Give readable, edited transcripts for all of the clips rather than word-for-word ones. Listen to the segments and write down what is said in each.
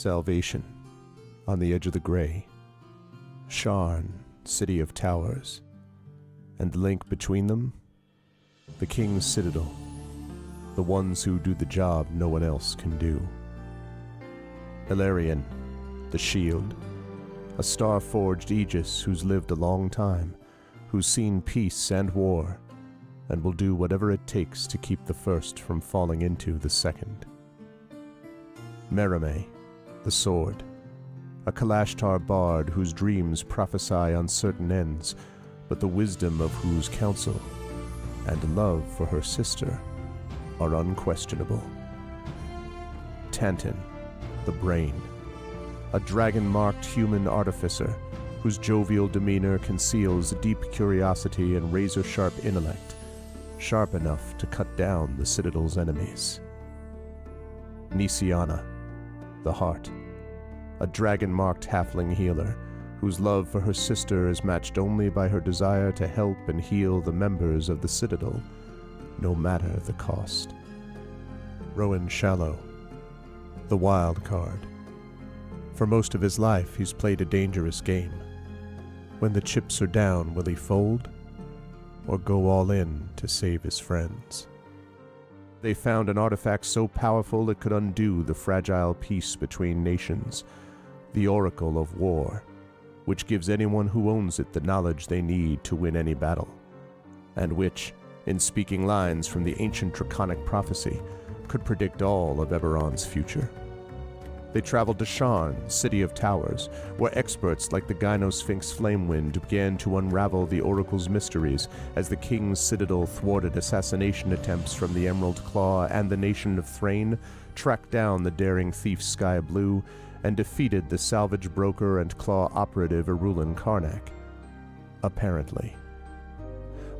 Salvation, on the edge of the gray. Sharn, city of towers. And the link between them? The King's Citadel. The ones who do the job no one else can do. Eberron, the shield. A star-forged Aegis who's lived a long time, who's seen peace and war, and will do whatever it takes to keep the first from falling into the second. Merime, the sword. A Kalashtar bard whose dreams prophesy uncertain ends, but the wisdom of whose counsel and love for her sister are unquestionable. Tantan, the brain. A dragon-marked human artificer whose jovial demeanor conceals deep curiosity and razor-sharp intellect, sharp enough to cut down the Citadel's enemies. Nisiana, the heart. A dragon-marked halfling healer whose love for her sister is matched only by her desire to help and heal the members of the Citadel, no matter the cost. Rowan Shallow, the wild card. For most of his life, he's played a dangerous game. When the chips are down, will he fold? Or go all in to save his friends? They found an artifact so powerful it could undo the fragile peace between nations, the Oracle of War, which gives anyone who owns it the knowledge they need to win any battle, and which, in speaking lines from the ancient draconic prophecy, could predict all of Eberron's future. They traveled to Sharn, city of towers, where experts like the Gynosphinx Flamewind began to unravel the Oracle's mysteries as the King's Citadel thwarted assassination attempts from the Emerald Claw and the nation of Thrain, tracked down the daring thief Sky Blue, and defeated the salvage broker and claw operative Erulin Karnak. Apparently.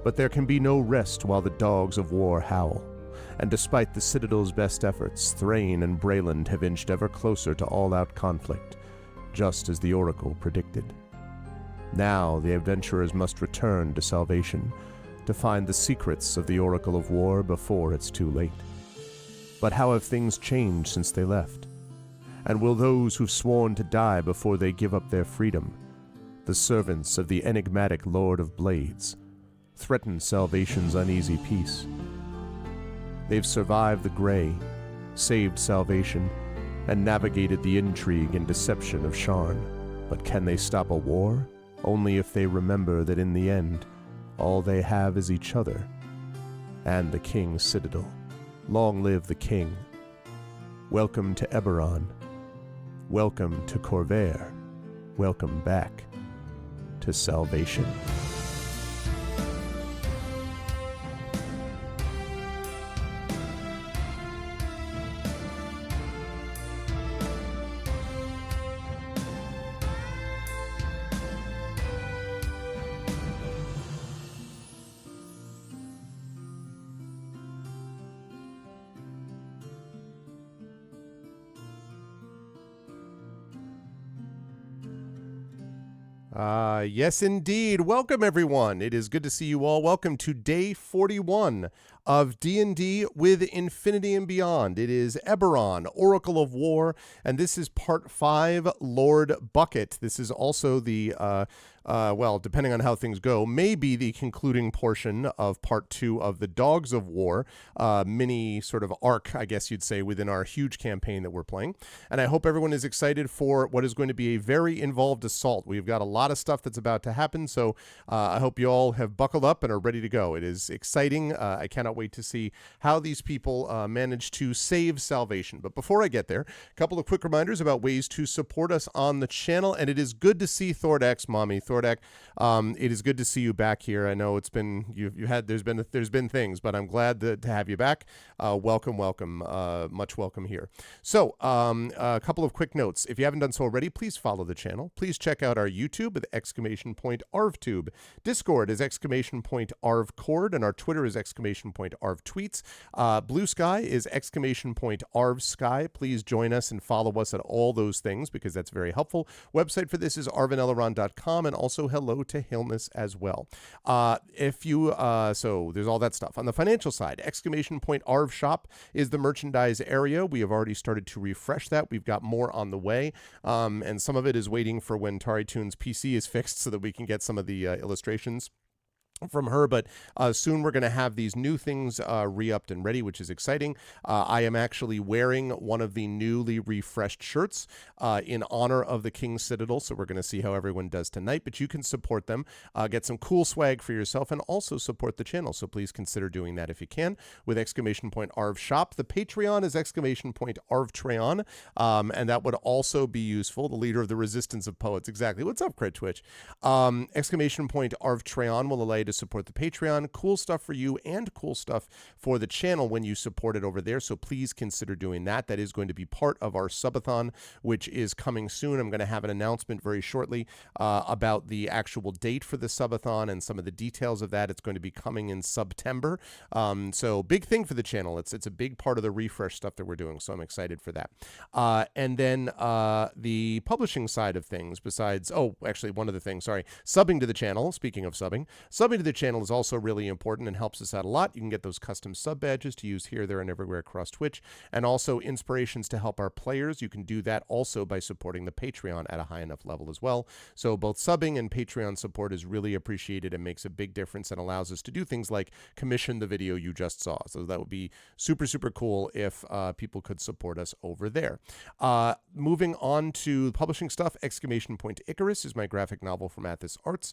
But there can be no rest while the dogs of war howl. And despite the Citadel's best efforts, Thrain and Brayland have inched ever closer to all-out conflict, just as the Oracle predicted. Now the adventurers must return to Salvation, to find the secrets of the Oracle of War before it's too late. But how have things changed since they left? And will those who've sworn to die before they give up their freedom, the servants of the enigmatic Lord of Blades, threaten Salvation's uneasy peace? They've survived the Grey, saved Salvation, and navigated the intrigue and deception of Sharn. But can they stop a war? Only if they remember that in the end, all they have is each other and the King's Citadel. Long live the King. Welcome to Eberron. Welcome to Corvair. Welcome back to Salvation. Yes, indeed. Welcome, everyone. It is good to see you all. Welcome to day 41 of D&D with Infinity and Beyond. It is Eberron, Oracle of War, and this is part 5, Lord Bucket. This is also the, well, depending on how things go, maybe the concluding portion of part 2 of the Dogs of War, mini sort of arc, I guess you'd say, within our huge campaign that we're playing. And I hope everyone is excited for what is going to be a very involved assault. We've got a lot of stuff that's about to happen, so I hope you all have buckled up and are ready to go. It is exciting. I cannot wait to see how these people manage to save Salvation. But before I get there, a couple of quick reminders about ways to support us on the channel. And it is good to see Thordax, Mommy. Thordak, it is good to see you back here. I know it's been there's been things, but I'm glad to have you back. Welcome, much welcome here. So a couple of quick notes. If you haven't done so already, please follow the channel. Please check out our YouTube with !ArvTube. Discord is !ArvCord, and our Twitter is !ArvCord. !arv tweets. Blue Sky is ! !arv sky. Please join us and follow us at all those things because that's very helpful. Website for this is arvaneleron.com, and also hello to Hillness as well. So there's all that stuff. On the financial side, ! !arv shop is the merchandise area. We have already started to refresh that. We've got more on the way, and some of it is waiting for when TariTune's PC is fixed so that we can get some of the illustrations from her, but soon we're going to have these new things re-upped and ready, which is exciting. I am actually wearing one of the newly refreshed shirts in honor of the King's Citadel, so we're going to see how everyone does tonight, but you can support them, get some cool swag for yourself, and also support the channel, so please consider doing that if you can with ! !arv shop. The Patreon is ! !arv treon, and that would also be useful. The leader of the resistance of poets, exactly. What's up, Crit Twitch? ! !arv treon will allow you to support the Patreon. Cool stuff for you and cool stuff for the channel when you support it over there, so please consider doing that. That is going to be part of our subathon, which is coming soon. I'm going to have an announcement very shortly about the actual date for the subathon and some of the details of that. It's going to be coming in September, so big thing for the channel. It's a big part of the refresh stuff that we're doing, so I'm excited for that. And then the publishing side of things, besides, actually one other thing, sorry, subbing to the channel. Speaking of subbing to the channel is also really important and helps us out a lot. You can get those custom sub badges to use here, there, and everywhere across Twitch, and also inspirations to help our players. You can do that also by supporting the Patreon at a high enough level as well. So both subbing and Patreon support is really appreciated and makes a big difference and allows us to do things like commission the video you just saw. So that would be super, super cool if people could support us over there. Moving on to publishing stuff, ! Icarus is my graphic novel from Athos Arts. !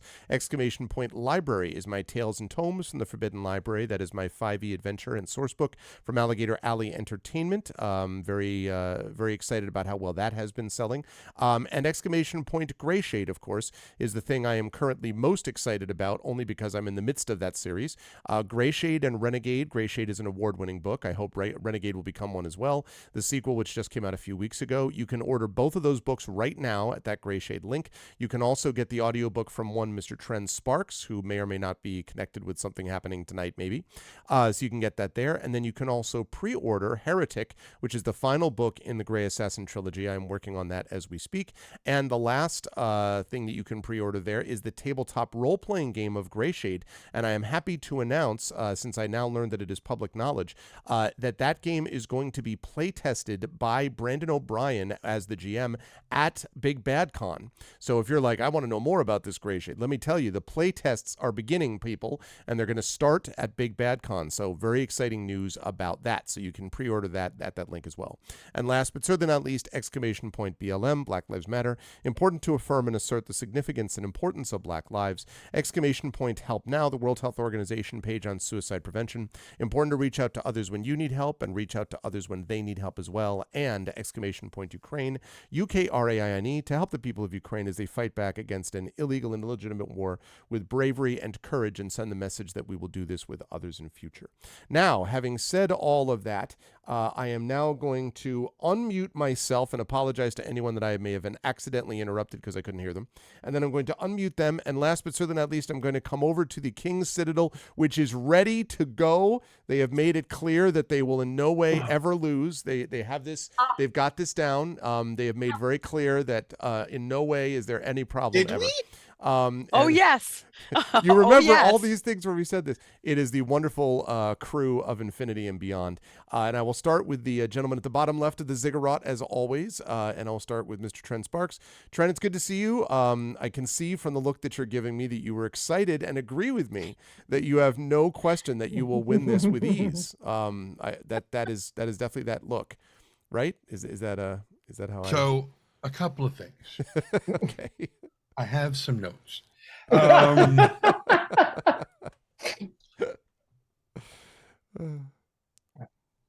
Library is my Tales and Tomes from the Forbidden Library. That is my 5e adventure and source book from Alligator Alley Entertainment. Very excited about how well that has been selling. And ! Greyshade, of course, is the thing I am currently most excited about, only because I'm in the midst of that series. Greyshade and Renegade. Greyshade is an award-winning book. I hope Renegade will become one as well. The sequel, which just came out a few weeks ago. You can order both of those books right now at that Greyshade link. You can also get the audiobook from one Mr. Trent Sparks, who may or may not be connected with something happening tonight, maybe. So you can get that there. And then you can also pre-order Heretic, which is the final book in the Grey Assassin trilogy. I'm working on that as we speak. And the last thing that you can pre-order there is the tabletop role-playing game of Greyshade. And I am happy to announce, since I now learned that it is public knowledge, that game is going to be play-tested by Brandon O'Brien as the GM at Big Bad Con. So if you're like, I want to know more about this Greyshade, let me tell you, the play tests are beginning, people, and they're going to start at Big Bad Con. So very exciting news about that. So you can pre-order that at that link as well. And last but certainly not least, ! BLM, Black Lives Matter. Important to affirm and assert the significance and importance of Black lives. ! Help Now, the World Health Organization page on suicide prevention. Important to reach out to others when you need help and reach out to others when they need help as well. And ! Ukraine, UKRAINE, to help the people of Ukraine as they fight back against an illegal and illegitimate war with bravery and courage, and send the message that we will do this with others in future. Now, having said all of that, I am now going to unmute myself and apologize to anyone that I may have accidentally interrupted because I couldn't hear them. And then I'm going to unmute them. And last but certainly not least, I'm going to come over to the King's Citadel, which is ready to go. They have made it clear that they will in no way ever lose. They have this. They've got this down. They have made very clear that in no way is there any problem ever. Yes. You remember all these things where we said this. It is the wonderful crew of Infinity and Beyond. And I will start with the gentleman at the bottom left of the ziggurat, as always. And I'll start with Mr. Trent Sparks. Trent, it's good to see you. I can see from the look that you're giving me that you were excited and agree with me that you have no question that you will win this with ease. That is definitely that look, right? Is that how? So a couple of things. Okay. I have some notes.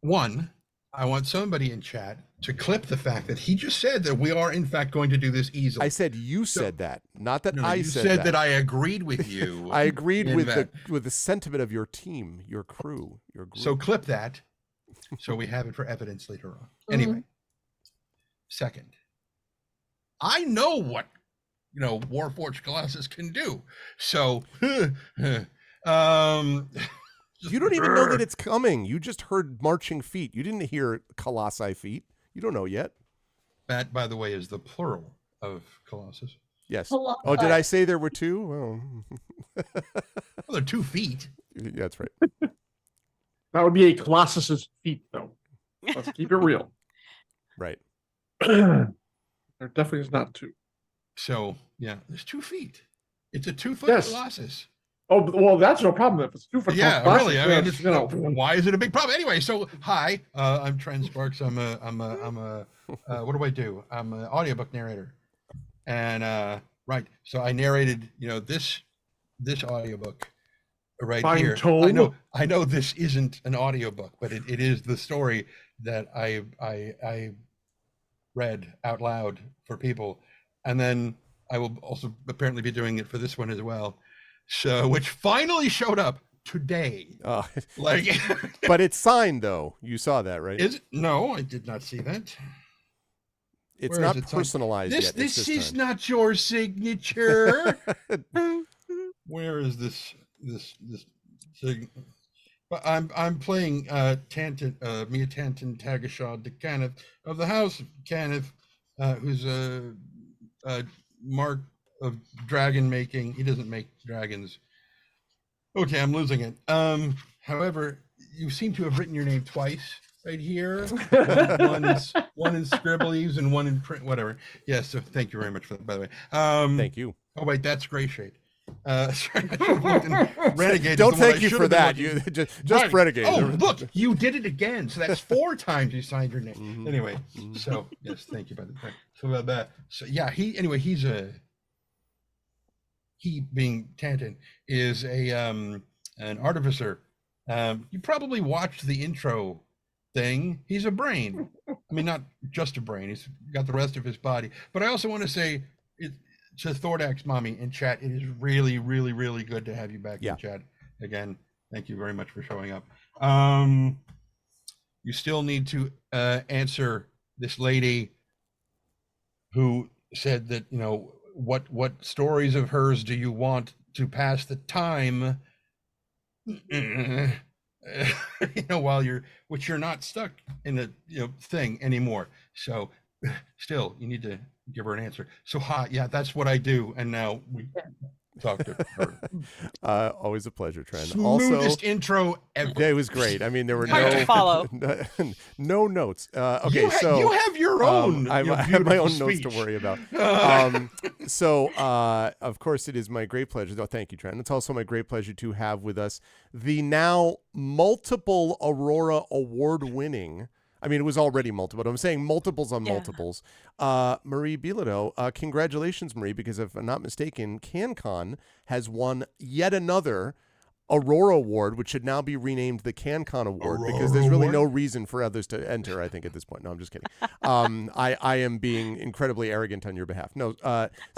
One, I want somebody in chat to clip the fact that he just said that we are in fact going to do this easily. I said you said that, not that no, I you said that. I agreed with you. I agreed with the sentiment of your team, your crew, your group. So clip that, so we have it for evidence later on. Anyway, second, I know what Warforged Colossus can do. So You don't even know that it's coming. You just heard marching feet. You didn't hear colossi feet. You don't know yet. That, by the way, is the plural of Colossus. Yes. Oh, did I say there were two? Well, they're 2 feet. Yeah, that's right. That would be a Colossus's feet, though. Let's keep it real. Right. There definitely is not 2. So, yeah, there's 2 feet. It's a 2-foot Yes. Colossus. Oh, well, that's no problem if it's 2-foot. Yeah, Colossus, really. I mean, you know. why is it a big problem? Anyway, so hi, I'm Trent Sparks. I'm a what do I do? I'm an audiobook narrator. And right, so I narrated, this audiobook right Fine here. tone. I know this isn't an audiobook, but it is the story that I read out loud for people, and then I will also apparently be doing it for this one as well. So, which finally showed up today. Like, but it's signed though. You saw that, right? Is it? No, I did not see that. It's not personalized yet. This is not your signature. Where is this signature? But I'm playing Mia Tanton Tagashad de Caniff of the House of Caniff, who's a mark of dragon making. He doesn't make dragons. Okay, I'm losing it. However, you seem to have written your name twice right here. one in scribblies and one in print, whatever. Yes, so thank you very much for that, by the way. Thank you. Oh wait, that's Gray Shade. Sorry, Renegade. Don't thank you for that. You just right. Renegade. Oh, look, you did it again. So that's 4 times you signed your name. Mm-hmm. Anyway, so yes, thank you. By the way, so yeah, he being Tanton is an artificer. You probably watched the intro thing. He's a brain. I mean, not just a brain. He's got the rest of his body. But I also want to say to Thordax Mommy in chat, it is really, really, really good to have you back in chat again. Thank you very much for showing up. You still need to answer this lady who said that, what stories of hers do you want to pass the time? While you're not stuck in the thing anymore. So still you need to give her an answer. So yeah, that's what I do. And now we talk to her. Always a pleasure, Trent. Smoothest intro ever. Yeah, it was great. I mean, there were no notes. Okay, you have your own. I have my own speech. Notes to worry about. Of course, it is my great pleasure. Oh, thank you, Trent. It's also my great pleasure to have with us the now multiple Aurora Award-winning. I mean, it was already multiple, but I'm saying multiples on multiples. Marie Bilodeau, congratulations, Marie, because if I'm not mistaken, CanCon has won yet another Aurora Award, which should now be renamed the CanCon Award, because there's really no reason for others to enter, I think, at this point. No, I'm just kidding. I am being incredibly arrogant on your behalf. No,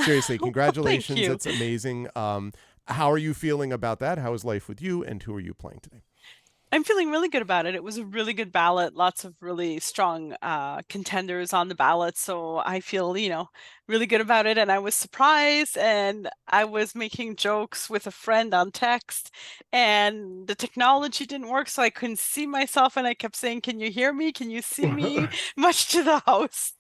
seriously, congratulations. Thank you. That's amazing. How are you feeling about that? How is life with you, and who are you playing today? I'm feeling really good about it. It was a really good ballot, lots of really strong contenders on the ballot. So I feel, really good about it. And I was surprised, and I was making jokes with a friend on text, and the technology didn't work. So I couldn't see myself. And I kept saying, "Can you hear me? Can you see me?" Much to the host's,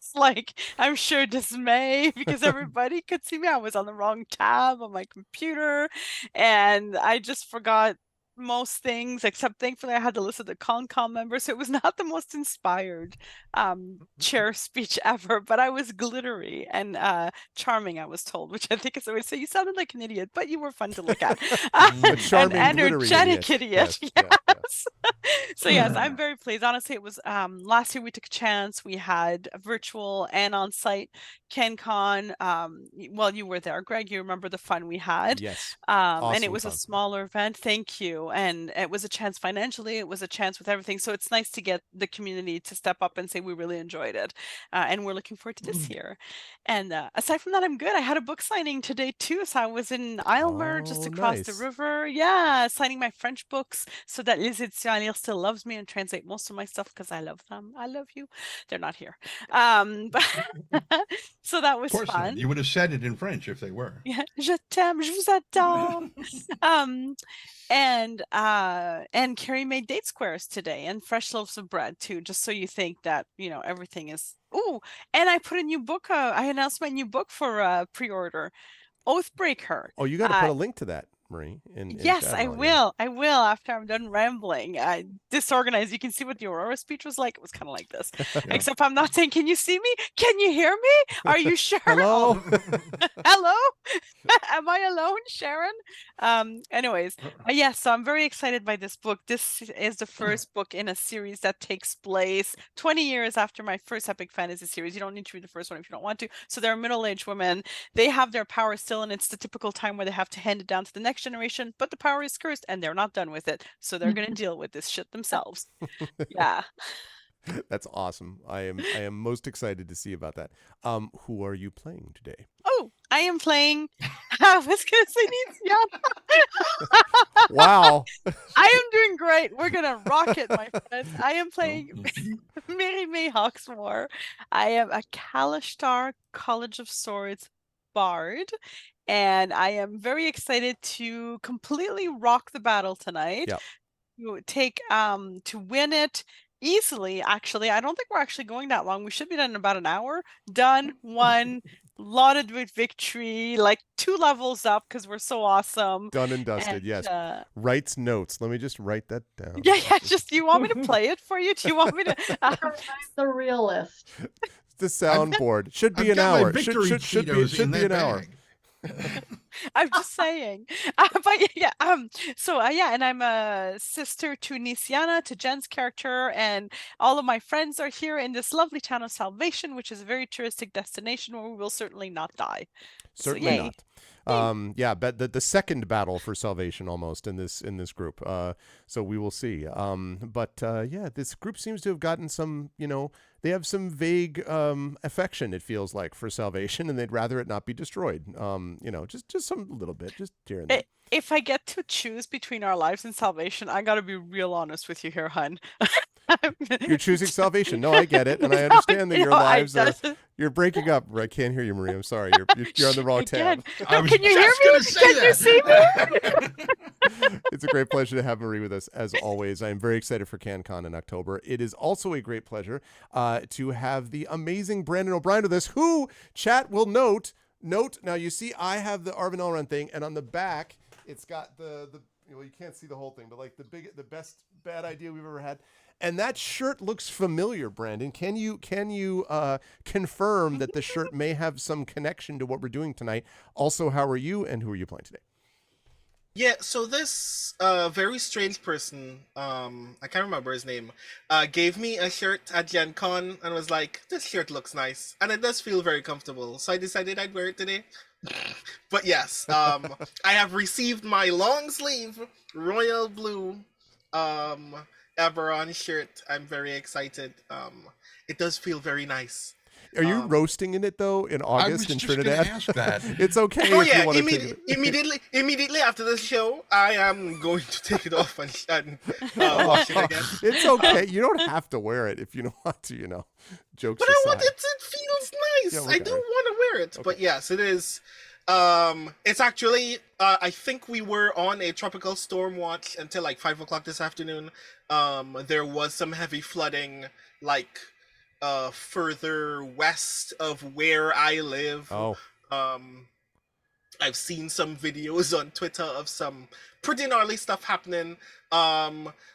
I'm sure, dismay, because everybody could see me. I was on the wrong tab on my computer, and I just forgot most things, except thankfully I had to listen to ConCom members, so it was not the most inspired chair speech ever, but I was glittery and charming, I was told, which I think is the way to say. You sounded like an idiot, but you were fun to look at. An energetic idiot. Yes. Yeah. So yes, I'm very pleased. Honestly, it was last year we took a chance. We had a virtual and on-site CanCon. Well, you were there, Greg. You remember the fun we had. Yes. And it was a smaller event. Thank you. And it was a chance financially. It was a chance with everything. So it's nice to get the community to step up and say we really enjoyed it. And we're looking forward to this year. And aside from that, I'm good. I had a book signing today too. So I was in Aylmer, just across the river. Yeah, signing my French books so that Les Éditions à lire still loves me and translate most of my stuff because I love them. I love you. They're not here. But so that was Of course fun. not. You would have said it in French if they were. Yeah, je t'aime, je vous adore. And Carrie made date squares today and fresh loaves of bread too, just so you think that, everything is. Oh, and I put a new book. I announced my new book for pre-order, Oathbreaker. Oh, you got to put a link to that, Marie. In Yes, chat I on, yeah. will. I will after I'm done rambling. I disorganized. You can see what the Aurora speech was like. It was kind of like this, except I'm not saying, "Can you see me? Can you hear me? Are you sure?" Hello. Hello. Am I alone, Sharon? Anyways, yes, so I'm very excited by this book. This is the first book in a series that takes place 20 years after my first epic fantasy series. You don't need to read the first one if you don't want to. So they're middle-aged women. They have their power still, and it's the typical time where they have to hand it down to the next generation, but the power is cursed and they're not done with it. So they're going to deal with this shit themselves. Yeah. That's awesome. I am most excited to see about that. Who are you playing today? Oh, I am playing. I was gonna say Niziana. Wow. I am doing great. We're gonna rock it, my friends. I am playing Mary May Hawksmoor. I am a Kalishtar College of Swords bard, and I am very excited to completely rock the battle tonight. Yep. To take to win it easily. Actually, I don't think we're actually going that long. We should be done in about an hour. Done, won, lauded with victory, like 2 levels up because we're so awesome. Done and dusted. And, yes. Writes notes. Let me just write that down. Yeah. Just, do you want me to play it for you? Do you want me to? The realist. The soundboard should be an hour. Should be an hour. I'm just saying. But yeah, and I'm a sister to Niziana, to Jen's character, and all of my friends are here in this lovely town of Salvation, which is a very touristic destination where we will certainly not die. Certainly so, not. But the second battle for salvation almost in this group. So we will see. This group seems to have gotten some, they have some vague affection, it feels like, for salvation, and they'd rather it not be destroyed. Just some little bit, just here and there. If I get to choose between our lives and salvation, I gotta be real honest with you here, hun. You're choosing salvation. No, I get it, and I understand that your lives are. You're breaking up. I can't hear you, Marie. I'm sorry. You're on the wrong tab. Can you hear me? Can you see me? It's a great pleasure to have Marie with us, as always. I am very excited for CanCon in October. It is also a great pleasure to have the amazing Brandon O'Brien with us, who, chat will note, now you see I have the Arvin Elrond thing, and on the back, it's got the you can't see the whole thing, but like the best bad idea we've ever had. And that shirt looks familiar, Brandon. Can you confirm that the shirt may have some connection to what we're doing tonight? Also, how are you, and who are you playing today? Yeah, so this very strange person, I can't remember his name, gave me a shirt at Gen Con and was like, this shirt looks nice. And it does feel very comfortable. So I decided I'd wear it today. But yes, I have received my long sleeve royal blue Eberron shirt. I'm very excited. It does feel very nice. Are you roasting in it though in August in Trinidad? I was just going to ask that. It's okay. Oh if yeah, you want to take it. immediately after the show, I am going to take it off and wash it again. It's okay. You don't have to wear it if you don't want to. Jokes But aside. I want it. It feels nice. Yeah, okay. I do want to wear it. Okay. But yes, it is. It's actually. I think we were on a tropical storm watch until like 5 o'clock this afternoon. There was some heavy flooding, like further west of where I live. Oh. I've seen some videos on Twitter of some pretty gnarly stuff happening.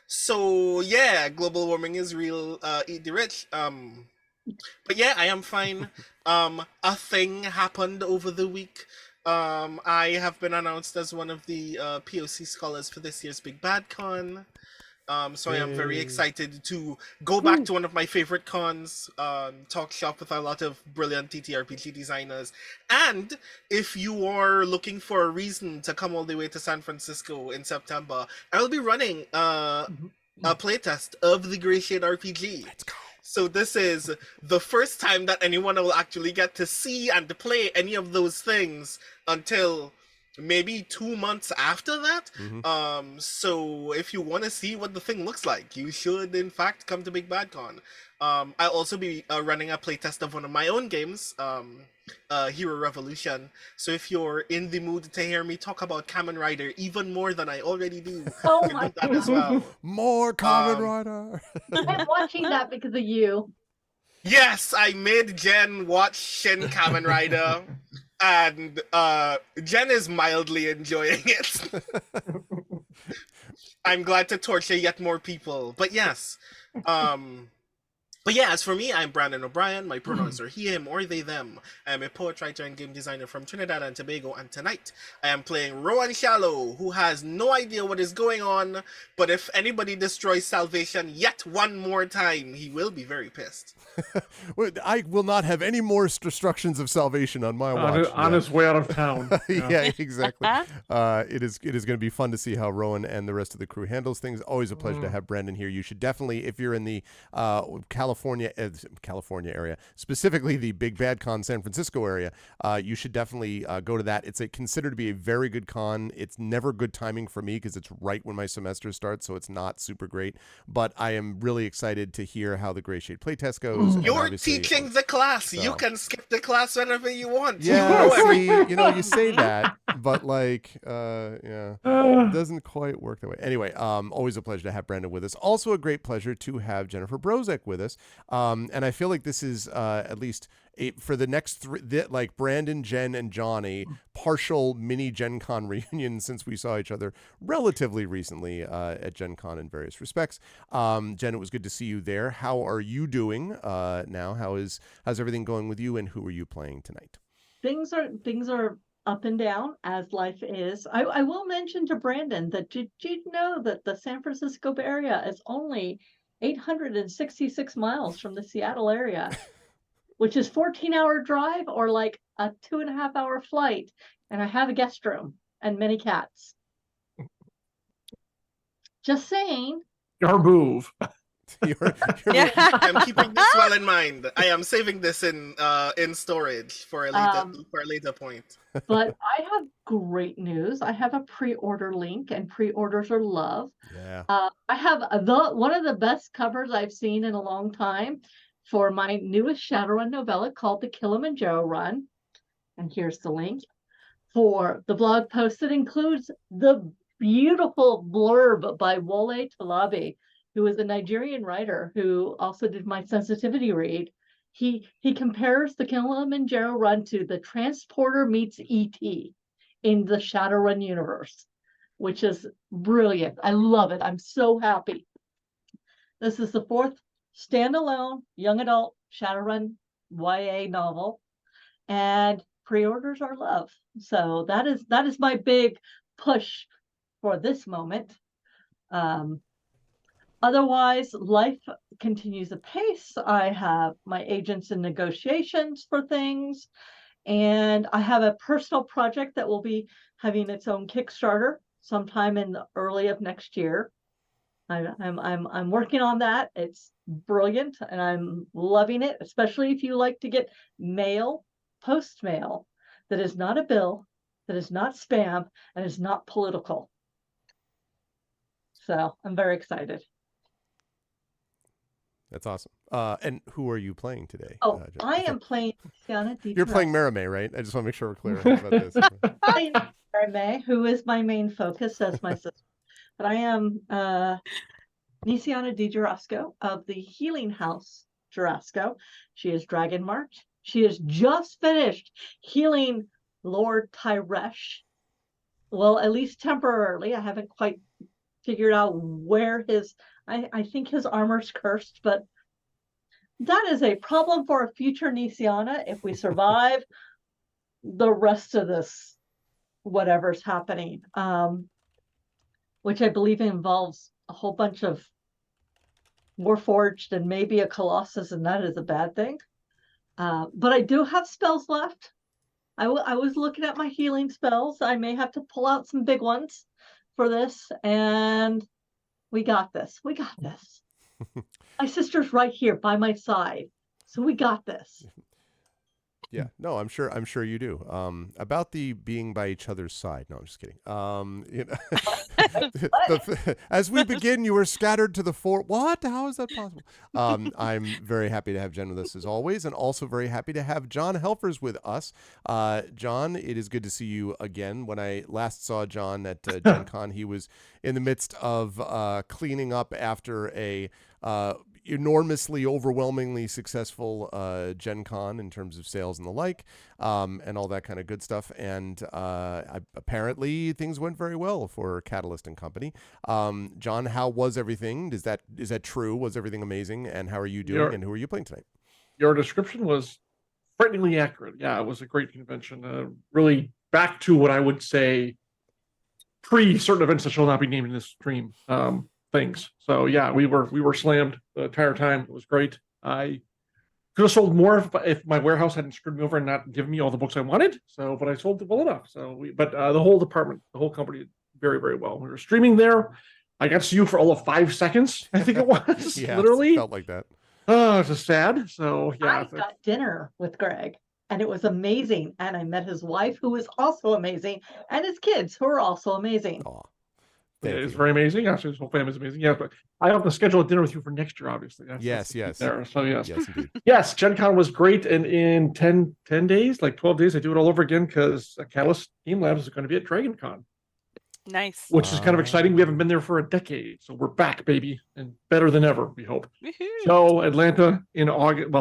So yeah, global warming is real. Eat the rich. But yeah, I am fine. A thing happened over the week. I have been announced as one of the POC scholars for this year's Big Bad Con. So I am very excited to go back to one of my favorite cons, talk shop with a lot of brilliant TTRPG designers. And if you are looking for a reason to come all the way to San Francisco in September, I will be running a playtest of the Grey Shade RPG. Let's go. So this is the first time that anyone will actually get to see and to play any of those things until maybe 2 months after that. So if you want to see what the thing looks like, you should in fact come to Big Bad Con. I'll also be running a playtest of one of my own games, Hero Revolution. So if you're in the mood to hear me talk about Kamen Rider even more than I already do, Oh you can my do that as well. More Kamen Rider. I'm watching that because of you. Yes, I made Jen watch Shin Kamen Rider, and Jen is mildly enjoying it. I'm glad to torture yet more people, but yes. But yeah, as for me, I'm Brandon O'Brien. My pronouns are he, him, or they, them. I am a poet, writer, and game designer from Trinidad and Tobago, and tonight I am playing Rowan Shallow, who has no idea what is going on, but if anybody destroys Salvation yet one more time, he will be very pissed. I will not have any more destructions of salvation on my watch. On his way out of town. Yeah, exactly. It is going to be fun to see how Rowan and the rest of the crew handles things. Always a pleasure to have Brandon here. You should definitely, if you're in the California area, specifically the Big Bad Con San Francisco area, you should definitely go to that. It's considered to be a very good con. It's never good timing for me because it's right when my semester starts, so it's not super great. But I am really excited to hear how the Gray Shade playtest goes. You're teaching the class. So. You can skip the class whenever you want. Yeah, see, you say that, but yeah, it doesn't quite work that way. Anyway, always a pleasure to have Brandon with us. Also a great pleasure to have Jennifer Brozek with us. And I feel like this is at least for the next three, like Brandon, Jen, and Johnny, partial mini Gen Con reunion since we saw each other relatively recently at Gen Con in various respects. Jen, it was good to see you there. How are you doing now? How's everything going with you, and who are you playing tonight? Things are up and down as life is. I will mention to Brandon that did you know that the San Francisco Bay Area is only 866 miles from the Seattle area, which is 14-hour drive or like a 2.5-hour flight. And I have a guest room and many cats. Just saying. Your move. I'm keeping this well in mind. I am saving this in storage for a later point. But I have great news. I have a pre-order link, and pre-orders are love. Yeah. I have one of the best covers I've seen in a long time for my newest Shadowrun novella called The Kilimanjaro Run. And here's the link for the blog post that includes the beautiful blurb by Wole Talabi, who is a Nigerian writer who also did my sensitivity read. He compares the Kilimanjaro Run to the Transporter meets E.T. in the Shadowrun universe, which is brilliant. I love it. I'm so happy. This is the fourth standalone young adult Shadowrun YA novel, and pre-orders are love. So that is my big push for this moment. Otherwise, life continues apace. I have my agents in negotiations for things, and I have a personal project that will be having its own Kickstarter sometime in the early of next year. I'm working on that. It's brilliant, and I'm loving it, especially if you like to get mail, post mail that is not a bill, that is not spam, and is not political. So I'm very excited. That's awesome. And who are you playing today? Oh, I am playing Luciana Di You're playing Marame, right? I just want to make sure we're clear about this. playing Marame, who is my main focus as my sister. But I am Nisiana Di Jarasco of the Healing House Jarasco. She is Dragon Marked. She has just finished healing Lord Tyresh. Well, at least temporarily. I haven't quite figured out where I think his armor's cursed, but that is a problem for a future Nisiana if we survive the rest of this, whatever's happening, which I believe involves a whole bunch of Warforged and maybe a Colossus, and that is a bad thing. But I do have spells left. I was looking at my healing spells. I may have to pull out some big ones for this, and we got this. We got this. My sister's right here by my side, so we got this. Yeah, no, I'm sure you do. About the being by each other's side. No, I'm just kidding. As we begin, you were scattered to the four. What? How is that possible? I'm very happy to have Jen with us as always, and also very happy to have John Helfers with us. John, it is good to see you again. When I last saw John at Gen Con, he was in the midst of cleaning up after a enormously, overwhelmingly successful Gen Con in terms of sales and the like, and all that kind of good stuff. And apparently things went very well for Catalyst and company. John, how was everything? Is that true? Was everything amazing? And how are you doing? And who are you playing tonight? Your description was frighteningly accurate. Yeah, it was a great convention. Really back to what I would say pre certain events that shall not be named in this stream. Things. So yeah, we were slammed the entire time. It was great. I could have sold more if my warehouse hadn't screwed me over and not given me all the books I wanted. So, but I sold well enough. So the whole department, the whole company did very, very well. We were streaming there. I got to see you for all of 5 seconds. I think it was Yeah, literally it felt like that. Oh, it's just sad. So yeah, I got dinner with Greg, and it was amazing. And I met his wife, who was also amazing, and his kids, who are also amazing. Aw. It's very amazing. Actually, his whole family is amazing. Yeah, but I have to schedule a dinner with you for next year, obviously. Yes. There. So yes. Yes, indeed. Yes, Gen Con was great. And in 10 days, like 12 days, I do it all over again because Catalyst Game Labs is going to be at Dragon Con. Nice. Which is kind of exciting. We haven't been there for a decade. So we're back, baby. And better than ever, we hope. Woohoo. So Atlanta in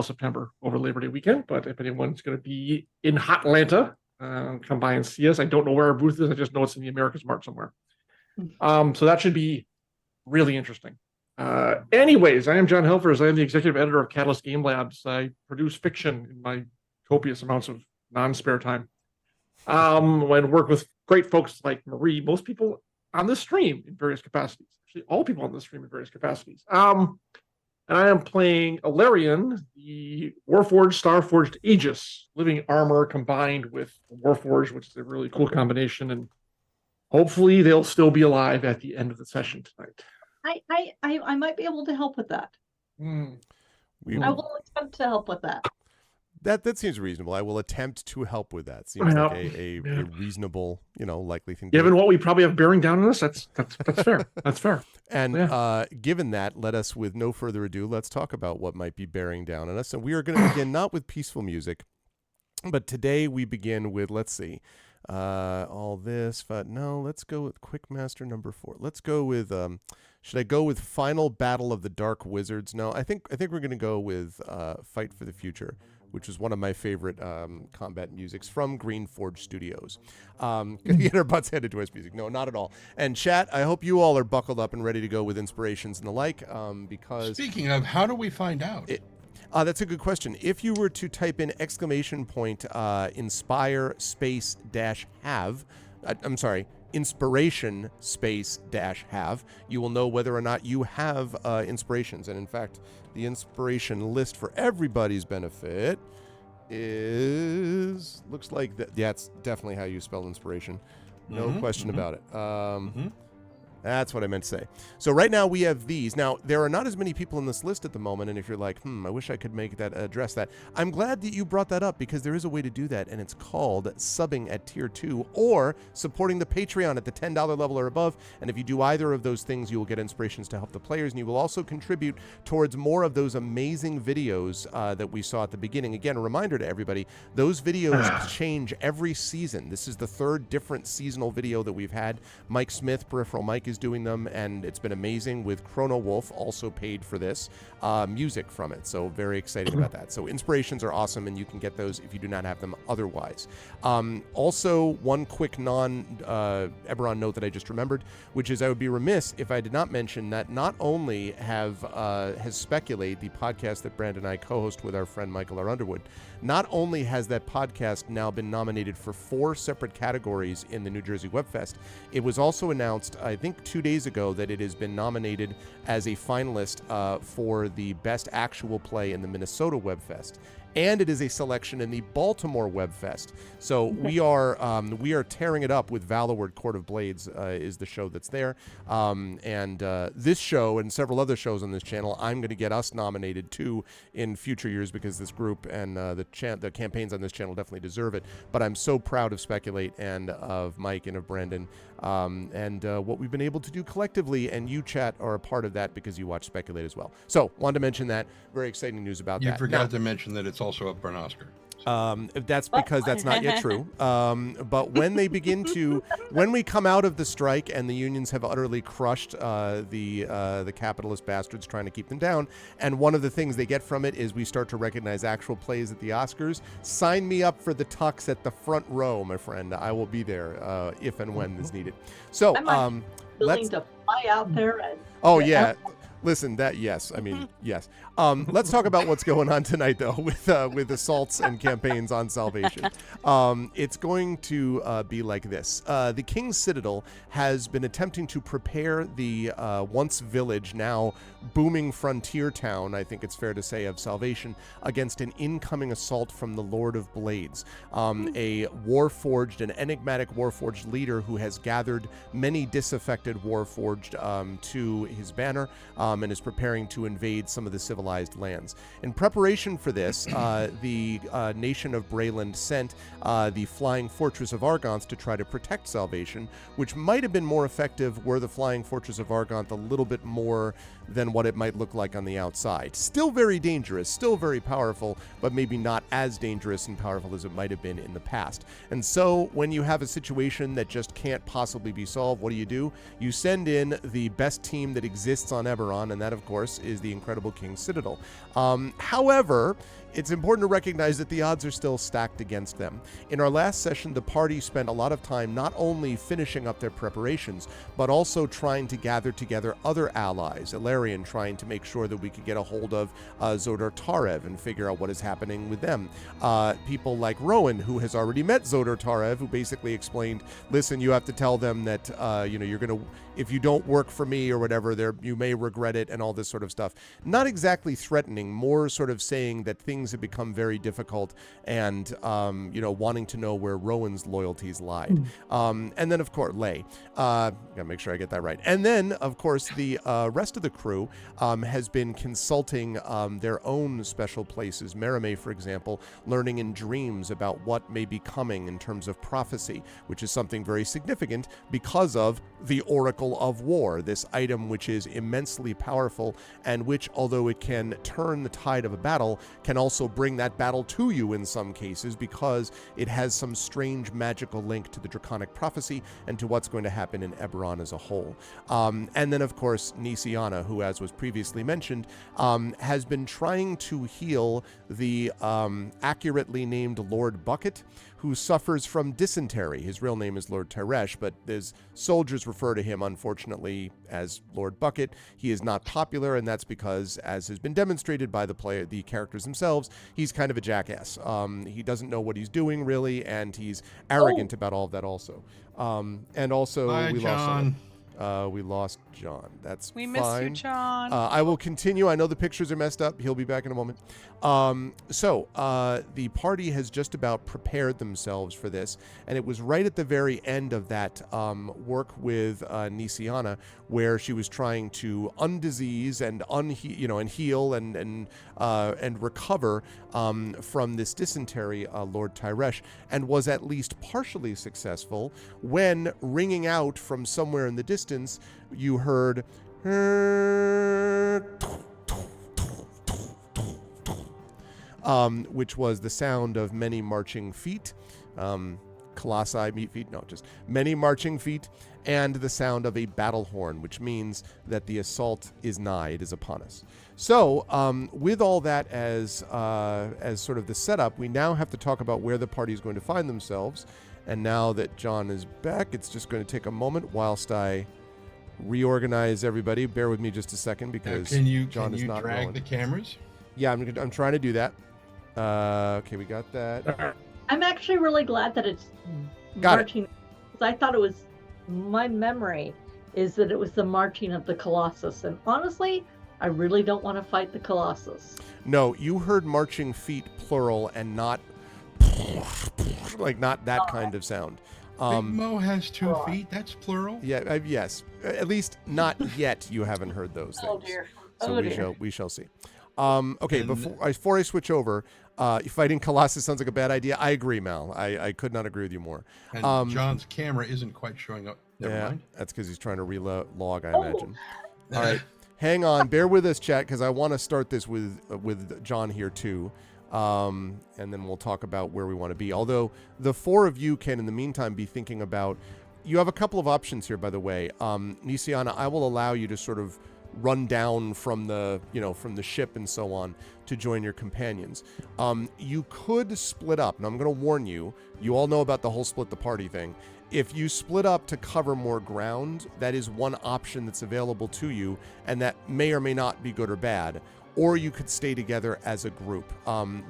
September over Labor Day weekend. But if anyone's going to be in hot Atlanta, come by and see us. I don't know where our booth is. I just know it's in the America's Mart somewhere. So that should be really interesting. Anyways, I am John Helfers. I am the executive editor of Catalyst Game Labs. I produce fiction in my copious amounts of non-spare time. And work with great folks like Marie, most people on this stream in various capacities. Actually, all people on this stream in various capacities. And I am playing Alarion, the Warforged, Starforged Aegis, living armor combined with Warforged, which is a really cool combination. And hopefully they'll still be alive at the end of the session tonight. I might be able to help with that. I will attempt to help with that. That seems reasonable. I will attempt to help with that. Seems like a reasonable, likely thing. Given what we probably have bearing down on us, that's fair. That's fair. And given that, let us, with no further ado, let's talk about what might be bearing down on us. And we are going to begin not with peaceful music, but today we begin with, let's see, all this, but no, let's go with Quickmaster number 4. Let's go with, should I go with Final Battle of the Dark Wizards? No, I think we're going to go with Fight for the Future, which is one of my favorite combat musics from Green Forge Studios. Gonna get our butts handed to us music. No, not at all. And chat, I hope you all are buckled up and ready to go with inspirations and the like, because... Speaking of, how do we find out? That's a good question. If you were to type in ! Inspire space dash have, inspiration space dash have, you will know whether or not you have inspirations. And in fact, the inspiration list for everybody's benefit looks like that. Yeah, it's definitely how you spell inspiration. No question about it. That's what I meant to say. So right now we have these. Now, there are not as many people in this list at the moment, and if you're like, I wish I could address that. I'm glad that you brought that up, because there is a way to do that, and it's called subbing at Tier 2 or supporting the Patreon at the $10 level or above. And if you do either of those things, you will get inspirations to help the players, and you will also contribute towards more of those amazing videos that we saw at the beginning. Again, a reminder to everybody, those videos change every season. This is the 3rd different seasonal video that we've had. Mike Smith, Peripheral Mike, is doing them, and it's been amazing, with Chrono Wolf also paid for this music from it, so very excited about that. So inspirations are awesome, and you can get those if you do not have them otherwise. Also, one quick Eberron note that I just remembered, which is I would be remiss if I did not mention that not only has Speculate, the podcast that Brandon and I co-host with our friend Michael R. Underwood, not only has that podcast now been nominated for 4 separate categories in the New Jersey WebFest, it was also announced, I think 2 days ago, that it has been nominated as a finalist for the Best Actual Play in the Minnesota WebFest. and it is a selection in the Baltimore Web Fest. So we are tearing it up with Valorword Court of Blades is the show that's there. This show and several other shows on this channel, I'm going to get us nominated too in future years, because this group and the campaigns on this channel definitely deserve it. But I'm so proud of Speculate and of Mike and of Brandon and what we've been able to do collectively, and you, chat, are a part of that because you watch Speculate as well. So wanted to mention that. Very exciting news about that. You forgot to mention that it's also up for an Oscar. That's because that's not yet true. But when they begin to, when we come out of the strike and the unions have utterly crushed the capitalist bastards trying to keep them down, and one of the things they get from it is we start to recognize actual plays at the Oscars. Sign me up for the tux at the front row, my friend. I will be there if and when is needed. So willing to fly out there and. Oh yeah. Listen, yes. I mean, yes. Let's talk about what's going on tonight, though, with assaults and campaigns on Salvation. It's going to be like this. The King's Citadel has been attempting to prepare the once village, now booming frontier town, I think it's fair to say, of Salvation, against an incoming assault from the Lord of Blades, a Warforged, an enigmatic Warforged leader who has gathered many disaffected Warforged to his banner, and is preparing to invade some of the civilized lands. In preparation for this, the nation of Brayland sent the Flying Fortress of Argonth to try to protect Salvation, which might have been more effective were the Flying Fortress of Argonth a little bit more than what it might look like on the outside. Still very dangerous, still very powerful, but maybe not as dangerous and powerful as it might have been in the past. And so when you have a situation that just can't possibly be solved, what do? You send in the best team that exists on Eberron, and that, of course, is the incredible King's Citadel. However, it's important to recognize that the odds are still stacked against them. In our last session, the party spent a lot of time not only finishing up their preparations, but also trying to gather together other allies. Ilarion trying to make sure that we could get a hold of Zodar Tarev and figure out what is happening with them. People like Rowan, who has already met Zodar Tarev, who basically explained, listen, you have to tell them that, you're going to, if you don't work for me or whatever, you may regret it and all this sort of stuff. Not exactly threatening, more sort of saying that things have become very difficult and, wanting to know where Rowan's loyalties lied. And then, of course, Lay. Gotta make sure I get that right. And then, of course, the rest of the crew has been consulting their own special places. Merime, for example, learning in dreams about what may be coming in terms of prophecy, which is something very significant because of the Oracle of War, this item which is immensely powerful and which, although it can turn the tide of a battle, can also bring that battle to you in some cases because it has some strange magical link to the Draconic prophecy and to what's going to happen in Eberron as a whole. And then, of course, Nisiana, who, as was previously mentioned, has been trying to heal the accurately named Lord Bucket, who suffers from dysentery. His real name is Lord Teresh, but his soldiers refer to him, unfortunately, as Lord Bucket. He is not popular, and that's because, as has been demonstrated by the characters themselves, he's kind of a jackass. He doesn't know what he's doing, really, and he's arrogant about all of that also. And also, Bye, John. We lost John. That's We fine. miss you, John. I will continue. I know the pictures are messed up. He'll be back in a moment. So the party has just about prepared themselves for this, and it was right at the very end of that work with Nisiana, where she was trying to undisease and heal and recover from this dysentery, Lord Tyresh, and was at least partially successful when, ringing out from somewhere in the distance, you heard which was the sound of many marching feet, many marching feet, and the sound of a battle horn, which means that the assault is nigh, it is upon us. So, with all that as sort of the setup, we now have to talk about where the party is going to find themselves. And now that John is back, it's just going to take a moment whilst I reorganize everybody. Bear with me just a second because John is not drag rolling. the cameras? Yeah, I'm trying to do that. Okay, we got that. I'm actually really glad that it's marching, because I thought it was, my memory is that it was the marching of the Colossus, and honestly, I really don't want to fight the Colossus. No, you heard marching feet plural and not like not that kind of sound. Big Mo has 2 plural. feet. That's plural. Yeah, yes. At least not yet. You haven't heard those things. Oh dear. So Oh dear. we shall see. Okay, And- before I switch over, fighting Colossus sounds like a bad idea. I agree, Mal. I could not agree with you more. And John's camera isn't quite showing up. Never Yeah, mind. that's because he's trying to relog, I Oh. imagine. All right, hang on, bear with us, chat, because I want to start this with John here too, and then we'll talk about where we want to be. Although the 4 of you can, in the meantime, be thinking about. You have a couple of options here, by the way. Nisiana, I will allow you to sort of run down from the ship and so on to join your companions. You could split up, and I'm going to warn you. You all know about the whole split the party thing. If you split up to cover more ground, that is one option that's available to you, and that may or may not be good or bad. Or you could stay together as a group.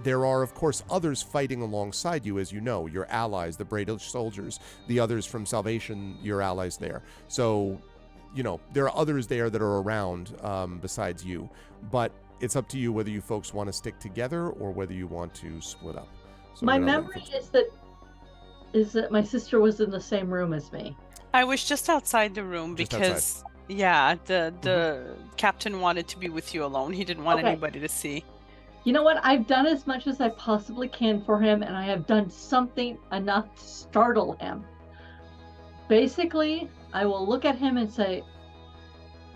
There are, of course, others fighting alongside you, as you know, your allies, the British soldiers, the others from Salvation, your allies there. So, there are others there that are around besides you. But it's up to you whether you folks want to stick together or whether you want to split up. So My I'm gonna let memory folks- is that my sister was in the same room as me. I was just outside the room Just because yeah, the captain wanted to be with you alone. He didn't want Okay. anybody to see. You know what? I've done as much as I possibly can for him, and I have done something enough to startle him. Basically, I will look at him and say,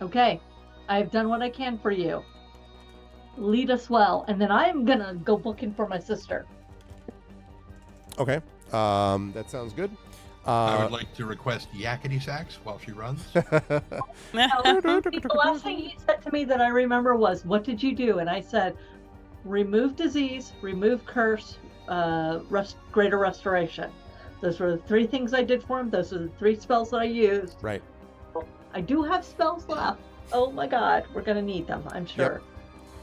okay, I've done what I can for you. Lead us well. And then I'm going to go looking for my sister. Okay, that sounds good. I would like to request yakety sax while she runs. Now, the last thing he said to me that I remember was, what did you do? And I said, remove disease, remove curse, greater restoration. Those were the 3 things I did for him. Those are the 3 spells that I used. Right. I do have spells left. Oh my God, we're going to need them, I'm sure.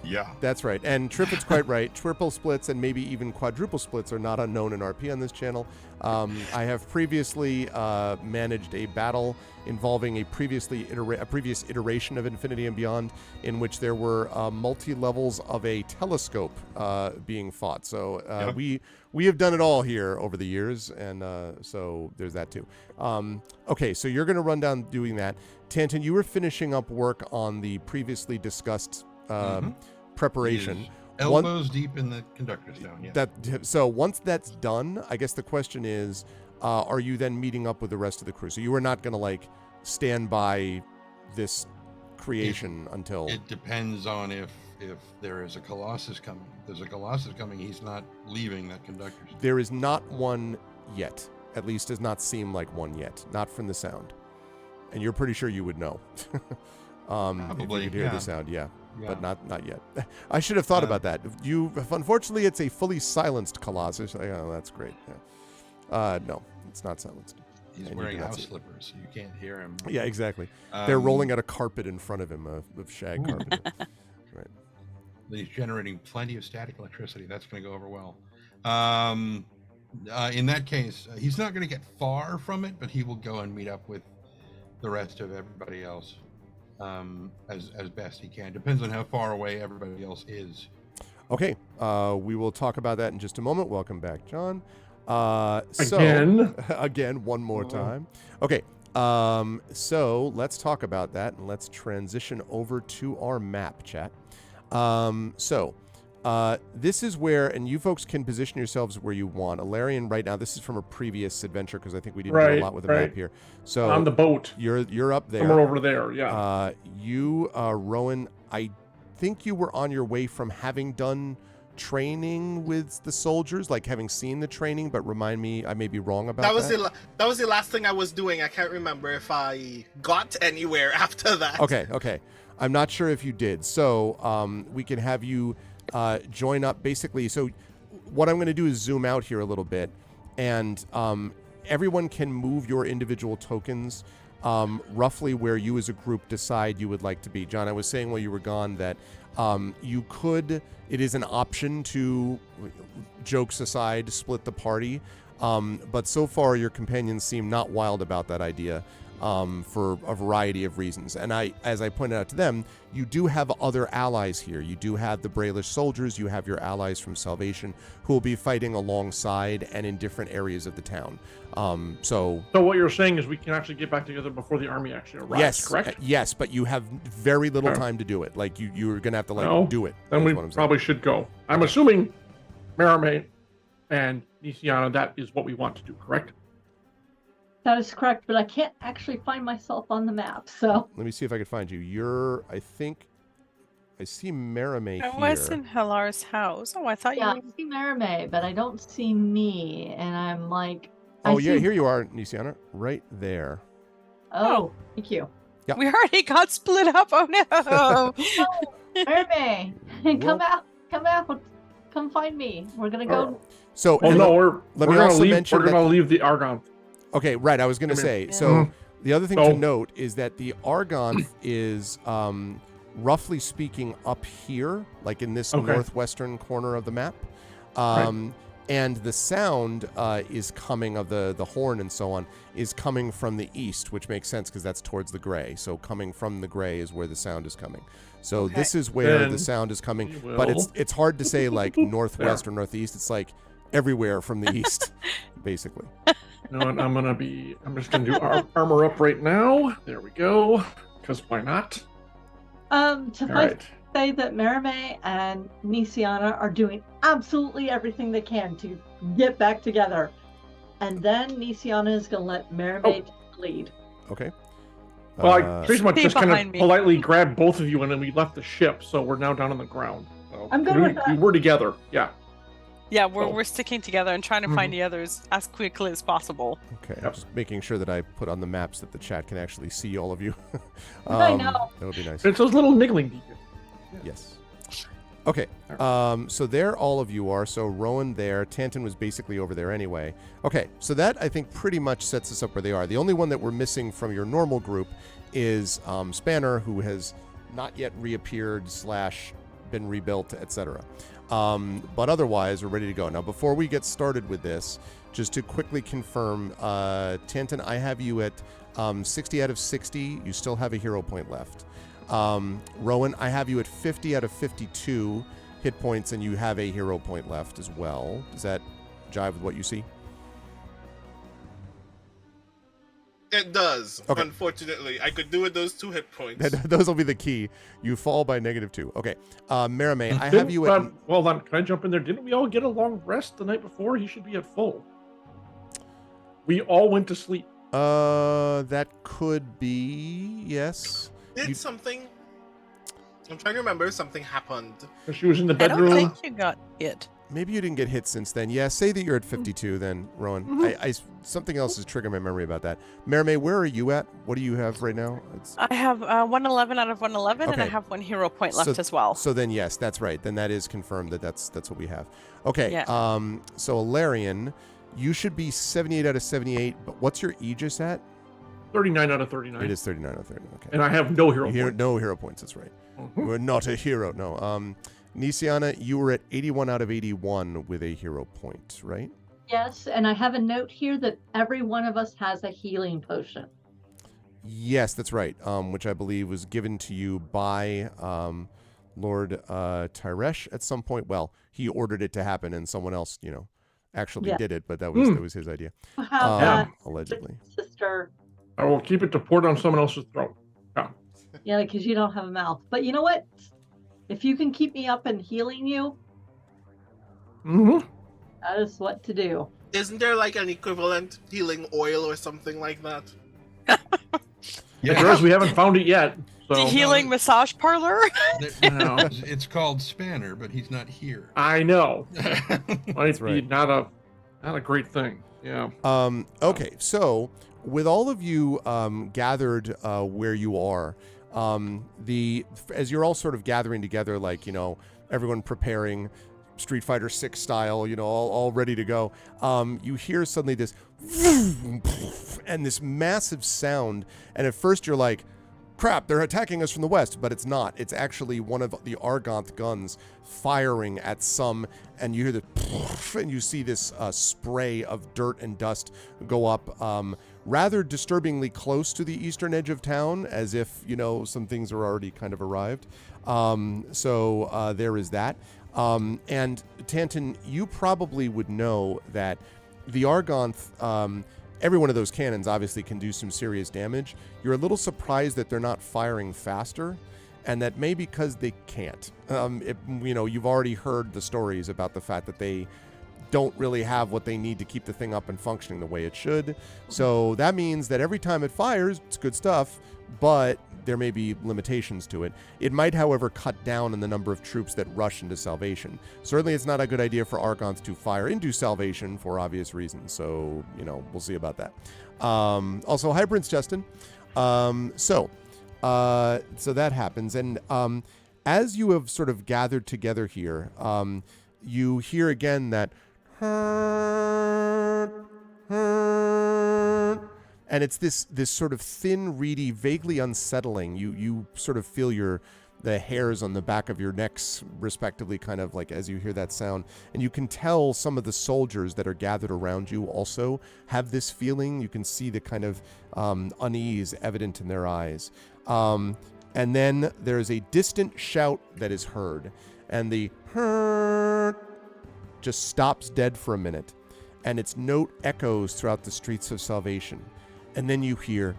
Yeah. That's right. And Triplet's quite right. Triple splits and maybe even quadruple splits are not unknown in RP on this channel. I have previously managed a battle involving a previous iteration of Infinity and Beyond, in which there were multi-levels of a telescope being fought. So Yep. we have done it all here over the years, and so there's that too. Okay, so you're going to run down doing that. Tantan, you were finishing up work on the previously discussed preparation. He is elbows deep in the conductor's stone. Yeah. So once that's done, I guess the question is, are you then meeting up with the rest of the crew? So you are not going to stand by this creation until It depends on if there is a Colossus coming. If there's a Colossus coming, he's not leaving that conductor's stone. there is not one yet. At least does not seem like one yet. Not from the sound. And you're pretty sure you would know. If you Probably, could hear yeah. the sound, yeah. Yeah. But not yet. I should have thought about that. Unfortunately, it's a fully silenced Colossus. Oh, that's great. Yeah. No, it's not silenced. He's And you wearing do not house see it. slippers, so you can't hear him. Yeah, exactly. They're Um, rolling out a carpet in front of him, of shag Ooh. carpet. Right. He's generating plenty of static electricity. That's going to go over well. In that case, he's not going to get far from it, but he will go and meet up with the rest of everybody else as best he can. Depends on how far away everybody else is. Okay. We will talk about that in just a moment. Welcome back, John. Again? Again, one more time. Okay. So let's talk about that, and let's transition over to our map, chat. This is where, and you folks can position yourselves where you want. Alarian, right now, this is from a previous adventure because I think we didn't do a lot with the map here. So On the boat. you're up there. Somewhere over there, yeah. Rowan, I think you were on your way from having done training with the soldiers, like having seen the training, but remind me, I may be wrong about that. That was the last thing I was doing. I can't remember if I got anywhere after that. Okay. I'm not sure if you did. So we can have you join up basically. So what I'm going to do is zoom out here a little bit, and everyone can move your individual tokens roughly where you as a group decide you would like to be. John, I was saying while you were gone that you could, it is an option to, jokes aside, split the party. But so far your companions seem not wild about that idea. for a variety of reasons. And as I pointed out to them, you do have other allies here. You do have the Brailish soldiers, you have your allies from Salvation who will be fighting alongside and in different areas of the town. So what you're saying is we can actually get back together before the army actually arrives, yes, correct? yes, but you have very little time to do it. Like you're gonna have to do it. Then we probably should go. I'm assuming Merame and Nisiana, that is what we want to do, correct? That is correct, but I can't actually find myself on the map, so. Let me see if I can find you. I think I see Merame here. I was in Hilar's house. Oh, I thought Yeah, I you see Merame, but I don't see me, and I'm like... Oh, yeah, here you are, Nisiana. Right there. Oh, thank you. Yeah. We already got split up. Oh, no. Oh, Merame, come out, come find me. We're gonna go... So, oh, no, we're also gonna mention we're gonna leave the Argon. Okay, right. I was going to say. Yeah. So the other thing to note is that the Argonth is, roughly speaking, up here, like in this northwestern corner of the map. And the sound is coming of the horn and so on is coming from the east, which makes sense because that's towards the gray. So coming from the gray is where the sound is coming. So this is where the sound is coming. But it's hard to say like northwest or northeast. It's like everywhere from the east, basically. You know what, I'm just gonna do armor up right now. There we go. Because why not? Say that Merame and Nisiana are doing absolutely everything they can to get back together. And then Nisiana is gonna let Merame take the lead. Okay. Well, I pretty much just kind of me. politely grabbed both of you and then we left the ship, so we're now down on the ground. So I'm good with that. We were together, yeah. Yeah, we're sticking together and trying to find the others as quickly as possible. Okay, just making sure that I put on the maps that the chat can actually see all of you. I know. That would be nice. It's those little niggling details. Yes. Okay, so there all of you are. So Rowan there. Tanton was basically over there anyway. Okay, so that I think pretty much sets us up where they are. The only one that we're missing from your normal group is Spanner, who has not yet reappeared / been rebuilt, etc. But otherwise, we're ready to go. Now, before we get started with this, just to quickly confirm, Tanton, I have you at 60 out of 60. You still have a hero point left. Rowan, I have you at 50 out of 52 hit points, and you have a hero point left as well. Does that jive with what you see? It does. Okay. Unfortunately, I could do with those 2 hit points. Those will be the key. You fall by -2. Okay. Merame, I have you at... Well, then, can I jump in there? Didn't we all get a long rest the night before? He should be at full. We all went to sleep. That could be... Yes. Did something... I'm trying to remember if something happened. She was in the I bedroom. don't think you got hit. Maybe you didn't get hit since then. Yeah, say that you're at 52 then, Rowan. Something else is triggering my memory about that. Merame, where are you at? What do you have right now? I have 111 out of 111, and I Okay. have 1 hero point left as well. So then, yes, that's right. Then that is confirmed that's what we have. Okay. Yeah. So Alarian, you should be 78 out of 78. But what's your Aegis at? 39 out of 39. It is 39 out of 30. Okay. And I have no hero points. No hero points. That's right. We're not a hero. No. Nisiana, you were at 81 out of 81 with a hero point, right? Yes, and I have a note here that every one of us has a healing potion. Yes, that's right. Which I believe was given to you by Lord Tyresh at some point. Well, he ordered it to happen, and someone else, actually did it. But that was his idea, allegedly. Sister. I will keep it to pour down someone else's throat. Yeah. Yeah, because you don't have a mouth. But you know what? If you can keep me up and healing you, that is what to do. Isn't there like an equivalent healing oil or something like that? Yeah, there is. We haven't found it yet. So. The healing massage parlor? No. It's called Spanner, but he's not here. I know. Might be right. not a great thing. Yeah. Okay, so with all of you gathered where you are, as you're all sort of gathering together, like, everyone preparing Street Fighter 6 style, all ready to go, you hear suddenly this and this massive sound, and at first you're like, crap, they're attacking us from the west, but it's not. It's actually one of the Argonth guns firing at some, and you hear the and you see this spray of dirt and dust go up rather disturbingly close to the eastern edge of town, as if, some things are already kind of arrived. So there is that. And Tanton, you probably would know that the Argonth, every one of those cannons obviously can do some serious damage. You're a little surprised that they're not firing faster, and that may be because they can't. You've already heard the stories about the fact that they don't really have what they need to keep the thing up and functioning the way it should. So that means that every time it fires, it's good stuff, but there may be limitations to it. It might, however, cut down on the number of troops that rush into Salvation. Certainly it's not a good idea for Argonth to fire into Salvation for obvious reasons. So, we'll see about that. Also, hi, Prince Justin. So that happens. And as you have sort of gathered together here, you hear again that and it's this sort of thin, reedy, vaguely unsettling. You sort of feel the hairs on the back of your necks, respectively, kind of like as you hear that sound. And you can tell some of the soldiers that are gathered around you also have this feeling. You can see the kind of unease evident in their eyes. And then there's a distant shout that is heard, and the just stops dead for a minute, and its note echoes throughout the streets of Salvation. And then you hear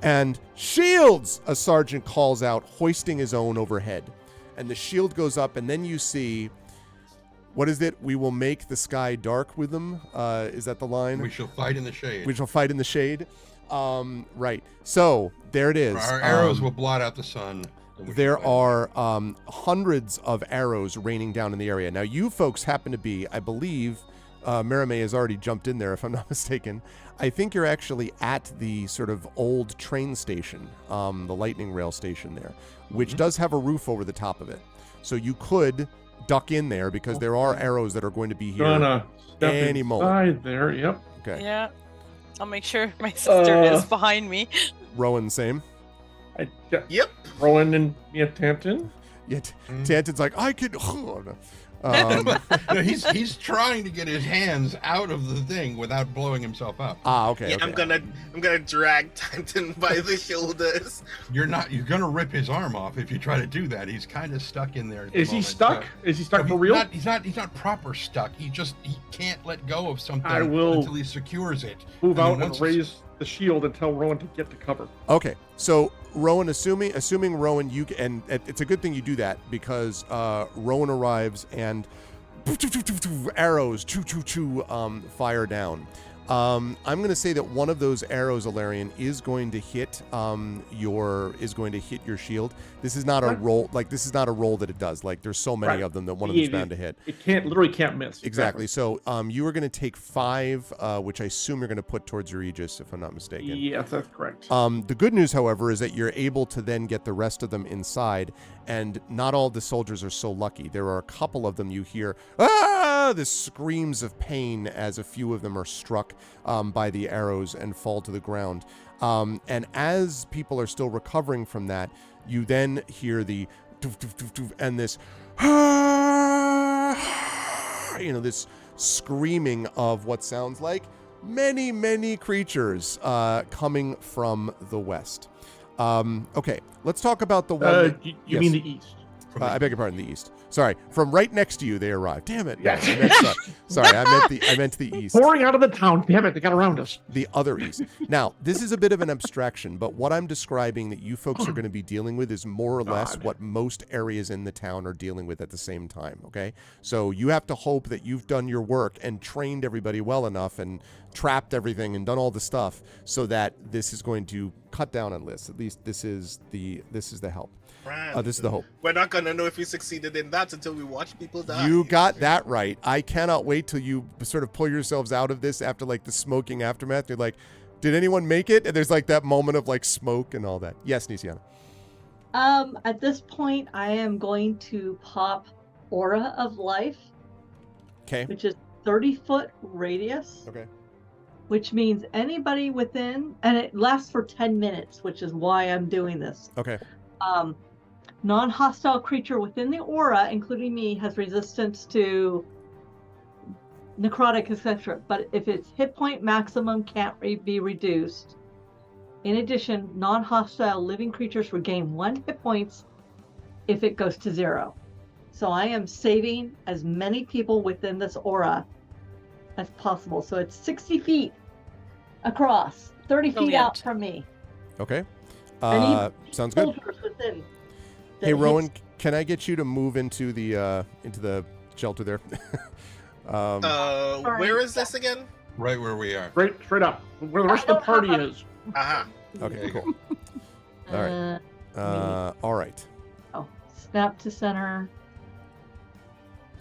and shields, a sergeant calls out, hoisting his own overhead. And the shield goes up, and then you see, what is it? We will make the sky dark with them. Is that the line? We shall fight in the shade. We shall fight in the shade. Right. So there it is. Our arrows will blot out the sun. There are hundreds of arrows raining down in the area. Now, you folks happen to be, I believe, Merime has already jumped in there, if I'm not mistaken. I think you're actually at the sort of old train station, the lightning rail station there, which does have a roof over the top of it. So you could duck in there because there are arrows that are going to be here any moment. There, yep. Okay. Yeah. I'll make sure my sister is behind me. Rowan, same. Yep. Rowan and Tanton. Yeah, Tanton's like, I could. No, he's trying to get his hands out of the thing without blowing himself up. Okay. Yeah, okay. I'm gonna drag Tanton by the shoulders. You're gonna rip his arm off if you try to do that. He's kind of stuck in there. Is he stuck? Is he stuck for real? He's not proper stuck. He can't let go of something until he secures it. Move out and raise the shield and tell Rowan to get to cover. Okay, so Rowan, assuming Rowan, and it's a good thing you do that because Rowan arrives and arrows fire down. I'm going to say that one of those arrows, Alarian, is going to hit your shield. This is not a roll. This is not a roll that it does. Like, there's so many of them that one of them's bound to hit. It literally can't miss. Exactly. So you are going to take 5, which I assume you're going to put towards your Aegis, if I'm not mistaken. Yes, that's correct. The good news, however, is that you're able to then get the rest of them inside, and not all the soldiers are so lucky. There are a couple of them you hear, the screams of pain as a few of them are struck by the arrows and fall to the ground. And as people are still recovering from that, you then hear the and this, this screaming of what sounds like many, many creatures coming from the west. Okay, let's talk about the one. You mean the east? I beg your pardon, the east. Sorry, from right next to you, they arrived. Damn it! Yes. Sorry, I meant the east. Pouring out of the town. Damn it! They got around us. The other east. Now, this is a bit of an abstraction, but what I'm describing that you folks are going to be dealing with is more or less what most areas in the town are dealing with at the same time. Okay, so you have to hope that you've done your work and trained everybody well enough and trapped everything and done all the stuff so that this is going to cut down on lists. At least this is the help. This is the hope. We're not gonna know if we succeeded in that until we watch people die. You got that right. I cannot wait till you sort of pull yourselves out of this after like the smoking aftermath. You're like, did anyone make it? And there's like that moment of like smoke and all that. Yes, Nisiana. At this point, I am going to pop Aura of Life. Okay. Which is 30-foot radius. Okay. Which means anybody within, and it lasts for 10 minutes, which is why I'm doing this. Okay. Non-hostile creature within the aura, including me, has resistance to necrotic, etc. But if its hit point maximum can't be reduced, in addition, non-hostile living creatures regain 1 hit points if it goes to 0. So I am saving as many people within this aura as possible. So it's 60 feet across, 30 feet out from me. Okay. And Sounds good. soldiers within. Hey, Rowan, can I get you to move into the shelter there? Where is this again? Right where we are. Right, straight up, where the rest of the party is. Aha. Okay, cool. All right. All right. Oh, snap to center.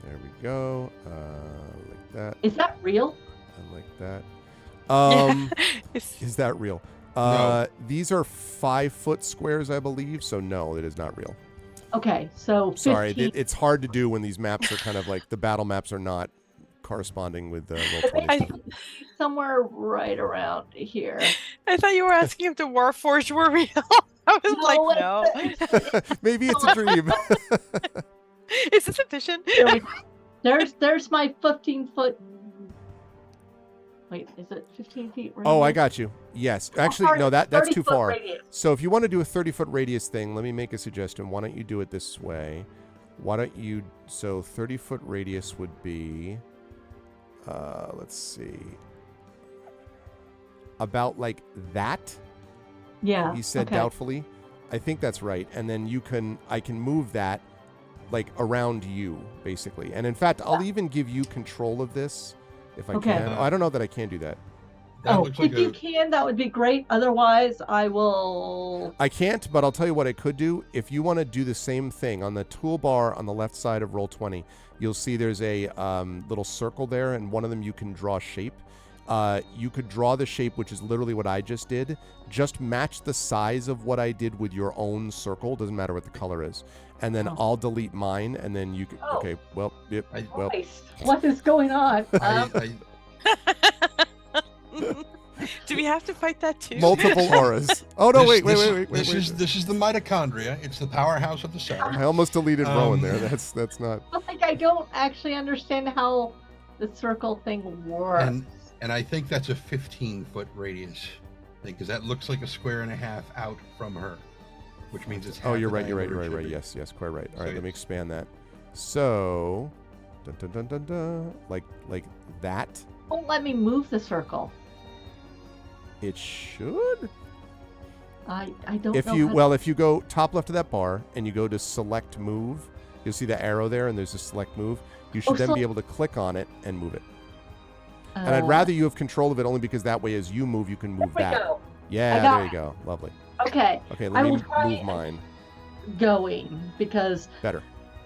There we go. Like that. Is that real? And like that. It's- Is that real? No. These are 5-foot squares, I believe. So no, it is not real. Okay, so 15. Sorry, it's hard to do when these maps are kind of like the battle maps are not corresponding with the Roll20 I- stuff. Somewhere right around here. I thought you were asking if the Warforged were real. I was No, like, no. Maybe it's a dream. Is this a vision? There's my 15-foot. Wait, is it 15 feet? Oh, I radius? got you. Yes. How Actually, far no, is that's 30 too foot far. radius? So if you want to do a 30-foot radius thing, let me make a suggestion. Why don't you do it this way? Why don't you... So 30-foot radius would be... let's see. About like that, Yeah. he said okay. doubtfully. I think that's right. And then I can move that like around you, basically. And in fact, I'll even give you control of this if I Okay. can. Oh, I don't know that I can do that. That Oh, looks like if you can, that would be great. Otherwise, I will. I can't, but I'll tell you what I could do. If you want to do the same thing, on the toolbar on the left side of Roll20, you'll see there's a little circle there, and one of them you can draw shape. You could draw the shape, which is literally what I just did. Just match the size of what I did with your own circle. Doesn't matter what the color is. And then Oh. I'll delete mine, and then you can... Oh. Okay, well, yep, well... Nice. What is going on? Do we have to fight that too? Multiple auras. Oh, no, wait. This is the mitochondria. It's the powerhouse of the cell. I almost deleted Rowan there. That's not... Like, I don't actually understand how the circle thing works. And I think that's a 15-foot radius thing, because that looks like a square and a half out from her, which means it's. Oh, half you're the right. diameter it should be. Yes, quite right. All So right, let me it's- expand that. So, dun, dun, dun, dun, dun, like that. Won't let me move the circle. It should. I don't If know. you how if you go top left of that bar and you go to select move, you'll see the arrow there, and there's a select move. You should then so- be able to click on it and move it. And I'd rather you have control of it only because that way, as you move, you can move There we that. go. Yeah, I got there you it. go. Lovely. Okay, Okay, I let will me try move and- mine. going because Better.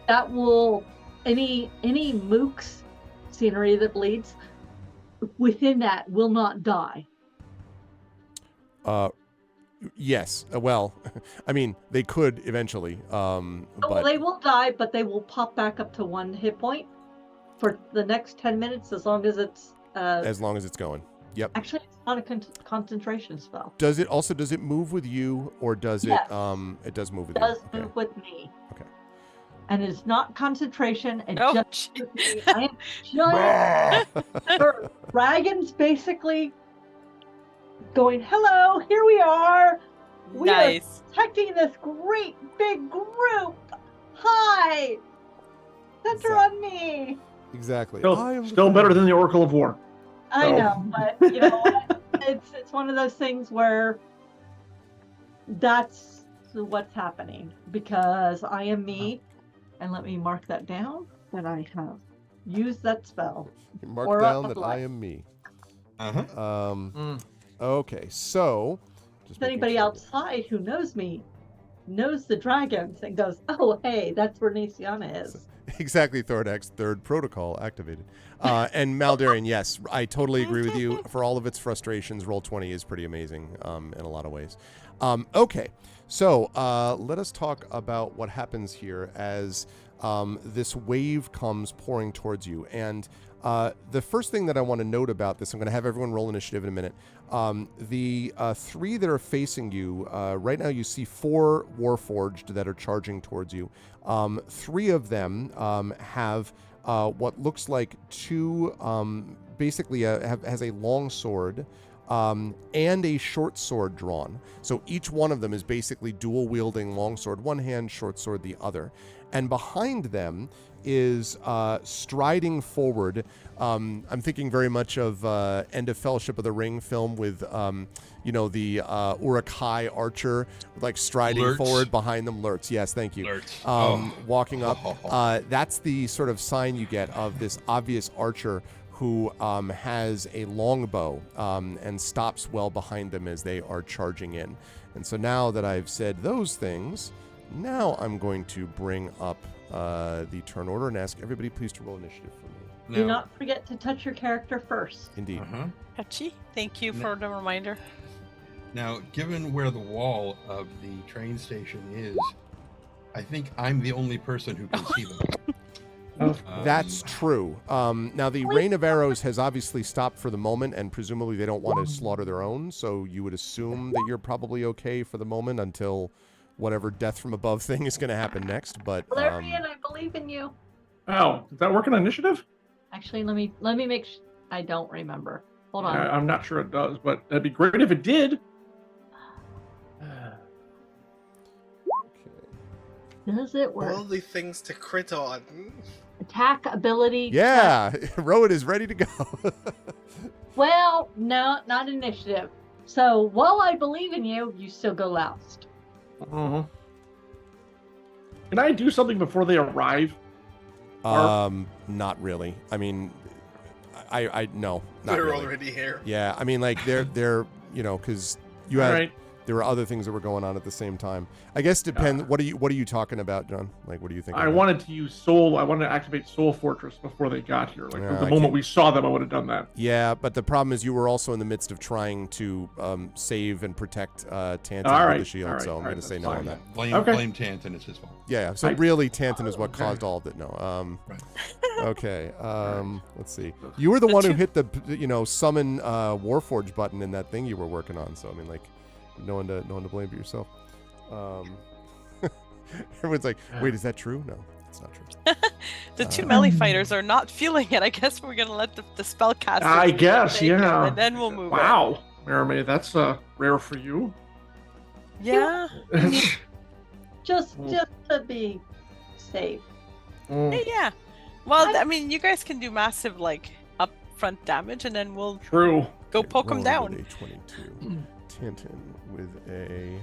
that will any mooks scenery that bleeds within that will not die. Yes. Well, I mean, they could eventually. Well, But they will die, but they will pop back up to 1 hit point for the next 10 minutes as long as it's as long as it's going. Yep. actually it's not a concentration spell. Does it move with you, or does Yes. it does move with It does you? move with me. Okay. And it's not concentration, it Oh, just with me. I am just for dragons basically going, hello, here we are. We are nice. protecting this great big group. Hi. Center Exactly. on me. Exactly. Still better than the Oracle of War. I No. know, but you know what? It's one of those things where that's what's happening because I am me, and let me mark that down that I have used that spell. Mark Or down up that of I life. am me. Uh-huh. Okay, so just If making anybody sure that- outside who knows me knows the dragons and goes, oh hey, that's where Naciana is. Exactly, Thordax, third protocol activated. And Maldarian, yes, I totally agree with you. For all of its frustrations, Roll20 is pretty amazing in a lot of ways. Okay, so let us talk about what happens here as this wave comes pouring towards you. And the first thing that I want to note about this, I'm going to have everyone roll initiative in a minute. The 3 that are facing you, right now you see 4 Warforged that are charging towards you. 3 of them have what looks like two, basically has a long sword and a short sword drawn. So each one of them is basically dual wielding long sword one hand, short sword the other. And behind them is striding forward. I'm thinking very much of End of Fellowship of the Ring film with, the Uruk-hai archer, like striding Lurtz. forward behind them. Lurtz, yes, thank you. Lurtz. Walking up. That's the sort of sign you get of this obvious archer who has a longbow and stops well behind them as they are charging in. And so now that I've said those things, now I'm going to bring up the turn order and ask everybody please to roll initiative for me. Do not forget to touch your character first. Indeed. Catchy. Thank you for the reminder. Now, given where the wall of the train station is, I think I'm the only person who can see them. That's true. Now, the rain of arrows has obviously stopped for the moment, and presumably they don't want to slaughter their own, so you would assume that you're probably okay for the moment until whatever death from above thing is going to happen next. But Valerian, I believe in you. Oh, does that work on initiative? Actually, let me make I don't remember. Hold on. I'm not sure it does, but that'd be great if it did. Does it work? All the things to crit on. Attack ability. yeah, Rowan is ready to go. Well, no, not initiative. So while I believe in you, you still go last. Can I do something before they arrive? Not really. I mean, I no, not They're really. already here. Yeah, I mean, like they're because you had Right. there were other things that were going on at the same time. I guess depend. What are you talking about, John? Like, what do you think? I wanted to use Soul. I wanted to activate Soul Fortress before they got here. Like Yeah, the I moment can't- we saw them, I would have done that. Yeah, but the problem is you were also in the midst of trying to save and protect Tantan All with right, the shield, all right, so I'm all going right, to say that's no fine. on that. Blame Tantan, it's his fault. Yeah, so I- really Tantan is what okay. caused all of it. No. Right. Okay. Let's see. You were the one who hit the summon Warforge button in that thing you were working on. So I mean, like, no one to blame but yourself. Everyone's like, wait, is that true? No, it's not true. The two melee fighters are not feeling it. I guess we're gonna let the spellcasters. I guess, take it, yeah. and then we'll move it. Wow, Maramay, that's rare for you. Yeah. Just to be safe. Yeah. Well, I mean, you guys can do massive like upfront damage, and then we'll True. go Okay, poke them Rowan down. with a 22. Tantan with a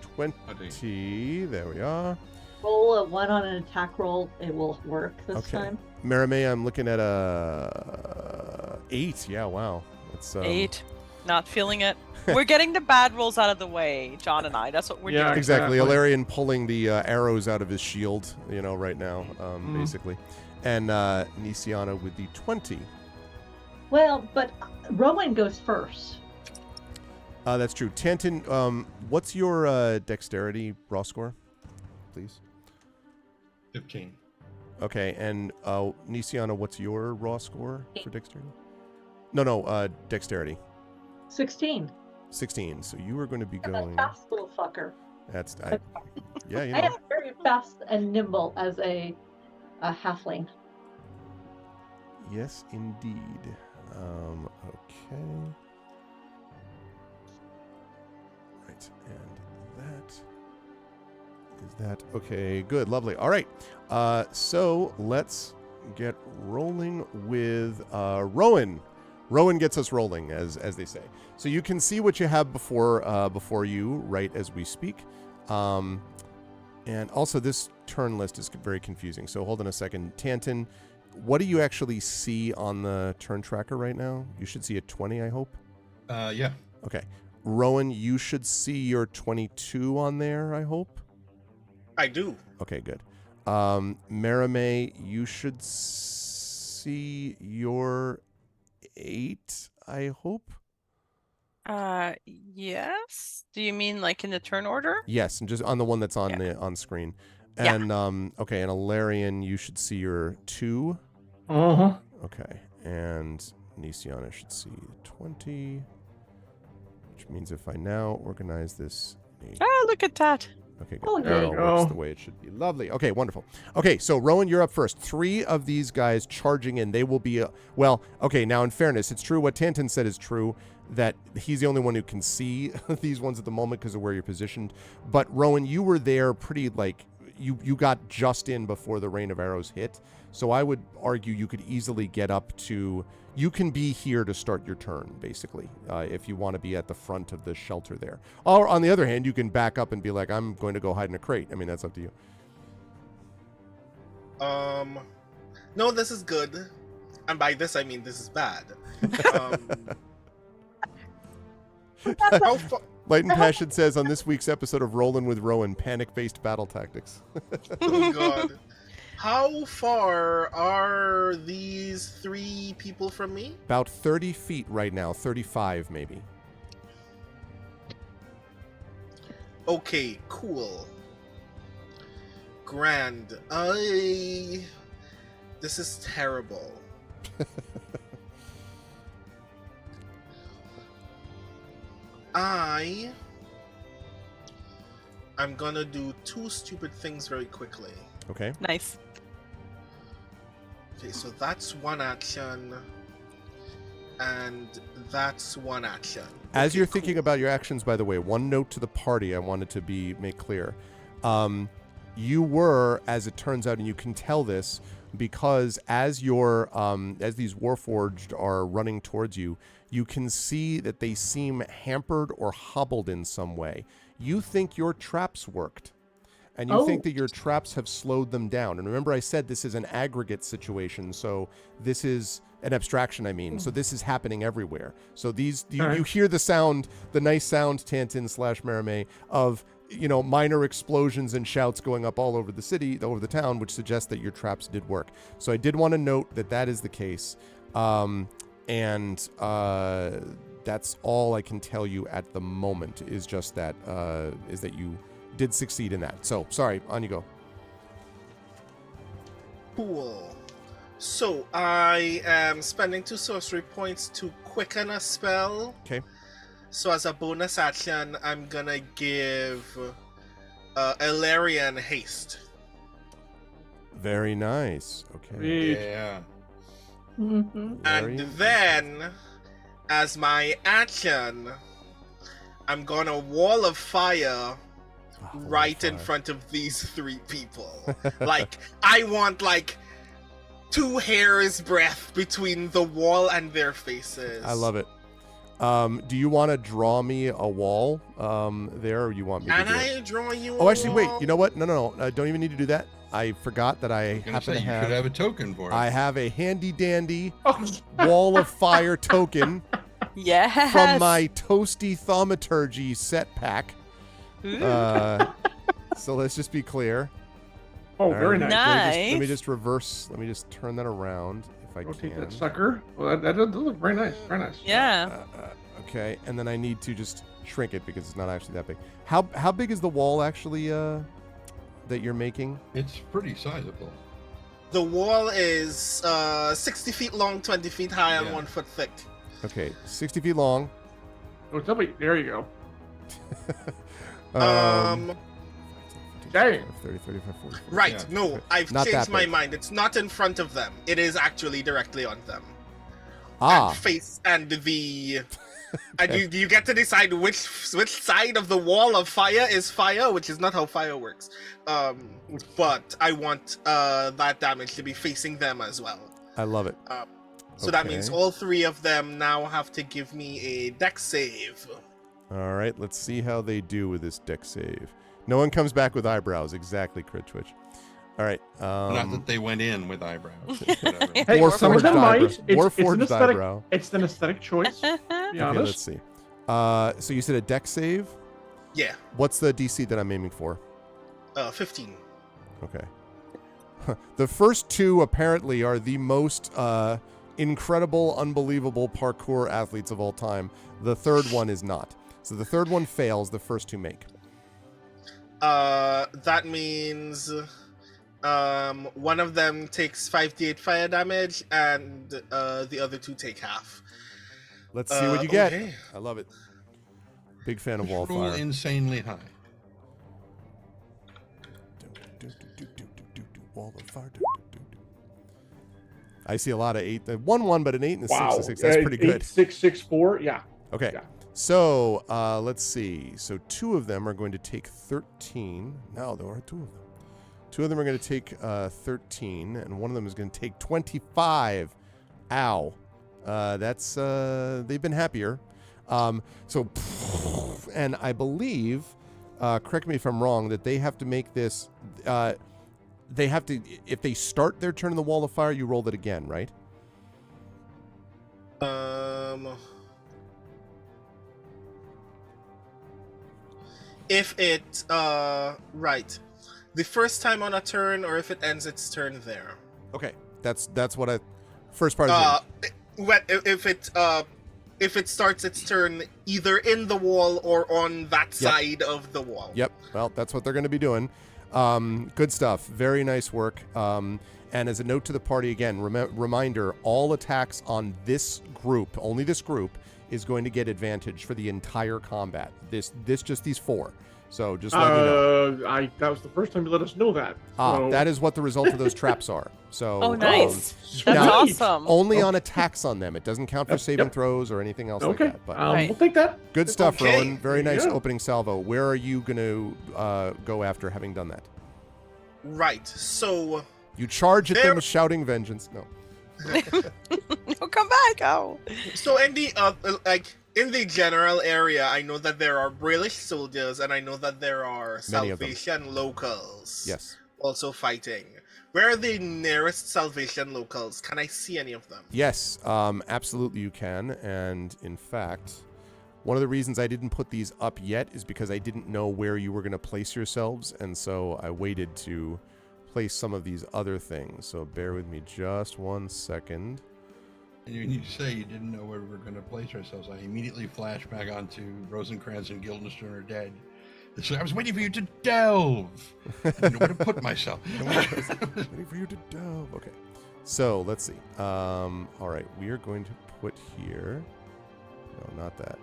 20. There we are. Roll a 1 on an attack roll. It will work this Okay. time. Maramay, I'm looking at a 8. Yeah, wow. That's 8. Not feeling it. We're getting the bad rolls out of the way, John and I. That's what we're Yeah, doing. Exactly. Exactly. Ilarion pulling the arrows out of his shield, right now, basically. And Nisiana with the 20. Well, but Rowan goes first. That's true. Tantan, what's your dexterity raw score, please? 15. Okay, and Nisiana, what's your raw score for dexterity? No, dexterity. 16. 16. So you are going to be I'm a going. fast little fucker. That's yeah, I am very fast and nimble as a halfling. Yes, indeed. Okay. Right, and that is that. Okay, good, lovely. All right. So let's get rolling with Rowan. Rowan gets us rolling, as they say. So you can see what you have before you, right as we speak. And also this turn list is very confusing. So hold on a second. Tantan, what do you actually see on the turn tracker right now? You should see a 20, I hope. Yeah. Okay. Rowan, you should see your 22 on there, I hope. I do. Okay, good. Maramay, you should see your 8, I hope. Yes. Do you mean like in the turn order? Yes, and just on the one that's on the on screen. Yeah. And okay, and Ilarion, you should see your 2. Okay, and Nisiana should see 20, which means if I now organize this in a Ah, look at that. Okay, good. Oh, There there it you all works go. the way it should be. Lovely. Okay, wonderful. Okay, so Rowan, you're up first. 3 of these guys charging in. They will be, well, okay, now in fairness, it's true. What Tantan said is true, that he's the only one who can see these ones at the moment because of where you're positioned. But Rowan, you were there pretty, like, you got just in before the rain of arrows hit. So I would argue you could easily get up to, you can be here to start your turn, basically, if you want to be at the front of the shelter there. Or on the other hand, you can back up and be like, I'm going to go hide in a crate. I mean, that's up to you. No, this is good. And by this, I mean this is bad. How fa- Light and Passion says on this week's episode of Rollin' with Rowan, panic-based battle tactics. Oh, God. How far are these 3 people from me? About 30 feet right now, 35 maybe. Okay, cool. Grand. This is terrible. I'm gonna do 2 stupid things very quickly. Okay. Nice. Okay, so that's 1 action. And that's 1 action. As Okay, you're cool. thinking about your actions, by the way, one note to the party I wanted to make clear. You were, as it turns out, and you can tell this, because as these Warforged are running towards you, you can see that they seem hampered or hobbled in some way. You think your traps worked, and you think that your traps have slowed them down. And remember I said this is an aggregate situation, so this is an abstraction, I mean. So this is happening everywhere. So you hear the sound, the nice sound, Tantan / Maramé, of minor explosions and shouts going up all over the city, over the town, which suggests that your traps did work. So I did want to note that is the case. That's all I can tell you at the moment, is just that you did succeed in that. So, sorry, on you go. Cool. So, I am spending 2 sorcery points to quicken a spell. Okay. So, as a bonus action, I'm gonna give Elarian haste. Very nice. Okay. Sweet. Yeah. Mhm. And then, as my action, I'm gonna wall of fire right in front of these 3 people. Like, I want, 2 hairs breadth between the wall and their faces. I love it. Do you want to draw me a wall there, or you want me to Can do I it? draw you Oh, a actually, wait. wall? You know what? No. Don't even need to do that. I forgot that I I was gonna happen say, to you should have. have a token for it. I have a handy dandy Oh, wall of fire token Yes. from my Toasty Thaumaturgy set pack. Ooh. So let's just be clear. oh, All very right, nice. Let me Nice. just reverse. Let me just turn that around if I Rotate can. that sucker. Well, that does look very nice. Very nice. Yeah. Okay, and then I need to just shrink it because it's not actually that big. How big is the wall actually that you're making? It's pretty sizable. The wall is 60 feet long, 20 feet high, and Yeah. 1 foot thick. Okay, 60 feet long. Oh, tell me. There you go. Um, Dang. 30, 35, 40. right, Yeah. no, I've Not that changed my big. mind. It's not in front of them. It is actually directly on them. Ah, And face and the... And you get to decide which side of the wall of fire is fire, which is not how fire works. But I want that damage to be facing them as well. I love it. So that means Okay. all 3 of them now have to give me a dex save. All right, let's see how they do with this deck save. No one comes back with eyebrows. Exactly, Crit Twitch. All right. Not that they went in with eyebrows. Whatever. Hey, Or some of forged them eyebrow. might. It's Or an forged aesthetic. eyebrow. It's an aesthetic choice. To be Okay, honest. let's see. So you said a deck save. Yeah, What's the DC that I'm aiming for? 15. Okay. The first 2 apparently are the most incredible, unbelievable parkour athletes of all time. The third one is not. So the third one fails. The first 2 make. That means one of them takes 5d8 fire damage, and the other 2 take half. Let's see what you get. Okay. I love it. Big fan of Just roll Wallfire. insanely high. wall of fire. I see a lot of 8. 1-1, but an 8 and a 6 Wow. and 6. That's pretty good. 8, 6, 6, 4. Yeah. Okay. Yeah. So let's see. So 2 of them are going to take 13. No, there are 2 of them. 2 of them are going to take 13, and one of them is going to take 25. Ow. That's they've been happier. So, and I believe, correct me if I'm wrong, that they have to make this. They have to, if they start their turn in the wall of fire, you roll it again, right? If it right, the first time on a turn, or if it ends its turn there. Okay, that's what I first part of if it starts its turn either in the wall or on that side of the wall. Yep. Well, that's what they're going to be doing. Good stuff. Very nice work. And as a note to the party, again, reminder, all attacks on this group, only this group, is going to get advantage for the entire combat. Just these 4. So just let me know. That was the first time you let us know that. That is what the result of those traps are. So Oh, nice. That's now, awesome. only on attacks on them. It doesn't count for saving throws or anything else like that. But Right. We'll take that. good stuff, Okay. Rowan. Very nice Yeah. opening salvo. Where are you going to go after having done that? Right. So You charge at There- them shouting vengeance. No. No, come back. Oh. So in the in the general area, I know that there are British soldiers, and I know that there are Many of them. Salvation locals. Yes. Also fighting. Where are the nearest Salvation locals? Can I see any of them? Yes, absolutely you can. And in fact, one of the reasons I didn't put these up yet is because I didn't know where you were going to place yourselves. And so I waited to place some of these other things. So bear with me just 1 second. And you say you didn't know where we were going to place ourselves. I immediately flashed back onto Rosencrantz and Guildenstern are dead. So I was waiting for you to delve. I didn't know where to put myself. Waiting for you to delve. Okay. So let's see. All right, we are going to put here. No, not that.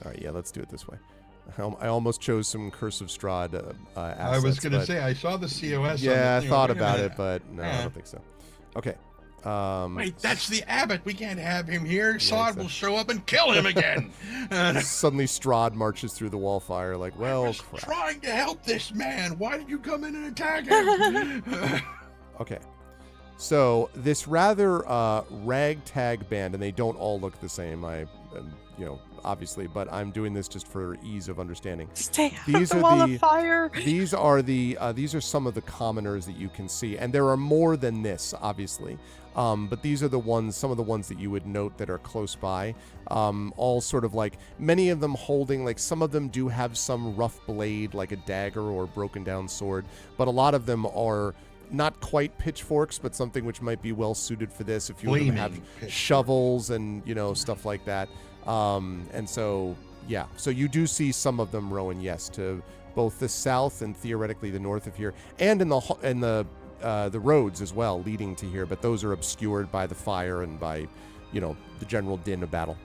All right, yeah, let's do it this way. I almost chose some Curse of Strahd assets. I was going to but- say, I saw the COS. Yeah, I on the thing. thought Wait a about minute. it, but no, I Yeah. don't think so. Okay. Wait, that's the abbot. We can't have him here. Sod exactly. will show up and kill him again. Suddenly Strahd marches through the wall fire like, I well, was crap. trying to help this man. Why did you come in and attack him? Okay. So this rather ragtag band, and they don't all look the same, obviously, but I'm doing this just for ease of understanding. Stay out These of the are wall the- of fire. These are some of the commoners that you can see, and there are more than this, obviously. But these are some of the ones that you would note that are close by. All sort of like, many of them holding, like some of them do have some rough blade, like a dagger or broken down sword, but a lot of them are not quite pitchforks, but something which might be well suited for this. A few of them have Flaming pitchforks. shovels and, stuff like that. And so, yeah, so you do see some of them, Rowan, yes, to both the south and theoretically the north of here, and in the roads as well leading to here, but those are obscured by the fire and by, the general din of battle.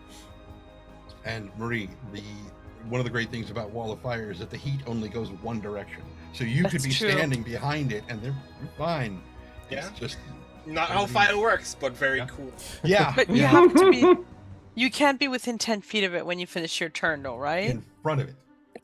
And Marie, one of the great things about Wall of Fire is that the heat only goes one direction. So you could That's be true. standing behind it and they're fine. Yeah. It's just Not how fire works, but very Yeah. cool. yeah. But you have to be. You can't be within 10 feet of it when you finish your turn, though, right? in front of it.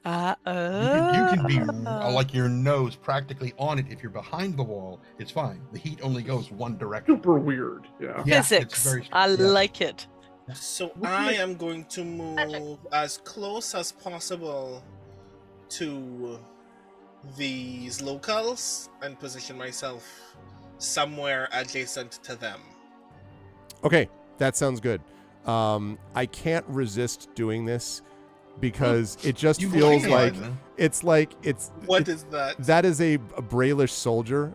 Uh You can be oh. like your nose practically on it. If you're behind the wall, it's fine. The heat only goes one direction. Super weird. Yeah. Yeah, it's Physics. very I strange. Yeah. like it. So I am going to move as close as possible to these locals and position myself somewhere adjacent to them. Okay, that sounds good. I can't resist doing this because it just You feels can. like What is that? that is a Brailish soldier.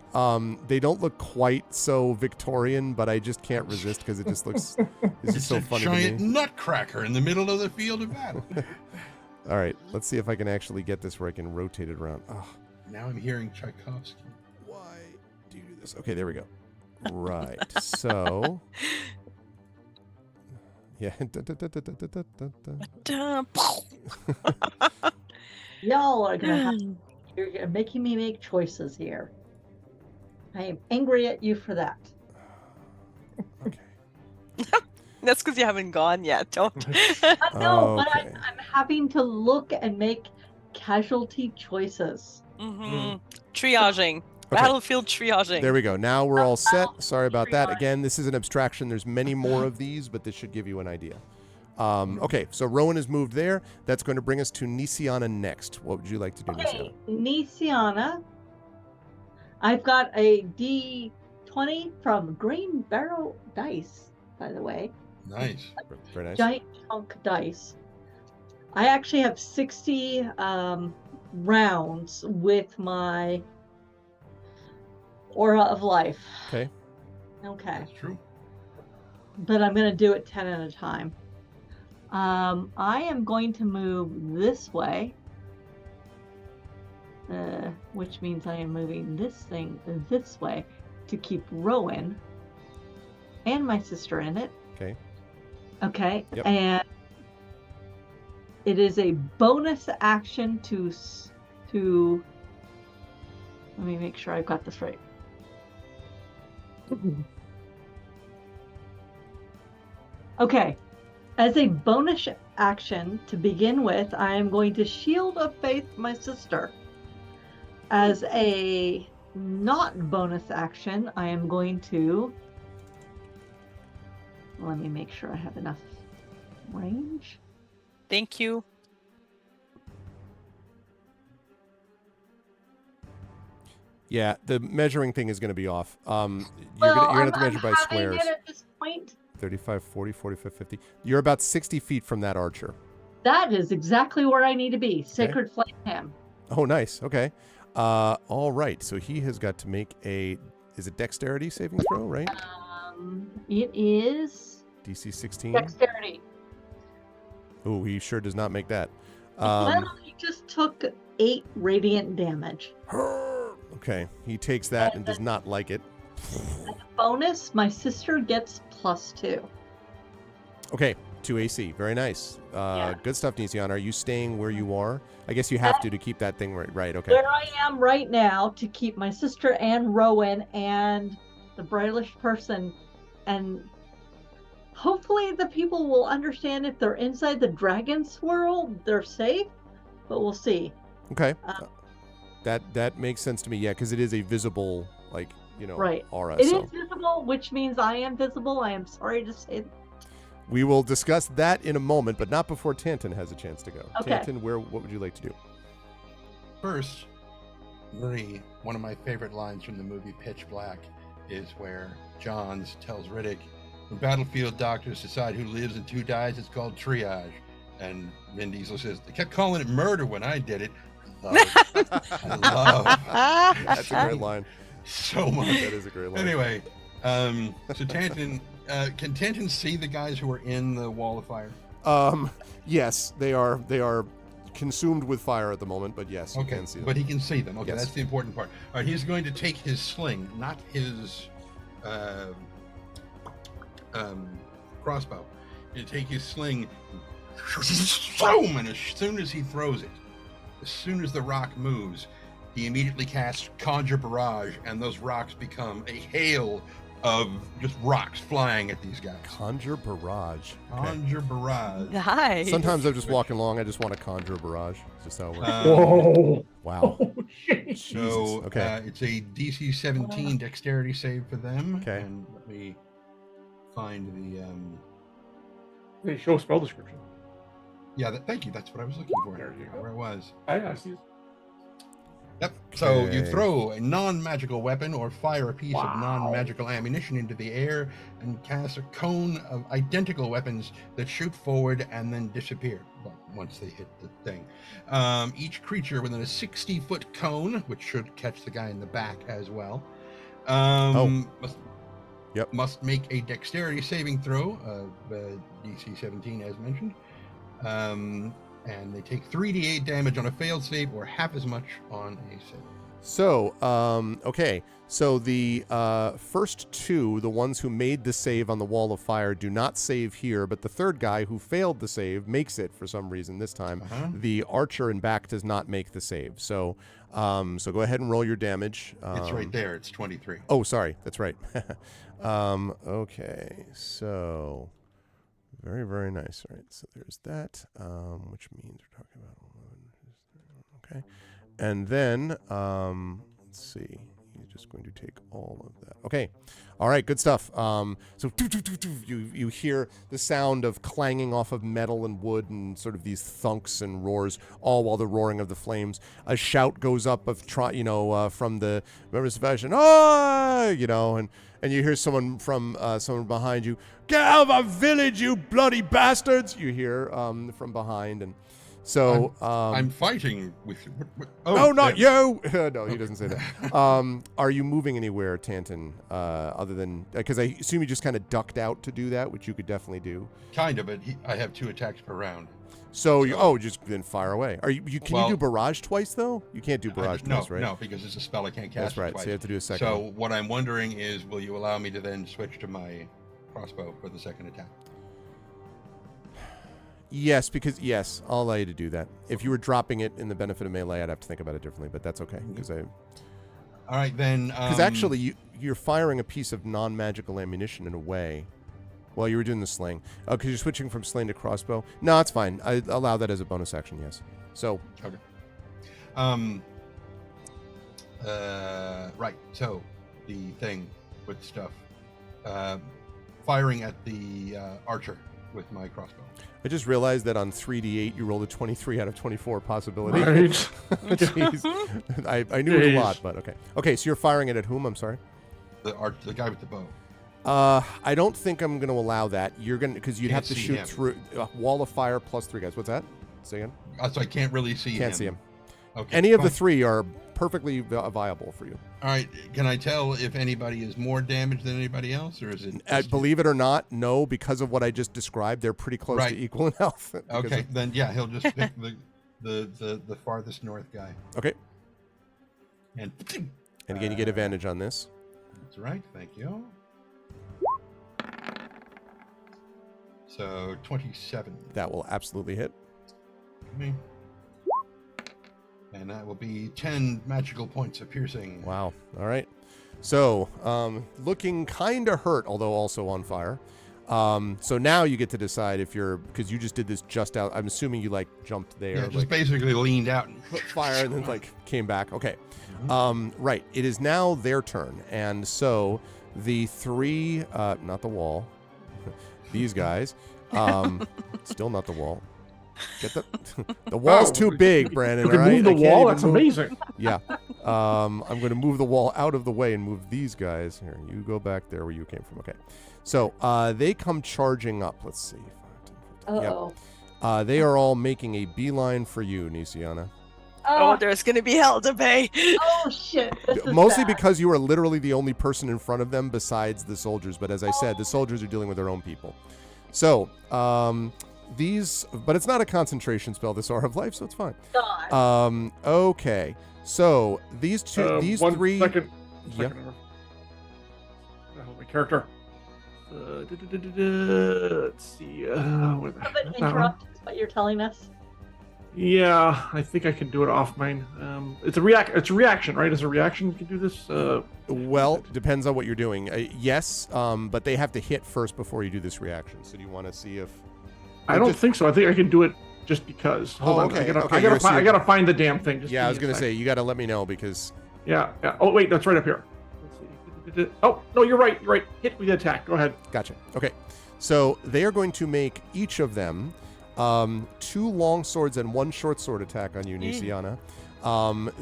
They don't look quite so Victorian, but I just can't resist because it just looks it's just It's so a funny giant to me. nutcracker in the middle of the field of battle. All right, let's see if I can actually get this where I can rotate it around. Oh, Now I'm hearing Tchaikovsky. why do you do this? Okay, there we go. Right, so yeah. Y'all are gonna have. You're making me make choices here. I am angry at you for that. Okay. That's because you haven't gone yet. Don't. I know, but Okay. I'm having to look and make casualty choices. Triaging. Battlefield triaging. There we go. Now we're all set. Sorry about that. triage. Again, this is an abstraction. There's many more of these, but this should give you an idea. Okay, so Rowan has moved there. That's going to bring us to Nisiana next. What would you like to do, Okay, Nisiana? Nisiana. I've got a D20 from Green Barrel Dice, by the way. Nice. Very nice. Giant chunk dice. I actually have 60 rounds with my Aura of Life. Okay. Okay. That's true. But I'm going to do it 10 at a time. I am going to move this way, which means I am moving this thing this way to keep Rowan and my sister in it. Okay. Okay. Yep. And it is a bonus action to let me make sure I've got this right. Okay. As a bonus action to begin with, I am going to Shield of Faith my sister. As a not bonus action, I am going to... Let me make sure I have enough range. Thank you. Yeah, the measuring thing is going to be off. You're Well, going to have to measure by having squares. it at this point. 35, 40, 45, 50. You're about 60 feet from that archer. That is exactly where I need to be. Sacred Flame Him. Oh, nice. Okay. All right. So he has got to make is it dexterity saving throw, right? It is DC 16. dexterity. Oh, he sure does not make that. Well, he just took 8 radiant damage. Okay. He takes that and does not like it. Bonus, my sister gets +2. Okay. 2 AC. Very nice. Yeah. Good stuff, Nisiana. Are you staying where you are? I guess you have to keep that thing right. Right. Okay. Where I am right now to keep my sister and Rowan and the Brailish person, and hopefully the people will understand if they're inside the dragon swirl, they're safe, but we'll see. Okay. That makes sense to me. Yeah, because it is a visible, Right. aura. It so is visible, which means I am visible. I am sorry to say. we will discuss that in a moment, but not before Tanton has a chance to go. Okay. Tanton, what would you like to do? First, Marie, one of my favorite lines from the movie Pitch Black is where Johns tells Riddick, when battlefield doctors decide who lives and who dies, it's called triage. And Vin Diesel says, they kept calling it murder when I did it. I love That's a great line. so much. That is a great line. Anyway, so Tanton, can Tanton see the guys who are in the wall of fire? Yes, they are consumed with fire at the moment, but yes, you can see them. But he can see them. Okay, Yes. that's the important part. All right, he's going to take his sling, not his crossbow. He'll take his sling, boom, and as soon as he throws it, as soon as the rock moves, he immediately casts Conjure Barrage, and those rocks become a hail of just rocks flying at these guys. Conjure Barrage. Okay. Conjure Barrage. Nice. Sometimes I'm just walking along, I just want to conjure a barrage. It's just how it works. Whoa. Wow. Oh, shit. Jesus. So Okay. it's a DC 17 dexterity save for them. Okay. And let me find the They show spell description. thank you. That's what I was looking for. There you go. Where it was. I see. Yep. So you Okay. throw a non-magical weapon or fire a piece of Wow. non-magical ammunition into the air and cast a cone of identical weapons that shoot forward and then disappear once they hit the thing. Each creature within a 60-foot cone, which should catch the guy in the back as well, must make a dexterity saving throw of DC 17 as mentioned. And they take 3d8 damage on a failed save or half as much on a save. So, okay. So the first two, the ones who made the save on the wall of fire, do not save here, but the third guy who failed the save makes it for some reason this time. The archer in back does not make the save. So, so go ahead and roll your damage. It's right there. It's 23. Oh, sorry. That's right. Okay. So, very, very nice. All right. So there's that, which means we're talking about 11. Okay. And then, let's see. He's just going to take all of that. Okay. All right. Good stuff. So you hear the sound of clanging off of metal and wood and sort of these thunks and roars, all while the roaring of the flames. A shout goes up of from the members of fashion. Oh, and you hear someone from someone behind you. Get out of our village, you bloody bastards! You hear from behind, and so I'm fighting with. Oh, not you! No, he doesn't say that. Are you moving anywhere, Tanton? Other than because I assume you just kind of ducked out to do that, which you could definitely do. Kind of, but I have 2 attacks per round. So just then fire away. Can you do barrage twice though? You can't do barrage twice, right? No, because it's a spell I can't cast. That's right. Twice. So you have to do a second. So what I'm wondering is, will you allow me to then switch to my crossbow for the second attack? Yes, I'll allow you to do that. If you were dropping it in the benefit of melee, I'd have to think about it differently, but that's okay because All right then. Because actually, you're firing a piece of non-magical ammunition in a way. While you were doing the sling. Oh, because you're switching from sling to crossbow. No, it's fine. I allow that as a bonus action. Yes. So. Okay. Right. So the thing with stuff, firing at the archer with my crossbow. I just realized that on 3d8 you rolled a 23 out of 24 possibility. Right. Jeez. I knew it was a lot, but okay. Okay, so you're firing it at whom? I'm sorry. The guy with the bow. I don't think I'm going to allow that. You're going to because you'd have to shoot through a wall of fire plus 3 guys. What's that? Say again. So I can't really see him. Can't see him. Okay. Any of the 3 are perfectly viable for you. All right. Can I tell if anybody is more damaged than anybody else, or is it? Believe it or not, no. Because of what I just described, they're pretty close to equal in health. Okay. Then yeah, he'll just pick the farthest north guy. Okay. And again, you get advantage on this. That's right. Thank you. So 27. That will absolutely hit. And that will be 10 magical points of piercing. Wow. All right. So, looking kind of hurt, although also on fire. So now you get to decide if you're, because you just did this just out. I'm assuming you jumped there. Yeah, just basically leaned out and put fire and then came back. Okay. Right. It is now their turn. And so the 3, not the wall, these guys, still not the wall. Get the wall's too big, Brandon. You can move the wall. That's amazing. Yeah. I'm going to move the wall out of the way and move these guys. Here, you go back there where you came from. Okay. So they come charging up. Let's see. Uh-oh. Yep. They are all making a beeline for you, Nisiana. Oh, there's going to be hell to pay. Oh, shit. Mostly because you are literally the only person in front of them besides the soldiers. But as I said, the soldiers are dealing with their own people. So, but it's not a concentration spell, this Aura of Life, so it's fine. God. Okay. So, these 3... Second. Yeah. My character. Let's see. Interrupt is what you're telling us. Yeah, I think I can do it off mine. It's a reaction, right? As a reaction, you can do this. Well, depends on what you're doing. Yes, but they have to hit first before you do this reaction. So do you want to see if? I don't think so. I think I can do it just because. Hold on. Okay. I gotta find the damn thing. Yeah, I was gonna say you gotta let me know because. Yeah. Oh wait, that's right up here. Let's see. Oh no, you're right. You're right. Hit with the attack. Go ahead. Gotcha. Okay. So they are going to make each of them 2 long swords and 1 short sword attack on you, Nisiana.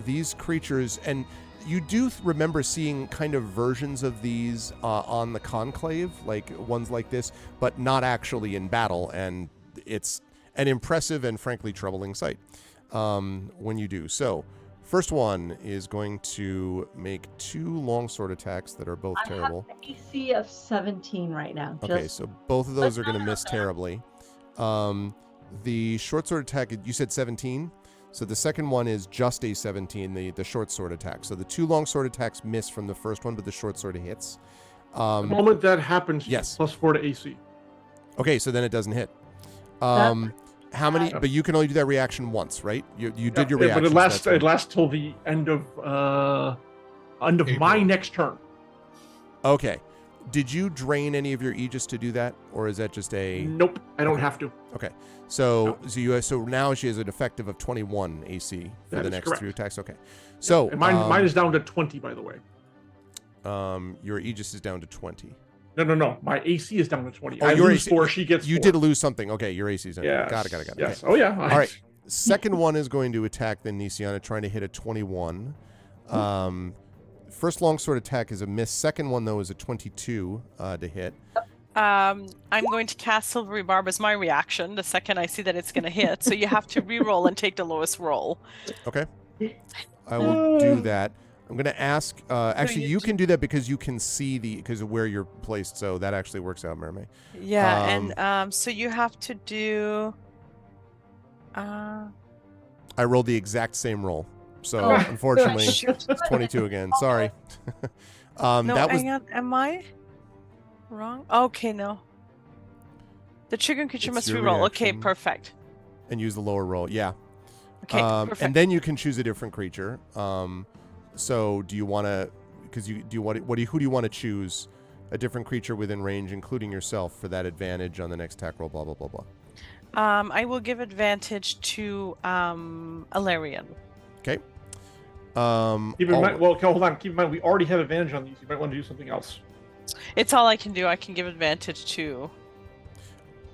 These creatures, and you do remember seeing kind of versions of these on the Conclave, like ones like this, but not actually in battle, and it's an impressive and frankly troubling sight when you do. So, first one is going to make 2 longsword attacks that are both terrible. I have an AC of 17 right now. Okay, so both of those are going to miss terribly. The short sword attack, you said 17? So the second one is just a 17, the short sword attack. So the 2 long sword attacks miss from the first one, but the short sword hits. The moment that happens, yes. +4 to AC. Okay, so then it doesn't hit. How many? But you can only do that reaction once, right? You did your reaction. But it lasts till the end of my next turn. Okay. Did you drain any of your Aegis to do that, or is that just a? Nope, I don't have to. Okay, so now she has an effective of 21 AC for the next correct. 3 attacks. Okay, so and mine is down to 20, by the way. Your Aegis is down to 20. No. My AC is down to 20. Oh, I your lose AC, 4. She gets. You 4. did lose something. Okay, your AC is down. Yes. Got it. Yes. Okay. Oh yeah. All right. Second one is going to attack the Nisiana, trying to hit a 21. First longsword attack is a miss. Second one, though, is a 22 to hit. I'm going to cast Silvery Barb as my reaction the second I see that it's going to hit. So you have to re-roll and take the lowest roll. Okay. I will do that. I'm going to ask... actually, you can do that because you can see because of where you're placed. So that actually works out, Mermaid. Yeah, and so you have to do... I rolled the exact same roll. So, unfortunately, it's 22 again. Sorry. No, that was... hang on. Am I wrong? Okay, no. The triggering creature must your re-roll. Okay, reaction. Perfect. And use the lower roll. Yeah. Okay, perfect. And then you can choose a different creature. So do you want to... Because who do you want to choose? A different creature within range, including yourself, for that advantage on the next attack roll, blah, blah, blah, blah. I will give advantage to Alarion. Okay. Keep in mind, hold on. Keep in mind, we already have advantage on these. You might want to do something else. It's all I can do. I can give advantage to.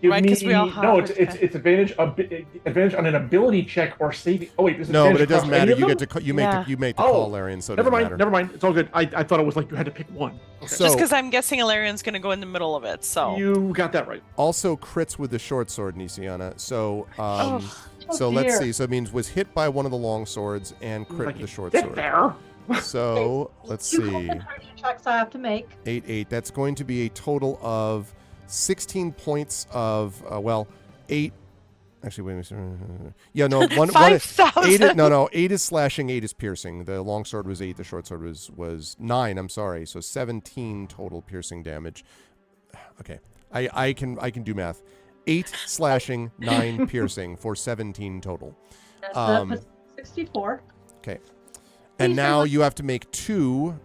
Give Right, 'cause we all have it's advantage on an ability check or saving. Oh wait, this is No, but it doesn't across matter. any of You them? get to you make the call, Larian. So it never doesn't mind. matter. Never mind. It's all good. I thought it was like you had to pick one. Okay. So, Just because I'm guessing Alarion's going to go in the middle of it. So You got that right. also crits with the short sword, Nisiana. So so dear. let's see. So it means was hit by one of the long swords and crit Like with the short get sword. there. So let's 2 see. concentration checks I have to make. 8. That's going to be a total of 16 points of 8. Actually, wait a minute. Yeah, no, 5,000. 8 is slashing, 8 is piercing. The long sword was 8, the short sword was 9. I'm sorry, so 17 total piercing damage. Okay, I can do math. 8 slashing, 9 piercing for 17 total. That puts 64. Okay, and now you have to make 2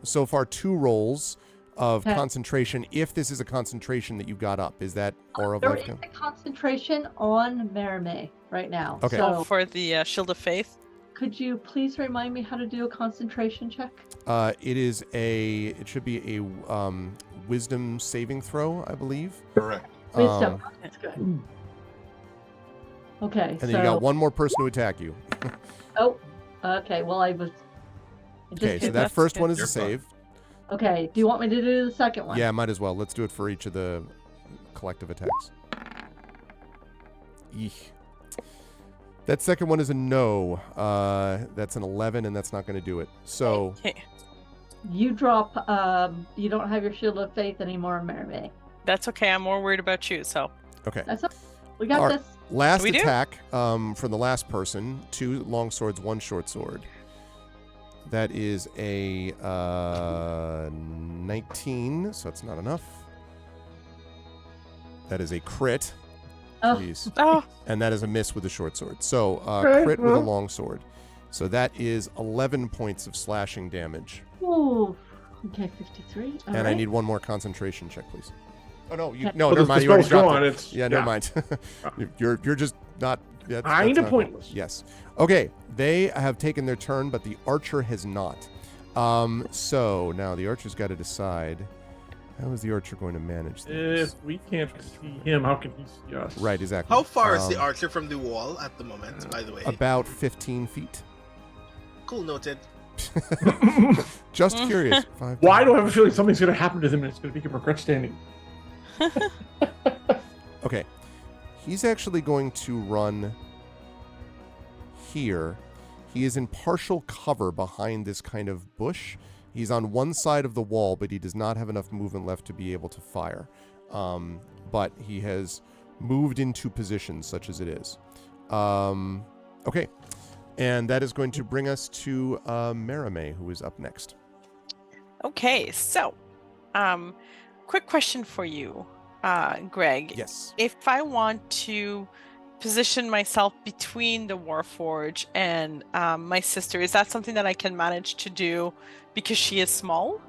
rolls of concentration. If this is a concentration that you got up, is that Aura of There Life? is a concentration on Merime right now. Okay. So for the Shield of Faith. could you please remind me how to do a concentration check? It should be a wisdom saving throw, I believe. Correct. Wisdom. That's good. Okay. And then you got one more person to attack you. Oh, okay. Well, I was. Okay, so that That's first good. one is You're a save. Okay. Do you want me to do the second one? Yeah, might as well. Let's do it for each of the collective attacks. Eek. That second one is a no. That's an 11, and that's not going to do it. So Okay. You drop. You don't have your Shield of Faith anymore, Merime. That's okay. I'm more worried about you. So okay. That's okay. We got All right. this. Last We do? attack from the last person. 2 long swords, 1 short sword. That is a 19, so that's not enough. That is a crit. Oh. Please. oh, And that is a miss with the short sword. So Okay, crit with a well. long sword. So that is 11 points of slashing damage. Ooh. Okay, 53. All And I right. need one more concentration check, please. Oh no, Okay. no, Well, never the mind. You already spell's dropped gone, it. it's- Yeah, never yeah. mind. you're just not. That's Kinda not- pointless. Yes. Okay, they have taken their turn, but the archer has not. So now the archer's got to decide. How is the archer going to manage this? If we can't see him, how can he see us? Right, exactly. How far is the archer from the wall at the moment, by the way? About 15 feet. Cool, noted. Just curious. 5, Why do I have a feeling something's going to happen to him and it's going to make him regret standing? Okay. He's actually going to run here. He is in partial cover behind this kind of bush. He's on one side of the wall, but he does not have enough movement left to be able to fire. But he has moved into position, such as it is. Okay. And that is going to bring us to Marame, who is up next. Okay, so quick question for you, Greg. Yes. If I want to position myself between the Warforge and my sister, is that something that I can manage to do because she is small?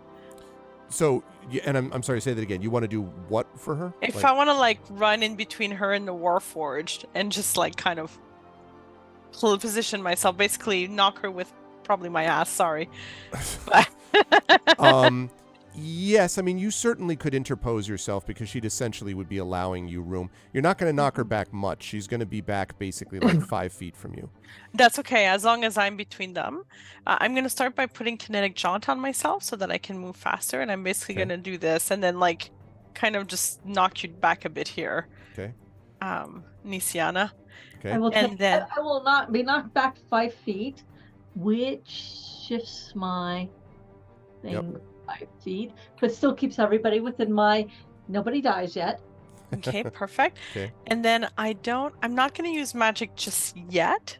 So, and I'm sorry, say that again. You want to do what for her? If I want to like run in between her and the Warforged and just like kind of position myself, basically knock her with probably my ass, sorry. But yes, I mean, you certainly could interpose yourself because she'd essentially would be allowing you room. You're not going to knock her back much. She's going to be back basically like 5 feet from you. That's okay, as long as I'm between them. I'm going to start by putting kinetic jaunt on myself so that I can move faster, and I'm basically Okay. going to do this and then like kind of just knock you back a bit here. Okay. Nisiana. Okay. I will And take, then- I will not be knocked back 5 feet, which shifts my thing 5 feet, but still keeps everybody within my. Nobody dies yet. Okay, perfect. Okay. And then I'm not going to use magic just yet,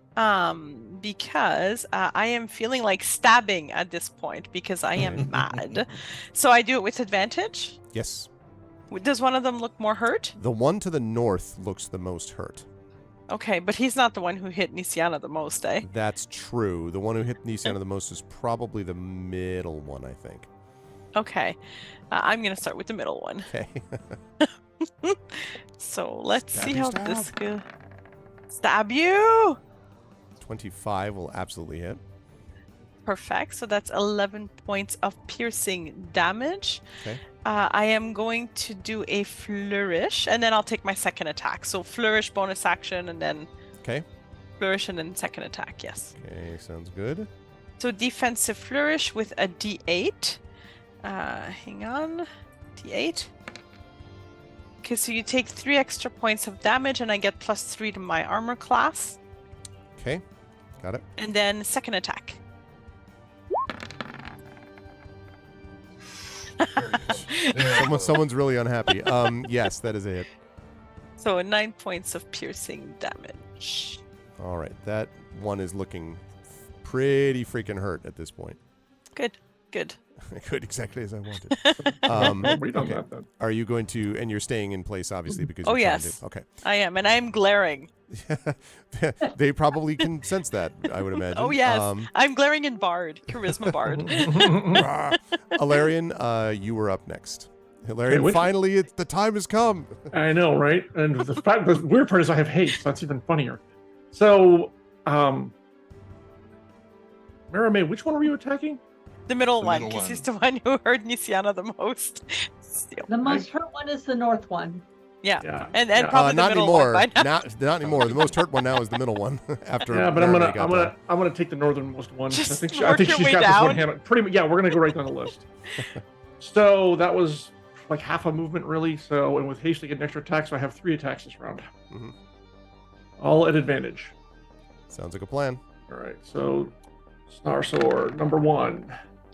because I am feeling like stabbing at this point because I am mad. So I do it with advantage. Yes. Does one of them look more hurt? The one to the north looks the most hurt. Okay, but he's not the one who hit Nisiana the most, eh? That's true. The one who hit Nisana the most is probably the middle one, I think. Okay, I'm going to start with the middle one. Okay. So let's see Stabby how stab. this goes. Stab you! 25 will absolutely hit. Perfect. So that's 11 points of piercing damage. Okay. I am going to do a flourish, and then I'll take my second attack. So flourish, bonus action, and then Okay. flourish, and then second attack. Yes. Okay, sounds good. So defensive flourish with a D8. Hang on. D8. Okay, so you take 3 extra points of damage, and I get +3 to my armor class. Okay, got it. And then second attack. Someone's really unhappy. Yes, that is a hit. So 9 points of piercing damage. All right, that one is looking pretty freaking hurt at this point. Good, good. Good, exactly as I wanted. Wait on okay. that then. Are you going to, and you're staying in place, obviously, because Oh, you're trying yes. to. Okay. I am, and I'm glaring. They probably can sense that, I would imagine. Oh, yes. I'm glaring in Bard, Charisma Bard. Hilarion, you were up next. Hilarion, which- finally, the time has come. I know, right? And the weird part is I have haste. So that's even funnier. So, Marame, which one were you attacking? The middle The one, middle because one. he's the one who heard Nisiana the most. Still. The most hurt one is the north one. Yeah. Yeah. And yeah. probably the Not middle anymore. one by now. Not anymore. The most hurt one now is the middle one. After Yeah, but I'm Marame gonna got I'm gonna take the northernmost one. Just I think work your she's way got this one down. handled. Pretty much, yeah. We're gonna go right down the list. So that was like half a movement, really. So and with haste, I get an extra attack. So I have 3 attacks this round, Mhm. all at advantage. Sounds like a plan. All right. So Star Sword number 1.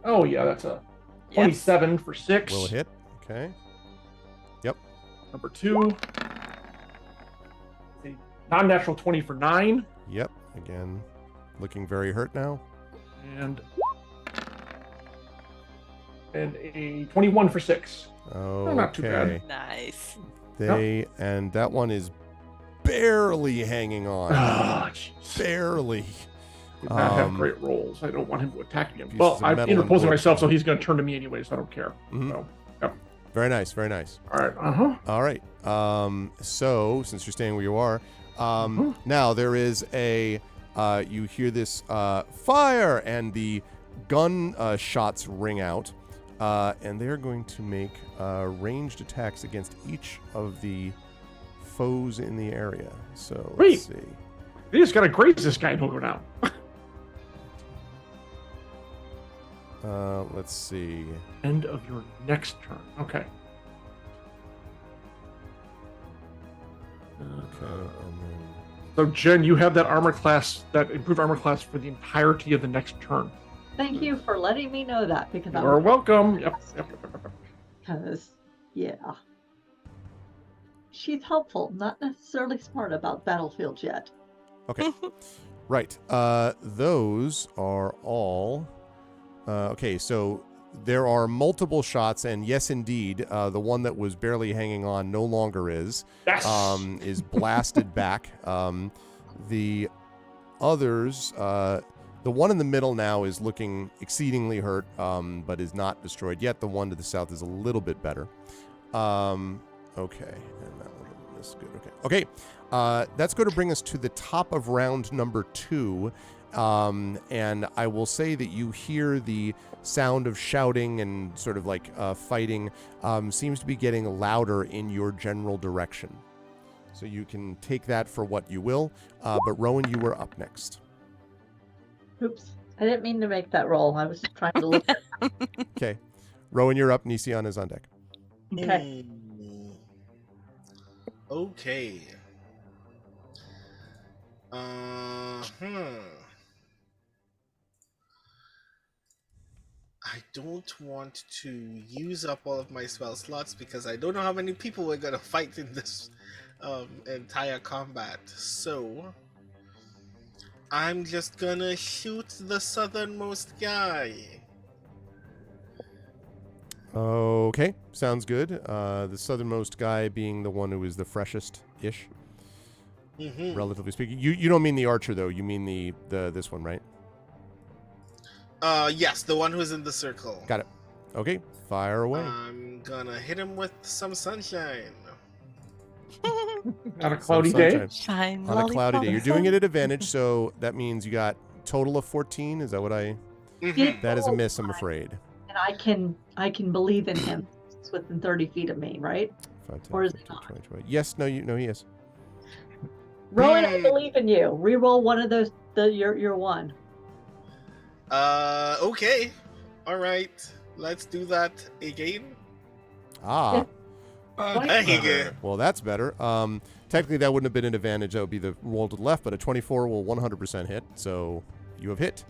Oh yeah, that's a Yes. 27 for 6. Will hit. Okay. Number 2. A non-natural 20 for 9. Yep. Again, looking very hurt now. And a 21 for 6. Okay. not too bad. Nice. And that one is barely hanging on. Ah, jeez. Barely. Did not have Um, great rolls. I don't want him to attack again. pieces Well, of I'm metal and interposing wood. myself, so he's going to turn to me anyway, so I don't care. Mhm. So, Very nice. Very nice. all right. Uh-huh. All right. So since you're staying where you are, now there is a. You hear this fire, and the gun shots ring out, and they're going to make ranged attacks against each of the foes in the area. So let's see. They just got to graze this guy and he'll go down. Let's see. End of your next turn. Okay. Okay, and then So, Jen, you have that armor class, that improved armor class for the entirety of the next turn. Thank you for letting me know that because You're welcome. Yep. Because, yeah. She's helpful, not necessarily smart about battlefields yet. okay. Right. Those are all. Okay, so there are multiple shots, and yes, indeed, the one that was barely hanging on no longer is. Yes. Is blasted back. The others, the one in the middle now is looking exceedingly hurt, but is not destroyed yet. The one to the south is a little bit better. Okay, and that one is good. Okay. That's going to bring us to the top of round number 2. And I will say that you hear the sound of shouting and sort of like fighting seems to be getting louder in your general direction. So you can take that for what you will. But Rowan, you were up next. Oops. I didn't mean to make that roll. I was trying to look. Okay. Rowan, you're up. Nisiana is on deck. Okay. Okay. I don't want to use up all of my spell slots because I don't know how many people we're gonna fight in this entire combat. So I'm just gonna shoot the southernmost guy. Okay, sounds good. The southernmost guy being the one who is the freshest-ish, relatively speaking. You don't mean the archer though. You mean the this one, right? Yes, the one who's in the circle. Got it. Okay, fire away. I'm gonna hit him with some sunshine. On a cloudy day. Shine On a cloudy day. You're doing it lollipop. at advantage, so that means you got total of 14. Is that what I... That is a miss, I'm afraid. And I can believe in him. It's within 30 feet of me, right? 5, 10, Or is it 15, not? 20, 20. Yes, no, he is. Rowan, I believe in you. Reroll one of those. Your one. Okay. All right. Let's do that again. Ah, That's Hey, better. well, that's better. Technically, that wouldn't have been an advantage. That would be the roll to the left, but a 24 will 100% hit, so you have hit.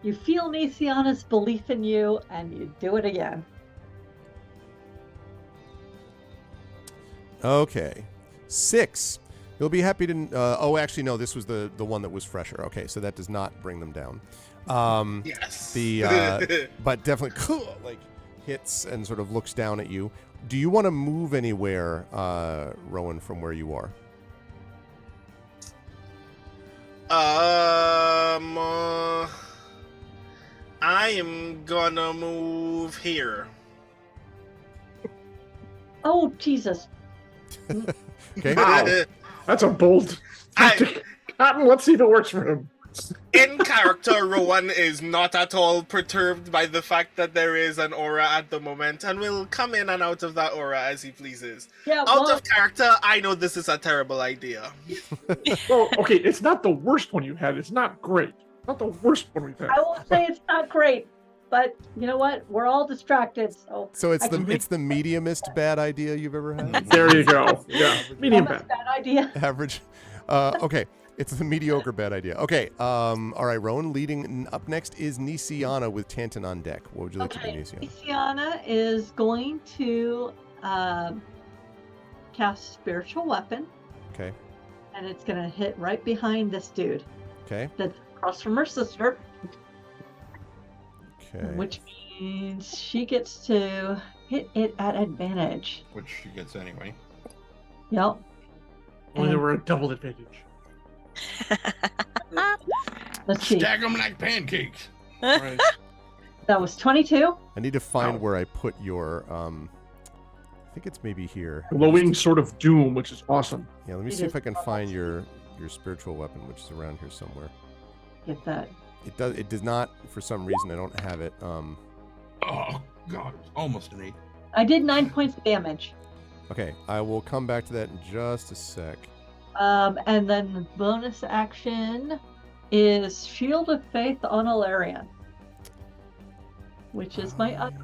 You feel Nisiana's belief in you, and you do it again. Okay. 6. You'll be happy to... oh, actually, no, this was the one that was fresher. Okay, so that does not bring them down. Yes. But definitely like hits and sort of looks down at you. Do you want to move anywhere, Rowan, from where you are? I am gonna move here. Oh, Jesus. Okay. Wow. That's a bold tactic. Cotton, let's see if it works for him. In character, Rowan is not at all perturbed by the fact that there is an aura at the moment and will come in and out of that aura as he pleases. Yeah, Out of character, I know this is a terrible idea. Well, okay, it's not the worst one you had. It's not great. Not the worst one we've had. I won't say it's not great, but you know what? We're all distracted, so So it's I can the mediumest bad idea you've ever had? There you go. Yeah, medium almost bad. bad idea. Average. Okay. It's the mediocre bad idea. Okay. All right, Rowan. Leading up next is Nisiana with Tantan on deck. What would you like to do, Nisiana? Nisiana is going to cast Spiritual Weapon, Okay. and it's going to hit right behind this dude Okay. that's across from her sister, Okay. which means she gets to hit it at advantage. Which she gets anyway. Yep. Only there were a double advantage. Let's see. Stack them like pancakes. Right. That was 22. I need to find Ow. where I put your. I think it's maybe here. Glowing sort of doom, which is awesome. Yeah. Let me It see if is I can awesome. find your spiritual weapon, which is around here somewhere. Get that. It does. It does not. For some reason, I don't have it. Oh, God. It's almost an 8. I did 9 points of damage. Okay. I will come back to that in just a sec. And then the bonus action is Shield of Faith on Alarian, which is my other.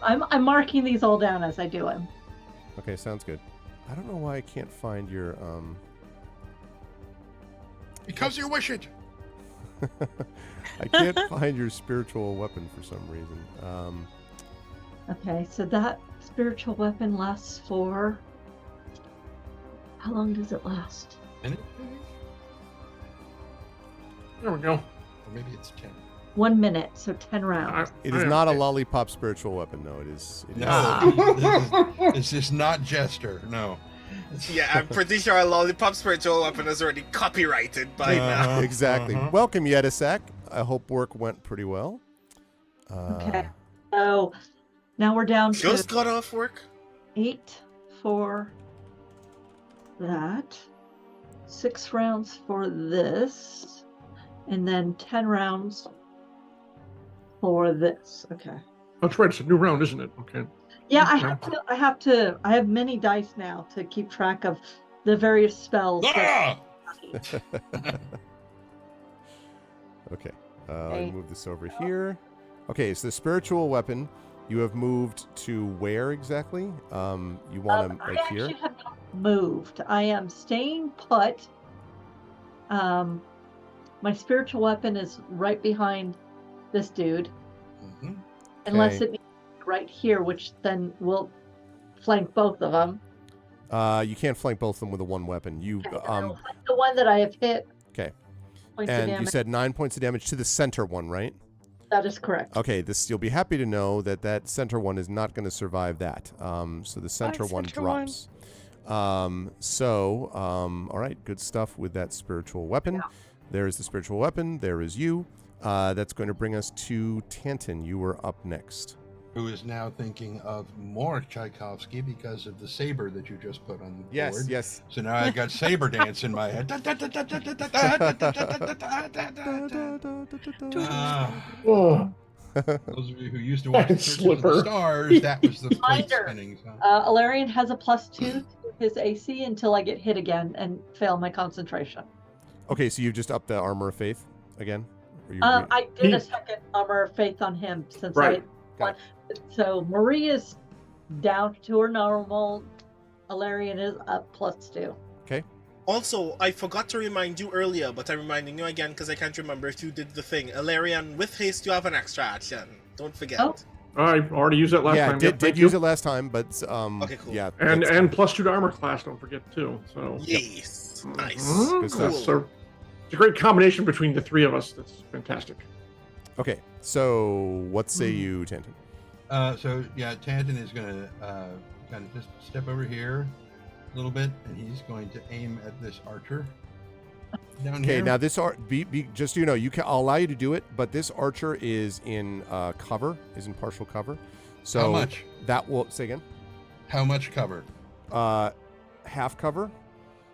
I'm marking these all down as I do them. Okay, sounds good. I don't know why I can't find your Because you wish it. I can't find your spiritual weapon for some reason. Okay, so that spiritual weapon lasts for. How long does it last? And There we go. Or maybe it's 10. 1 minute, so 10 rounds. It is not a lollipop spiritual weapon, no. It is. No, this is not Jester. No. Yeah, I'm pretty sure a lollipop spiritual weapon is already copyrighted by now. Exactly. Welcome, Yedisak. I hope work went pretty well. Okay. So now we're down Just to got off work. 8 for that, 6 rounds for this, and then 10 rounds for this. Okay. That's right. It's a new round, isn't it? Okay. Yeah, I have many dice now to keep track of the various spells. Ah! Okay. Let me move this over here. Okay, so the spiritual weapon, you have moved to where exactly? You want to, like, I here? actually have not moved. I am staying put. My spiritual weapon is right behind this dude. Mhm. Unless Okay. it needs to be right here, which then will flank both of them. You can't flank both of them with a one weapon. You Okay, I'll flank the one that I have hit. okay. Points of And you damage. said 9 points of damage to the center one, right? That is correct. Okay, this you'll be happy to know that that center one is not going to survive that. So the center one center one? drops. All right, good stuff with that spiritual weapon. Yeah. There is the spiritual weapon. There is you. That's going to bring us to Tanton. You were up next. Who is now thinking of more Tchaikovsky because of the saber that you just put on the board. Yes. So now I got saber dance in my head. Oh, Those of you who used to watch the Searchers of Slipper. the Stars, that was the plate Reminder. spinning. So. Alarian has a +2 to his AC until I get hit again and fail my concentration. Okay, so you've just upped the armor of faith again? Or you I did a second armor of faith on him since Right. Got So Marie is down to her normal. Alarian is up +2. Also, I forgot to remind you earlier, but I'm reminding you again because I can't remember if you did the thing. Alarian, with haste, you have an extra action. Don't forget. Oh. I already used that last yeah, time. did use it last time, but Okay, cool. yeah. And that's- +2 to armor class, don't forget too. So Yes. Nice. Good stuff. Cool. So it's a great combination between the three of us. That's fantastic. Okay, so what say you, Tanton? So yeah, Tanton is going to kind of just step over here a little bit, and he's going to aim at this archer down Okay, here. now this just so you know, I'll allow you to do it, but this archer is in cover, is in partial cover. So How much? That will say again. How much cover? Half cover.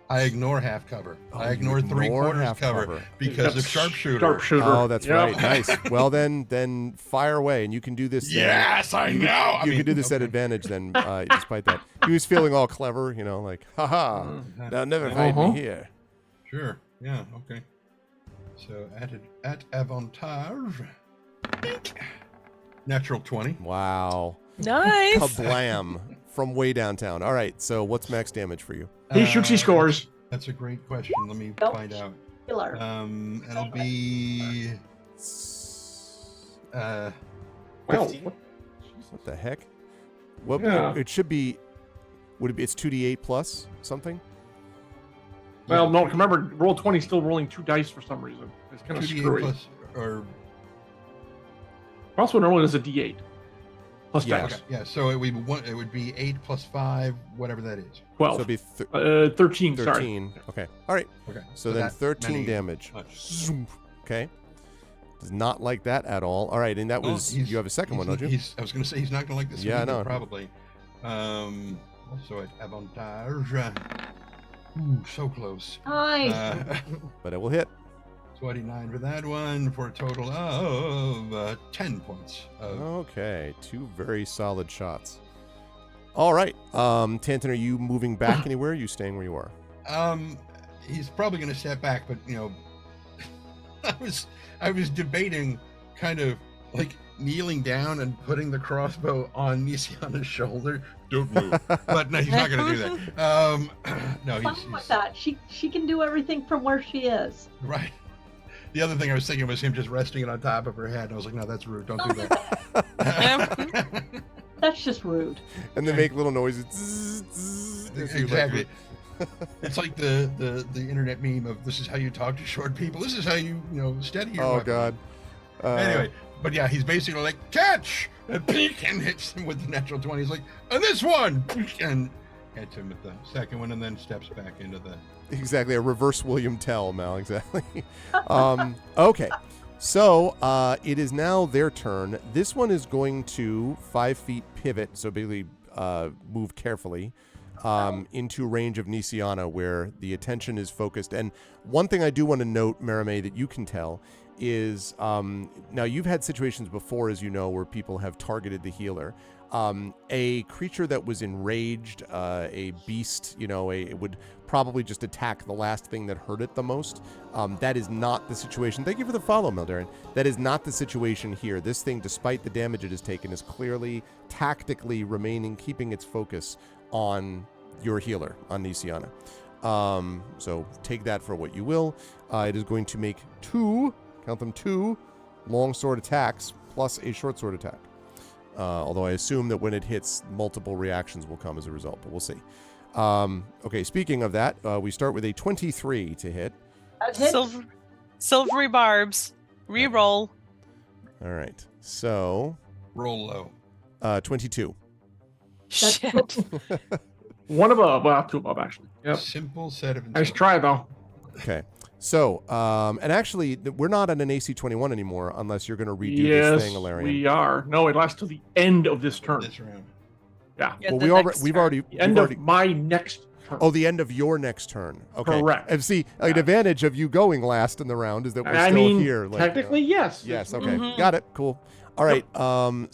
I ignore half cover. Oh, I you ignore ignore 3/4 half cover, cover. because of That's sharpshooter. Sharpshooter. Oh, that's Yep. right. Nice. Well, then fire away, and you can do this. Yes, I know. I You mean, can do this at okay. advantage then, despite that. He was feeling all clever, like, haha, they'll never find me here. Sure. Yeah. Okay. So at avantage. Natural 20. Wow. Nice. Kablam. From way downtown. All right, so what's max damage for you? He shoots, he scores. That's a great question. Let me Nope. find out. Killer. It'll be Well, 15. What the heck? What Yeah. it should be would it be it's 2d8 plus something? well, no. Remember, roll 20 still rolling 2 dice for some reason. It's kind of 2d8 screwy. plus or Also, normally there's a D8 plus Yeah. dice. okay, yeah. So it would be 8 plus 5, whatever that is. 12. So it'd be 13. Sorry. 13. Okay. All right. Okay. So then that 13 many- damage. much. Zoom. Okay. Does not like that at all. All right, and that Well, was he's- you have a second one, he's- don't you? I was going to say he's not going to like this. Yeah, I know. Probably. Also at avantage. Ooh, so close. Nice. But it will hit. 29 for that one for a total of 10 points. Of, Okay, 2 very solid shots. All right. Tanton, are you moving back anywhere? Or are you staying where you are? He's probably going to step back, but I was debating kind of like kneeling down and putting the crossbow on Nisiana's shoulder. Don't move. But no, he's not going to do that. No, Fine with that. She can do everything from where she is. right. The other thing I was thinking was him just resting it on top of her head. And I was like, no, that's rude. Don't do that. That's just rude. And they make little noises. Zzz, zzz, as you let Exactly. your- It's like the internet meme of this is how you talk to short people. This is how you steady your Oh weapon. God. Anyway, but yeah, he's basically like catch and peek and hits him with the natural 20. He's like, and this one, and hits him with the second one, and then steps back into the. Exactly, a reverse William Tell, Mal. Exactly. Okay, so it is now their turn. This one is going to 5 feet pivot, so basically move carefully into range of Nisiana, where the attention is focused. And one thing I do want to note, Maramé, that you can tell is now you've had situations before, as you know, where people have targeted the healer. A creature that was enraged, a beast, it would probably just attack the last thing that hurt it the most. That is not the situation. Thank you for the follow, Mildaren. That is not the situation here. This thing, despite the damage it has taken, is clearly tactically keeping its focus on your healer, on Nisiana. So take that for what you will. It is going to make 2 long sword attacks plus a short sword attack. Although I assume that when it hits, multiple reactions will come as a result, but we'll see. Okay, speaking of that, we start with a 23 to hit. Silvery barbs. Reroll. All right, so Roll low. 22. Shit. One above, well, 2 above actually. Yep. Simple set of. Nice try though. Okay. So, and actually, we're not at an AC 21 anymore unless you're going to redo Yes, this thing, Alarian. we are. No, it lasts till the end of this turn. This round. Yeah. Yeah, Well, the next we've turn. already. The end of my next turn. Oh, the end of your next turn. Okay. Correct. And see, an Yeah. advantage of you going last in the round is that we're I still mean, here. technically, yes. Yes. Okay. Mhm. Got it. Cool. All right.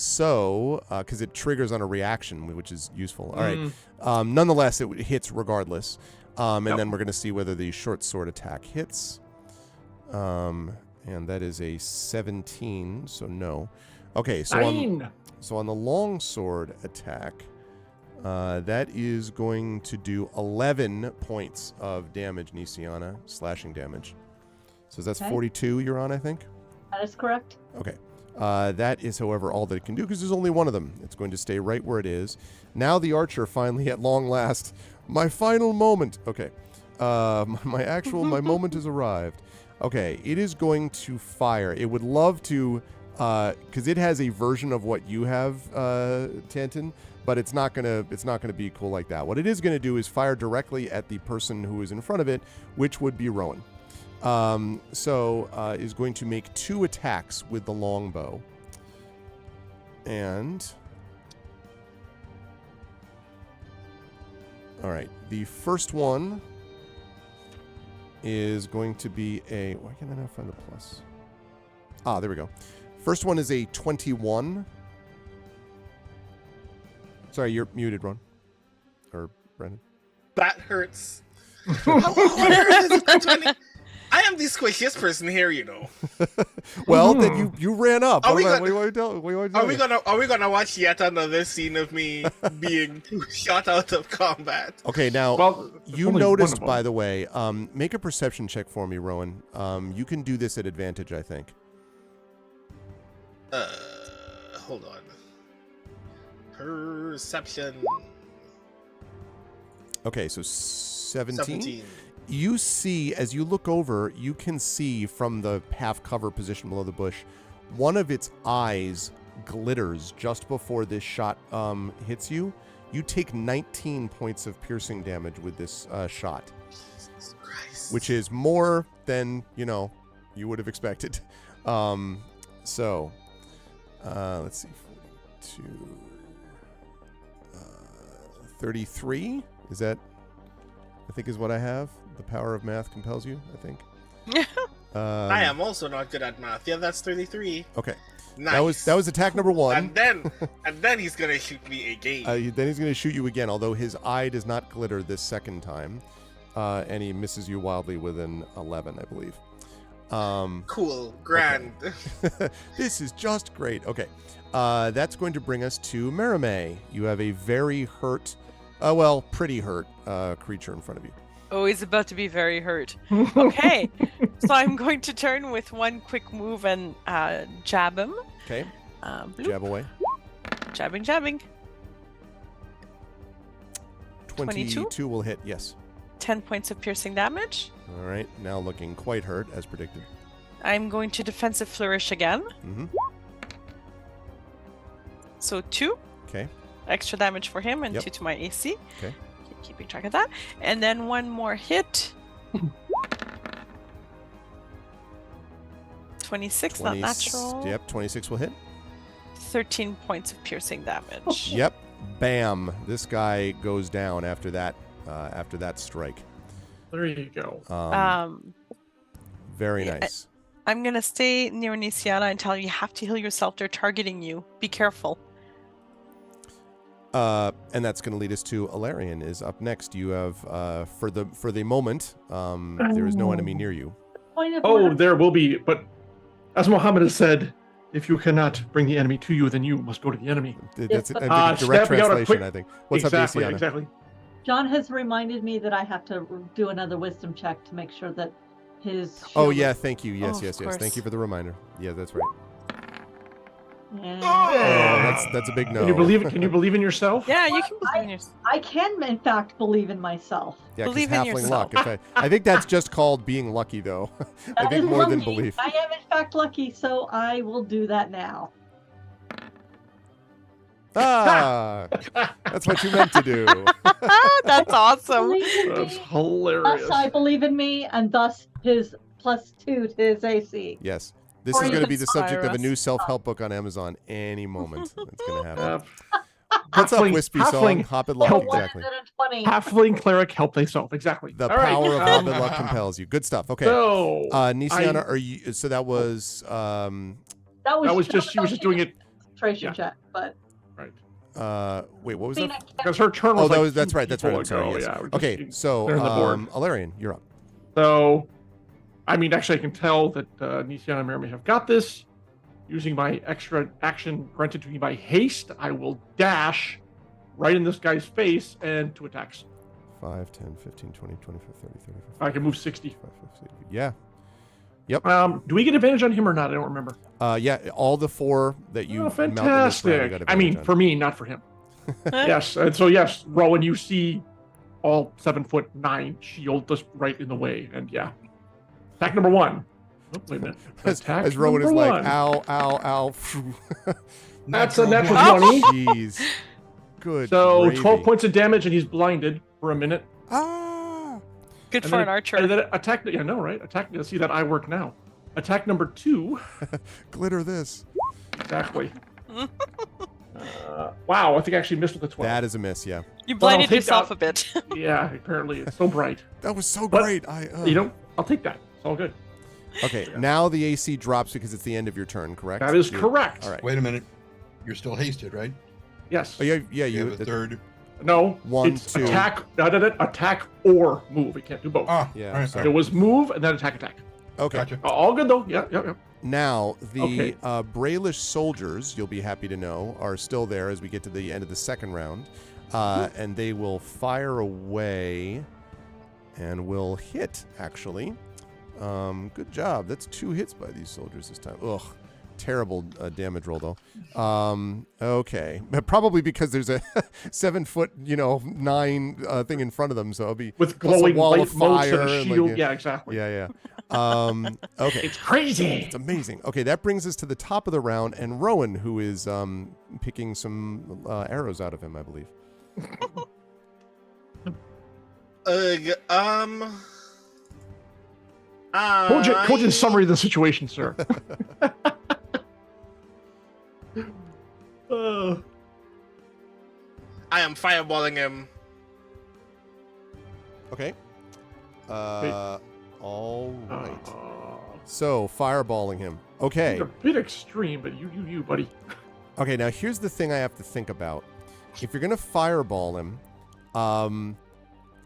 So, because it triggers on a reaction, which is useful. All right. Nonetheless, it hits regardless. And Yep. then we're going to see whether the short sword attack hits. And that is a 17. So no. Okay. So 9. on the long sword attack, that is going to do 11 points of damage, Nisiana, slashing damage. So that's Okay. 42 you're on, I think? That is correct. Okay. That is, however, all that it can do because there's only one of them. It's going to stay right where it is. Now the archer finally, at long last, my final moment. Okay. My moment has arrived. Okay. It is going to fire. It would love to, because it has a version of what you have, Tanton, but it's not gonna be cool like that. What it is gonna do is fire directly at the person who is in front of it, which would be Rowan. Is going to make 2 attacks with the longbow. And all right, the first one is going to be a. Why can't I not find the plus? Ah, there we go. First one is a 21. Sorry, you're muted, Ron. Or Brendan. That hurts. Where is it? 20? I am the squishiest person here, Well, then you ran up. Are What we do gonna- you want to tell? What do you want to Are tell we gonna watch yet another scene of me being shot out of combat? Okay, now Well, you only noticed, one of by them. the way. Make a perception check for me, Rowan. You can do this at advantage, I think. Hold on. Perception. Okay, so 17. 17. You see, as you look over, you can see from the half cover position below the bush, one of its eyes glitters just before this shot hits you. You take 19 points of piercing damage with this shot, Jesus Christ. which is more than, you would have expected. Let's see, 42, 33, is that, I think is what I have. The power of math compels you, I think. I am also not good at math. Yeah, that's 33. Okay. Nice. That was attack number 1. And then he's gonna shoot me again. Then he's going to shoot you again, although his eye does not glitter this second time. And he misses you wildly with an 11, I believe. Cool. Grand. This is just great. Okay. That's going to bring us to Maramé. You have a very hurt, pretty hurt creature in front of you. Oh, he's about to be very hurt. Okay, so I'm going to turn with one quick move and jab him. Okay. Bloop. Jab away. Jabbing. 22 will hit, yes. 10 points of piercing damage. All right, now looking quite hurt as predicted. I'm going to defensive flourish again. Mm-hmm. So 2 Okay. extra damage for him and Yep. 2 to my AC. Okay. Keeping track of that. And then one more hit. 26, not natural. Yep, 26 will hit. 13 points of piercing damage. Yep. Bam. This guy goes down after that strike. There you go. Very yeah, nice. I'm going to stay near Nisiana and tell you have to heal yourself. They're targeting you. Be careful. And that's going to lead us to Alarian is up next. You have for the moment, there is no enemy near you. Point of Oh, order. there will be, but as Muhammad has said, if you cannot bring the enemy to you, then you must go to the enemy. That's but- a direct snapping out a translation, quick- I think. What's exactly, up, Luciana? exactly. John has reminded me that I have to do another wisdom check to make sure that his. Oh shield yeah, is- thank you. Yes, of yes, yes. Thank course. you for the reminder. Yeah, that's right. And Oh, that's a big no. Can you believe it? Can you believe in yourself? Yeah, you can believe in yourself. I can, in fact, believe in myself. Yeah, 'cause Believe in halfling luck. yourself. I think that's just called being lucky, though. I That think is more than lucky. belief. I am, in fact, lucky, so I will do that now. Ah, that's what you meant to do. That's awesome. Believe in That's me, hilarious. thus I believe in me, and thus his +2 to his AC. Yes. This Or is you going to can be the subject of a fire new us. self-help book on Amazon any moment. It's going to happen. Uh, What's up, halfling- Wispy Song? halfling- Hobbit Luck, Oh, exactly. 120. Halfling cleric help thyself. Exactly. The All right, power of um, Hobbit Luck compels you. Good stuff. Okay. So Nisiana, I- are you? So that was. That that was just she was actually just doing it. concentration yeah. check, but Right. Wait, what was I mean, that? I can't- Because her turn was Oh, that like was that's two right. That's right. people I'm sorry. ago, Yes. yeah, we're just Okay, so clearing the board. Alarian, you're up. So, I mean, actually, I can tell that Nisiana and Meremy have got this. Using my extra action granted to me by haste, I will dash right in this guy's face and 2 attacks. 5, 10, 15, 20, 25, 30, 35. I can move 60. 45, 50. Yeah. Do we get advantage on him or not? I don't remember. Yeah. All the 4 that you Oh, mount in this round, you fantastic. got I mean, advantage on. for me, not for him. Yes. And so, yes, Rowan, you see all 7'9" shield just right in the way. And yeah. Attack number 1. Oh, wait a minute. Attack As Rowan is number like, 1. ow, ow, ow. That's a natural 20. 20. Jeez. Good. So gravy. 12 points of damage, and he's blinded for a minute. Ah. Good And for then- an archer. And then attack. Yeah, no, right? Attack. Let's see that eye work now. Attack number 2. Glitter this. Exactly. Wow, I think I actually missed with the 12. That is a miss. Yeah. You Well, I'll blinded take yourself that. a bit. Yeah, apparently it's so bright. That was so But, great. You know, I'll take that. It's all good. Okay. Now the AC drops because it's the end of your turn. Correct. That is You're- correct. All right. Wait a minute. You're still hasted, right? Yes. Oh, yeah. Yeah. You You. have a third. No. 1, it's 2. attack. Attack or move. We can't do both. Ah, Yeah, all right, sorry. It was move and then attack. Okay. Gotcha. All good though. Yeah. Now, the Okay. Brailish soldiers, you'll be happy to know, are still there as we get to the end of the second round. And they will fire away and will hit, actually. Good job. That's 2 hits by these soldiers this time. Ugh. Terrible damage roll, though. Okay. Probably because there's a 7'9" thing in front of them, so it'll be With plus a glowing wall light of motes and fire a and, shield. like, Yeah, exactly. yeah. Okay. It's crazy. It's amazing. Okay, that brings us to the top of the round, and Rowan, who is picking some arrows out of him, I believe. Cogent summary of the situation, sir. I am fireballing him. Okay. All right. Uh, So, fireballing him. Okay. It's a bit extreme, but you, buddy. Okay, now here's the thing I have to think about. If you're going to fireball him,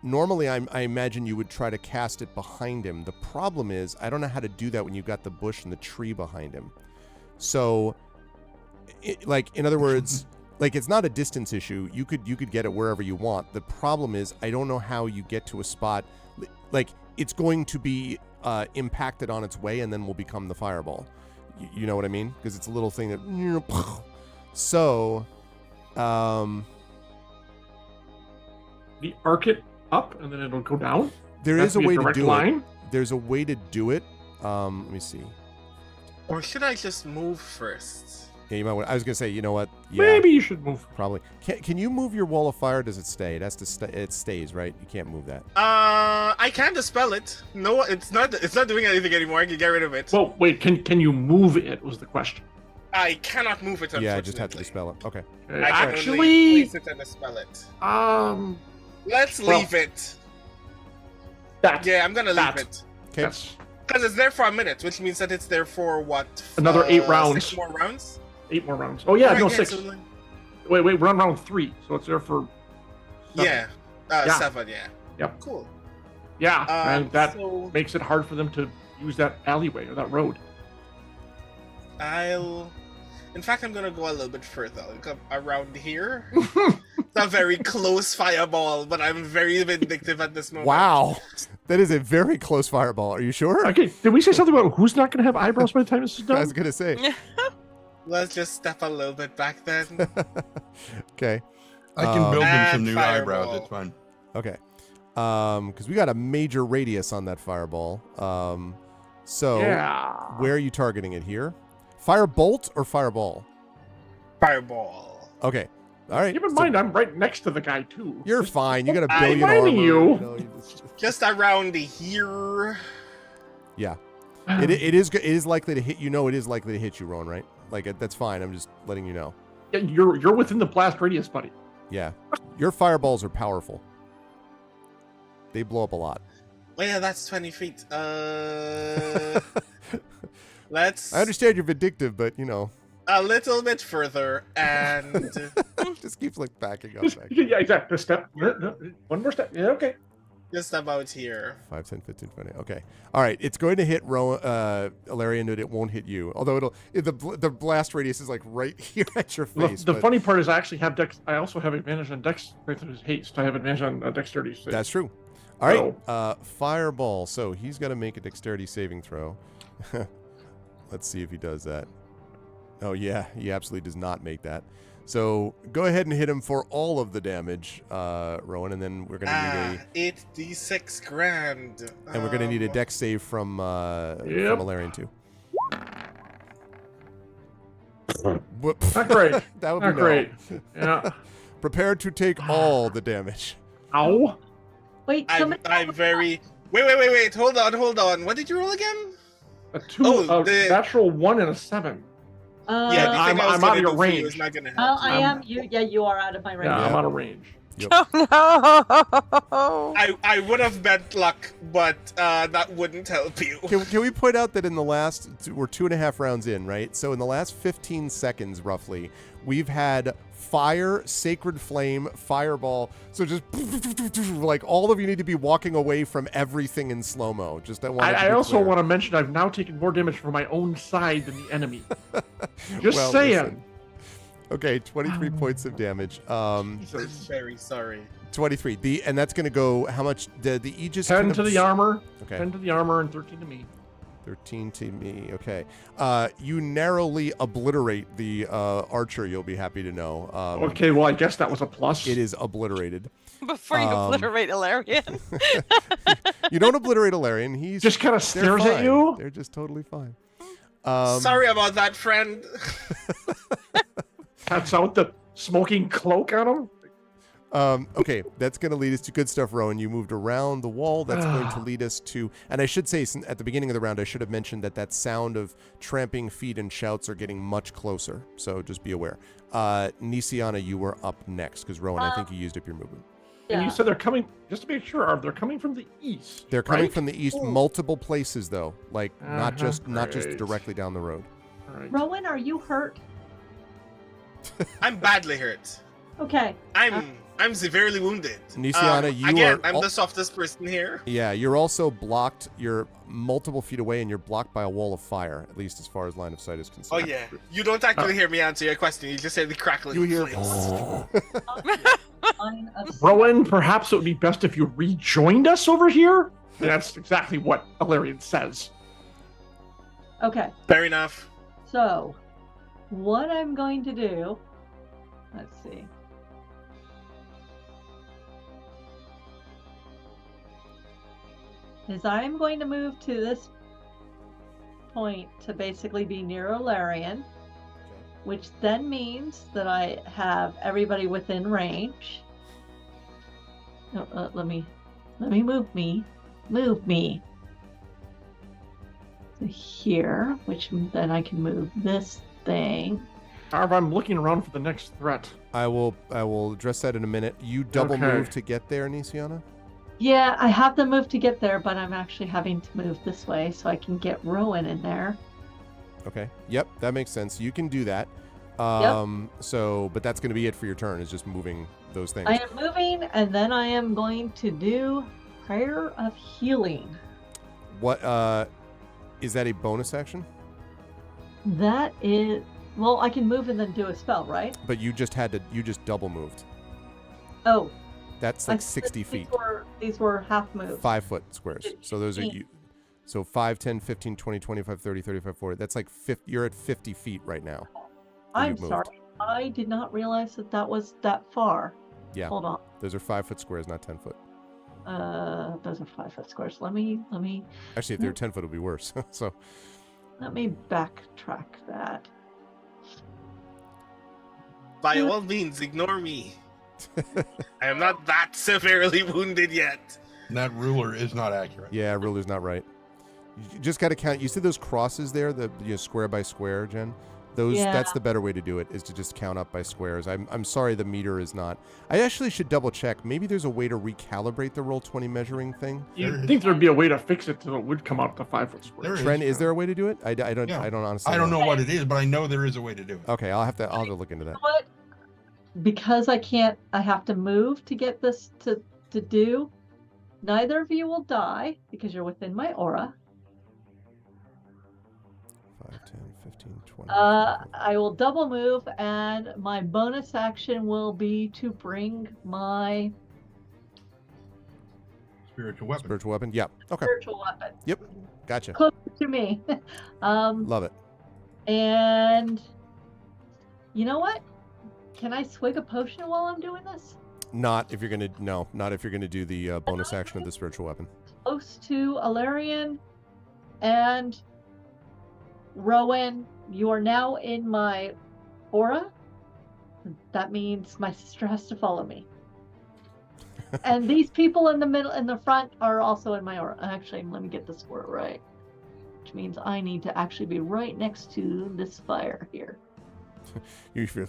normally I imagine you would try to cast it behind him. The problem is, I don't know how to do that when you've got the bush and the tree behind him. So, in other words, it's not a distance issue. You could get it wherever you want. The problem is, I don't know how you get to a spot. It's going to be impacted on its way and then will become the fireball. You know what I mean? Because it's a little thing that... So, The arc it up and then it'll go down? There Has is a be way to direct do line? it. There's a way to do it. Let me see. Or should I just move first? Yeah, you might want, I was gonna say, you know what? Yeah, Maybe you should move. probably. Can you move your wall of fire? Or does it stay? It has to stay. It stays, right? You can't move that. I can dispel it. No, it's not doing anything anymore. I can get rid of it. Well, wait, can you move it was the question. I cannot move it, unfortunately. Yeah, I just have to dispel it. Okay. Okay, I can only actually, place it and dispel it. well, Let's leave it. that, Yeah, I'm gonna leave that. it. Okay. That's Because it's there for a minute, which means that it's there for what? Another 8 rounds. 6 more rounds? 8 more rounds. Oh, yeah, Alright, no, yeah, 6. so then- Wait, we're on round 3, so it's there for 7. yeah. Yeah. 7, yeah. Yep. Cool. Yeah, and that So makes it hard for them to use that alleyway or that road. In fact, I'm gonna go a little bit further. I'll come around here. It's a very close fireball, but I'm very vindictive at this moment. Wow, that is a very close fireball. Are you sure? Okay, did we say something about who's not going to have eyebrows by the time this is I done? was gonna say. Let's just step a little bit back then. Okay. I can build him And some new fireball. eyebrows. It's fine. Okay. Because we got a major radius on that fireball. So Yeah. where are you targeting it here? Firebolt or fireball? Fireball. Okay. All right. Keep in so mind, I'm right next to the guy, too. you're fine. You got a I'm billion reminding armor. you. know, Just around here. yeah. It is likely to hit. You know, it is likely to hit you, Rowan. Right? Like that's fine. I'm just letting you know. Yeah, you're within the blast radius, buddy. Yeah. Your fireballs are powerful. They blow up a lot. Oh yeah, that's 20 feet. Let's I understand you're vindictive, but you know, a little bit further and just keeps like backing up. Yeah, exactly. Step. One more step. Yeah, okay. just about here. 5, 10, 15, 20. Okay. All right. It's going to hit Ilarion, but it won't hit you. Although the blast radius is like right here at your face. The but funny part is I actually have I also have advantage on dex with his haste. I have advantage on dexterity. So that's true. All right. Fireball. So he's got to make a dexterity saving throw. Let's see if he does that. Oh, yeah. He absolutely does not make that. So go ahead and hit him for all of the damage, Rowan, and then we're going to need 8d6 grand. and we're going to need a dex save from Ilarion too. Whoop. Not great. That would be Not no. great. Yeah. Prepare to take all the damage. Ow. Wait, somebody. I'm very. Wait. Hold on. What did you roll again? A 2, Oh, a the- natural 1 and a 7. Yeah, the I'm thing I was out gonna of your do for you range. is not gonna help. Oh, I you. am. You are out of my range. Yeah, I'm Yeah. out of range. Yep. Oh no! I would have bet luck, but that wouldn't help you. Can we point out that in the last, we're 2.5 rounds in, right? So in the last 15 seconds, roughly, we've had fire, sacred flame, fireball. So just like all of you need to be walking away from everything in slow-mo. Just that one. I also want to mention I've now taken more damage from my own side than the enemy. Just Well, saying. listen. Okay, 23 points of damage. I'm Jesus. very sorry. 23. And that's going to go, how much? The Aegis 10 can to the abs- armor, Okay. 10 to the armor, and 13 to me. 13 to me. Okay. You narrowly obliterate the archer, you'll be happy to know. Okay, well, I guess that was a plus. It is obliterated. Before you obliterate Ilarion. You don't obliterate Ilarion. He's Just kind of they're stares at fine. you. They're just totally fine. Sorry about that, friend. Cuts out the smoking cloak on him. Okay, that's going to lead us to good stuff, Rowan. You moved around the wall. That's going to lead us to, and I should say at the beginning of the round, I should have mentioned that sound of tramping feet and shouts are getting much closer. So just be aware. Nisiana, you were up next because Rowan, I think you used up your movement. And Yeah. you said they're coming, just to make sure, they're coming from the east. They're coming right? from the east, multiple places though, like not just Great. directly down the road. All right. Rowan, are you hurt? I'm badly hurt. Okay. I'm severely wounded. Nisiana, you again, are I'm al- the softest person here. Yeah, you're also blocked. You're multiple feet away, and you're blocked by a wall of fire. At least as far as line of sight is Oh concerned. yeah. You don't actually hear me answer your question. You just hear the crackling. You hear. flames. Line of- Rowan, perhaps it would be best if you rejoined us over here? And that's exactly what Ilarion says. Okay. Fair enough. So, what I'm going to do, let's see. is I'm going to move to this point to basically be near Olarian, which then means that I have everybody within range. Let me move me to here, which then I can move this thing. However, I'm looking around for the next threat. I will address that in a minute. You double Okay. move to get there, Nisiana? Yeah, I have the move to get there, but I'm actually having to move this way so I can get Rowan in there. Okay. Yep, that makes sense. You can do that. So, but that's going to be it for your turn, is just moving those things. I am moving, and then I am going to do Prayer of Healing. What, is that a bonus action? That is, well, I can move and then do a spell, right? But you just double moved. Oh. That's like 60 feet. These were half moves. 5 foot squares. So those are you. So 5, 10, 15, 20, 25, 30, 35, 40. That's like 50. You're at 50 feet right now. I'm sorry. I did not realize that was that far. Yeah. Hold on. Those are 5 foot squares, not 10 foot. Those are 5 foot squares. Let me. Actually, if they're 10 foot, it would be worse. So. Let me backtrack that. By all means, ignore me. I am not that severely wounded yet. That ruler is not accurate. Yeah, ruler's not right. You just got to count. You see those crosses there, the square by square, Jen? Those. Yeah. That's the better way to do it, is to just count up by squares. I'm sorry, the meter is not. I actually should double check. Maybe there's a way to recalibrate the Roll20 measuring thing. You'd think there'd be a way to fix it so it would come out to 5 foot square. Trent, is there a way to do it? I don't. Yeah. I don't honestly. I don't know what it is, but I know there is a way to do it. Okay, I'll have to look into that. You know what? Because I can't, I have to move to get this to do. Neither of you will die because you're within my aura. 5, 10, 15, 20. I will double move, and my bonus action will be to bring my Spiritual weapon. Spiritual weapon? Yeah. Okay. spiritual weapon Yep. Gotcha. closer to me. Love it. And you know what? Can I swig a potion while I'm doing this? Not if you're gonna do the bonus action of the spiritual weapon. Close to Alarian and Rowan, you are now in my aura. That means my sister has to follow me. And these people in the middle, in the front, are also in my aura. Actually, let me get this word right. Which means I need to actually be right next to this fire here. You feel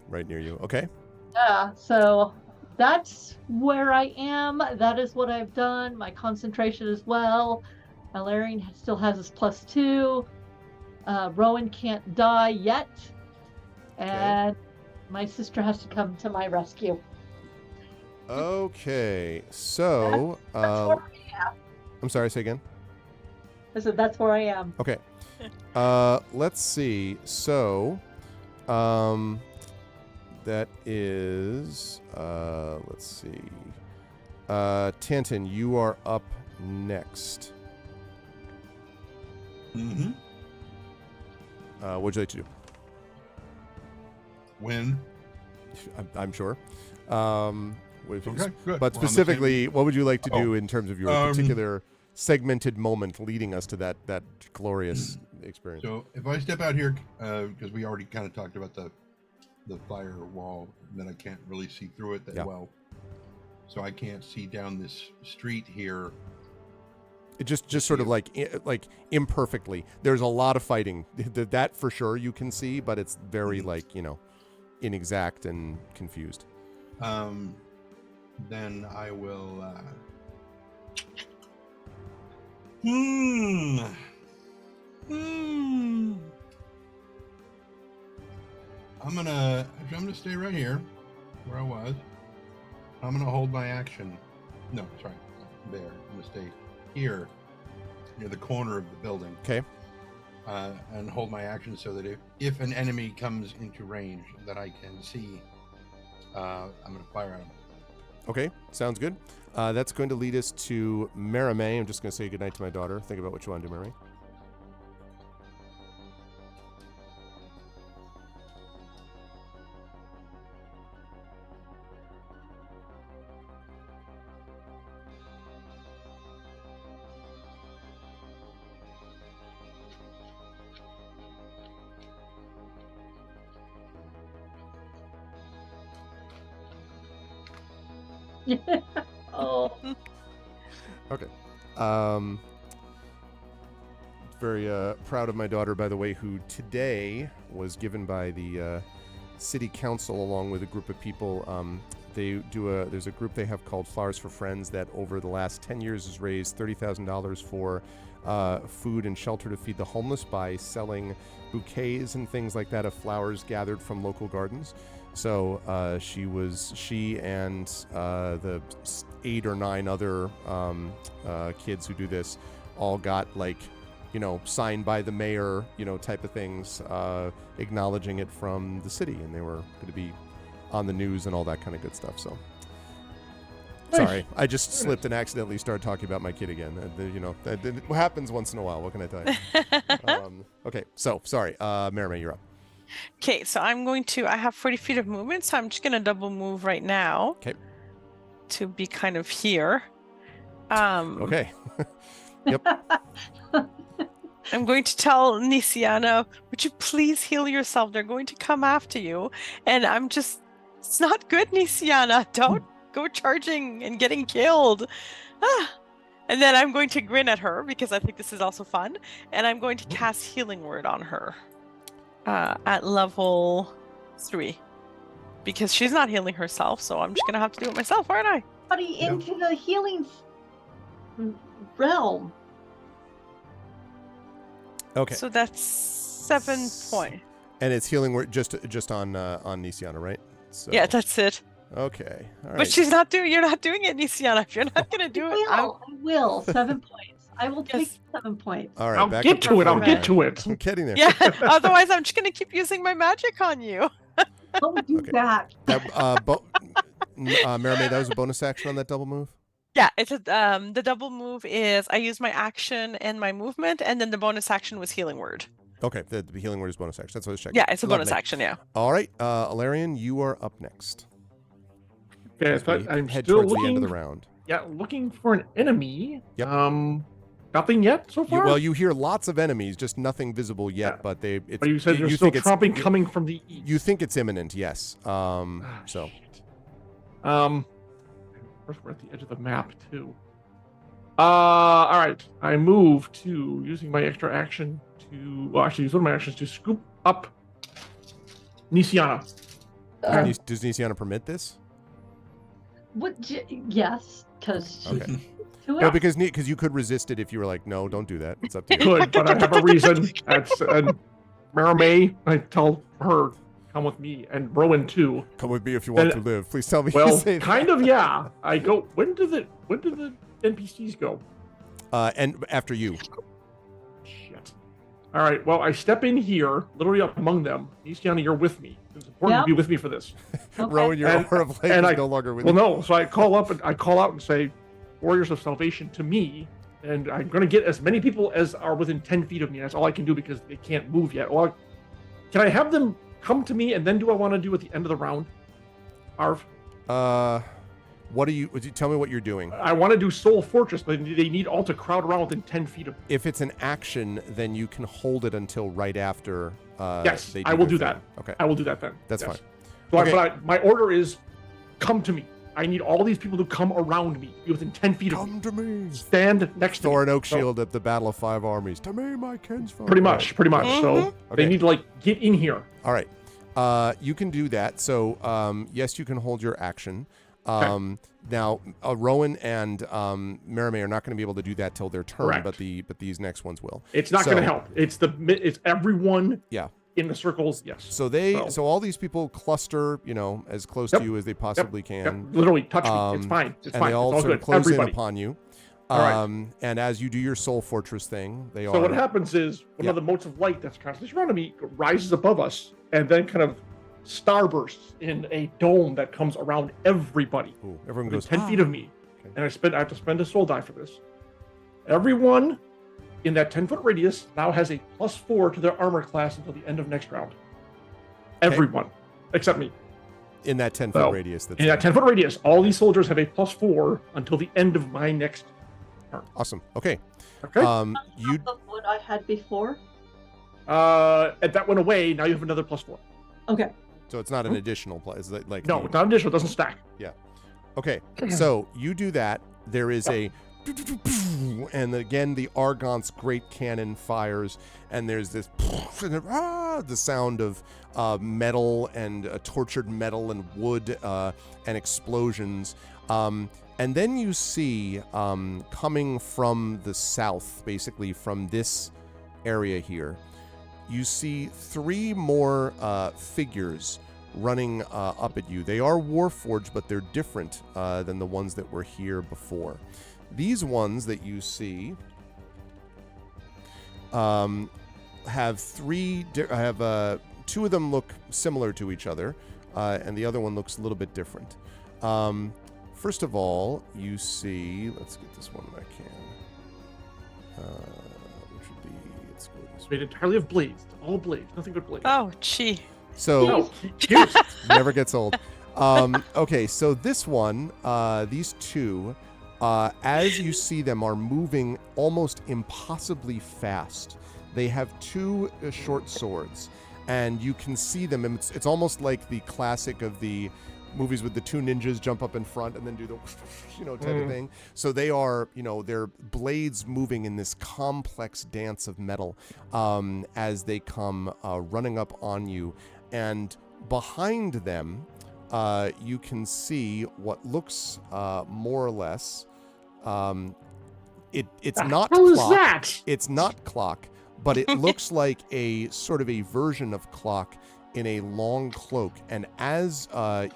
right near you. Okay. Yeah, so that's where I am. That is what I've done. My concentration as well. Alarian still has his +2. Rowan can't die yet. And my sister has to come to my rescue. Okay. So That's where I am. I'm sorry, say again. I said that's where I am. Okay. Let's see. So that is let's see. Tanton, you are up next. Mm-hmm. What would you like to do? Win. I'm sure. Okay, good. But specifically, what would you like to do in terms of your Um, particular segmented moment leading us to that glorious experience? So if I step out here, because we already kind of talked about the firewall, that I can't really see through it that Yeah. well. So I can't see down this street here. It just sort of like imperfectly. There's a lot of fighting. That for sure you can see, but it's very inexact and confused. Then I will. I'm gonna stay right here, where I was. I'm gonna hold my action. No, sorry, there. I'm gonna stay here, near the corner of the building. Okay. And hold my action so that if an enemy comes into range that I can see, I'm gonna fire at him. Okay, sounds good. That's going to lead us to Maramé. I'm just going to say goodnight to my daughter. Think about what you want to do, Maramé. Oh, Okay. Very proud of my daughter, by the way, who today was given by the city council along with a group of people. There's a group they have called Flowers for Friends that over the last 10 years has raised $30,000 for food and shelter to feed the homeless by selling bouquets and things like that of flowers gathered from local gardens. So she and the 8 or 9 other kids who do this all got signed by the mayor, type of things, acknowledging it from the city, and they were going to be on the news and all that kind of good stuff. So, sorry, I just slipped and accidentally started talking about my kid again. That happens once in a while. What can I tell you? Okay, so sorry, Merime, you're up. Okay, so I have 40 feet of movement, so I'm just going to double move right now. Okay. To be kind of here. Okay. Yep. I'm going to tell Nisiana, would you please heal yourself? They're going to come after you. And it's not good, Nisiana. Don't go charging and getting killed. And then I'm going to grin at her because I think this is also fun. And I'm going to cast Healing Word on her at level 3. Because she's not healing herself, so I'm just going to have to do it myself, aren't I? buddy, into the healing realm. Okay. So that's 7 points. And it's healing word just on Nisiana, right? So, Yeah, that's it. Okay. All right. But she's not doing. You're not doing it, Nisiana. If you're not gonna do it, I will. 7 points. I will take Yes. 7 points. All right. I'll back get up to it. I'll four. get to it. I'm getting there. Yeah. Otherwise, I'm just gonna keep using my magic on you. Don't do Okay. that. Mermaid, that was a bonus action on that double move? Yeah, it's the double move is I use my action and my movement, and then the bonus action was Healing Word. Okay, the healing word is bonus action. That's what I was checking. Yeah, it's a bonus Lovely. action. Yeah. All right, Alarian, you are up next. Okay, As we I'm head still towards the end looking. of the round. Yeah, looking for an enemy. Yep. Nothing yet so far. Well, you hear lots of enemies, just nothing visible yet. Yeah. But But you said there's still think tromping coming from the east. You think it's imminent? Yes. Ah, So. shit. We're at the edge of the map too. All right. I move to using my extra action to. Well, actually, use one of my actions to scoop up Nisiana. Does Nisiana permit this? Yes, because Okay. to No, it. because you could resist it if you were like, no, don't do that. It's up to you. Good, but I have a reason. That's and Merime. I tell her, come with me, and Rowan too. Come with me if you want And- to live. Please tell me. you Well, say that. kind of, yeah. I go. When do the NPCs go? And after you. Shit. All right. Well, I step in here, literally up among them. Nisiana, you're with me. It's important Yeah. to be with me for this. Okay. Rowan, your And- aura of life and is I- no longer with Well, you. no. So I call out and say, "Warriors of Salvation" to me, and I'm going to get as many people as are within 10 feet of me. That's all I can do because they can't move yet. Well, can I have them come to me, and then do I want to do at the end of the round? Arv, What do you tell me what you're doing? I want to do Soul Fortress, but they need all to crowd around within 10 feet of me. If it's an action, then you can hold it until right after. Yes, they I will their do that. thing. Okay, I will do that then. that's Yes. fine. So Okay. my order is, come to me. I need all these people to come around me, be within 10 feet of me. Come to me. Stand next to me. Thor and Oak So, Shield at the Battle of Five Armies. To me, my kinsfolk. pretty much. So Okay. they need to get in here. All right. You can do that. So, yes, you can hold your action. Now, Rowan and Merime are not going to be able to do that till their turn, Correct. but these next ones will. It's not So- going to help. It's everyone. Yeah. In the circles. Yes. So all these people cluster, as close Yep. to you as they possibly Yep. can. Literally touch me. It's fine. It's and fine. they all it's all sort good. of close Everybody. in upon you. All right. And as you do your Soul Fortress thing, they So are. what happens is one of the motes of light that's constantly surrounding me rises above us and then kind of starbursts in a dome that comes around everybody. Ooh, everyone Within goes 10 feet of me. Okay. And I have to spend a soul die for this. Everyone in that 10-foot radius now has a +4 to their armor class until the end of next round. Everyone. Except me. in that 10-foot Well, radius. That's In that 10-foot radius, all these soldiers have a +4 until the end of my next turn. awesome. Okay. Okay? You Of what I had before. And that went away. Now you have another +4. Okay. so it's not an additional play. It's like No, you- it's not additional. It doesn't stack. Okay, so you do that. There is a, and again the Argont's great cannon fires, and there's this, the sound of metal and tortured metal and wood and explosions. And then you see coming from the south, basically from this area here, you see 3 more figures running up at you. They are Warforged, but they're different than the ones that were here before. These ones that you see have 2 of them look similar to each other, and the other one looks a little bit different. First of all, you see, let's get this one when I can. Which would be, let's go this way. Made entirely of blades. All blades. Nothing but blades. Oh, gee. So, Yes. never gets old. Okay, so this one, these 2, as you see them, are moving almost impossibly fast. They have 2 short swords, and you can see them, and it's almost like the classic of the movies with the 2 ninjas jump up in front and then do the, type of thing. So they are, they're blades moving in this complex dance of metal as they come running up on you. And behind them, you can see what looks more or less. It's not How is clock. that? It's not clock, but it looks like a sort of a version of clock in a long cloak. And as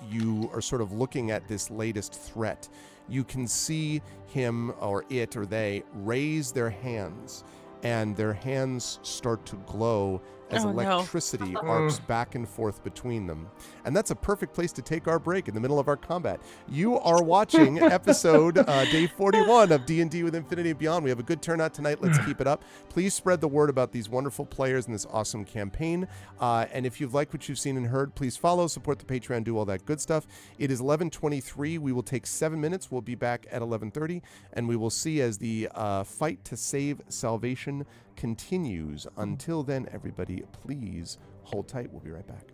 you are sort of looking at this latest threat, you can see him or it or they raise their hands, and their hands start to glow as electricity arcs back and forth between them. And that's a perfect place to take our break in the middle of our combat. You are watching episode day 41 of D&D with Infinity and Beyond. We have a good turnout tonight. Let's keep it up. Please spread the word about these wonderful players and this awesome campaign. And if you've liked what you've seen and heard, please follow, support the Patreon, do all that good stuff. It is 11:23. We will take 7 minutes. We'll be back at 11:30, and we will see as the fight to save salvation continues. Until then, everybody, please hold tight. We'll be right back.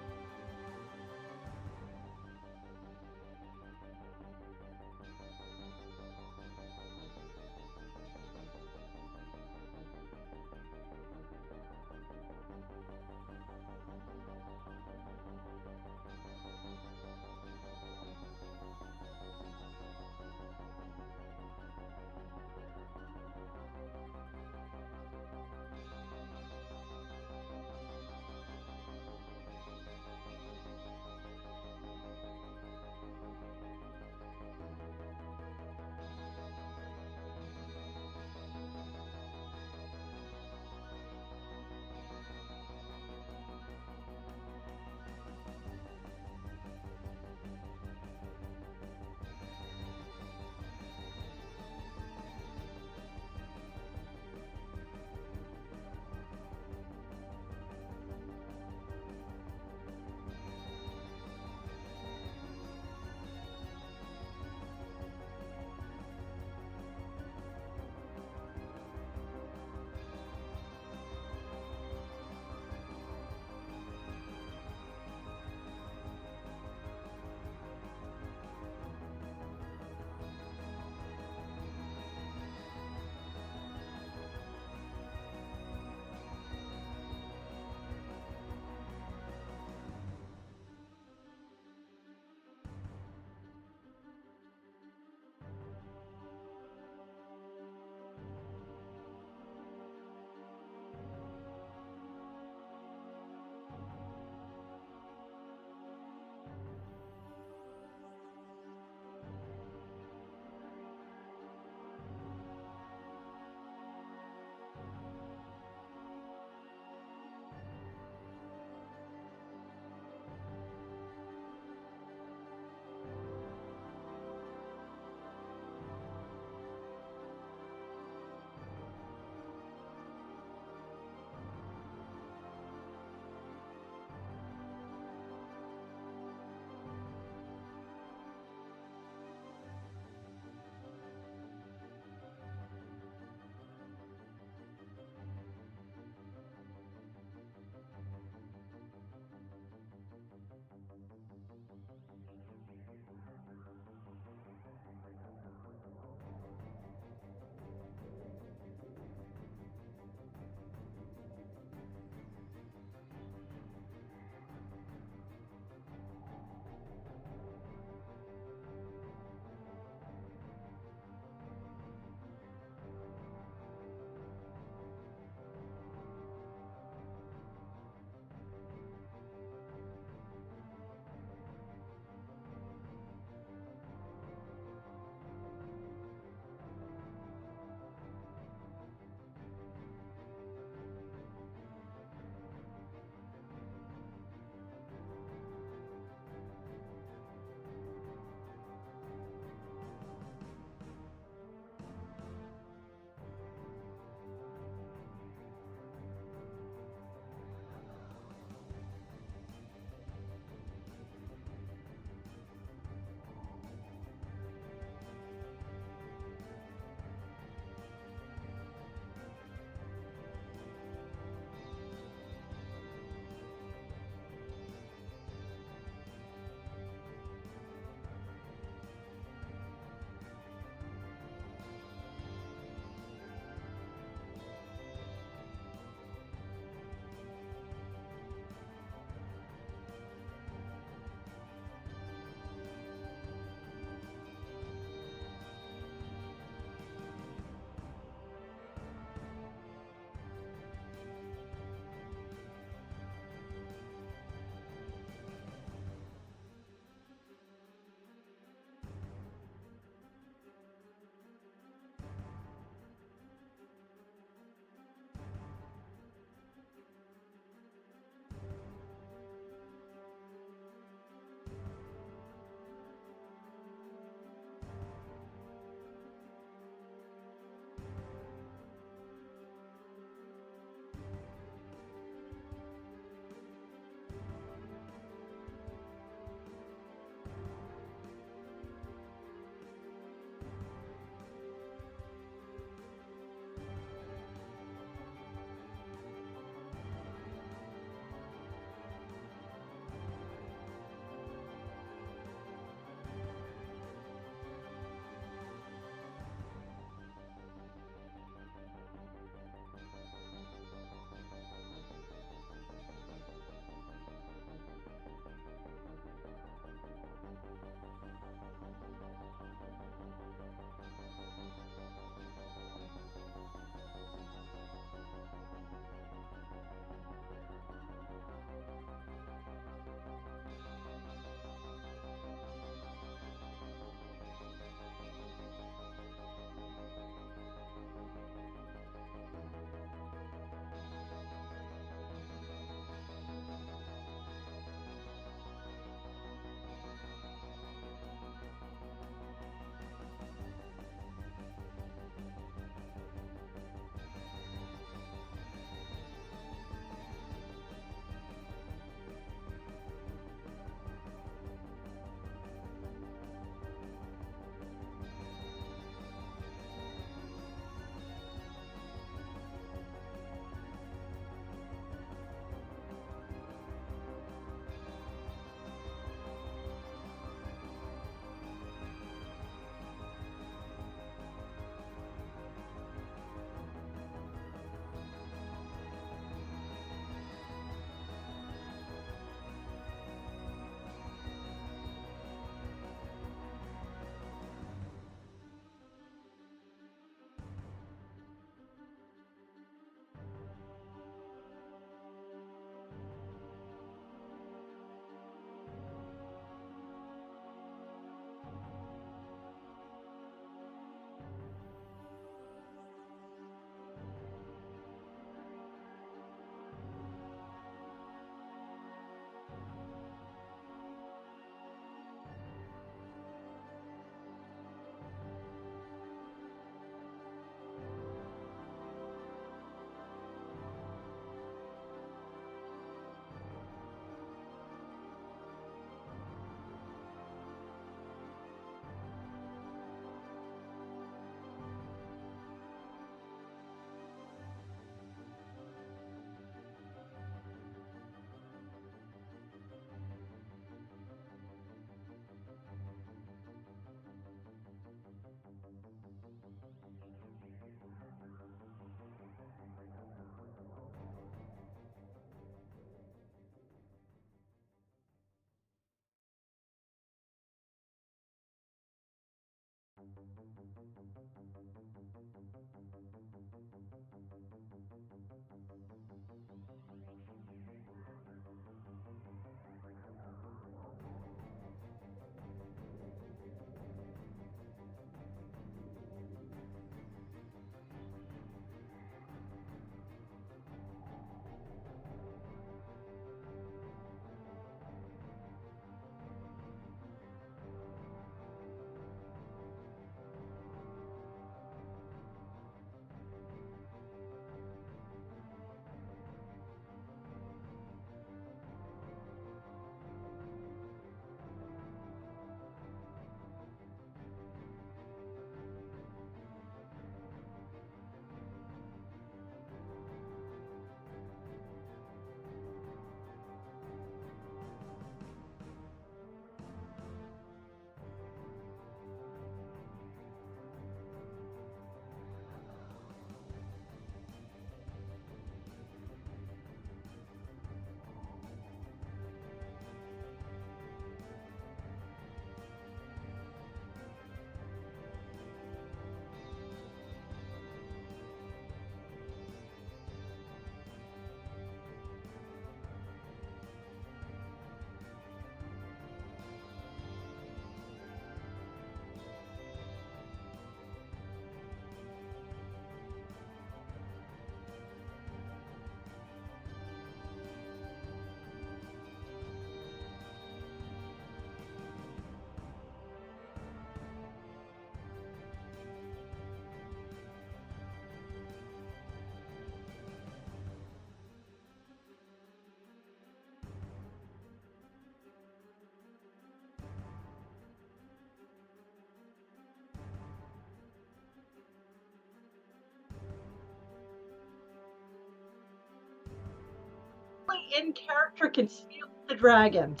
In character can steal the dragons.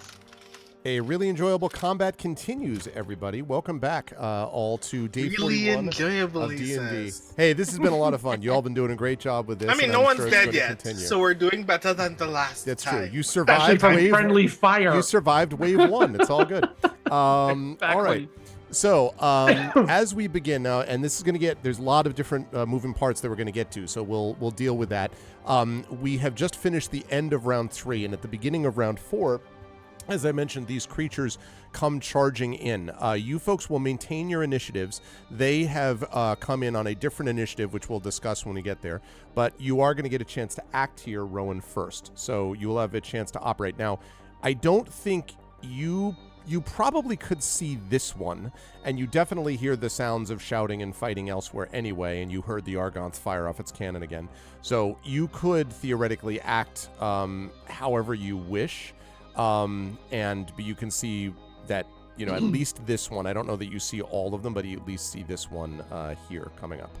A really enjoyable combat continues, everybody. Welcome back, all to day Really 41 enjoyable, of he D&D. says. Hey, this has been a lot of fun. You all been doing a great job with this. I mean, and no I'm one's sure it's dead going to yet, continue. so we're doing better than the last That's time. true. You Especially survived from wave. friendly fire. You survived wave 1. It's all good. All right. So, as we begin now, and this is going to get, there's a lot of different moving parts that we're going to get to, so we'll deal with that. We have just finished the end of round 3, and at the beginning of round 4, as I mentioned, these creatures come charging in. You folks will maintain your initiatives. They have come in on a different initiative, which we'll discuss when we get there. But you are going to get a chance to act here, Rowan, first. So you will have a chance to operate. Now, I don't think you probably could see this one, and you definitely hear the sounds of shouting and fighting elsewhere anyway, and you heard the Argonth fire off its cannon again. So you could theoretically act however you wish. But you can see that, you know, at least this one, I don't know that you see all of them, but you at least see this one here coming up.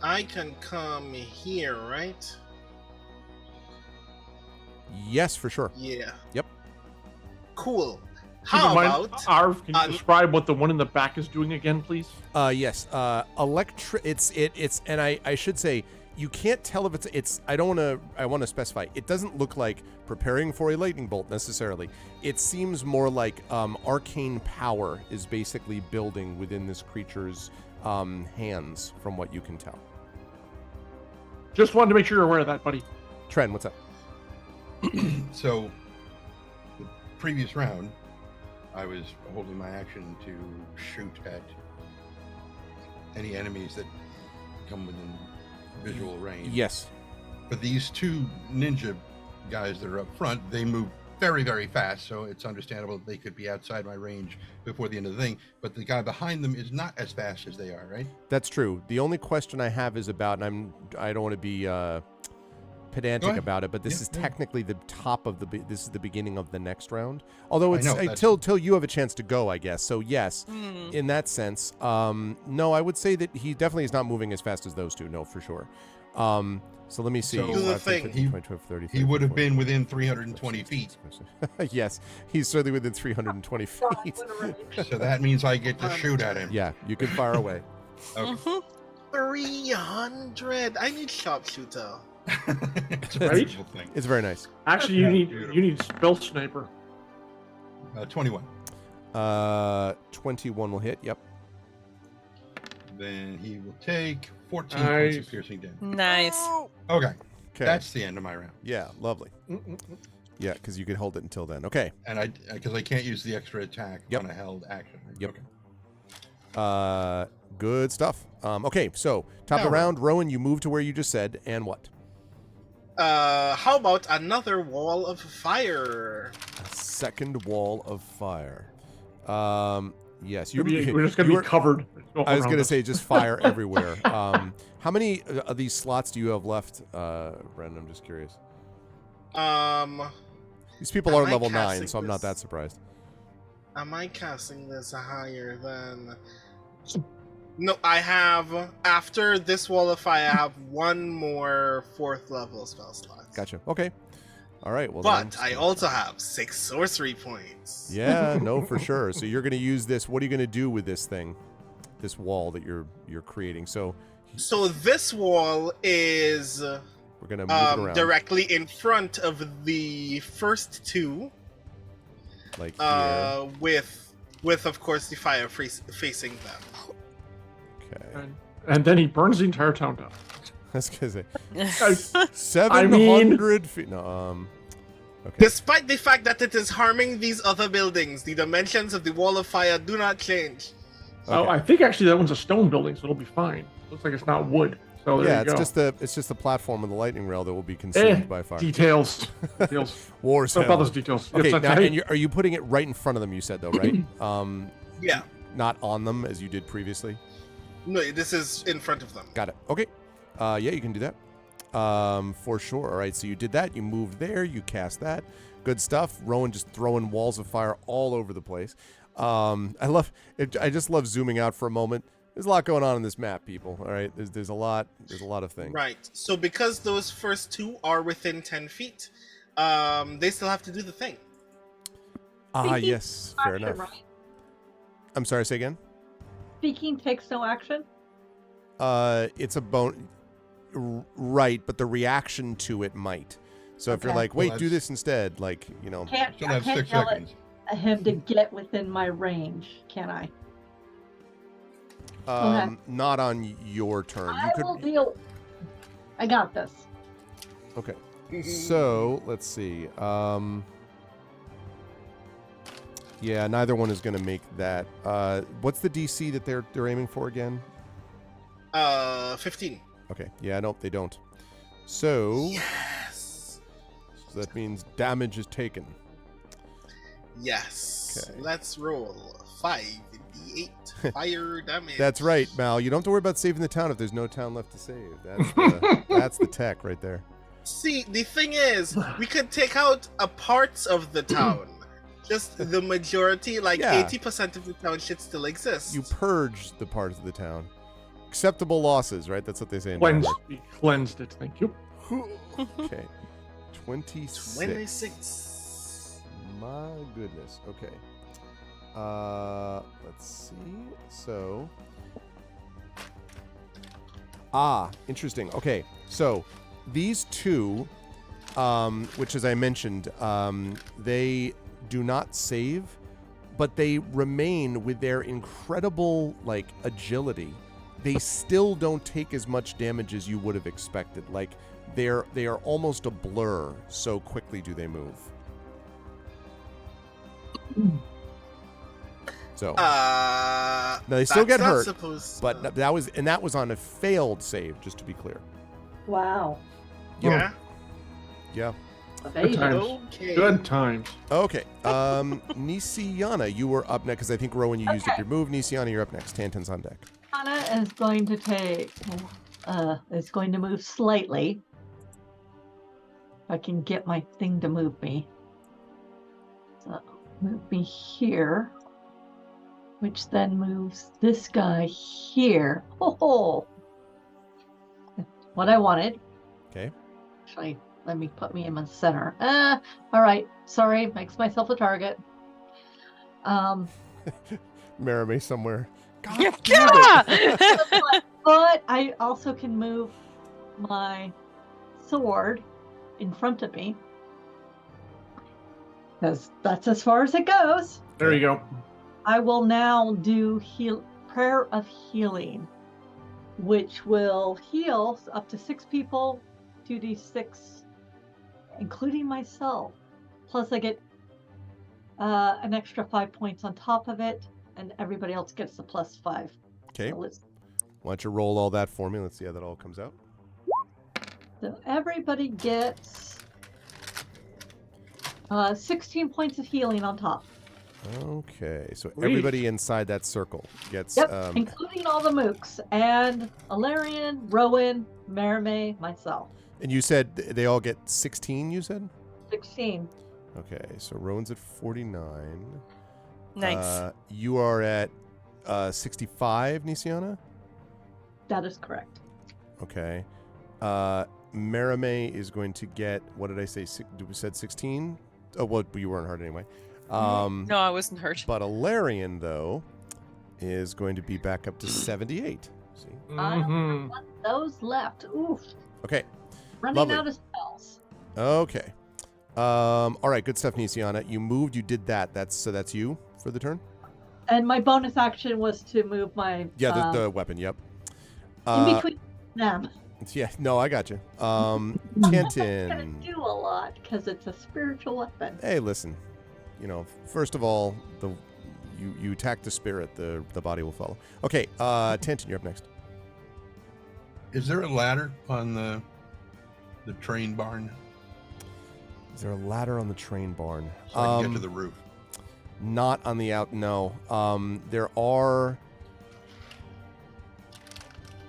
I can come here, right? Yes, for sure. Yeah. Yep. Cool. Keep in How mind, about Arv, can you describe what the one in the back is doing again, please? Yes. It's and I should say, you can't tell if it's I want to specify. It doesn't look like preparing for a lightning bolt necessarily. It seems more like arcane power is basically building within this creature's hands, from what you can tell. Just wanted to make sure you're aware of that, buddy. Tren, what's up? So, the previous round, I was holding my action to shoot at any enemies that come within visual range. Yes. But these two ninja guys that are up front, they move very, very fast, so it's understandable that they could be outside my range before the end of the thing. But the guy behind them is not as fast as they are, right? That's true. The only question I have is about, and I don't want to be pedantic about it, but this is technically the top of this is the beginning of the next round. Although it's till you have a chance to go, I guess. So yes, in that sense, no, I would say that he definitely is not moving as fast as those two. No, for sure. So let me see. So do the thing. 15, 20, 12, 30, He would have 40, been within 320 feet. Yes, he's certainly within 320 feet. So that means I get to shoot at him. Yeah, you can fire away. Okay. 300. I need sharpshooter. It's a Right? beautiful thing. It's very nice. Actually, you need stealth sniper. 21. 21 will hit. Yep. Then he will take 14 points Nice. of piercing damage. Nice. Okay, Okay. that's the end of my round. Yeah, lovely. Mm-mm-mm. Yeah, because you could hold it until then. Okay. And because I can't use the extra attack Yep. on a held action. Right? Yep. Okay. Good stuff. Okay, so top of the Now, round, Rowan, you move to where you just said, and what? How about another wall of fire? A second wall of fire. Yes, We're just going to be covered. I was around going to us. say just fire everywhere. How many of these slots do you have left, Brendan? I'm just curious. These people Am are I level 9, casting so I'm not this? that surprised. Am I casting this higher than? No, I have. After this wall of fire, I have one more 4th level spell slot. Gotcha. Okay. All right. Well, But then- I also have 6 sorcery points. Yeah, no, for sure. So you're going to use this. What are you going to do with this thing, this wall that you're creating? So this wall is we're going to move it around, directly in front of the first 2, like here. with of course the fire facing them. Okay. And then he burns the entire town down. That's because I 700 feet. No. Okay. Despite the fact that it is harming these other buildings, the dimensions of the wall of fire do not change. Oh, Okay. I think actually that one's a stone building, so it'll be fine. Looks like it's not wood. So there Yeah, you it's go. just the platform with the lightning rail that will be consumed by fire. Details. Details. Wars. What about those details? Okay, Yes, now, okay. and are you putting it right in front of them? You said though, right? Yeah. Not on them as you did previously. No, this is in front of them. Got it. Okay. Yeah, you can do that. For sure. All right. So you did that. You moved there. You cast that. Good stuff. Rowan just throwing walls of fire all over the place. I love it. I just love zooming out for a moment. There's a lot going on in this map, people. All right. There's a lot of things. Right. So because those first 2 are within 10 feet, they still have to do the thing. Yes. Fair Action, enough. right? I'm sorry. Say again. Speaking takes no action. It's a bone. Right, but the reaction to it might. So if you're Okay. like, wait, Well, do this instead, like, you know. Still I have can't 6 yell seconds. at him to get within my range, can I? Okay. Not on your turn. I will deal. I got this. Okay. So let's see. Yeah, neither one is going to make that. What's the DC that they're aiming for again? 15. Okay. Yeah, nope, they don't. So Yes. that means damage is taken. Yes. Okay. Let's roll 5d8 fire damage. That's right, Mal. You don't have to worry about saving the town if there's no town left to save. That's the tech right there. See, the thing is, we could take out a parts of the town. Just the majority, like Yeah. 80% of the town should still exist. You purge the parts of the town. Acceptable losses, right? That's what they say in Cleansed. Denmark. We cleansed it. Thank you. Okay. 26. 26. My goodness. Okay. Let's see. So. Interesting. Okay. So these two, which as I mentioned, they do not save, but they remain with their incredible like agility. They still don't take as much damage as you would have expected. Like they are almost a blur, so quickly do they move. So Now they still get hurt, Supposed but that was on a failed save, just to be clear. Wow. yeah. Yeah. Good Evasion. times. Okay. Good times. Okay. Nisiana, you were up next because I think Rowan, you used up your move. Nisiana, you're up next. Tantan's on deck. Anna is going to take. Is going to move slightly. If I can get my thing to move me. So move me here. Which then moves this guy here. Oh, what I wanted. Okay. Actually, let me put me in the center. All right. Sorry, makes myself a target. Marame somewhere. God Yeah. damn it. But I also can move my sword in front of me. Because that's as far as it goes. There you go. I will now do prayer of healing which will heal up to 6 people, 2d6, including myself. Plus, I get an extra 5 points on top of it, and everybody else gets the +5. Okay. So, Why don't you roll all that for me? Let's see how that all comes out. so everybody gets 16 points of healing on top. Okay, so Sweet. everybody inside that circle gets... Yep, including all the mooks, and Alarian, Rowan, Merime, myself. And you said they all get 16, you said? 16. Okay, so Rowan's at 49. Nice. You are at 65, Nisiana? That is correct. Okay. Merime is going to get, what did I say? We said 16? Oh, well, you weren't hurt anyway. No, I wasn't hurt. But Alarian, though, is going to be back up to 78. See? I don't Mhm. have one of those left. Oof. Okay. Running Lovely. out of spells. Okay. All right, good stuff, Nisiana. You moved, you did that. That's you for the turn? And my bonus action was to move my Yeah, the weapon, yep. in between them. Yeah, no, I got you. It's gonna Kenton. do a lot because it's a spiritual weapon. Hey, listen. First of all, you attack the spirit, the body will follow. Okay, Tenton, you're up next. Is there a ladder on the train barn Is there a ladder on the train barn? so I can get to the roof? Not on the out. No. There are.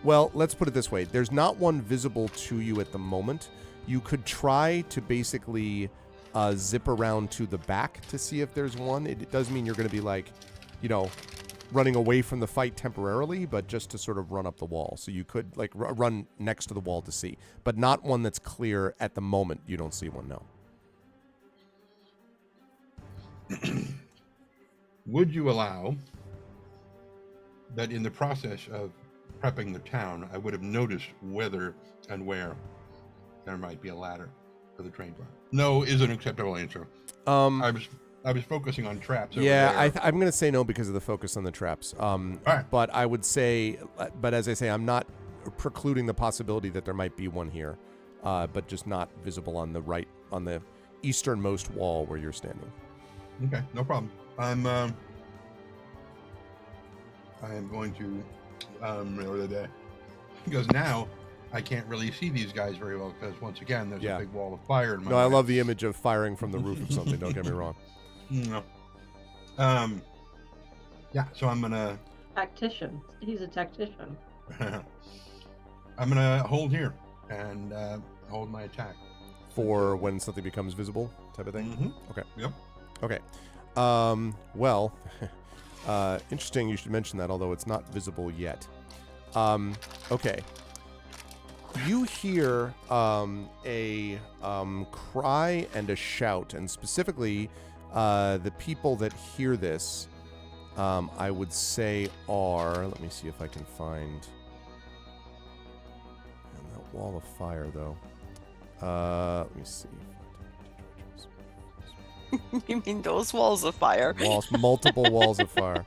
Well, let's put it this way. There's not one visible to you at the moment. You could try to basically zip around to the back to see if there's one. It does mean you're going to be like, running away from the fight temporarily, but just to sort of run up the wall. So you could like run next to the wall to see, but not one that's clear at the moment. You don't see one, no. Would you allow that in the process of prepping the town, I would have noticed whether and where there might be a ladder for the train barn? No is an acceptable answer. I was focusing on traps. Yeah, over there. I'm going to say no because of the focus on the traps. right. But I would say, but as I say, I'm not precluding the possibility that there might be one here, but just not visible on the easternmost wall where you're standing. Okay, no problem. I am going to because now I can't really see these guys very well because once again there's a big wall of fire in my No, I way. love the image of firing from the roof of something. Don't get me wrong. No. Yeah, so I'm gonna Tactician. He's a tactician. I'm gonna hold here and hold my attack For when something becomes visible, type of thing. Mm-hmm. Okay. Yep. Okay. Well, interesting. You should mention that, although it's not visible yet. Okay. You hear a cry and a shout, and specifically, the people that hear this, I would say are. Let me see if I can find. And that wall of fire, though. Let me see. You mean those walls of fire? Multiple walls of fire.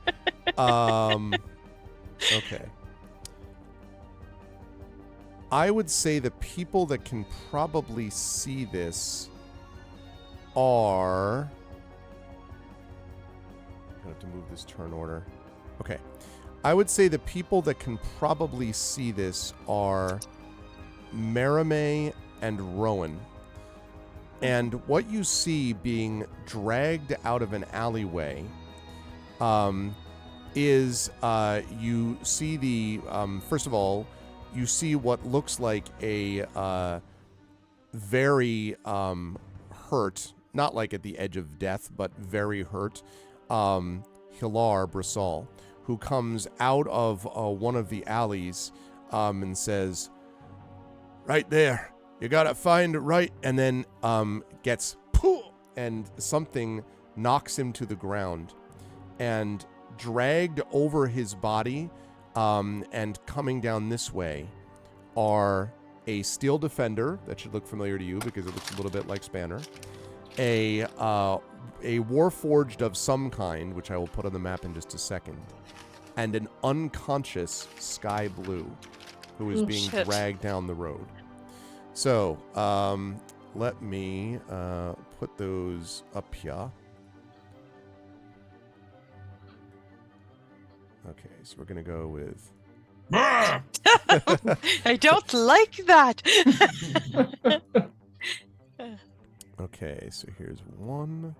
Okay. I would say the people that can probably see this are... I have to move this turn order. Okay. I would say the people that can probably see this are Merime and Rowan. And what you see being dragged out of an alleyway is you see the, first of all, you see what looks like a very hurt, not like at the edge of death, but very hurt, Hilar Brissal, who comes out of one of the alleys and says, "Right there. You gotta find it right," and then gets pooh, and something knocks him to the ground, and dragged over his body, and coming down this way are a steel defender that should look familiar to you because it looks a little bit like Spanner, a warforged of some kind, which I will put on the map in just a second, and an unconscious Sky Blue. who is Oh, being shit. dragged down the road. So, let me put those up here. Okay, so we're going to go with... Ah! I don't like that. Okay, so here's one.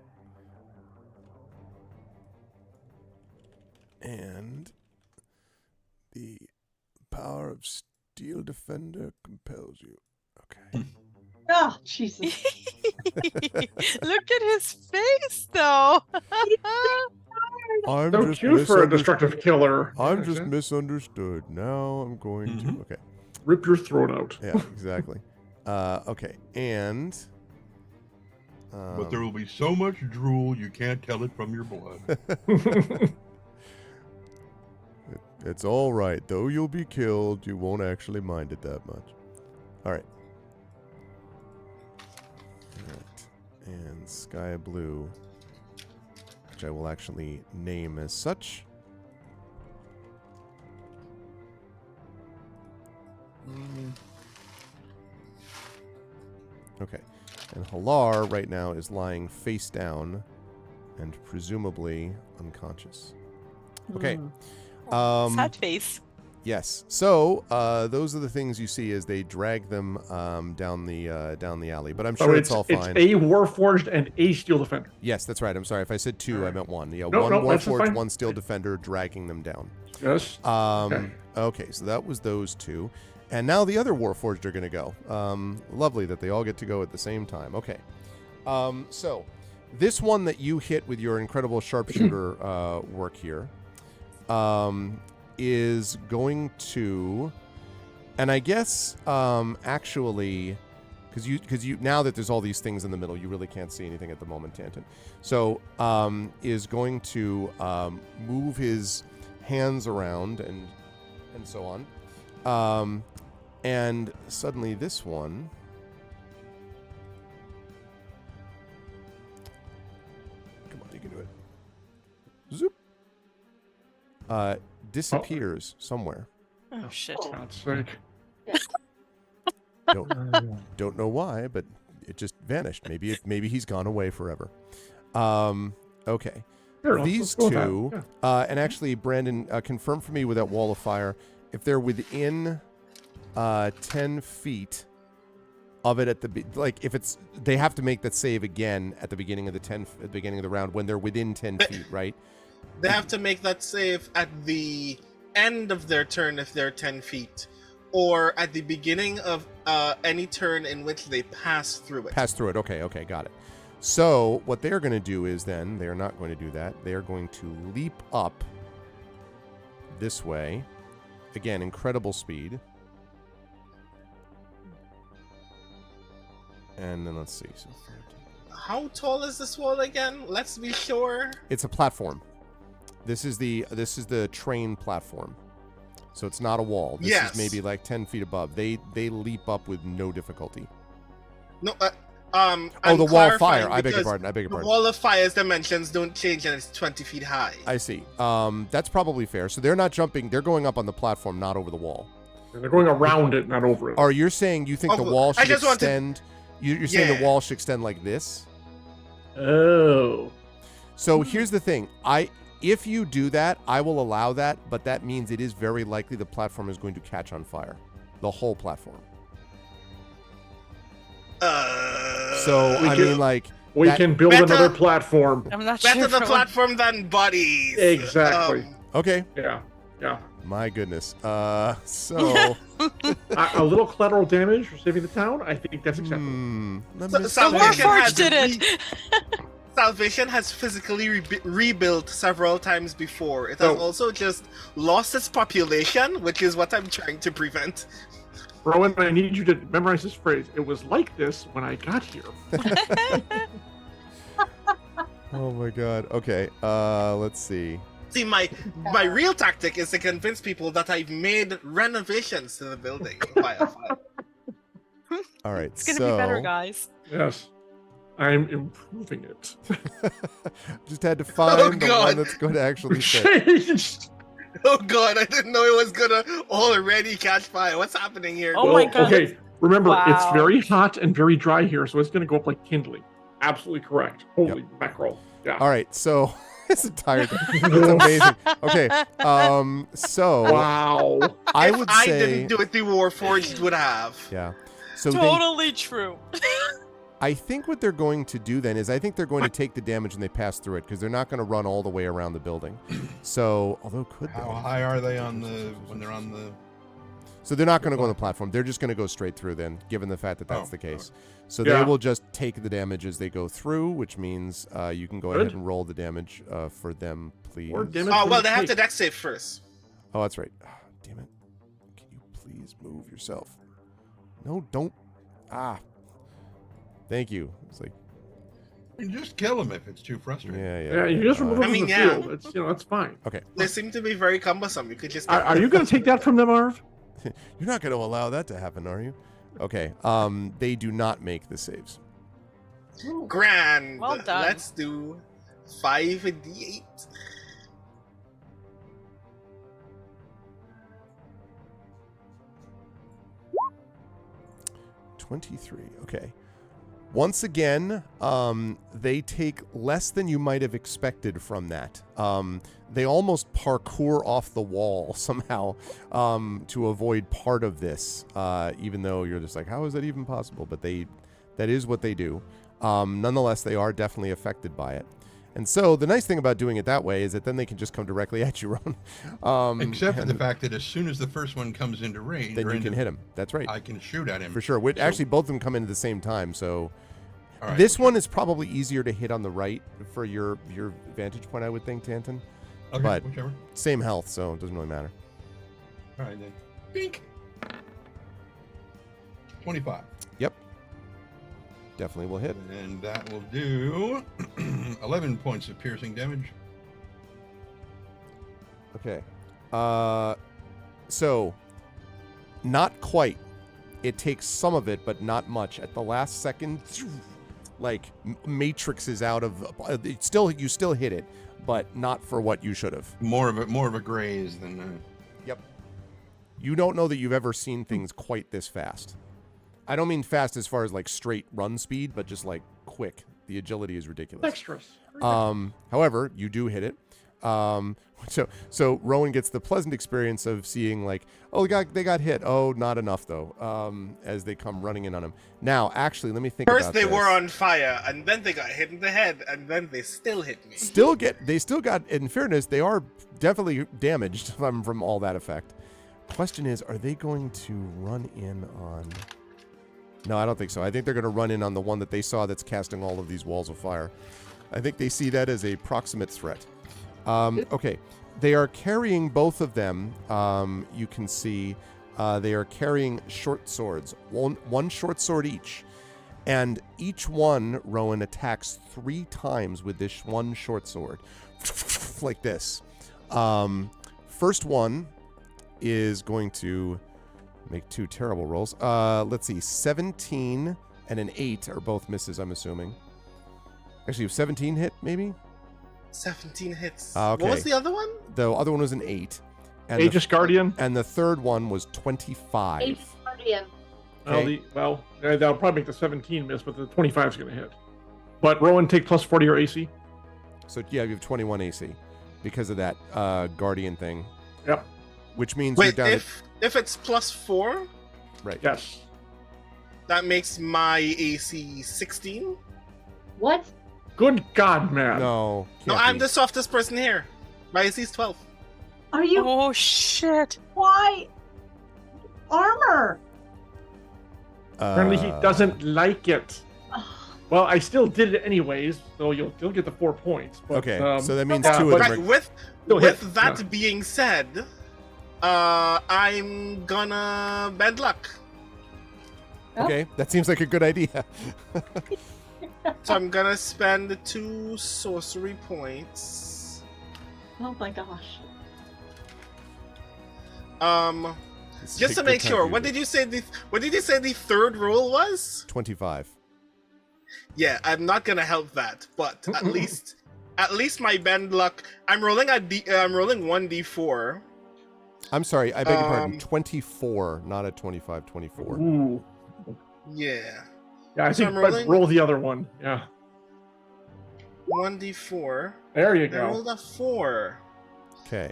And the power of Steel Defender compels you. Okay. Oh, Jesus. Look at his face, though. I'm So just cute for a misunderstood. destructive killer. I'm Yeah, just yeah. misunderstood. Now I'm going Mhm. to... Okay. Rip your throat out. Yeah, exactly. Okay, and... But there will be so much drool you can't tell it from your blood. It's all right. Though you'll be killed, you won't actually mind it that much. All right. All right. And Sky Blue, which I will actually name as such. Okay. And Halar right now is lying face down and presumably unconscious. Okay. Hmm. Sad face. Yes. So those are the things you see as they drag them down the alley. But I'm So sure it's all fine. It's a Warforged and a Steel Defender. Yes, that's right. I'm sorry if I said two. I meant one. Yeah, No, one no, that's Warforged, fine. one Steel Defender, dragging them down. Yes. Okay, so that was those two, and now the other Warforged are going to go. Lovely that they all get to go at the same time. Okay. So this one that you hit with your incredible sharpshooter work here. Is going to, and I guess actually, because you now that there's all these things in the middle, you really can't see anything at the moment, Tanton. So is going to move his hands around and so on, and suddenly this one. Come on, you can do it. Zoop. Disappears somewhere. Oh, shit. God's sake. Don't know why, but it just vanished. Maybe he's gone away forever. Okay. Sure, These let's go with that. two, Yeah. and actually, Brandon, confirm for me with that wall of fire if they're within 10 feet of it if it's they have to make that save again at the beginning of the beginning of the round when they're within 10 feet, right? They have to make that save at the end of their turn if they're 10 feet, or at the beginning of any turn in which they pass through it. Pass through it. Okay, got it. So what they're going to do is then, they're not going to do that. They are going to leap up this way. Again, incredible speed. And then let's see. So 13. How tall is this wall again? Let's be sure. It's a platform. This is the train platform. So it's not a wall. This Yes. is maybe like 10 feet above. They leap up with no difficulty. No, Oh, I'm the wall of clarifying fire. I beg your because pardon. The wall of fire's dimensions don't change and it's 20 feet high. I see. That's probably fair. So they're not jumping. They're going up on the platform, not over the wall. And they're going around it, not over it. Or you're saying you think the Oh, wall I should just wanted- extend? You're saying the Yeah. wall should extend like this? Oh. So here's the thing. If you do that, I will allow that, but that means it is very likely the platform is going to catch on fire. The whole platform. So, We I can- mean, like... We that- can build Better- another platform. I'm not Better sure. the for- platform than bodies. Exactly. Okay. Yeah. My goodness. So... A little collateral damage for saving the town, I think that's acceptable. let So- me The Salvation has Warforged did it. Salvation has physically rebuilt several times before. It has So- also just lost its population, which is what I'm trying to prevent. Rowan, I need you to memorize this phrase. It was like this when I got here. Oh my god. Okay. Let's see. See, my real tactic is to convince people that I've made renovations to the building via fire. All right. It's gonna be better, guys. Yes. I'm improving it. Just had to find the one God. that's going to actually fit. Changed. Oh god, I didn't know it was gonna already catch fire. What's happening here? Oh my God. Okay, remember, it's Wow. very hot and very dry here, so it's going to go up like kindling. Absolutely correct. Holy mackerel. Yeah. All right, so this entire thing, it's amazing. Okay, so Wow. I If would I say, didn't do it, the Warforged would have. yeah. So Totally true. I think what they're going to do then is I think they're going to take the damage and they pass through it because they're not going to run all the way around the building. So, although could How they? high are they on the when they're on the? So they're not going to go on the platform. They're just going to go straight through then, given the fact that that's Oh, the case. So Yeah. they will just take the damage as they go through, which means you can go Good. ahead and roll the damage for them, please. Or damage Oh from well, the they have to snake. deck save first. Oh, that's right. Ah, damn it. Can you please move yourself? No, don't. Ah. Thank you. It's like, You can just kill them if it's too frustrating. Yeah, you just remove uh, it I from mean, the yeah. field. It's, that's fine. Okay. They seem to be very cumbersome. You could just. Are you going to take that from them, Arv? You're not going to allow that to happen, are you? Okay. They do not make the saves. Grand. Well done. Let's do 5d8. $23. Okay. Once again, they take less than you might have expected from that. They almost parkour off the wall somehow to avoid part of this, even though you're just like, how is that even possible? But that is what they do. Nonetheless, they are definitely affected by it. And so the nice thing about doing it that way is that then they can just come directly at you, Ron. Except for the and fact that as soon as the first one comes into range, then or you can into- hit him. That's right. I can shoot at him. For sure. So- Actually, both of them come in at the same time, so... All right, This one is probably easier to hit on the right for your vantage point, I would think, Tanton. okay, but- whichever. Same health, so it doesn't really matter. All right then. Bink. 25. Definitely will hit. And that will do 11 points of piercing damage. Okay. So, not quite. It takes some of it, but not much. At the last second, like Matrix is out of. You still hit it, but not for what you should have. More of a graze than. Yep. You don't know that you've ever seen things quite this fast. I don't mean fast as far as like straight run speed, but just like quick. The agility is ridiculous. Dexterous. However, you do hit it. So Rowan gets the pleasant experience of seeing like, oh, they got hit. Oh, not enough though. As they come running in on him. Now, actually, let me think First about they this. were on fire, and then they got hit in the head, and then they still hit me. They still got. In fairness, they are definitely damaged from all that effect. Question is, are they going to run in on? No, I don't think so. I think they're going to run in on the one that they saw that's casting all of these walls of fire. I think they see that as a proximate threat. Okay. They are carrying both of them. You can see they are carrying short swords. One short sword each. And each one, Rowan, attacks 3 times with this one short sword. Like this. First one is going to make 2 terrible rolls. Let's see. 17 and an 8 are both misses, I'm assuming. Actually, 17 hit, maybe? 17 hits. Okay. What was the other one? The other one was an 8. And Aegis Guardian. and the third one was 25. Aegis Guardian. Okay. That'll probably make the 17 miss, but the 25 is going to hit. But Rowan, take plus 40 or AC. So, yeah, you have 21 AC because of that Guardian thing. Yep. Which means you're Wait, down if it's plus 4, right. Yes. that makes my AC 16. What? Good God, man. No. No, can't I'm be. the softest person here. My AC is 12. Are you? Oh shit. Why? Armor. Apparently he doesn't like it. Well, I still did it anyways, so you'll get the 4 points. But, Okay, so that means yeah, 2 of but- them Right, are... Still hit, with that yeah. being said, I'm gonna bad luck. Okay, that seems like a good idea. So I'm gonna spend 2 sorcery points. Oh my gosh. This is Just a to good make time sure, to what use did you say the third roll was? 25. Yeah, I'm not gonna help that, but at least at least my bend luck. I'm rolling I'm rolling 1d4. I'm sorry, I beg your pardon. 24, not a 25, 24. Ooh. Yeah. Yeah, I So think I'm rolling- roll the other one. Yeah. 1d4. There you I go. rolled a 4. Okay.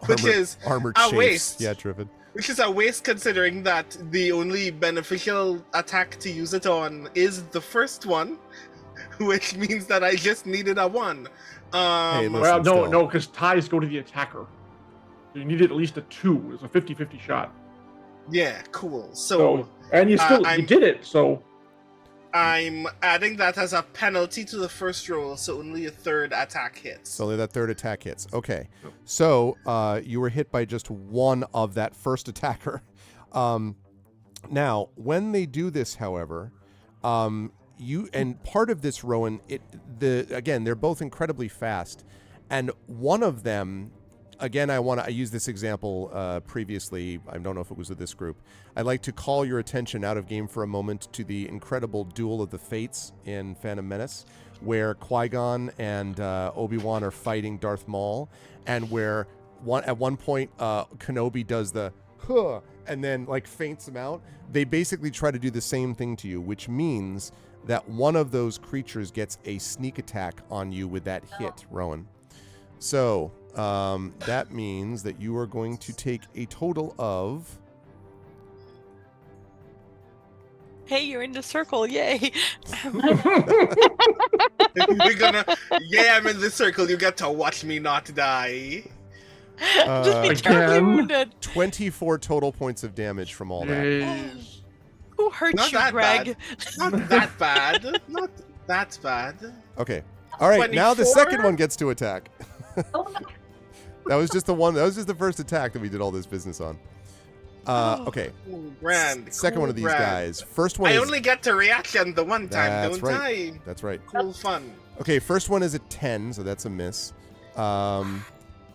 Which is armored a chase. waste. Yeah, Driven. Which is a waste considering that the only beneficial attack to use it on is the first one, which means that I just needed a 1. Hey, look. Well, Still. no, because ties go to the attacker. You needed at least a 2. It's a 50-50 shot. Yeah, cool. So, and you still you did it. So I'm adding that as a penalty to the first roll, so only a third attack hits. So only that third attack hits. Okay. So you were hit by just one of that first attacker. Now, when they do this, however, and part of this, Rowan, again, they're both incredibly fast, and one of them, again, I used this example previously. I don't know if it was with this group. I'd like to call your attention out of game for a moment to the incredible Duel of the Fates in Phantom Menace, where Qui-Gon and Obi-Wan are fighting Darth Maul, and where at one point Kenobi does the huh, and then like faints him out. They basically try to do the same thing to you, which means that one of those creatures gets a sneak attack on you with that hit, Rowan. So that means that you are going to take a total of... Hey, you're in the circle. Yay. We're gonna... Yeah, I'm in the circle. You get to watch me not die. Just be terribly again? wounded. 24 total points of damage from all that. Jeez. Who hurt Not you, that Greg? Not that bad. Not that bad. Okay. All right, now the 24? second one gets to attack. Oh, no. That was just the first attack that we did all this business on. Okay. Cool, grand. Second one of these grand. guys. First one I is... only get to reaction the one time, That's don't right. I? That's right. Cool fun. Okay, first one is a 10, so that's a miss.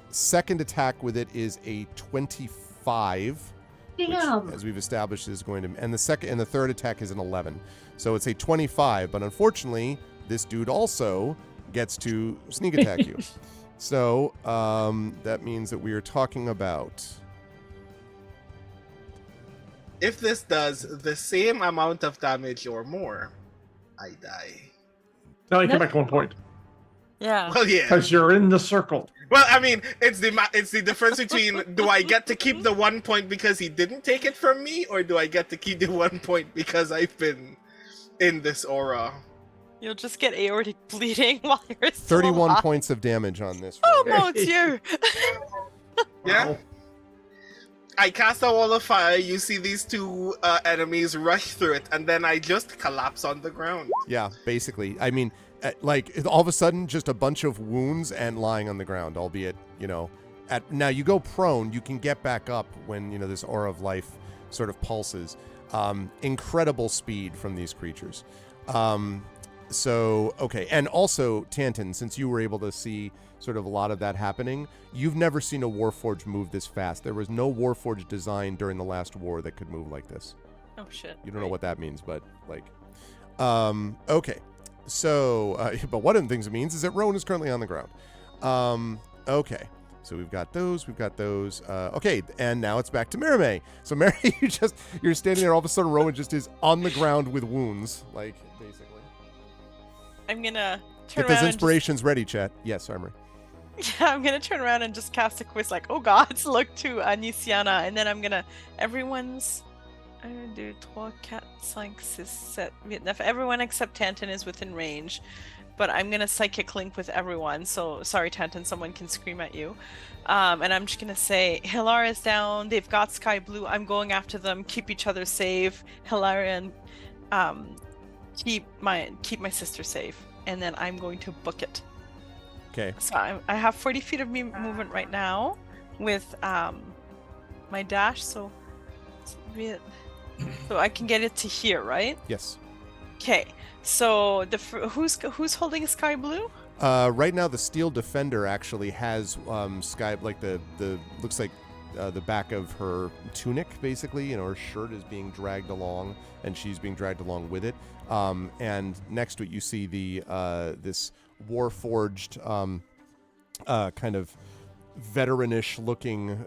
Second attack with it is a 25, Damn. which, as we've established, is going to... And the third attack is an 11. So it's a 25, but unfortunately, this dude also gets to sneak attack you. So that means that we are talking about... If this does the same amount of damage or more, I die. Now you come back to 1 point Yeah. Well, yeah. because you're in the circle. Well, I mean, it's the difference between do I get to keep the 1 point because he didn't take it from me, or do I get to keep the 1 point because I've been in this aura? You'll just get aortic bleeding while you're still 31 alive. points of damage on this Oh, roll. mon Dieu. Yeah. Wow. I cast a wall of fire. You see these two enemies rush through it, and then I just collapse on the ground. Yeah, basically. I mean, like, all of a sudden, just a bunch of wounds and lying on the ground, albeit, now you go prone, you can get back up when, this aura of life sort of pulses. Incredible speed from these creatures. So, okay. And also, Tanton, since you were able to see sort of a lot of that happening, you've never seen a Warforged move this fast. There was no Warforged design during the last war that could move like this. Oh, shit. You don't know what that means, but, like... okay. So, but one of the things it means is that Rowan is currently on the ground. Okay. So we've got those. Okay, and now it's back to Merime. So Mary, you're standing there, all of a sudden Rowan just is on the ground with wounds, like, basically. I'm gonna turn Get around those inspirations ready, chat. Yes, Armory. I'm gonna turn around and just cast a quiz like, oh gods, look to Nisiana, and then I'm gonna everyone's 1, 2, 3, 4, 5, 6, 7, 8. Everyone except Tanton is within range, but I'm gonna psychic link with everyone. So sorry, Tanton, someone can scream at you. And I'm just gonna say, Hilaria's down. They've got Sky Blue. I'm going after them. Keep each other safe. Hilaria, keep my sister safe, and then I'm going to book it. Okay. So I have 40 feet of movement right now with my dash, so I can get it to here, right? Yes. Okay. So who's holding Sky Blue? Right now, the Steel Defender actually has sky, like the looks like the back of her tunic, basically. You know, her shirt is being dragged along, and she's being dragged along with it. And next to it, you see the this war-forged kind of veteranish looking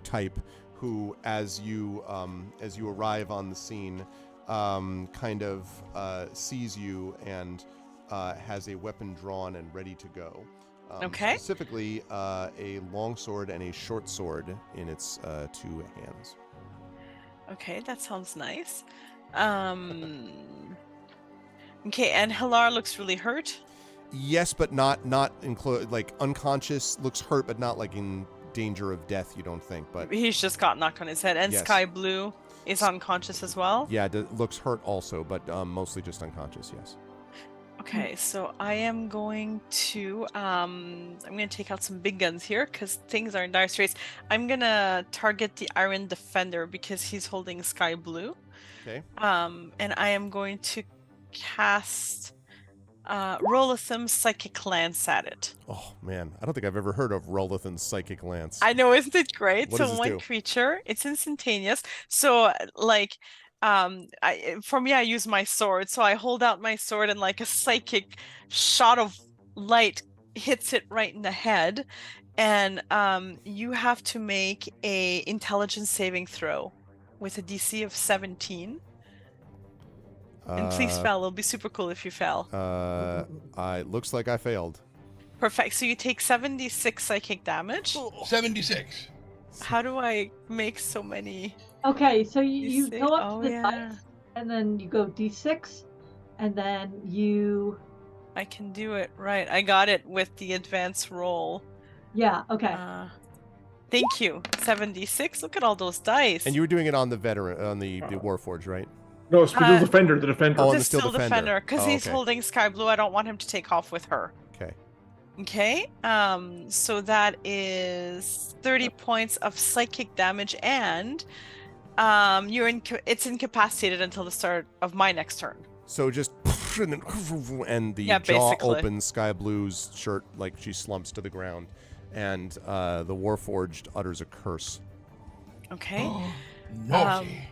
type who, as you arrive on the scene, kind of sees you and has a weapon drawn and ready to go. Okay. Specifically, a long sword and a short sword in its 2 hands. Okay, that sounds nice. Okay, and Hilar looks really hurt. Yes, but not like unconscious. Looks hurt, but not like in danger of death. You don't think? But He's just got knocked on his head. And Yes. Sky Blue is unconscious as well. yeah, looks hurt also, but mostly just unconscious. Yes. Okay, so I am going to take out some big guns here because things are in dire straits. I'm gonna target the Iron Defender because he's holding Sky Blue. Okay. And I am going to cast Rolithim's Psychic Lance at it. Oh man, I don't think I've ever heard of Rolithan's Psychic Lance. I know, isn't it great? What So does this one do? creature, it's instantaneous. So like for me, I use my sword. So I hold out my sword and like a psychic shot of light hits it right in the head. And you have to make a intelligence saving throw with a DC of 17. And please fail. It'll be super cool if you fail. Looks like I failed. Perfect. So you take 76 psychic damage. 76. How do I make so many? Okay, so you D6? go up Oh, to the yeah. dice, and then you go D6, and then you... I can do it. Right. I got it with the advanced roll. Yeah, okay. Thank you. 76. Look at all those dice. And you were doing it on the veteran, on the Warforged, right? No, it's the defender. The defender. Oh, the and the Steel Steel Defender. Defender, because Oh, he's okay. holding Sky Blue. I don't want him to take off with her. Okay. Okay. So that is 30 points of psychic damage, and it's incapacitated until the start of my next turn. So just and the Yeah, jaw basically. opens. Sky Blue's shirt, like she slumps to the ground, and the Warforged utters a curse. Okay. Naughty.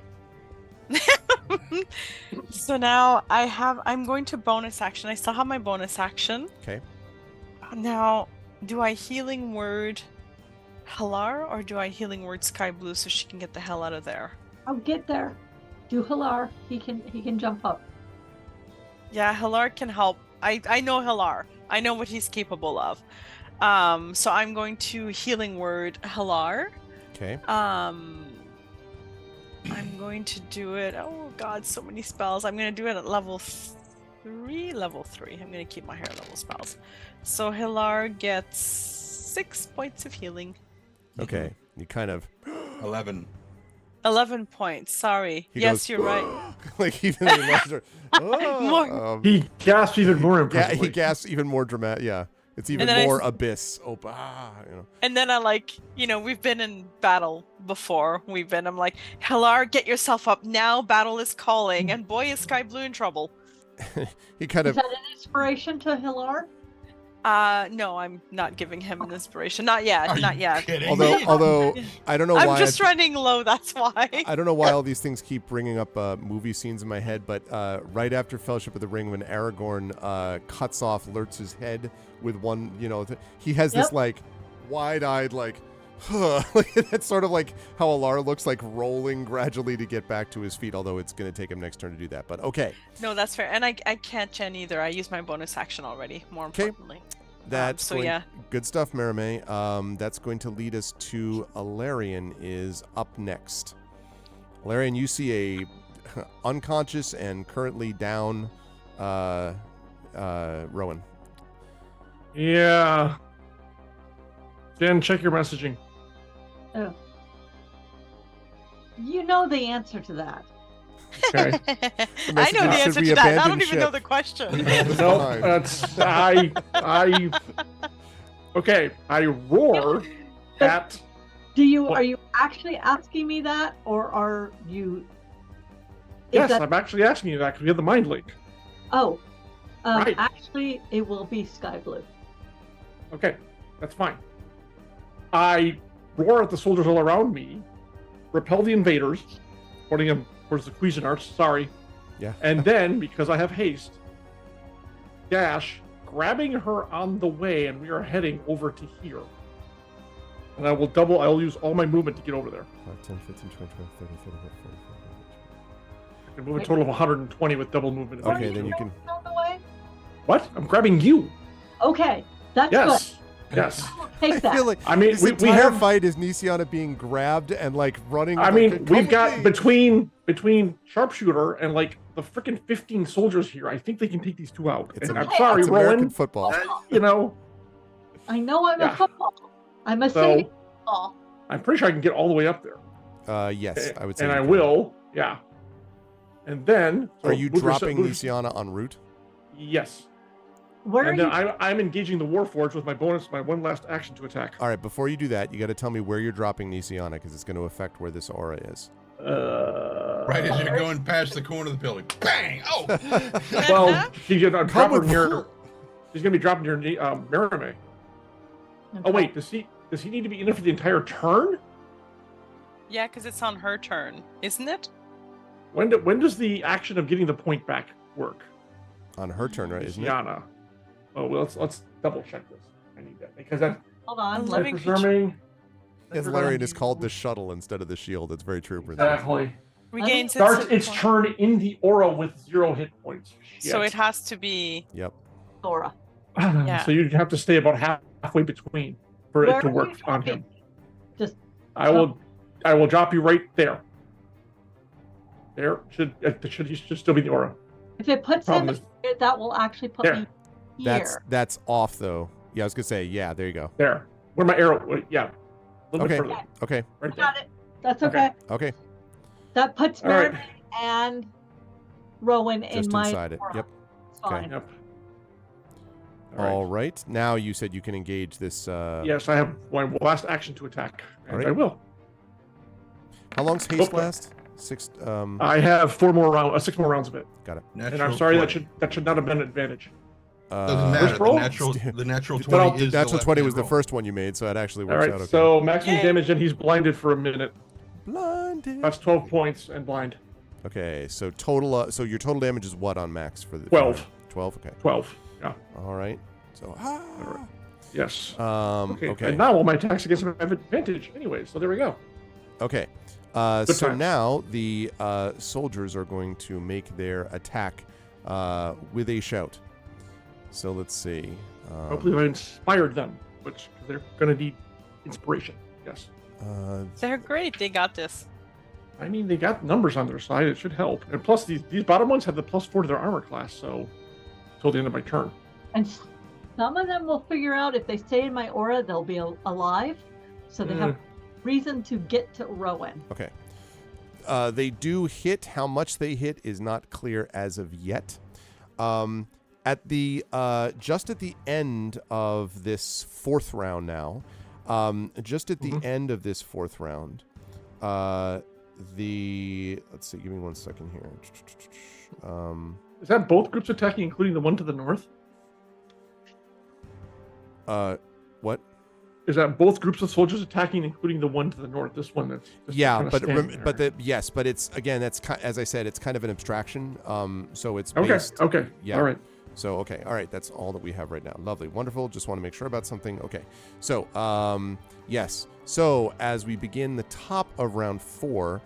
So now I'm going to bonus action. I still have my bonus action. Okay. Now, do I healing word Halar or do I healing word Sky Blue so she can get the hell out of there? I'll get there. Do Hilar. He can jump up. Yeah, Halar can help. I know Halar. I know what he's capable of. So I'm going to healing word Halar. Okay. I'm going to do it. Oh god, so many spells. I'm going to do it at level 3. Level 3. I'm going to keep my higher level spells. So Hilar gets 6 points of healing. Okay. You kind of 11. 11 points. Sorry. He Yes, goes, you're right. like even he loves her. More. He gasped even more Yeah, impressively. he gasps even more dramatic. Yeah, it's even then more abyss. Oh, you know. And then we've been in battle before. I'm like, Hilar, get yourself up now. Battle is calling. And boy, is Sky Blue in trouble. He kind Is of that an inspiration to Hilar? No, I'm not giving him an inspiration. Not yet. Are not you yet. kidding although me? although I don't know I'm why just running low. That's why. I don't know why all these things keep bringing up movie scenes in my head, but right after Fellowship of the Ring, when Aragorn cuts off Lurtz's head with one, he has this Yep. like wide-eyed like, that's sort of like how Alar looks, like rolling gradually to get back to his feet. Although it's going to take him next turn to do that, but okay. No, that's fair. And I can't gen either. I used my bonus action already. More Okay. importantly. That's so yeah. Good stuff, Marimay. That's going to lead us to Alarian is up next. Alarian, you see a unconscious and currently down Rowan. Yeah. Jen, check your messaging. Oh. You know the answer to that. Okay. I know the message answer we to that. I abandon don't even know ship. the question. No, that's I. Okay, I roar at. Are you actually asking me that, or are you? Yes, I'm actually asking you that because we have the mind link. Oh, Right. actually, it will be Sky Blue. Okay, that's fine. I roar at the soldiers all around me, repel the invaders, pointing them towards the Cuisinarts, sorry. Yeah. And then, because I have haste, dash, grabbing her on the way, and we are heading over to here. And I'll use all my movement to get over there. 5, 10, 15, 20, 25, 30, 35, 40, I can move a total of 120 with double movement. if I Okay, need then to. you can. On the way? What? I'm grabbing you. Okay, that's Yes. Yes. good. I'll take I that. feel like I mean, this we entire have. fight is Nisiana being grabbed and like running. I like, mean, "Come we've with got me." between sharpshooter and like the freaking 15 soldiers here. I think they can take these two out. It's, And a- I'm sorry, it's American Rowan. football. You know, I know I'm Yeah. a football. I'm a So- city football. I'm pretty sure I can get all the way up there. Yes, I would say. And you I can. will. Yeah. And then. Are you move your- dropping move- Nisiana en route? Yes. Where are And then you? I'm engaging the Warforged with my bonus, my one last action to attack. All right, before you do that, you got to tell me where you're dropping Nisiana because it's going to affect where this aura is. Right as you're going past the corner of the building. Bang! Oh! Well, she's gonna Come drop with her near. She's gonna be dropping near Merime. Oh wait, does he need to be in it for the entire turn? Yeah, because it's on her turn, isn't it? When does the action of getting the point back work? On her turn, right? Isn't it? Yana. Oh well, let's double check this. I need that because I'm Hold on. A Let living me, preserving. Yes, Larian is called the shuttle instead of the shield. It's very true. Exactly. Regains Starts hit its point. turn in the aura with 0 hit points. So Shit. it has to be. Yep. Laura. Yeah. So you'd have to stay about halfway between for Where it to are work you on dropping? him. Just I will drop you right there. There should still be the aura. if it puts him Problem is- here, that will actually put There. me here. That's off though. Yeah, I was gonna say. Yeah, there you go. There. Where my arrow? Yeah. A little Okay. bit further. Okay. Right there. Got it. That's Okay. okay. Okay. That puts All right. Merriman and Rowan in Just my inside it. aura. Yep. It's fine. Yep. All right. Now you said you can engage this. Yes, I have my last action to attack. And All right. I will. How long's haste Oh. last? 6. I have 6 more rounds of it. Got it. And I'm Natural sorry 20. that should not have been an advantage. Doesn't matter. First roll? The natural The 20 is the natural 20 was left-hand the roll. first one you made, so it actually All works right. out okay. So maximum Yay. damage, and he's blinded for a minute. Blinded. That's 12 points and blind. Okay, so total. So your total damage is what on max for the 12. 12. Okay. 12. Yeah. All right. So. right. Yes. Okay. And now all my attacks against him have advantage anyway. So there we go. Okay. Good So times. now the soldiers are going to make their attack with a shout. So let's see. Hopefully I inspired them, which because they're going to need inspiration. Yes. They're great. They got this. I mean, they got numbers on their side. It should help. And plus, these bottom ones have the +4 to their armor class. So until the end of my turn. And some of them will figure out if they stay in my aura, they'll be alive. So they have reason to get to Rowan. Okay. They do hit. How much they hit is not clear as of yet. At the just at the end of this 4th round now, just at the end of this 4th round, let's see. Give me 1 second here. Is that both groups attacking, including the one to the north? What? Is that both groups of soldiers attacking, including the one to the north? This one that's just Yeah, kinda but standing there. yes, but it's again that's as I said, it's kind of an abstraction. So it's Okay. based, Okay. Yeah. All right. So, okay. All right. That's all that we have right now. Lovely. Wonderful. Just want to make sure about something. Okay. So, yes. So, as we begin the top of round 4,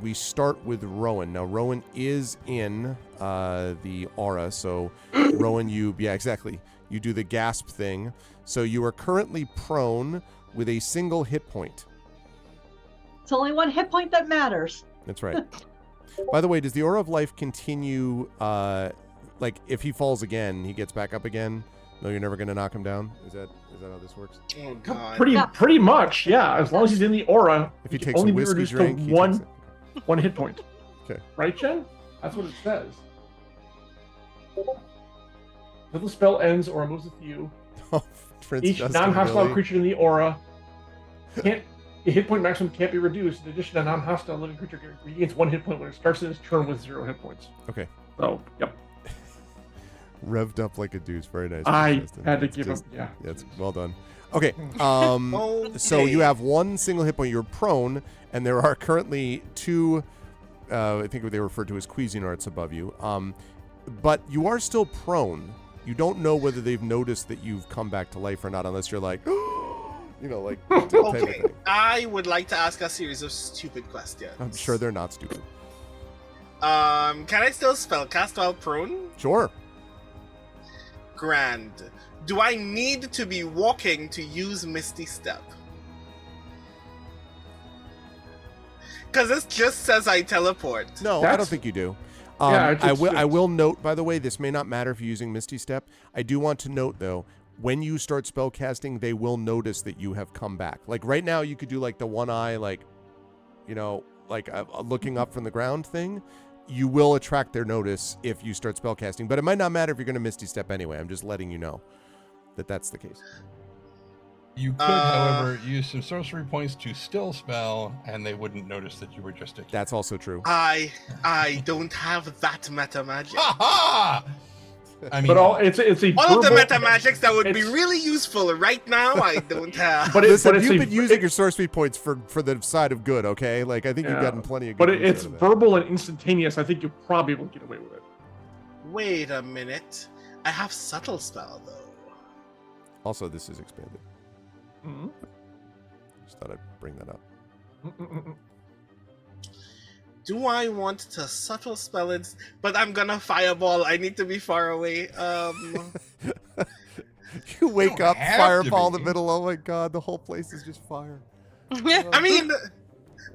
we start with Rowan. Now, Rowan is in the aura. So, Rowan, yeah, exactly. You do the gasp thing. So, you are currently prone with a single hit point. It's only 1 hit point that matters. That's right. By the way, does the aura of life continue? Like if he falls again, he gets back up again. No, you're never going to knock him down. Is that how this works? Oh god. Pretty much, yeah. As long as he's in the aura, If he can takes a only be whiskey reduced drink, to he one takes one hit point. Okay. Right, Jen? That's what it says. Until the spell ends or removes with you, Oh, Prince each Justin, non-hostile really? creature in the aura the hit point maximum can't be reduced. In addition, a non-hostile living creature regains 1 hit point when it starts its turn with 0 hit points. Okay. So, yep. Revved up like a deuce. Very nice. I Justin. had to It's give him, just- yeah. It's well done. Okay. So Okay. you have one single hit point. You're prone, and there are currently two. I think they refer to as Cuisinarts above you. But you are still prone. You don't know whether they've noticed that you've come back to life or not, unless you're like, like type of Okay, thing. I would like to ask a series of stupid questions. I'm sure they're not stupid. Can I still spellcast while prone? Sure. Grand. Do I need to be walking to use Misty Step? Because this just says I teleport. No, I That's- don't think you do. Yeah, it's- I will note, by the way, this may not matter if you're using Misty Step. I do want to note, though, when you start spellcasting, they will notice that you have come back. Like right now, you could do like the one eye, like, looking up from the ground thing. You will attract their notice if you start spellcasting, but it might not matter if you're going to Misty Step anyway. I'm just letting you know that that's the case. You could, however, use some sorcery points to still spell, and they wouldn't notice that you were just a. That's also true. I don't have that meta magic. Ha ha! I mean, But it's a All of the verbal- meta magics that would be it's- really useful right now, I don't have. But Listen, it's you've a- been using your sorcery points for the side of good, okay? Like, I think you've Yeah. gotten plenty of good But use it's out of that. verbal and instantaneous. I think you probably will get away with it. Wait a minute. I have subtle spell though. Also, this is expanded. Mhm. Just thought I'd bring that up. Mm-mm-mm. Do I want to subtle spell it? But I'm gonna fireball. I need to be far away. You wake don't up, have to fireball in the be. middle. Oh my god, the whole place is just fire. I mean,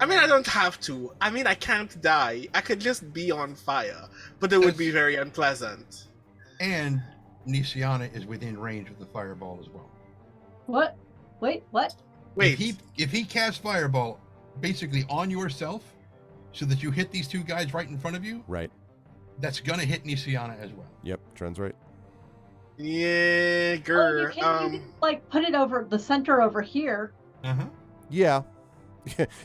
I don't have to. I mean, I can't die. I could just be on fire, but it would be very unpleasant. and Nisiana is within range of the fireball as well. What? Wait, what? Wait, If he casts fireball basically on yourself, so that you hit these two guys right in front of you, Right. that's gonna hit Nisiana as well. Yep. Trent's right. yeah, Oh, you grr. can't even, like, put it over the center over here. Uh-huh. Yeah.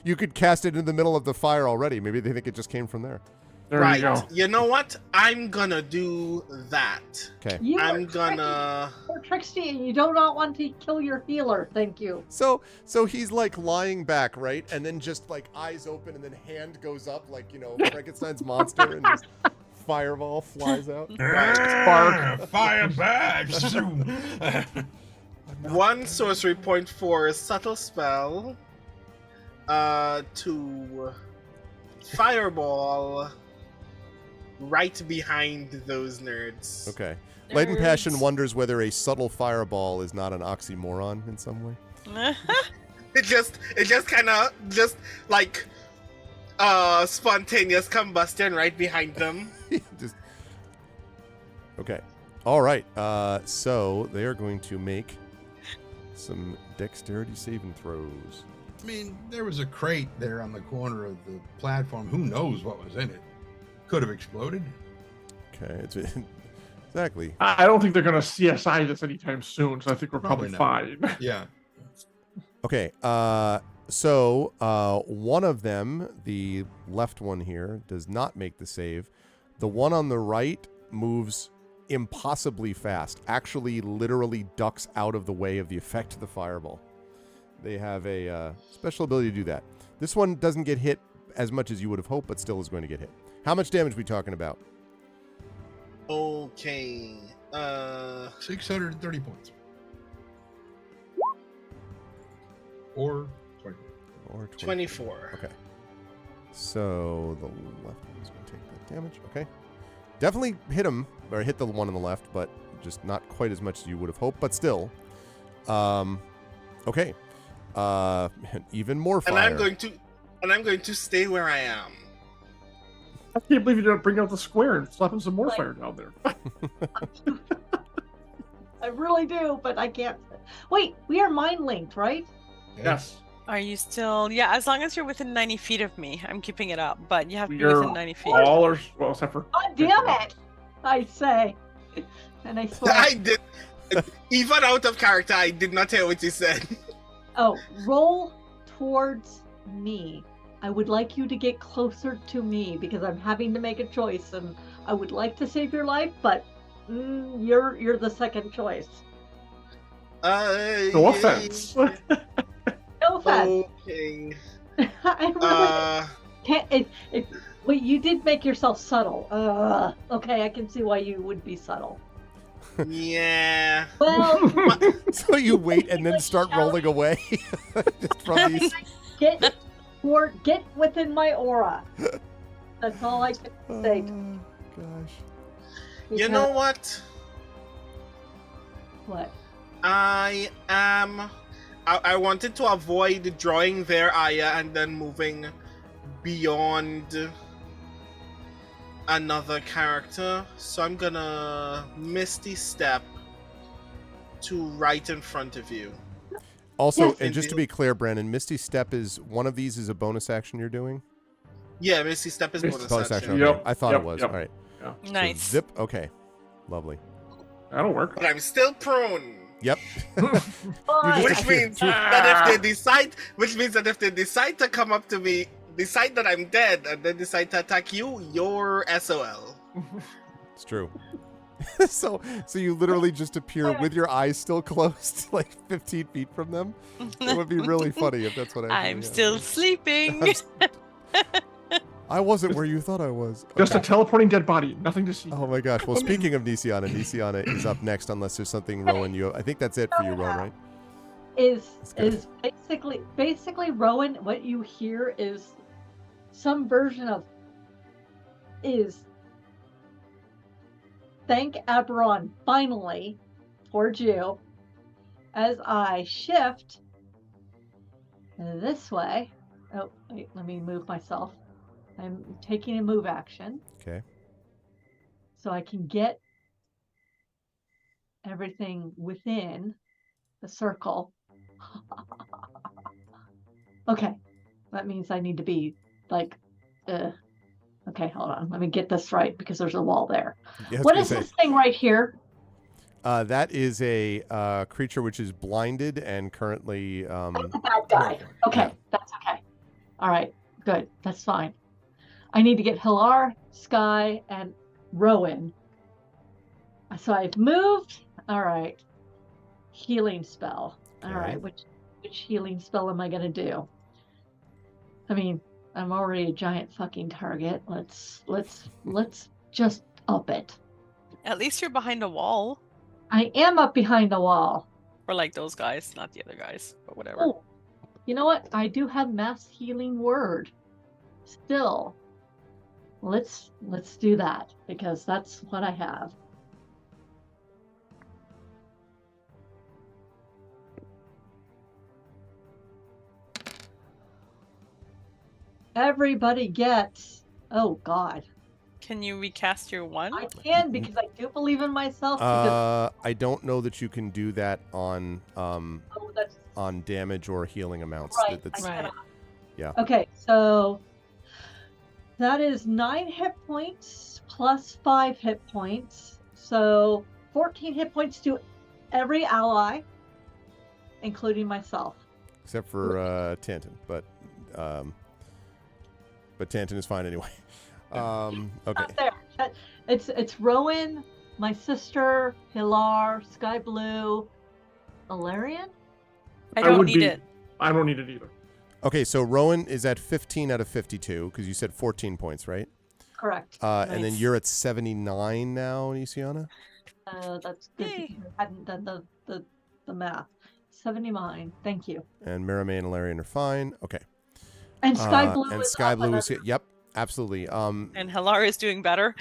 You could cast it in the middle of the fire already. Maybe they think it just came from there. There right. you go. You know what? I'm gonna do that. Okay. You I'm are gonna. Tricksty, and you do not want to kill your healer. Thank you. So he's like lying back, right? And then just like eyes open and then hand goes up like, Frankenstein's monster and just fireball flies out. Spark. Fire back! One sorcery point for subtle spell. To fireball right behind those nerds. Okay. Light and Passion Nerds. wonders whether a subtle fireball is not an oxymoron in some way. It just kind of just like spontaneous combustion right behind them. Just... Okay. All right. So they are going to make some dexterity saving throws. I mean, there was a crate there on the corner of the platform. Who knows what was in it? Could have exploded. Okay. It's exactly. I don't think they're going to CSI this anytime soon, so I think we're probably Probably fine. Yeah. Okay. So one of them, the left one here, does not make the save. The one on the right moves impossibly fast. Actually, literally ducks out of the way of the effect of the fireball. They have a special ability to do that. This one doesn't get hit as much as you would have hoped, but still is going to get hit. How much damage are we talking about? Okay. 630 points. Or 20. Or 24. Okay. So the left one is going to take that damage. Okay. Definitely hit him, or hit the one on the left, but just not quite as much as you would have hoped, but still. Okay. Even more fire. And I'm going to stay where I am. I can't believe you didn't bring out the square and slapping some more Like- fire down there. I really do, but I can't. Wait, we are mind linked, right? Yes. Are you still? Yeah, as long as you're within 90 feet of me, I'm keeping it up. But you have to We be are within 90 feet. all are, well, except for... God damn it! I say. And I swear. I did. Even out of character, I did not hear what you said. Oh, roll towards me. I would like you to get closer to me because I'm having to make a choice and I would like to save your life, but you're the second choice. No offense. No offense. Okay. I really can't. Wait, you did make yourself subtle. Okay, I can see why you would be subtle. Yeah. Well, So you wait and then start rolling away just from these. get within my aura. That's all I can say. Gosh. You know what? What? I wanted to avoid drawing their Aya and then moving beyond another character, so I'm gonna Misty Step to right in front of you. Also, Yes. and just to be clear, Brandon, Misty Step is one of these is a bonus action you're doing? Yeah, Misty Step is bonus action. Okay. Yep, I thought yep, it was. yep. All right. Yeah. So Nice. zip. Okay. Lovely. That'll work. But I'm still prone. Yep. Fine. Which means that if they decide to come up to me, decide that I'm dead, and then decide to attack you, you're SOL. It's true. So you literally just appear with your eyes still closed, like 15 feet from them. It would be really funny if that's what I. I'm still sleeping. I wasn't where you thought I was. Just a Okay. teleporting dead body. Nothing to see. Oh my gosh. Well, speaking of Nisiana is up next, unless there's something, Rowan. I think that's it for you, Rowan, right? Is good. basically Rowan, what you hear is some version of thank Eberron finally towards you as I shift this way. Oh, wait, let me move myself. I'm taking a move action Okay. so I can get everything within the circle. Okay, that means I need to be like, okay, hold on. Let me get this right because there's a wall there. Yeah, I was What gonna is say, this thing right here? that is a creature which is blinded and currently. That's a bad guy. Okay, Yeah. that's okay. All right, good. That's fine. I need to get Hilar, Sky, and Rowan. So I've moved. All right. Healing spell. All Okay. right. Which healing spell am I gonna do? I mean, I'm already a giant fucking target. Let's just up it. At least you're behind a wall. I am up behind the wall. Or like those guys, not the other guys, but whatever. Oh, you know what? I do have mass healing word. Still, let's do that because that's what I have. Everybody gets. Oh God, Can you recast your one? I can because I do believe in myself. Because I don't know that you can do that on that's on damage or healing amounts. right. That's, I Right. cannot. Yeah. Okay, so that is 9 hit points plus 5 hit points. So 14 hit points to every ally, including myself. except for Tanton, but Tanton is fine anyway. Okay. Not there. It's Rowan, my sister, Hilar, Sky Blue, Alarian. I don't would need be- it. I don't need it either. Okay, so Rowan is at 15 out of 52 because you said 14 points, right? Correct. And then Nice. you're at 79 now, Nisiana. That's good Yay. because I hadn't done the math. 79. Thank you. And Maramay and Alarian are fine. Okay. And Sky Blue and is Sky up Blue is another- yep, absolutely. And Hilar is doing better.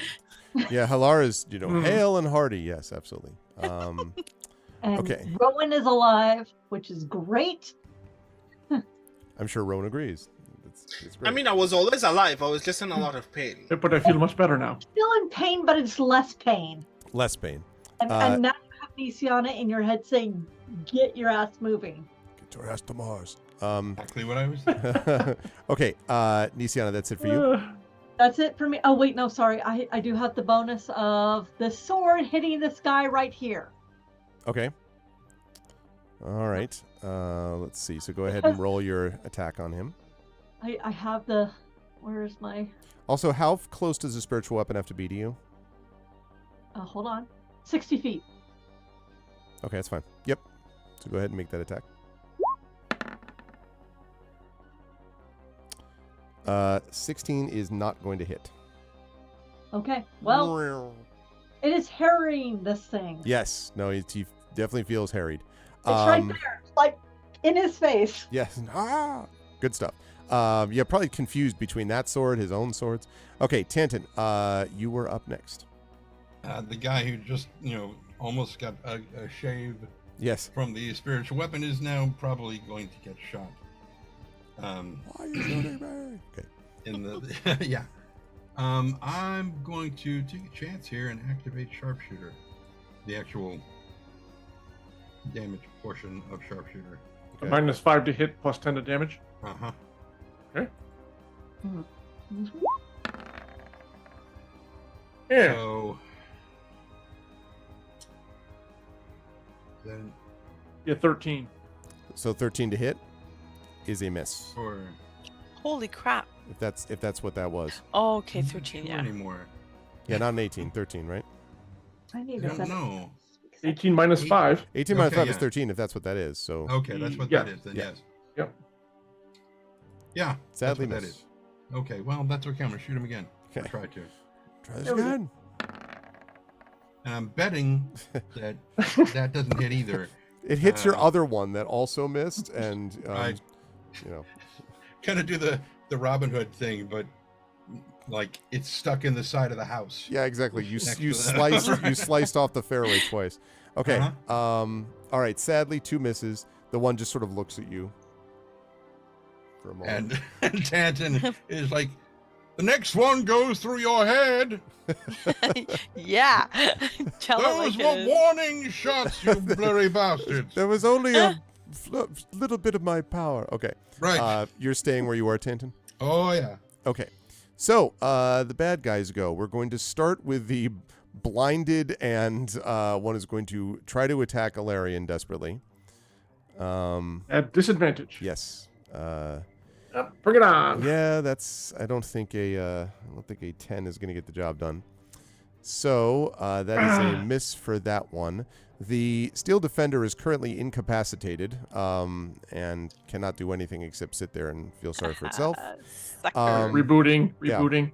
Yeah, Halar is Mhm. hale and hearty. Yes, absolutely. and okay. Rowan is alive, which is great. I'm sure Rowan agrees. It's great. I mean, I was always alive. I was just in a lot of pain. But I feel much better now. Still in pain, but it's less pain. less pain. And now you have Nisiana in your head saying, "Get your ass moving." Get your ass to Mars. Exactly what I was saying. Okay, Nisiana, that's it for you. That's it for me. Oh wait, no, sorry. I do have the bonus of the sword hitting this guy right here. Okay. All right. Let's see. So go ahead and roll your attack on him. I have the. Where's my? Also, how close does a spiritual weapon have to be to you? Hold on. 60 feet. Okay, that's fine. Yep. So go ahead and make that attack. 16 is not going to hit. Okay. Well, it is harrying this thing. Yes. No, he definitely feels harried. It's right there. It's like in his face. Yes. Ah, good stuff. Yeah, probably confused between that sword, his own swords. Okay, Tanton, you were up next. The guy who just, almost got a shave Yes. from the spiritual weapon is now probably going to get shot. Why are you shooting me? Okay. In the yeah. I'm going to take a chance here and activate Sharpshooter, the actual damage portion of Sharpshooter. Okay. -5 to hit, +10 to damage. Uh-huh. Okay. Mhm. Yeah. So then Yeah, 13. So 13 to hit is a miss. for Holy crap. If that's what that was. Oh, okay, I'm not 13, sure yeah. anymore. Yeah, not an 18, 13, right? I need I a don't know. 18 minus 5. 18 minus Okay, 5 is yeah. 13 if that's what that is. So Okay, that's what Yeah. that is. Then Yeah. yes. Yep. Yeah. sadly that's what that miss. is. Okay, well that's okay. I'm gonna shoot him again. I'll Okay. try to. Try this There we go. again. And I'm betting that that doesn't hit either. It hits your Uh, other one that also missed, and Right. you know, Kind of do the Robin Hood thing, but like it's stuck in the side of the house. yeah, exactly. You Next you to the- sliced you sliced off the fairway twice. Okay. Uh-huh. All right. Sadly, 2 misses. The one just sort of looks at you for a moment. And Tanton is like, the next one goes through your head. Yeah. Tell it Those like it were is. warning shots, you blurry bastards. There was only a little bit of my power. Okay. Right. You're staying where you are, Tanton? Oh yeah. Okay. So, the bad guys go. We're going to start with the blinded, and one is going to try to attack Alarian desperately. At disadvantage. Yes. Yep, bring it on. Yeah, that's. I don't think a 10 is going to get the job done. So that is a miss for that one. The steel defender is currently incapacitated and cannot do anything except sit there and feel sorry for itself. Sucker. Rebooting. yeah. Rebooting.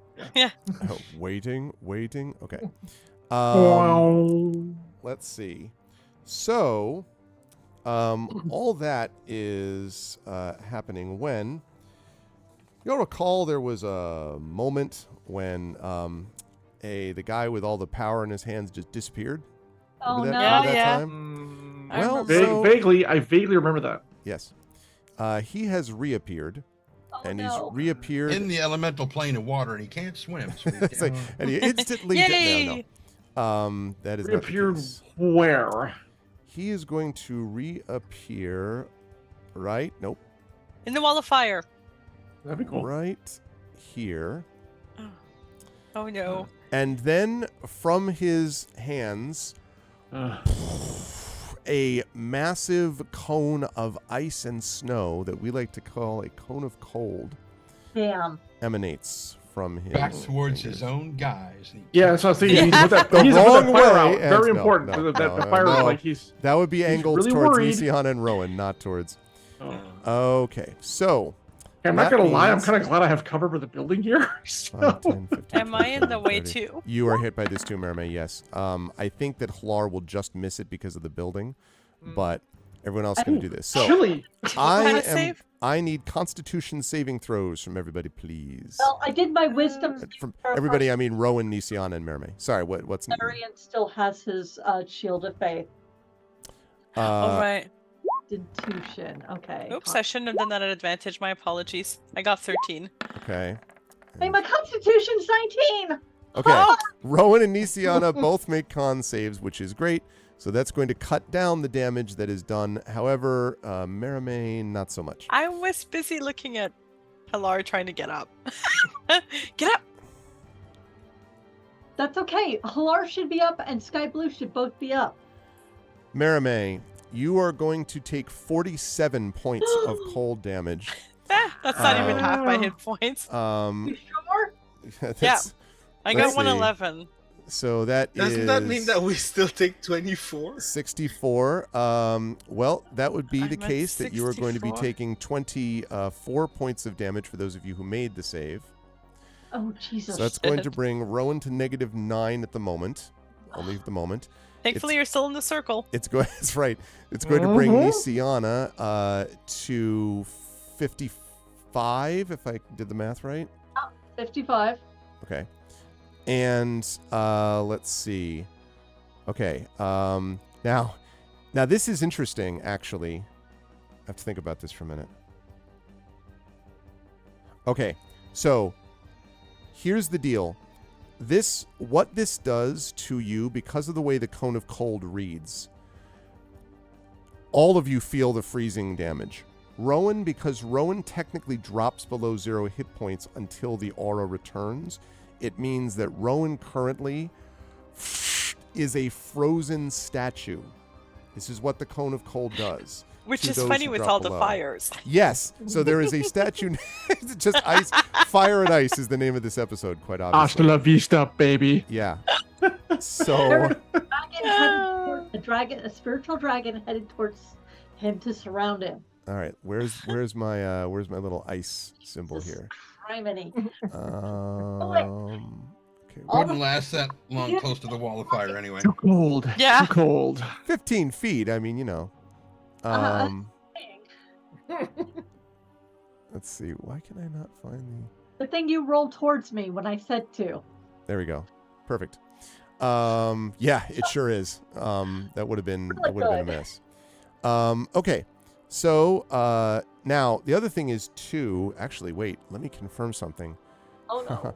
Oh, waiting. Okay. Wow. Let's see. So, all that is happening when you'll recall there was a moment when the guy with all the power in his hands just disappeared. Oh Remember no. that, remember that Yeah. time? I Well, remember. so- Vaguely, I vaguely remember that. Yes. He has reappeared, Oh, and no. he's reappeared. In the elemental plane of water, and he can't swim. So he's It's like- down. and he instantly Yay! no. That is not the Reappeared case. where? He is going to reappear right. Nope. In the wall of fire. That'd be cool. Right here. Oh no. And then from his hands, a massive cone of ice and snow that we like to call a cone of cold Damn. emanates from his Back towards fingers. his own guys. Yeah, that's what I was thinking. He Yeah. needs to put that, The he needs to put wrong that fire way, out. and Very no, important. no, that no, the fire no. is like he's. That would be angled really towards worried. Nisian and Rowan, not towards. Oh. Okay, so I'm not That gonna lie. I'm means- kind of glad I have cover for the building here. So- 5, 10, 15, Am I in the 20, way 30. too? You are hit by this too, Mermaid, yes. I think that Hlar will just miss it because of the building, but everyone else is going to do this. So Chilly. Kinda save? I need Constitution saving throws from everybody, please. Well, I did my wisdom. From everybody, I mean Rowan, Nisian, and Mermaid. Sorry, what's Arian still has his shield of faith. All right. Constitution. Okay. Oops, I shouldn't have done that at advantage. My apologies. I got 13. Okay. Hey, my Constitution's 19. Okay. Oh! Rowan and Nisiana both make con saves, which is great. So that's going to cut down the damage that is done. However, Mermaid, not so much. I was busy looking at Halar trying to get up. Get up! That's okay. Halar should be up and Sky Blue should both be up. Mermaid, you are going to take 47 points of cold damage. That's not even half my hit points. You sure? That's, I got let's see. 111. So that Doesn't that mean that we still take 24? 64. Well, that would be I'm the at case that you are going to be 64. taking 24 points of damage for those of you who made the save. Oh, Jesus. So that's going to shit. bring Rowan to -9 at the moment. Only at the moment. Thankfully, you're still in the circle. It's going. That's right. It's going to bring Nisiana to 55, if I did the math right. 55. Okay. And let's see. Okay. Now this is interesting. Actually, I have to think about this for a minute. Okay. So here's the deal. What this does to you, because of the way the Cone of Cold reads, all of you feel the freezing damage. Rowan, because Rowan technically drops below 0 hit points until the aura returns, it means that Rowan currently is a frozen statue. This is what the Cone of Cold does. Which to is those funny who with drop all the below. fires. Yes. So there is a statue. Just ice. Fire and Ice is the name of this episode, quite Hasta obviously. la vista, baby. Yeah. So A spiritual dragon headed towards him to surround him. all right, where's my little ice symbol here? Criminy. Okay. Wouldn't last that long close to the wall of fire anyway. Too cold. Yeah. Too cold. 15 feet. I mean, you know. Let's see. Why can I not find The thing you rolled towards me when I said to. There we go. Perfect. Yeah, it sure is. That would have been a mess. Okay. So now the other thing is too. Actually, wait. Let me confirm something. Oh no.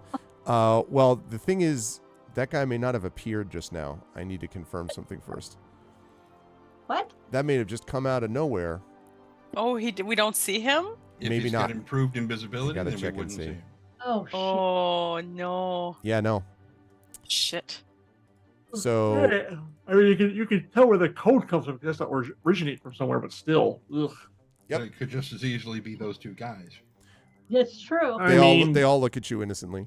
Well, the thing is, that guy may not have appeared just now. I need to confirm something first. What? That may have just come out of nowhere. Oh, we don't see him? If Maybe he's not. got improved invisibility, Gotta then we check and wouldn't see. see him. Oh shit. Oh, no. Yeah, no. Shit. So I mean, you can tell where the code comes from. It has to originate from somewhere, but still. Ugh. Yep. But it could just as easily be those two guys. It's true. I mean, they all look at you innocently.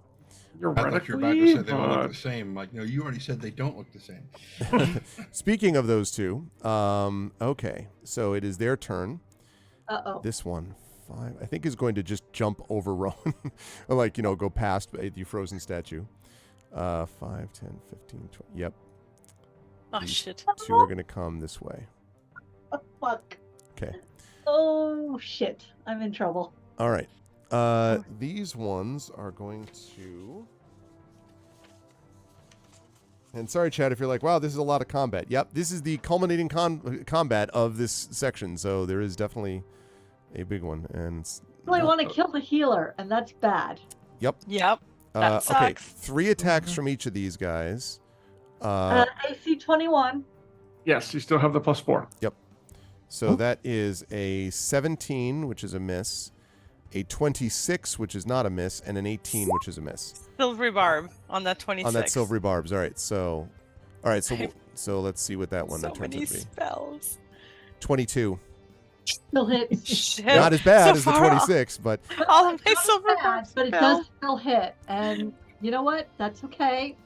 I thought you were about to say they all look the same. Like, no, you already said they don't look the same. Speaking of those two, okay, so it is their turn. Uh-oh. This one, 5, I think is going to just jump over Rowan. Like, go past the frozen statue. 5, 10, 15, 20. Yep. Oh, These shit. two are going to come this way. Oh, fuck. Okay. Oh shit. I'm in trouble. All right. These ones are going to... And sorry, Chad, if you're like, wow, this is a lot of combat. Yep, this is the culminating combat of this section, so there is definitely a big one. And it's I want to kill the healer, and that's bad. Yep. Yep. That Okay, sucks. 3 attacks from each of these guys. AC 21. Yes, you still have the +4. So that is a 17, which is a miss, a 26, which is not a miss, and an 18, which is a miss. Silvery barb on that 26. On that silvery barbs. All right, so let's see what that one So turns many out to be. spells. 22. Still hit. Shit. Not as bad So as the far off. 26, but All of my It's not silver bad, barbs but it fell. does still hit. And you know what? That's okay.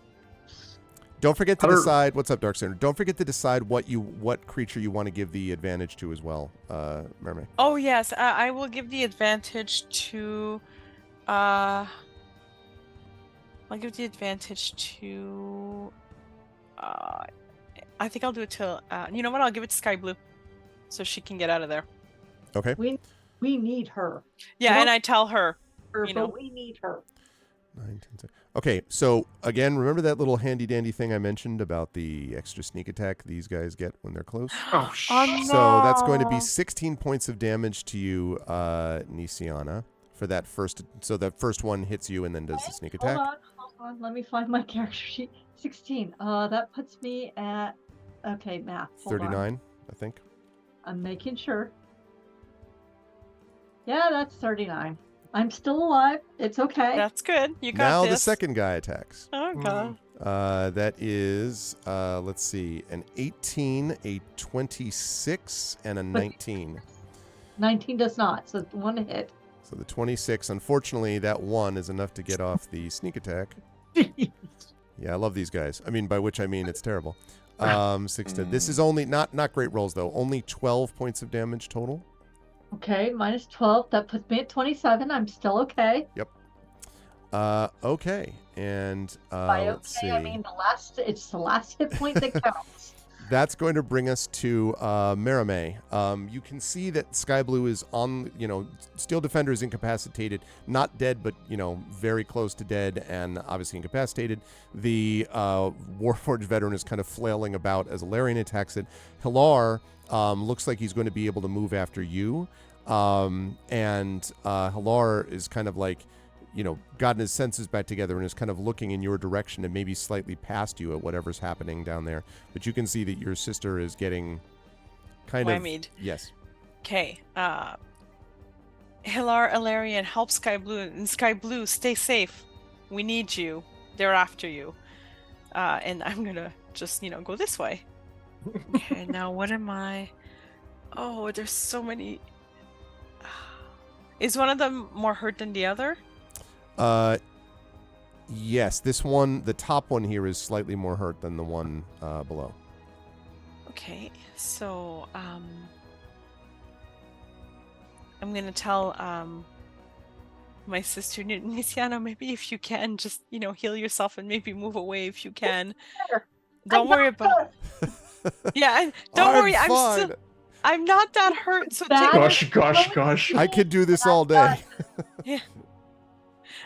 don't forget to Other- decide. What's up, Dark Center? Don't forget to decide what creature you want to give the advantage to as well, Mermaid. Oh, yes. I will give the advantage to... I'll give the advantage to... I think I'll do it to... you know what? I'll give it to Sky Blue. So she can get out of there. Okay. We need her. Yeah, Well- and I tell her. Her, You know. but we need her. 9, 10, 10. Okay, so again, remember that little handy dandy thing I mentioned about the extra sneak attack these guys get when they're close? Oh, Oh, So that's going to be no. 16 points of damage to you, Nisiana, for that first. So that first one hits you and then does the sneak attack. Hold on. Let me find my character sheet. 16. That puts me at... Okay, math. Hold on. 39, I think. I'm making sure. Yeah, that's 39. I'm still alive. It's okay. That's good. You got Now this. the second guy attacks. Oh, God. That is, let's see, an 18, a 26, and a 19. 19 does not, so one hit. So the 26, unfortunately, that one is enough to get off the sneak attack. Yeah, I love these guys. I mean, by which I mean it's terrible. 6 to this is only not great rolls though. Only 12 points of damage total. Okay, minus 12. That puts me at 27. I'm still okay. Yep. Okay, and By let's okay, see. I mean it's the last hit point that counts. That's going to bring us to Merame. You can see that Sky Blue is on, Steel Defender is incapacitated, not dead, but, very close to dead and obviously incapacitated. The Warforged veteran is kind of flailing about as Alarian attacks it. Hilar looks like he's going to be able to move after you. And Hilar is kind of like, gotten his senses back together and is kind of looking in your direction and maybe slightly past you at whatever's happening down there. But you can see that your sister is getting kind Whammied. of... Yes. Okay. Hilar Alarian, help Sky Blue. And Sky Blue, stay safe. We need you. They're after you. And I'm going to just, go this way. Okay, now what am I... Oh, there's so many... Is one of them more hurt than the other? Yes, this one, the top one here is slightly more hurt than the one below. Okay, so I'm gonna tell my sister Nisiana, maybe if you can just heal yourself and maybe move away if you can. Sure. Don't worry about. Yeah, don't worry. Fine. I'm not that hurt. So That take. Gosh. I could do this all day. Yeah.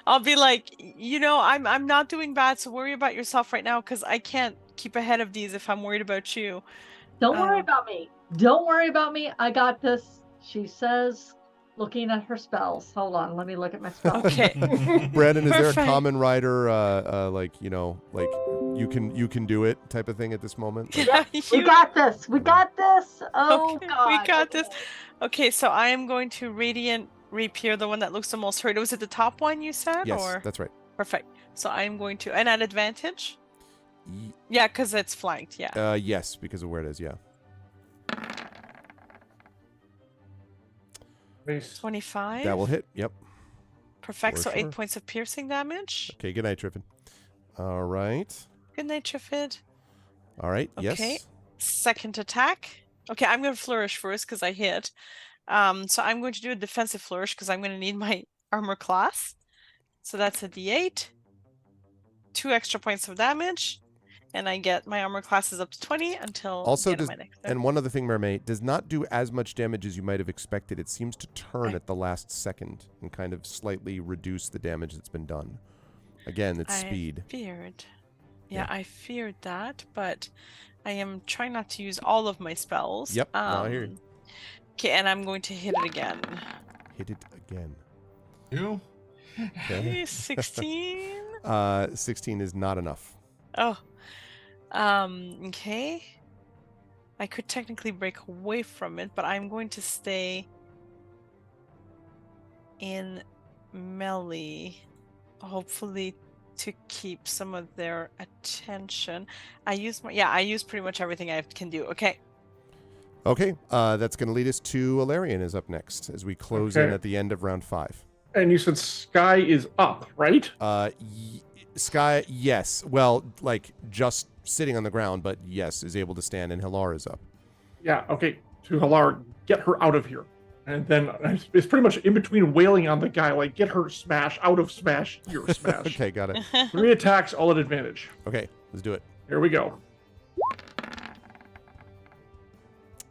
I'll be like, I'm not doing bad, so worry about yourself right now, because I can't keep ahead of these if I'm worried about you. Don't worry about me. Don't worry about me. I got this, she says, looking at her spells. Hold on, let me look at my spells. Okay. Brandon, is there a Perfect. common rider, you can do it type of thing at this moment? Yeah, We got this. We got this. Oh, Okay, God. we got this. Okay, so I am going to Radiant Rapier, the one that looks the most hurt. Was it the top one you said? Yes, Or? that's right. Perfect. So I am going to, and at advantage? Y- Yeah, because it's flanked, yeah. yes, because of where it is, yeah. Nice. 25. That will hit, yep. Perfect, for so sure. 8 points of piercing damage. Okay, good night, Triffin. All right. Good night, Triffid. All right, Okay. yes. Second attack. Okay, I'm going to flourish first because I hit. So I'm going to do a defensive flourish because I'm going to need my armor class. So that's a d8. 2 extra points of damage. And I get my armor classes up to 20 until Also, the end of my next turn. and one other thing, Mermaid, does not do as much damage as you might have expected. It seems to turn at the last second and kind of slightly reduce the damage that's been done. Again, it's speed. Feared. Yeah. I feared that, but I am trying not to use all of my spells. Yep, no, I hear you. Okay, and I'm going to hit it again. Hit it again. You? Okay. 16. 16 is not enough. Oh. Okay. I could technically break away from it, but I'm going to stay in melee, hopefully to keep some of their attention. I use pretty much everything I can do. Okay. Okay, that's going to lead us to Alarian is up next as we close in Okay. at the end of round 5. And you said Sky is up, right? Sky, yes. Well, like just sitting on the ground, but yes, is able to stand, and Hilar is up. Yeah, okay. To Hilar, get her out of here. And then it's pretty much in between wailing on the guy, like, get her smash, out of smash, here, smash. Okay, got it. 3 attacks, all at advantage. Okay, let's do it. Here we go.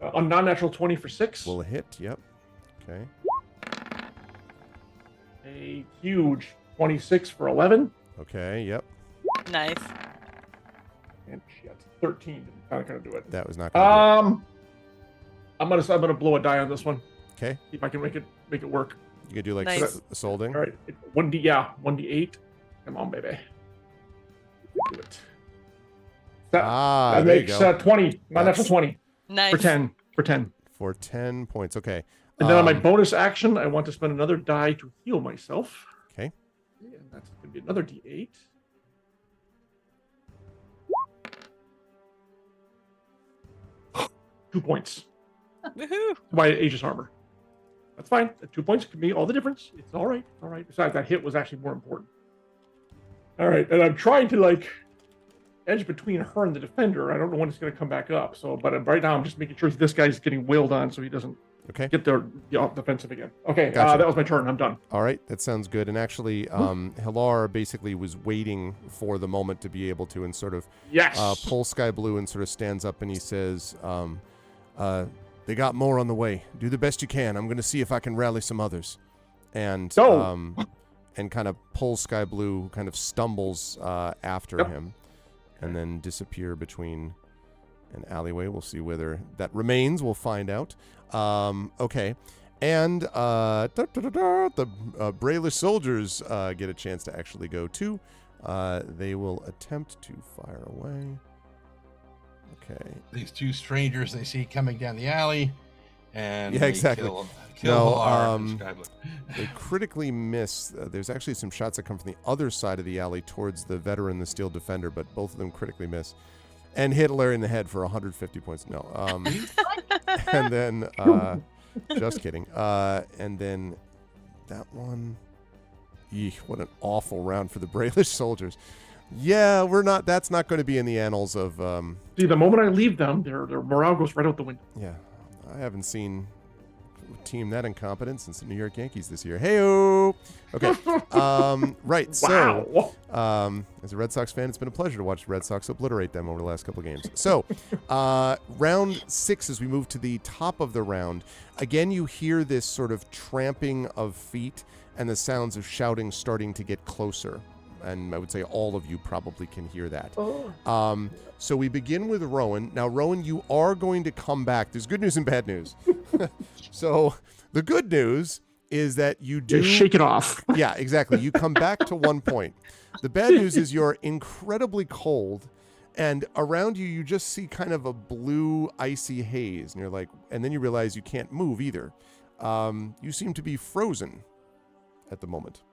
A non-natural 20 for 6. Will hit, yep. Okay. A huge 26 for 11. Okay, yep. Nice. And shit, 13. Not gonna do it. That was not going to I'm gonna blow a die on this one. Okay. See if I can make it work. You could do like Nice. assaulting. All right, 1d8. Come on, baby. Do it. That There you makes go. 20. Non-natural 20 Nice. for 10. For 10. For 10 points. Okay. And then on my bonus action, I want to spend another die to heal myself. Okay. And that's going to be another d8. Two points. Woohoo. My Aegis armor. That's fine. 2 points can be all the difference. It's all right. All right. Besides, that hit was actually more important. All right. And I'm trying to, like, edge between her and the defender. I don't know when it's going to come back up. So, but right now I'm just making sure this guy's getting wailed on so he doesn't get there defensive again. Okay, Gotcha. that was my turn. I'm done. All right, that sounds good. And actually, Hilar basically was waiting for the moment to be able to, and sort of pull Sky Blue and sort of stands up and he says, they got more on the way. Do the best you can. I'm going to see if I can rally some others. And and kind of pulls Sky Blue, kind of stumbles after him, and then disappear between an alleyway. We'll see whether that remains. We'll find out. Okay. And the Brayless soldiers get a chance to actually go too. They will attempt to fire away. Okay. These two strangers they see coming down the alley, and exactly. Kill Hilar and Sky Blue. They critically miss. There's actually some shots that come from the other side of the alley towards the veteran, the Steel Defender, but both of them critically miss. And hit Larry in the head for 150 points. No. And then, just kidding. And then that one. Eek, what an awful round for the Brayless soldiers. Yeah, that's not going to be in the annals of. See, the moment I leave them, their morale goes right out the window. Yeah, I haven't seen a team that incompetent since the New York Yankees this year. Hey-o! Okay. Right. Wow. So, as a Red Sox fan, it's been a pleasure to watch the Red Sox obliterate them over the last couple of games. So, round 6, as we move to the top of the round, again, you hear this sort of tramping of feet and the sounds of shouting starting to get closer. And I would say all of you probably can hear that. So we begin with Rowan. Now, Rowan, you are going to come back. There's good news and bad news. So the good news is that you do... Yeah, shake it off. Yeah, exactly. You come back to 1 point. The bad news is you're incredibly cold, and around you, you just see kind of a blue, icy haze. And you're like, and then you realize you can't move either. You seem to be frozen at the moment.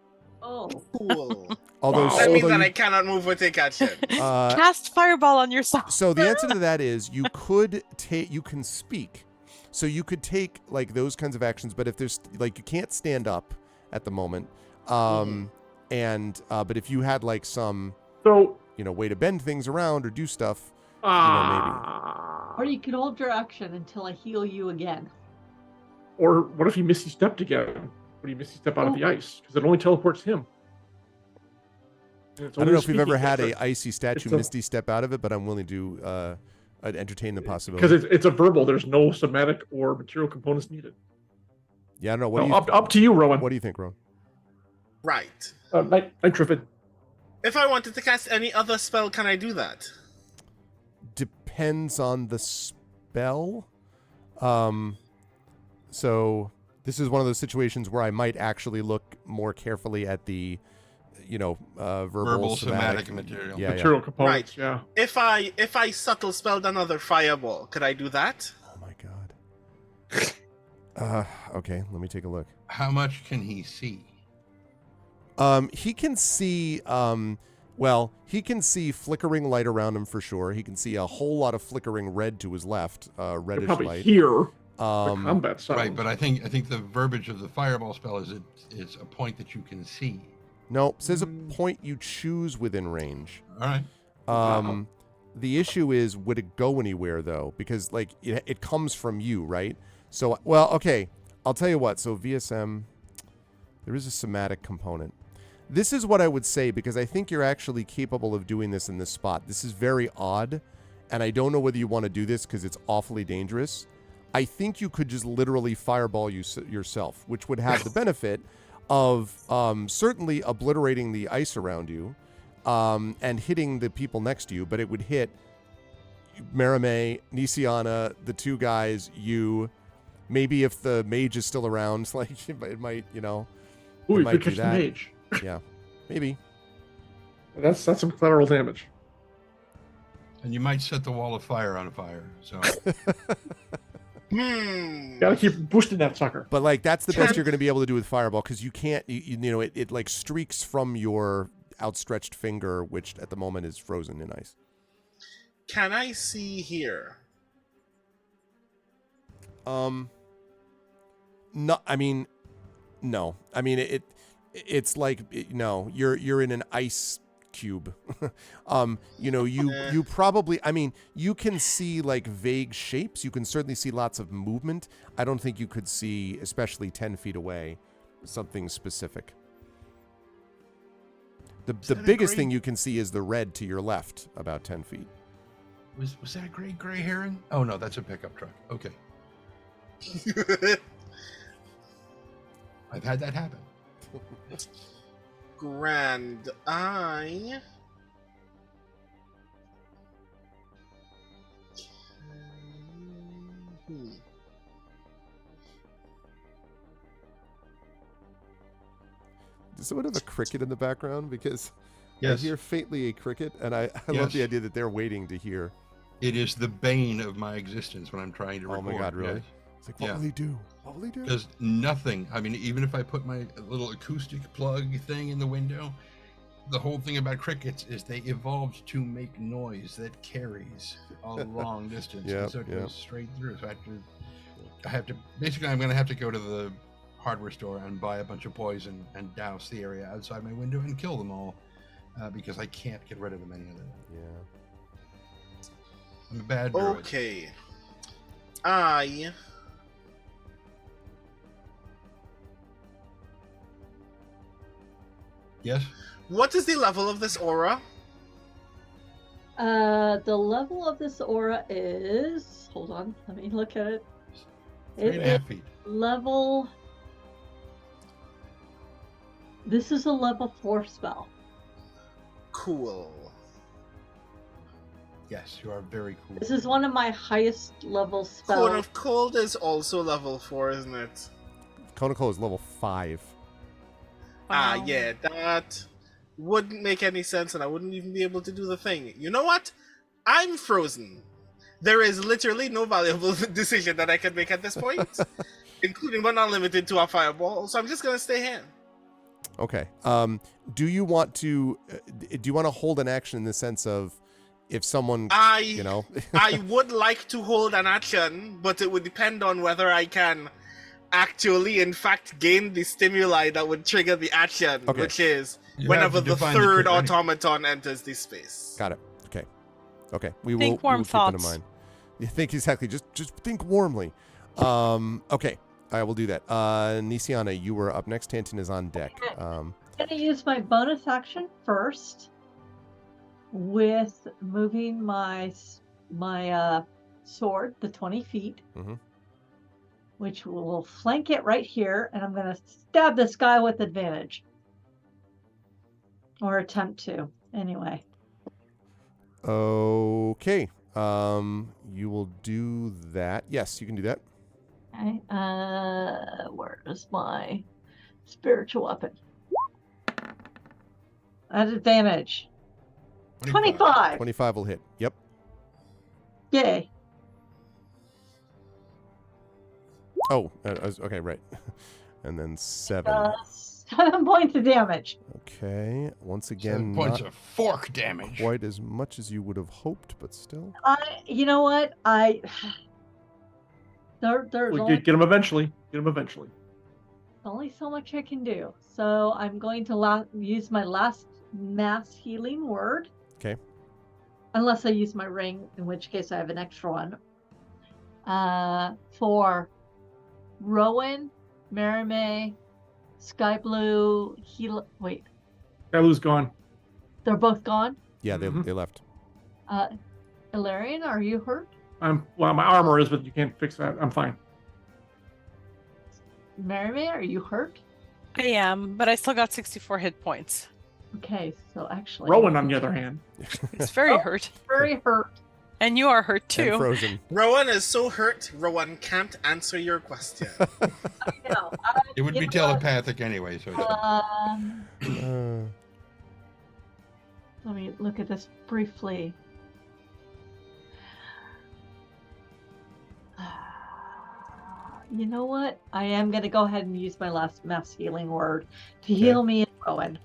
Oh, Cool. Although That means that I cannot move or take action. Cast fireball on yourself. So the answer to that is you can speak. So you could take like those kinds of actions, but if there's like you can't stand up at the moment. But if you had like some way to bend things around or do stuff, maybe. or you can hold your action until I heal you again. Or what if you misty stepped again? What do you misty step out of the ice? Because it only teleports him. I don't know if we've ever had a icy statue misty step out of it, but I'm willing to entertain the possibility. Because it's a verbal. There's no somatic or material components needed. Yeah, I don't know. Up to you, Rowan. What do you think, Rowan? Right. Night Triffid. If I wanted to cast any other spell, can I do that? Depends on the spell. So this is one of those situations where I might actually look more carefully at the, verbal somatic material. Material components, right. Yeah. If I subtle spelled another fireball, could I do that? Oh my god. Okay, let me take a look. How much can he see? He can see he can see flickering light around him for sure. He can see a whole lot of flickering red to his left, reddish probably light. Hear the combat sounds. Right, but I think the verbiage of the fireball spell is it's a point that you can see. No, it says a point you choose within range. All right. The issue is, would it go anywhere though? Because like it comes from you, right? So, okay, I'll tell you what. So VSM, there is a somatic component. This is what I would say, because I think you're actually capable of doing this in this spot. This is very odd, and I don't know whether you want to do this because it's awfully dangerous. I think you could just literally fireball yourself, which would have the benefit of certainly obliterating the ice around you and hitting the people next to you, but it would hit Marame, Nisiana, the two guys, you. Maybe if the mage is still around, like it might, Ooh, it you might could do catch the that. mage. Yeah, maybe. That's some collateral damage. And you might set the wall of fire on fire. So Gotta keep boosting that sucker. But like that's the best you're going to be able to do with fireball, because you can't, it like streaks from your outstretched finger, which at the moment is frozen in ice. Can I see here? No, I mean, no. I mean, it's like, no, you're in an ice cube. You probably, I mean, you can see like vague shapes. You can certainly see lots of movement. I don't think you could see, especially 10 feet away, something specific. The biggest thing you can see is the red to your left, about 10 feet. Was that a great gray heron? Oh no, that's a pickup truck. Okay. I've had that happen. Grand. Does someone have a cricket in the background? Because Yes. I hear faintly a cricket, and I love Yes. the idea that they're waiting to hear. It is the bane of my existence when I'm trying to record. Oh my God, really? Yes. It's like, what will he do? What will he do? Because nothing, I mean, even if I put my little acoustic plug thing in the window, the whole thing about crickets is they evolved to make noise that carries a long distance. Yeah, And so it yeah. goes straight through. So I have to, basically, I'm going to have to go to the hardware store and buy a bunch of poison and douse the area outside my window and kill them all because I can't get rid of them any other way. Yeah. I'm a bad druid. Okay. Yes? What is the level of this aura? The level of this aura is, hold on, let me look at it. 3.5 feet. Level, this is a level 4 spell. Cool. Yes, you are very cool. This is one of my highest level Cone spells. of Cold is also level 4, isn't it? Konako is level 5. Wow. Yeah, that wouldn't make any sense, and I wouldn't even be able to do the thing. You know what? I'm frozen. There is literally no valuable decision that I can make at this point, including but not limited to a fireball. So I'm just gonna stay here. Okay. Do you want to hold an action in the sense of if someone, I would like to hold an action, but it would depend on whether I can actually, in fact, gain the stimuli that would trigger the action, Okay. which is You whenever have to the define third crit, right? automaton enters the space. Got it. Okay. We Think will warm keep it in thoughts. mind. You think exactly. Just think warmly. Okay. I will do that. Nisiana, you were up next. Tantin is on deck. I'm going to use my bonus action first with moving my sword the 20 feet, Mhm. which will flank it right here, and I'm going to stab this guy with advantage. Or attempt to, anyway. Okay. You will do that. Yes, you can do that. Okay, where is my spiritual weapon? At advantage. 25! 25 will hit. Yep. Yay. Oh, okay, right. And then 7. 7 points of damage. Okay. Once 7 again, points not of fork damage. quite as much as you would have hoped, but still. You know what? There's We'll only, get him eventually. only so much I can do. So I'm going to use my last mass healing word. Okay. Unless I use my ring, in which case I have an extra one. For Rowan, Merime, Sky Blue, wait, Kylu's gone. they're both gone? Yeah, they Mhm. left. Ilarion, are you hurt? Well, my armor is, but you can't fix that. I'm fine. Merime, are you hurt? I am, but I still got 64 hit points. Okay, so actually... Rowan, on the other hand, It's very hurt. Very hurt. And you are hurt And too. frozen. Rowan is so hurt, Rowan can't answer your question. I know. It would You be know what? telepathic anyway, so it's Uh, Let me look at this briefly. You know what? I am going to go ahead and use my last mass healing word to heal me and Rowan.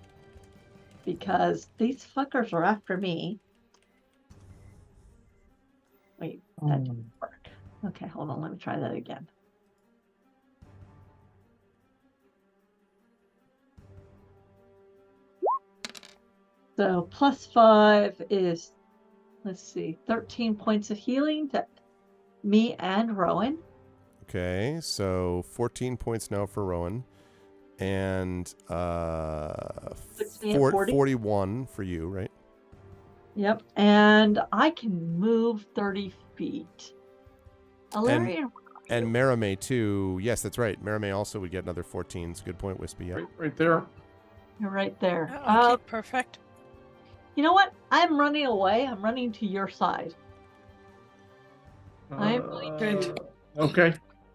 Because these fuckers are after me. Wait, that didn't work. Okay, hold on. Let me try that again. So +5 is, let's see, 13 points of healing to me and Rowan. Okay, so 14 points now for Rowan. And Puts me at 40. 41 for you, right? Yep. And I can move 30 feet. Alarian. And Merame too. Yes, that's right. Merame also would get another 14. It's a good point, Wispy. Yep. Right there. You're right there. Okay, perfect. You know what? I'm running away. I'm running to your side. I'm going to Okay.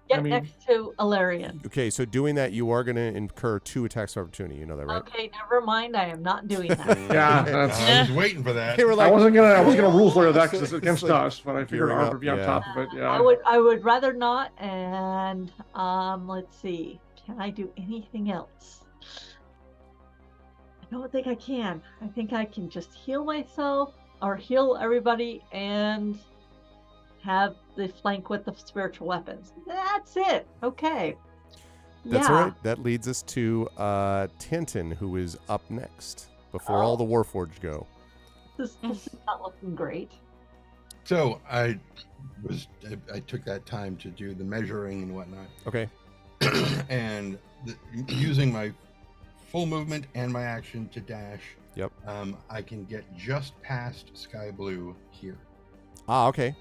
get next to Alarian. Okay, so doing that, you are going to incur 2 attacks of opportunity. You know that, right? Okay, never mind. I am not doing that. Yeah, that's. I was waiting for that. They were I like, wasn't gonna rule for that because it's against like us, but I figured gearing I up, would be on yeah. top of it. Yeah. I would rather not. And let's see. Can I do anything else? I don't think I can. I think I can just heal myself or heal everybody and have the flank with the spiritual weapons. That's it. Okay. That's yeah. all right. That leads us to Tintin, who is up next before all the Warforged go. This is not looking great. So I took that time to do the measuring and whatnot. Okay. And using my full movement and my action to dash. Yep. I can get just past Sky Blue here. Ah, okay.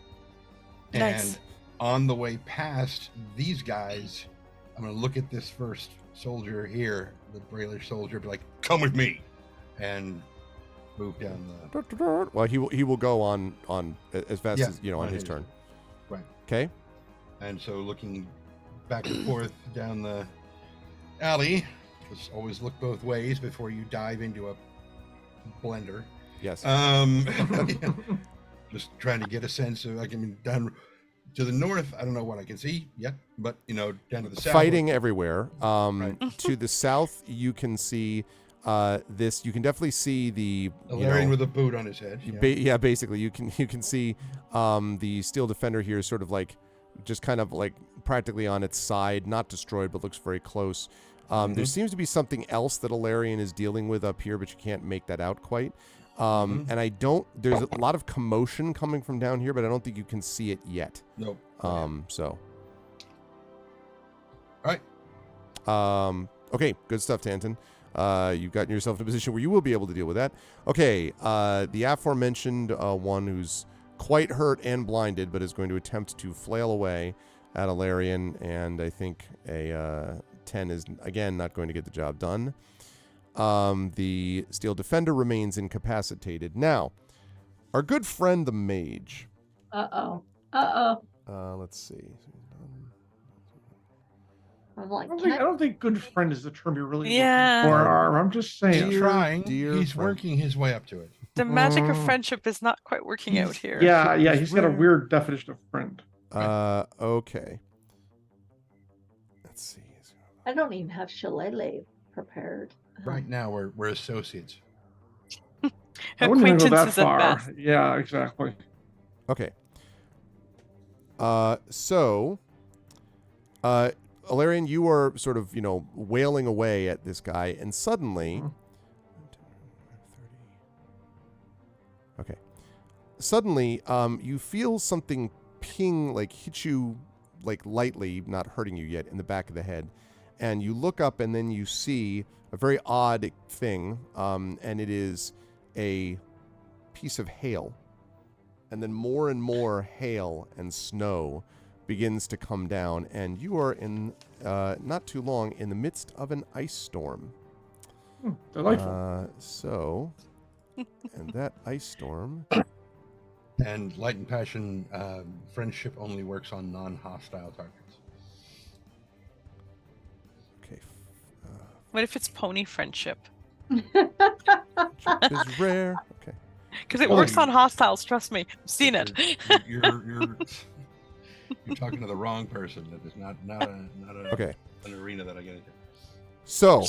Nice. And on the way past these guys, I'm going to look at this first soldier here, the Brailish soldier, be like, come with me, and move down the... Well, he will go on as fast as, on his turn. Right. Okay. And so looking back and forth down the alley, just always look both ways before you dive into a blender. Yes. Just trying to get a sense of, down to the north, I don't know what I can see yet, but down to the south. Fighting everywhere. Right. To the south, you can see this. You can definitely see the Alarian with a boot on his head. Basically, you can see the steel defender here, is sort of like, just kind of like practically on its side, not destroyed, but looks very close. There seems to be something else that Alarian is dealing with up here, but you can't make that out quite. And there's a lot of commotion coming from down here, but I don't think you can see it yet. Nope. So. All right. Okay, good stuff, Tanton. You've gotten yourself in a position where you will be able to deal with that. Okay, the aforementioned one who's quite hurt and blinded, but is going to attempt to flail away at Alarian, and I think a 10 is, again, not going to get the job done. The steel defender remains incapacitated. Now, our good friend the mage. Let's see. I'm like, I don't think good friend is the term you're really Yeah. looking for. I'm just saying. He's trying. dear He's friend. working his way up to it. The magic of friendship is not quite working out here. Yeah, he's got a weird definition of friend. Okay. Let's see. I don't even have shillelagh prepared. Right now, we're associates. I wouldn't even go that Acquaintances at far. best. Yeah, exactly. Okay. Alarian, you are sort of, wailing away at this guy, and suddenly... Okay. Suddenly, you feel something ping, hit you, lightly, not hurting you yet, in the back of the head. And you look up, and then you see a very odd thing, and it is a piece of hail. And then more and more hail and snow begins to come down, and you are in, not too long, in the midst of an ice storm. Delightful. And that ice storm... And Light and Passion friendship only works on non-hostile targets. Okay. What if it's pony friendship? Is rare. Okay. Because it works on hostiles, trust me. I've seen it. You're talking to the wrong person. That is not Okay. an arena that I get into. So,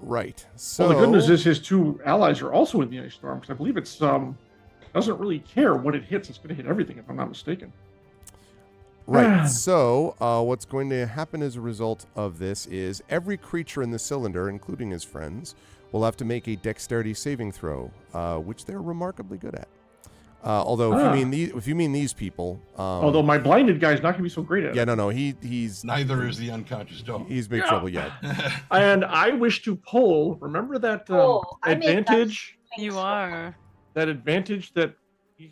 right. So Well, the good news is his two allies are also in the ice storm, because I believe it's doesn't really care what it hits. It's going to hit everything, if I'm not mistaken. Right. So, what's going to happen as a result of this is every creature in the cylinder, including his friends, will have to make a dexterity saving throw, which they're remarkably good at. Although if you mean these people, although my blinded guy's not going to be so great at it. yeah, no, he's Neither is the unconscious dog. he's big trouble yet. And I wish to pull. Remember that I made that advantage? You are. That advantage that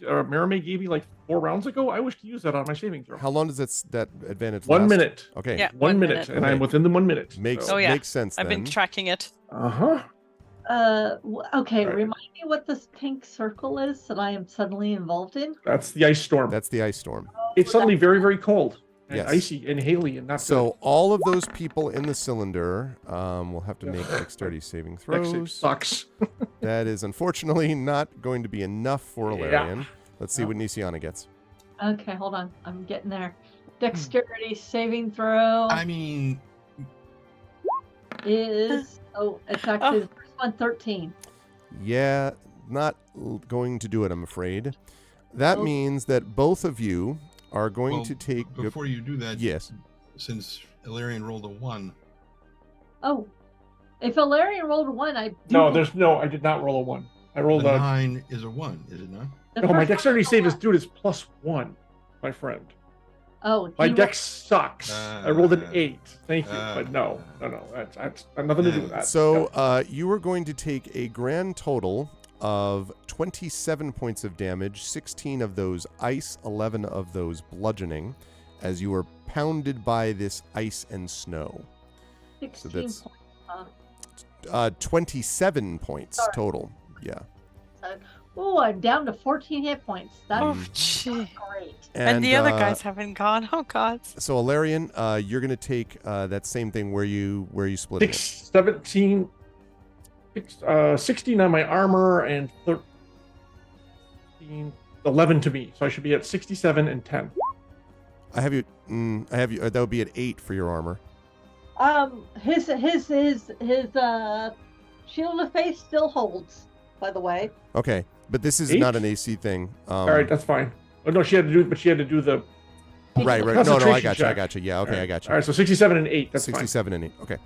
Merrimaid gave me like 4 rounds ago. I wish to use that on my saving throw. How long does that advantage 1 last? minute. Okay. Yeah. 1 minute, minute. and I'm within the 1 minute. Makes So. makes sense. I've been then. tracking it. Uh-huh. Okay, Right. remind me what this pink circle is that I am suddenly involved in. That's the ice storm. That's the ice storm. It's suddenly very, very cold and Yes. icy and haily and not So all of those people in the cylinder will have to make dexterity saving good. Next throws. sucks. That is unfortunately not going to be enough for Yeah. Alarian. Let's see what Nisiana gets. Okay, hold on. I'm getting there. Dexterity saving throw I mean, is it's actually the first one 13. Yeah, not going to do it, I'm afraid. That Oh. means that both of you are going well, to take. before you do that, Yes. since Ilarion rolled a 1, Oh, if Ilarion rolled a 1, I do No, I did not roll a 1. I rolled the a. 9 is a 1, is it not? the No, my first dexterity one- save is dude is +1, my friend. Oh, My he dex sucks. I rolled an 8. Thank you, but no. That's nothing to do with that. So you are going to take a grand total of 27 points of damage, 16 of those ice, 11 of those bludgeoning, as you are pounded by this ice and snow. 16 that's- points. 27 points Sorry. total. Yeah. Oh, I'm down to 14 hit points. That's Oh, gee. great. And the other guys haven't gone. Oh, God. So Alarian, you're going to take that same thing where you split it. 17, 16 on my armor and 13, 11 to me. So I should be at 67 and 10. I have you. That would be at 8 for your armor. His shield of faith still holds, by the way. Okay, but this is 8? not an AC thing. All right, that's fine. Oh no, she had to do the. Right. No, I Concentration got you. I check. got you. Yeah. Okay, All right. I got you. All right, so 67 and 8. That's 67 and 8. Okay,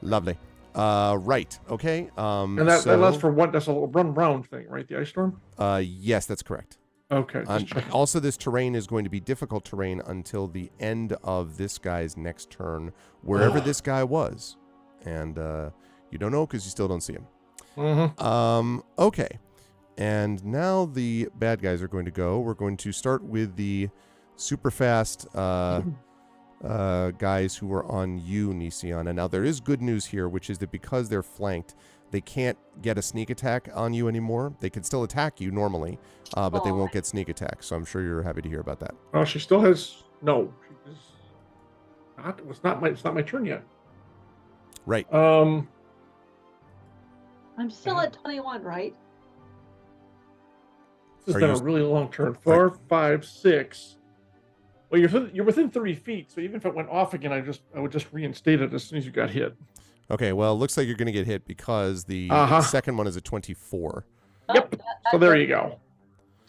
lovely. Right. Okay. fine. And that lasts for what? That's a one round thing, right? The ice storm. Yes, that's correct. Okay. Just checking. Also, this terrain is going to be difficult terrain until the end of this guy's next turn, wherever this guy was, and you don't know because you still don't see him. Mhm. Okay. And now the bad guys are going to go. We're going to start with the super fast guys who are on you, Nisiana. Now, there is good news here, which is that because they're flanked, they can't get a sneak attack on you anymore. They can still attack you normally, but they won't get sneak attack. So I'm sure you're happy to hear about that. Oh, she still has no. She is not. It's not my turn yet. Right. I'm still at 21, right? This Are has been you- a really long turn. 4, 5, 6. Well, you're within 30 feet, so even if it went off again, I would just reinstate it as soon as you got hit. Okay, well, it looks like you're going to get hit because the second one is a 24. Yep. Oh, So there you go.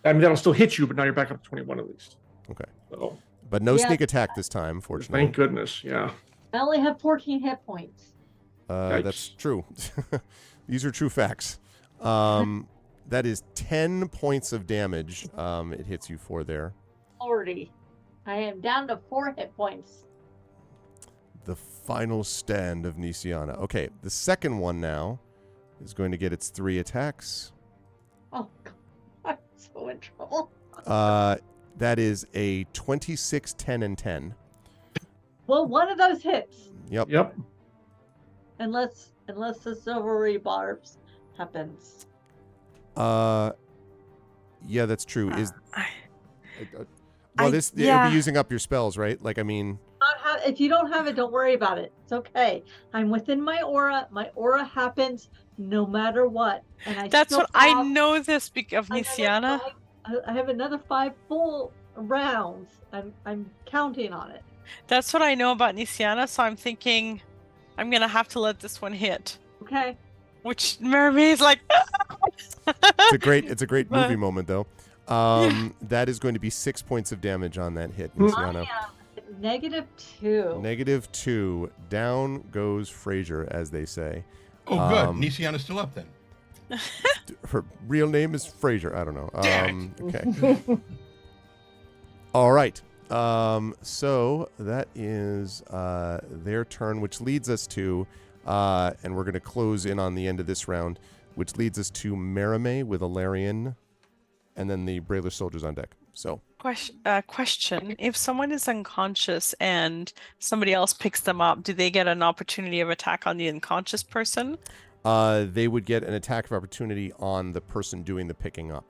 I mean, that'll still hit you, but now you're back up to 21 at least. Okay. So, But no Yeah. sneak attack this time, fortunately. thank goodness. Yeah. I only have 14 hit points. That's true. These are true facts. That is 10 points of damage it hits you for there. 40. I am down to 4 hit points. The final stand of Nisiana. Okay, the second one now is going to get its 3 attacks. Oh, God. I'm so in trouble. That is a 26, 10, and 10. Well, one of those hits, Yep. unless the silvery barbs happens. Yeah, that's true. Is I- it'll yeah. be using up your spells, right? Like, I mean, If you don't have it, don't worry about it. It's okay. I'm within my aura. My aura happens no matter what. And I That's still what I have know this of another Nisiana. I have another 5 full rounds. I'm counting on it. That's what I know about Nisiana, so I'm thinking I'm going to have to let this one hit. Okay. Which Mermaid's like, it's a great movie moment though. That is going to be 6 points of damage on that hit, Nisiana. I am at -2. -2. Down goes Fraser, as they say. Oh, good. Um, Nisiana's still up then. Her real name is Fraser. I don't know. Damn Okay. All right. So that is their turn, which leads us to, and we're going to close in on the end of this round, which leads us to Merime with Alarian, and then the Brailer soldiers on deck. So Question: if someone is unconscious and somebody else picks them up, do they get an opportunity of attack on the unconscious person? they would get an attack of opportunity on the person doing the picking up.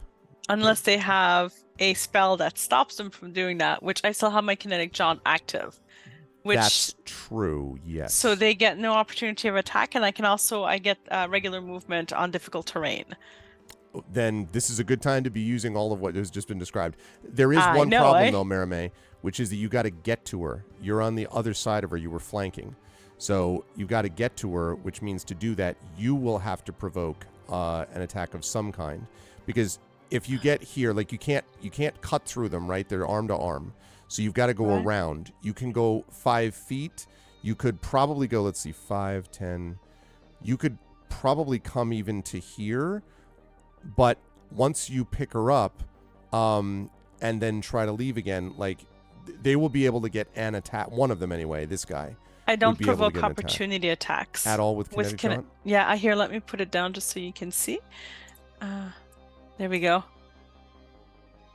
Unless they have a spell that stops them from doing that, which I still have my kinetic jaw active. Which That's true, yes. so they get no opportunity of attack, and I get regular movement on difficult terrain. Then this is a good time to be using all of what has just been described. There is one know, problem, though, Merime, which is that you got to get to her. You're on the other side of her. You were flanking. So you got to get to her, which means to do that, you will have to provoke an attack of some kind. Because if you get here, like you can't cut through them, right? They're arm to arm. So you've got to go around. You can go 5 feet. You could probably go, let's see, 5, 10. You could probably come even to here. But once you pick her up and then try to leave again, like they will be able to get an attack. One of them anyway, this guy. I don't be able to provoke get an attack. opportunity attacks. At all with kinetic shot? Yeah, I hear. Let me put it down just so you can see. There we go.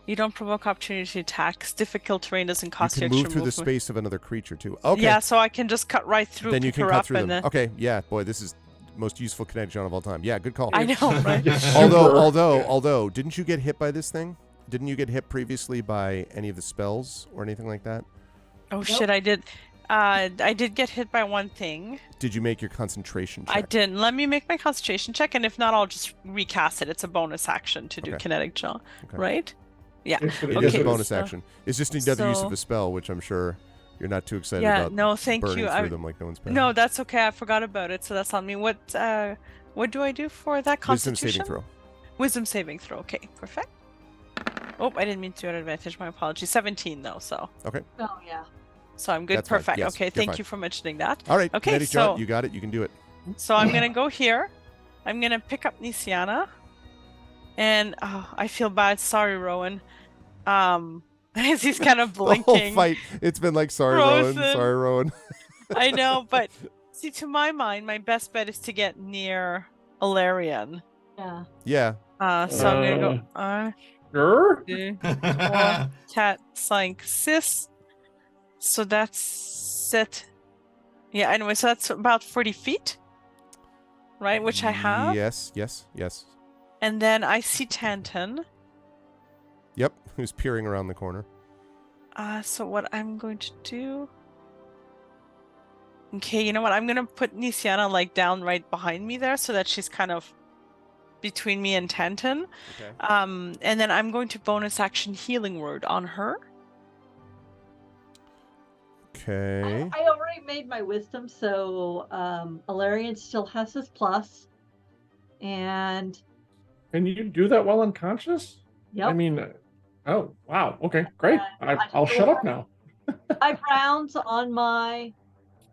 You don't provoke opportunity attacks. Difficult terrain doesn't cost you you can extra move through movement. the space of another creature too. Okay. Yeah, so I can just cut right through. Then you pick can her cut up through and them. then... Okay, yeah, boy, this is most useful kinetic shot of all time. Yeah, good call. I know, right? Although, didn't you get hit by this thing? Didn't you get hit previously by any of the spells or anything like that? Oh shit, I did. I did get hit by one thing. Did you make your concentration check? I didn't. Let me make my concentration check, and if not, I'll just recast it. It's a bonus action to do Okay. kinetic jaw, Okay. right? Yeah. It Okay, is a bonus so- action. It's just another use so- of a spell, which I'm sure you're not too excited Yeah, about. no, thank burning you. through them like no one's business. No, that's okay. I forgot about it, so that's on me. What do I do for that Wisdom constitution? saving throw. Wisdom saving throw. Okay, perfect. Oh, I didn't mean to at advantage. My apologies. 17 though, so Okay. Oh, yeah. I'm good. That's fine. Perfect. Yes, Okay, you're thank fine. you for mentioning that. All right. Okay, Kinetic shot, so- you got it. You can do it. So I'm gonna go here. I'm gonna pick up Nisiana, and I feel bad. Sorry, Rowan. As he's kind of The whole blinking. fight. It's been like, sorry, Rowan. Frozen. Sorry, Rowan. I know, but see, to my mind, my best bet is to get near Alarian. Yeah. Yeah. So I'm gonna go. Sure. Cat Slank Sis. So that's it. Yeah, anyway, so that's about 40 feet. Right, which I have. Yes. And then I see Tanton. Yep. Who's peering around the corner? So what I'm going to do. Okay, you know what? I'm gonna put Nisiana like down right behind me there so that she's kind of between me and Tanton. Okay. And then I'm going to bonus action healing word on her. Okay. I already made my wisdom, so Alarian still has his plus. And Can you do that while unconscious? yep, I mean, oh wow. Okay, great. I'll shut up now. 5 rounds on my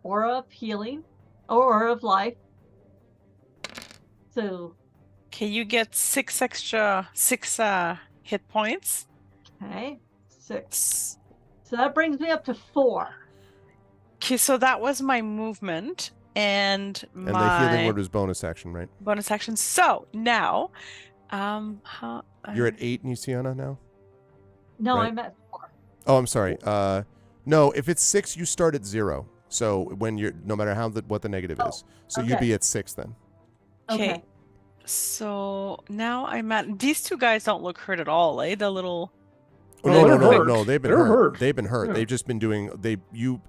aura of healing or aura of life. So Okay, you get 6 hit points. okay, 6. So that brings me up to 4. Okay, so that was my movement and And the my healing word was bonus action, right? bonus action. So now, You're at 8, Nisiana, now? No, Right. I'm at 4. Oh, I'm sorry. No, if it's 6, you start at 0. So when you're, no matter what the negative is. So you'd okay. be at 6 then. Okay. So now I'm at. These two guys don't look hurt at all, eh? The little. Oh, Well, no, they're hurt. no. They've been They're hurt. hurt. They've been hurt. Yeah. They've just been doing. You've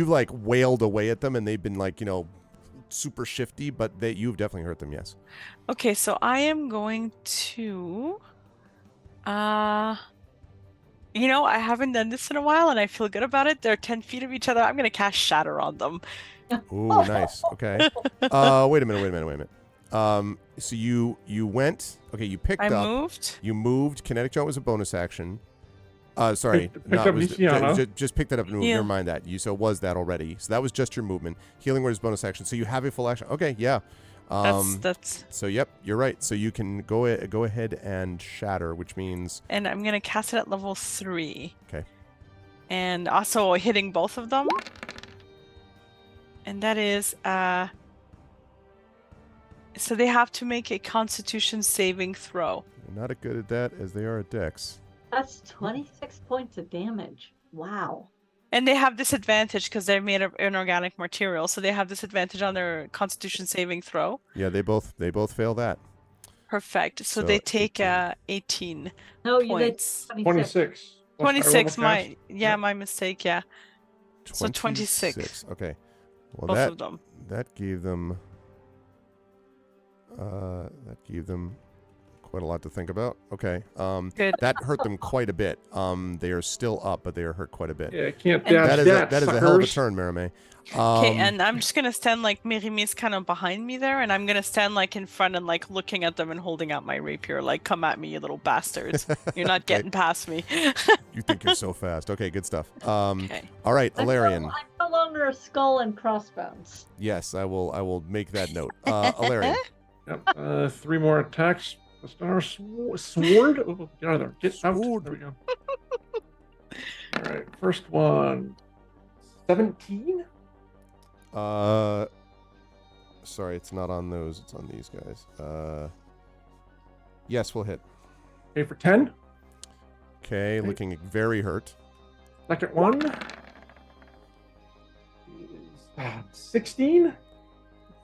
like wailed away at them, and they've been like, super shifty. But you've definitely hurt them. Yes. Okay, so I am going to. I haven't done this in a while, and I feel good about it. They're 10 feet of each other. I'm gonna cast Shatter on them. Ooh, nice. Okay. Wait a minute. So you went. Okay, you picked I up. moved. You moved. Kinetic jump was a bonus action. Sorry, Picked not up was Nisiana. just picked that up. Yeah. Never mind that. So it was that already. So that was just your movement. Healing word is bonus action. So you have a full action. Okay, yeah. That's. So yep, you're right. So you can go ahead and shatter, which means. And I'm gonna cast it at level 3. Okay. And also hitting both of them. And that is so they have to make a Constitution saving throw. They're not as good at that as they are at Dex. That's 26 points of damage. Wow. And they have disadvantage because they're made of inorganic material, so they have disadvantage on their Constitution saving throw. Yeah, they both fail that. Perfect. So So they take 18. 18 No, you did points. 26. 26. My Yeah. my mistake. Yeah. So 26. Okay. Well, Both of them. that gave them quite a lot to think about. Okay. Good. That hurt them quite a bit. They are still up, but they are hurt quite a bit. Yeah, can't And- dash That is a hell of a suckers. turn, Marimé. Okay, and I'm just gonna stand like Mirimis kind of behind me there, and I'm gonna stand like in front and like looking at them and holding out my rapier, like, come at me, you little bastards. You're not Okay. getting past me. You think you're so fast. Okay, good stuff. Okay. All right, I'm Alarian. no longer a skull and crossbones. Yes, I will make that note. Alarian. Yep. 3 more attacks. Let's start our sword. Oh, get out of there. Get out. Sword. There we go. All right. First one. 17. Sorry, it's not on those. It's on these guys. Yes, we'll hit. Okay, for 10. Okay, looking very hurt. Second one. Is 16.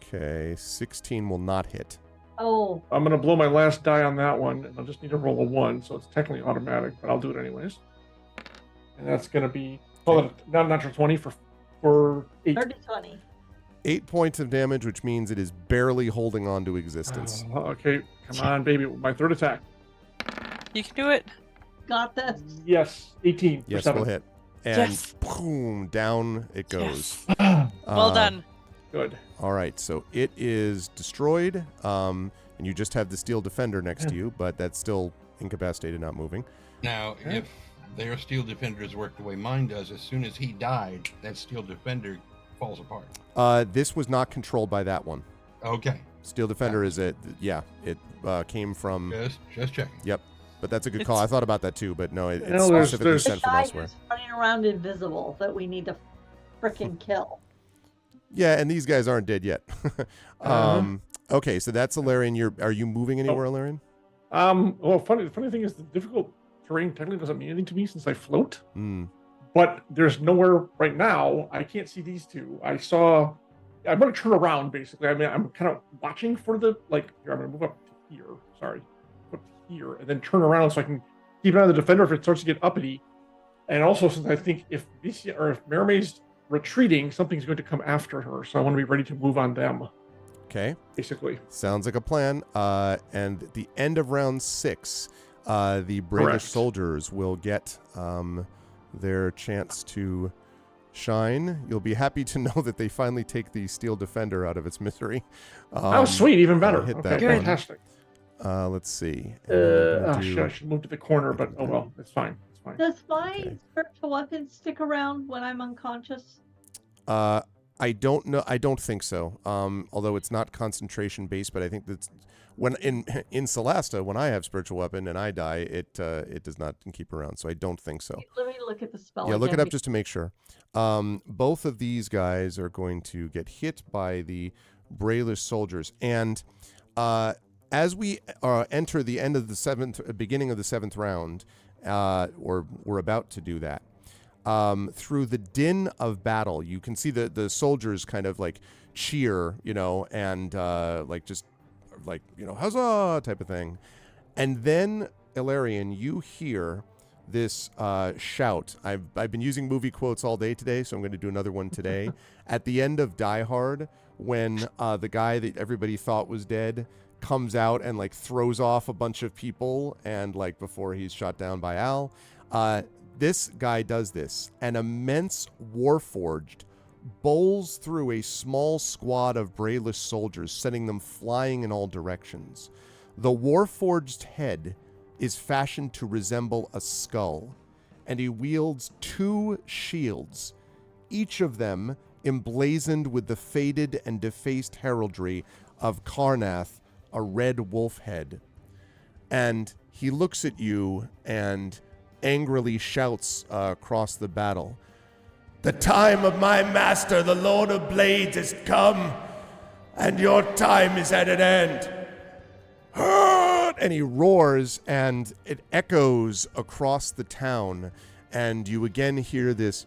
Okay, 16 will not hit. Oh, I'm gonna blow my last die on that one, and I'll just need to roll a 1, so it's technically automatic, but I'll do it anyways. And that's gonna be not natural 20 for 8. 30-20. 8 points of damage, which means it is barely holding on to existence. Okay, come on, baby. My third attack. You can do it. Got this. Yes, 18. for Yes, 7. we'll hit. And Yes. boom, down it goes. Yes. Well done. Good. All right, so it is destroyed, and you just have the steel defender next to you, but that's still incapacitated, not moving. Now, if their steel defenders worked the way mine does, as soon as he died, that steel defender falls apart. This was not controlled by that one. Okay, Steel defender is it? Yeah, it came from. just checking. Yep, but that's a good call. I thought about that too, but no, it's No, there's- specifically there's- The sent from guy elsewhere. who's running around invisible that we need to frickin' kill. Yeah, and these guys aren't dead yet. Okay, so that's Alarian. Are you moving anywhere, Alarian? Well, the funny thing is the difficult terrain technically doesn't mean anything to me since I float. Hmm. But there's nowhere right now. I can't see these two. I'm going to turn around basically. I mean, I'm kind of watching for the here. I'm going to move up to here. Sorry, up to here, and then turn around so I can keep an eye on the defender if it starts to get uppity. And also, since I think if Marimay's retreating, something's going to come after her, so I want to be ready to move on them. Okay, Basically, sounds like a plan. And at the end of round 6, the British Correct. soldiers will get their chance to shine. You'll be happy to know that they finally take the steel defender out of its misery. oh sweet, even better. hit Okay, that one. fantastic. Let's see. And we're gonna Shit, do- I should move to the corner, but oh well, it's fine. It's fine. Does my Okay. spiritual weapon stick around when I'm unconscious? I don't know. I don't think so. Although it's not concentration based, but I think that's when in Celasta, when I have spiritual weapon and I die, it does not keep around. So I don't think so. Let me look at the spell. Yeah, look it again up just to make sure. Both of these guys are going to get hit by the Brayless soldiers, and as we enter the end of the beginning of the 7th round, or we're about to do that. Through the din of battle, you can see the soldiers kind of like cheer, and huzzah type of thing. And then, Ilarion, you hear this shout. I've been using movie quotes all day today, so I'm going to do another one today. At the end of Die Hard, when the guy that everybody thought was dead comes out and throws off a bunch of people, and before he's shot down by Al, this guy does this. An immense Warforged bowls through a small squad of Brayless soldiers, sending them flying in all directions. The Warforged's head is fashioned to resemble a skull, and he wields 2 shields, each of them emblazoned with the faded and defaced heraldry of Karnath, a red wolf head. And he looks at you and angrily shouts across the battle, "The time of my master, the Lord of Blades, has come, and your time is at an end." And he roars, and it echoes across the town, and you again hear this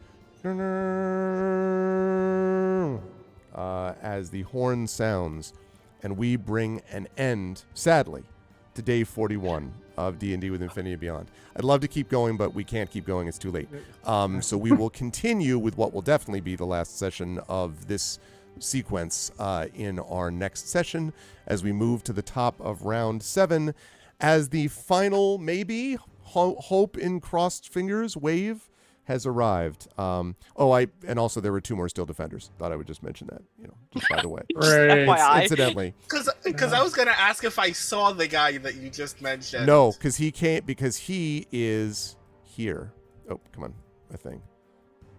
as the horn sounds, and we bring an end, sadly, to day 41 of D&D with Infinity and Beyond. I'd love to keep going, but we can't keep going. It's too late. So we will continue with what will definitely be the last session of this sequence in our next session as we move to the top of round 7 as the final, maybe, hope in crossed fingers wave has arrived. And also there were 2 more Steel Defenders. Thought I would just mention that, just by the way. FYI. Incidentally. Because I was gonna ask if I saw the guy that you just mentioned. No, because he can't, because he is here. Oh, come on, my thing.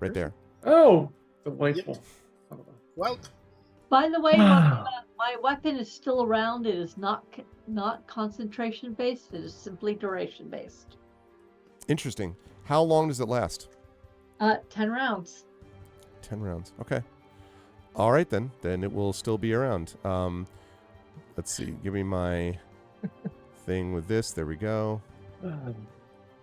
Right there. Oh, delightful. Well, By the way, my weapon is still around. It is not concentration based. It is simply duration based. Interesting. How long does it last? 10 rounds. 10 rounds. Okay. All right, then. Then it will still be around. Let's see. Give me my thing with this. There we go.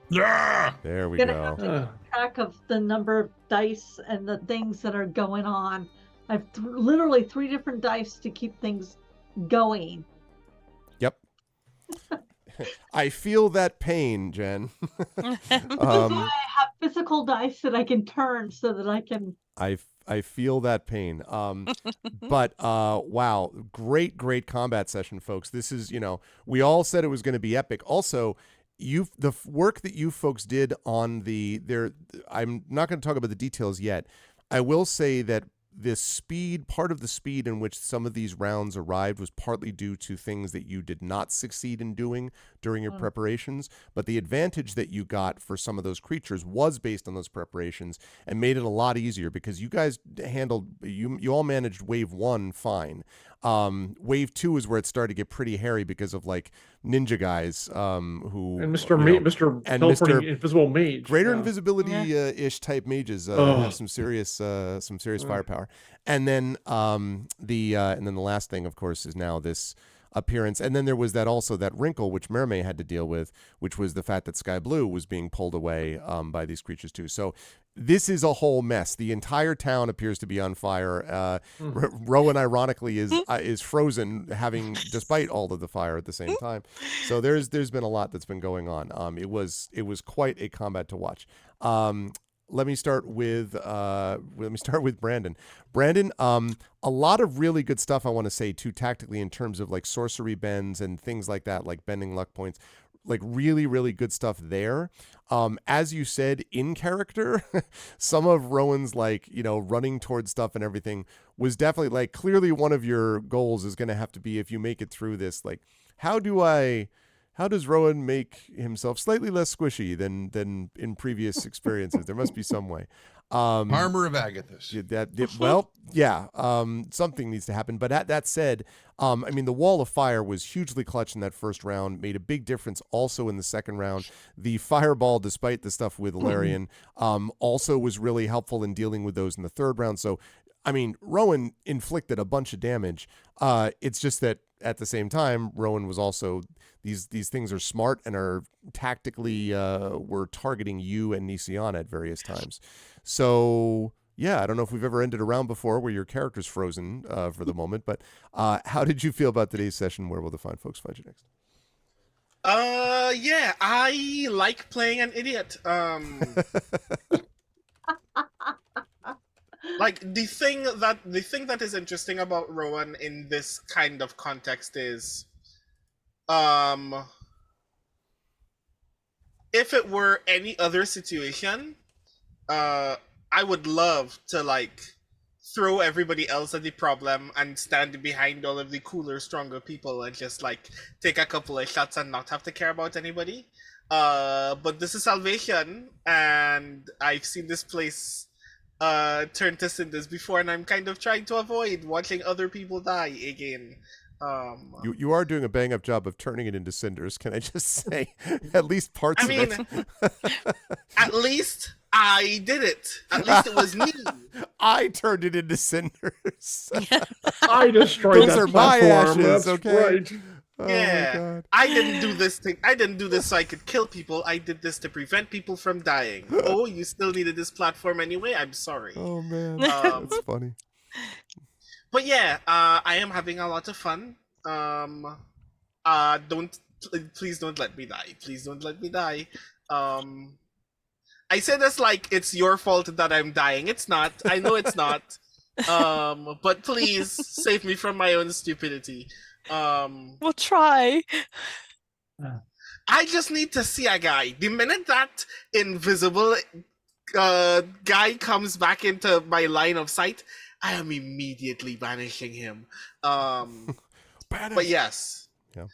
Yeah. There we Gonna go. have to keep track of the number of dice and the things that are going on. I've literally 3 different dice to keep things going. Yep. I feel that pain, Jen. I have physical dice that I can turn so that I can. I feel that pain. But wow, great combat session, folks. This is, we all said it was going to be epic. Also, the work that you folks did on I'm not going to talk about the details yet. I will say that part of the speed in which some of these rounds arrived was partly due to things that you did not succeed in doing during your preparations, but the advantage that you got for some of those creatures was based on those preparations and made it a lot easier because you guys you all managed wave 1 fine. Wave 2 is where it started to get pretty hairy because of like ninja guys who and Mr. Invisible Mage, greater invisibility ish type mages have some serious firepower. And then the last thing, of course, is now this appearance. And then there was that wrinkle which Mermaid had to deal with, which was the fact that Sky Blue was being pulled away by these creatures too. So this is a whole mess. The entire town appears to be on fire. Rowan, ironically, is frozen, despite all of the fire at the same time. So there's been a lot that's been going on. It was quite a combat to watch. Let me start with Brandon. Brandon, a lot of really good stuff I want to say too tactically in terms of like sorcery bends and things like that, like bending luck points. Like really, really good stuff there. As you said, in character, some of Rowan's running towards stuff and everything was definitely like clearly one of your goals is going to have to be, if you make it through this, like how does Rowan make himself slightly less squishy than in previous experiences? There must be some way. Armor of Agathis. Something needs to happen. But that said, the Wall of Fire was hugely clutch in that first round, made a big difference also in the second round. The Fireball, despite the stuff with Larian, also was really helpful in dealing with those in the third round. So, Rowan inflicted a bunch of damage. It's just that at the same time, Rowan was also, these things are smart and are tactically, were targeting you and Nisiana at various times. So, yeah, I don't know if we've ever ended a round before where your character's frozen for the moment, but how did you feel about today's session? Where will the fine folks find you next? Yeah, I like playing an idiot. Like the thing that is interesting about Rowan in this kind of context is, if it were any other situation, I would love to like throw everybody else at the problem and stand behind all of the cooler, stronger people and just like take a couple of shots and not have to care about anybody. But this is Salvation, and I've seen this place turn to cinders before, and I'm kind of trying to avoid watching other people die again. You are doing a bang up job of turning it into cinders. Can I just say, at least parts I mean, of it. at least I did it. At least it was me. I turned it into cinders. I destroyed Those that are my platform. ashes. That's Okay. right. Oh Yeah, my god. I didn't do this thing. I didn't do this so I could kill people. I did this to prevent people from dying. Oh, you still needed this platform anyway? I'm sorry. Oh man. Um, That's funny. But yeah, I am having a lot of fun. Please don't let me die. Please don't let me die. I say this like it's your fault that I'm dying. It's not. I know it's not. But please save me from my own stupidity. We'll try. I just need to see a guy. The minute that invisible guy comes back into my line of sight, I am immediately banishing him. But yes. Yeah.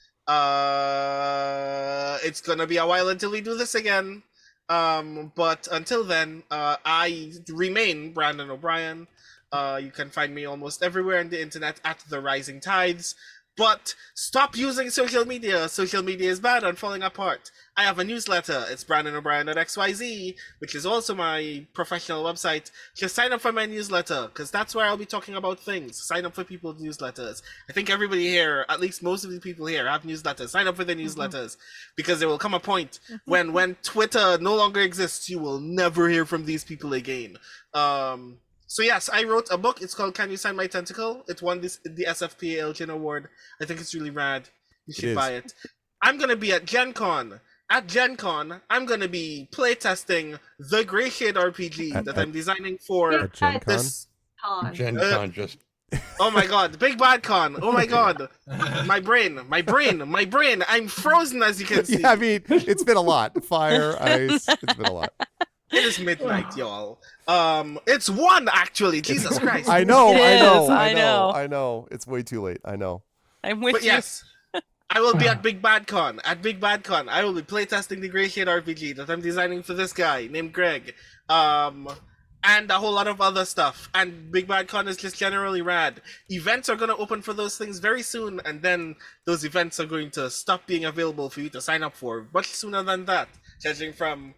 It's gonna be a while until we do this again. But until then, I remain Brandon O'Brien. You can find me almost everywhere on the internet at The Rising Tides. But stop using social media. Social media is bad and falling apart. I have a newsletter. It's BrandonO'Brien.xyz, which is also my professional website. Just sign up for my newsletter, because that's where I'll be talking about things. Sign up for people's newsletters. I think everybody here, at least most of the people here, have newsletters. Sign up for their newsletters, because there will come a point when Twitter no longer exists, you will never hear from these people again. So yes, I wrote a book. It's called Can You Sign My Tentacle? It won the SFPA Elgin Award. I think it's really rad. You should buy it. I'm going to be at Gen Con. At Gen Con, I'm going to be playtesting the Grey Shade RPG that I'm designing for At Gen Con? this. Gen Con just. Oh my god, Big Bad Con. Oh my god. My brain. I'm frozen, as you can see. Yeah, I mean, it's been a lot. Fire, ice. It's been a lot. It is midnight, y'all. It's 1 actually. Jesus Christ. I know. I know. It's way too late. I know. I'm with But you. yes, I will be at Big Bad Con. At Big Bad Con, I will be playtesting the Grey Shade RPG that I'm designing for this guy named Greg. And a whole lot of other stuff. And Big Bad Con is just generally rad. Events are going to open for those things very soon, and then those events are going to stop being available for you to sign up for much sooner than that, judging from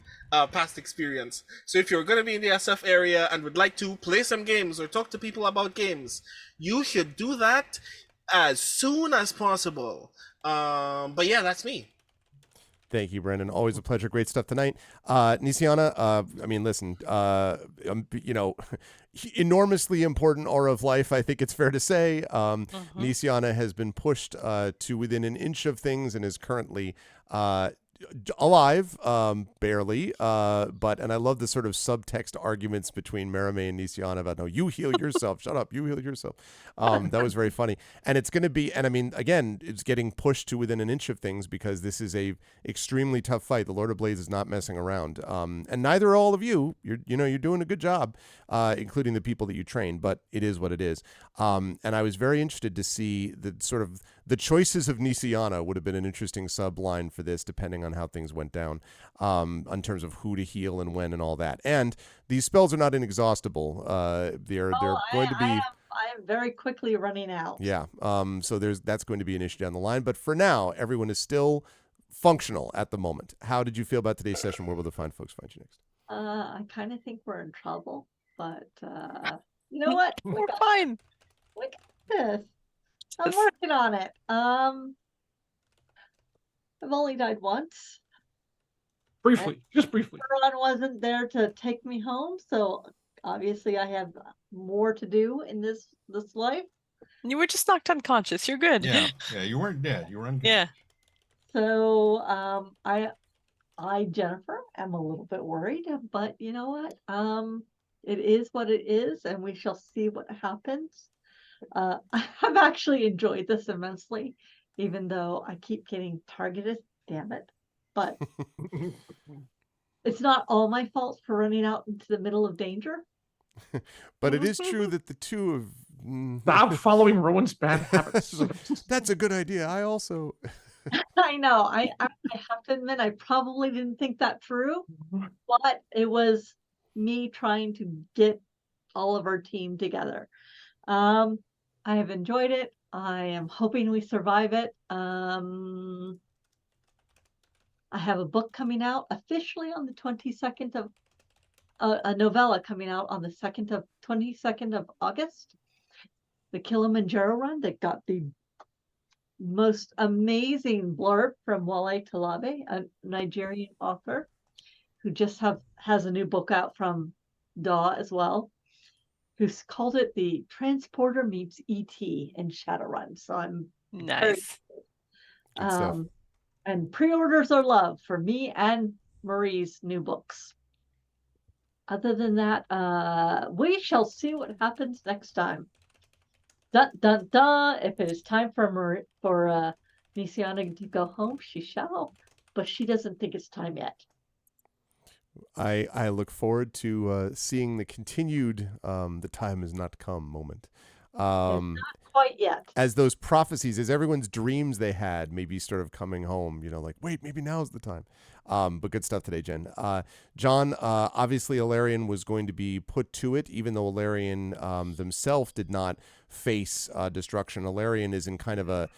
past experience. So if you're going to be in the SF area and would like to play some games or talk to people about games, you should do that as soon as possible. But yeah, that's me. Thank you, Brandon. Always a pleasure. Great stuff tonight. Nisiana, I mean, listen, enormously important aura of life, I think it's fair to say. Nisiana has been pushed to within an inch of things and is currently alive, barely, and I love the sort of subtext arguments between Merame and Nisiana about, no, you heal yourself, shut up, you heal yourself. That was very funny. And it's going to be, and I mean, again, it's getting pushed to within an inch of things because this is a extremely tough fight. The Lord of Blades is not messing around. And neither are all of you. You're doing a good job, including the people that you train, but it is what it is. And I was very interested to see the sort of the choices of Nisiana would have been an interesting subline for this, depending on how things went down, in terms of who to heal and when and all that. And these spells are not inexhaustible. They're going to be. I am very quickly running out. Yeah. So that's going to be an issue down the line. But for now, everyone is still functional at the moment. How did you feel about today's session? Where will the fine folks find you next? I kind of think we're in trouble, but you know what? We're fine. We got this. I'm working on it. I've only died once. Briefly, just briefly. Eberron wasn't there to take me home, so obviously I have more to do in this life. You were just knocked unconscious. You're good. Yeah, you weren't dead. You were unconscious. Yeah. So I Jennifer am a little bit worried, but you know what? It is what it is, and we shall see what happens. I've actually enjoyed this immensely, even though I keep getting targeted. Damn it. But it's not all my fault for running out into the middle of danger. But it is true that the two of Stop following Rowan's bad habits. That's a good idea. I also I know. I have to admit, I probably didn't think that through, but it was me trying to get all of our team together. I have enjoyed it. I am hoping we survive it. I have a book coming out officially on the 22nd of a novella coming out on the 22nd of August. The Kilimanjaro Run that got the most amazing blurb from Wale Talabe, a Nigerian author who just has a new book out from DAW as well, who's called it the Transporter Meets E.T. in Shadowrun. So I'm Nice. Good stuff. And pre-orders are love for me and Marie's new books. Other than that, we shall see what happens next time. Dun dun dun! If it is time for Nisiana to go home, she shall, but she doesn't think it's time yet. I look forward to seeing the continued "the time has not come" moment. Not quite yet. As those prophecies, as everyone's dreams they had, maybe sort of coming home, like, wait, maybe now's the time. But good stuff today, Jen. John, obviously Alarion was going to be put to it, even though Alarion themselves did not face destruction. Alarion is in kind of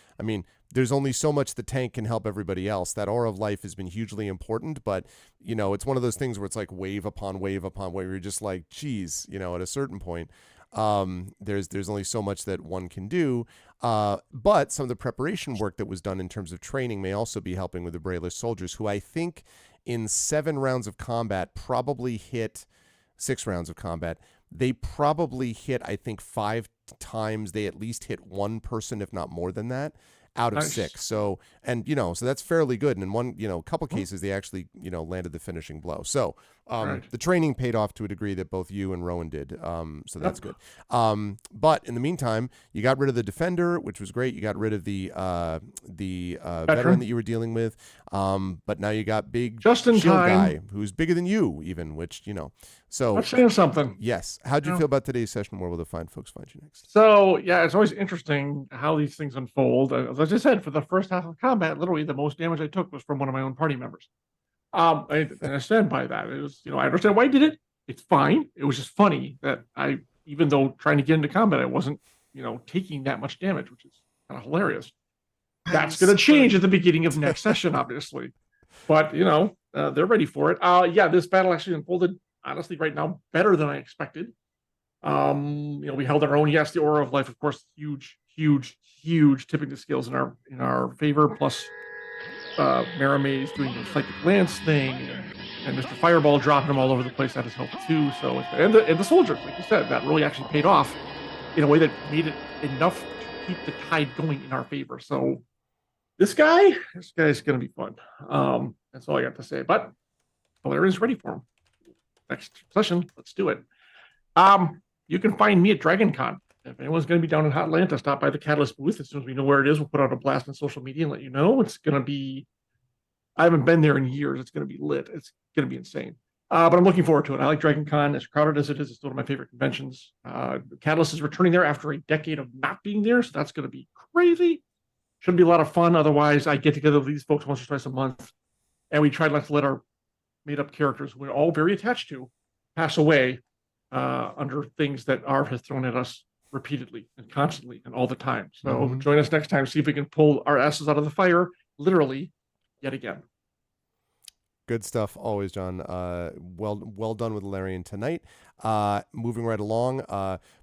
there's only so much the tank can help everybody else. That aura of life has been hugely important, but, it's one of those things where it's like wave upon wave upon wave. You're just like, geez, at a certain point, there's only so much that one can do. But some of the preparation work that was done in terms of training may also be helping with the Brayless soldiers, who I think in 7 rounds of combat probably hit 6 rounds of combat. They probably hit, I think, 5 times. They at least hit one person, if not more than that, out of Nice. 6. So, and, so that's fairly good. And in one, couple cases, they actually, landed the finishing blow. So, Right. the training paid off to a degree that both you and Rowan did. So that's good. But in the meantime, you got rid of the defender, which was great. You got rid of the veteran that you were dealing with. But now you got big Just in shield time. guy who's bigger than you even, which, so I'm saying something. yes. How'd you Yeah. feel about today's session? Where will the fine folks find you next? So yeah, it's always interesting how these things unfold. As I just said, for the first half of combat, literally the most damage I took was from one of my own party members. I stand by that. It was, I understand why I did it. It's fine. It was just funny that even though trying to get into combat, I wasn't, taking that much damage, which is kind of hilarious. That's going to change at the beginning of next session, obviously. But they're ready for it. Yeah, this battle actually unfolded honestly right now better than I expected. We held our own. Yes, the aura of life, of course, huge tipping the scales in our favor. Plus, Maramay's doing the psychic lance thing, and Mr. Fireball dropping them all over the place. That has helped too. So, and the soldiers, like you said, that really actually paid off in a way that made it enough to keep the tide going in our favor. So, this guy's going to be fun. That's all I got to say. But Valerian's ready for him. Next session, let's do it. You can find me at DragonCon. If anyone's going to be down in Atlanta, stop by the Catalyst booth. As soon as we know where it is, we'll put out a blast on social media and let you know. It's going to be, I haven't been there in years. It's going to be lit. It's going to be insane. But I'm looking forward to it. I like DragonCon. As crowded as it is, it's one of my favorite conventions. Catalyst is returning there after a decade of not being there, so that's going to be crazy. Should be a lot of fun. Otherwise, I get together with these folks once or twice a month, and we try not to let our made-up characters we're all very attached to pass away under things that Arv has thrown at us repeatedly and constantly and all the time. So join us next time. See if we can pull our asses out of the fire, literally, yet again. Good stuff always, John. Well done with Larian tonight. Moving right along,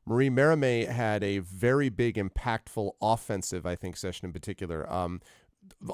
Marie Maramay had a very big, impactful offensive, I think, session in particular.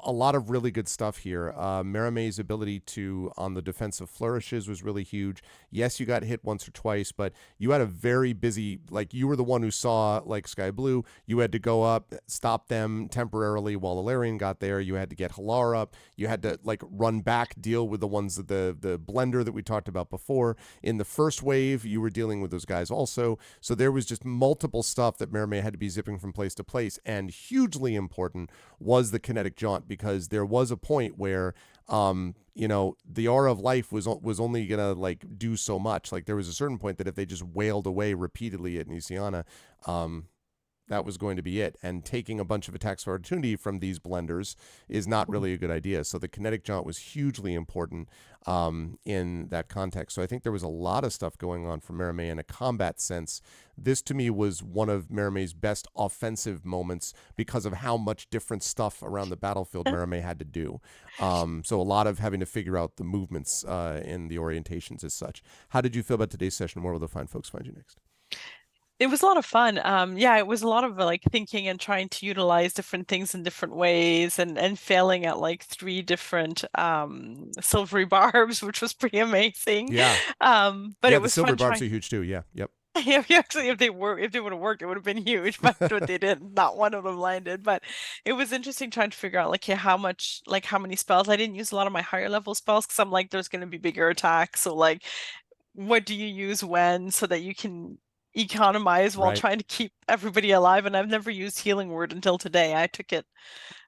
A lot of really good stuff here. Maramay's ability to, on the defensive flourishes, was really huge. Yes, you got hit once or twice, but you had a very busy, you were the one who saw, Sky Blue. You had to go up, stop them temporarily while Alarion got there. You had to get Halar up. You had to, run back, deal with the ones, the blender that we talked about before. In the first wave, you were dealing with those guys also. So there was just multiple stuff that Maramay had to be zipping from place to place. And hugely important was the kinetic jaunt, because there was a point where the aura of life was only gonna do so much. There was a certain point that if they just wailed away repeatedly at Nisiana, that was going to be it. And taking a bunch of attacks of opportunity from these blenders is not really a good idea. So the kinetic jaunt was hugely important in that context. So I think there was a lot of stuff going on for Merimée in a combat sense. This to me was one of Merimée's best offensive moments because of how much different stuff around the battlefield Merimée had to do. So a lot of having to figure out the movements and the orientations as such. How did you feel about today's session? Where will the fine folks find you next? It was a lot of fun. Yeah, it was a lot of like thinking and trying to utilize different things in different ways and failing at like 3 different silvery barbs, which was pretty amazing. Yeah. But Yeah, it the was silver fun barbs trying. are huge too. Yeah. Yep. Yeah, actually, if they would have worked, it would have been huge, but they didn't. Not one of them landed. But it was interesting trying to figure out like, yeah, how many spells. I didn't use a lot of my higher level spells because I'm like, there's going to be bigger attacks. So like, what do you use when so that you can economize while Right. trying to keep everybody alive? And I've never used Healing Word until today. I took it.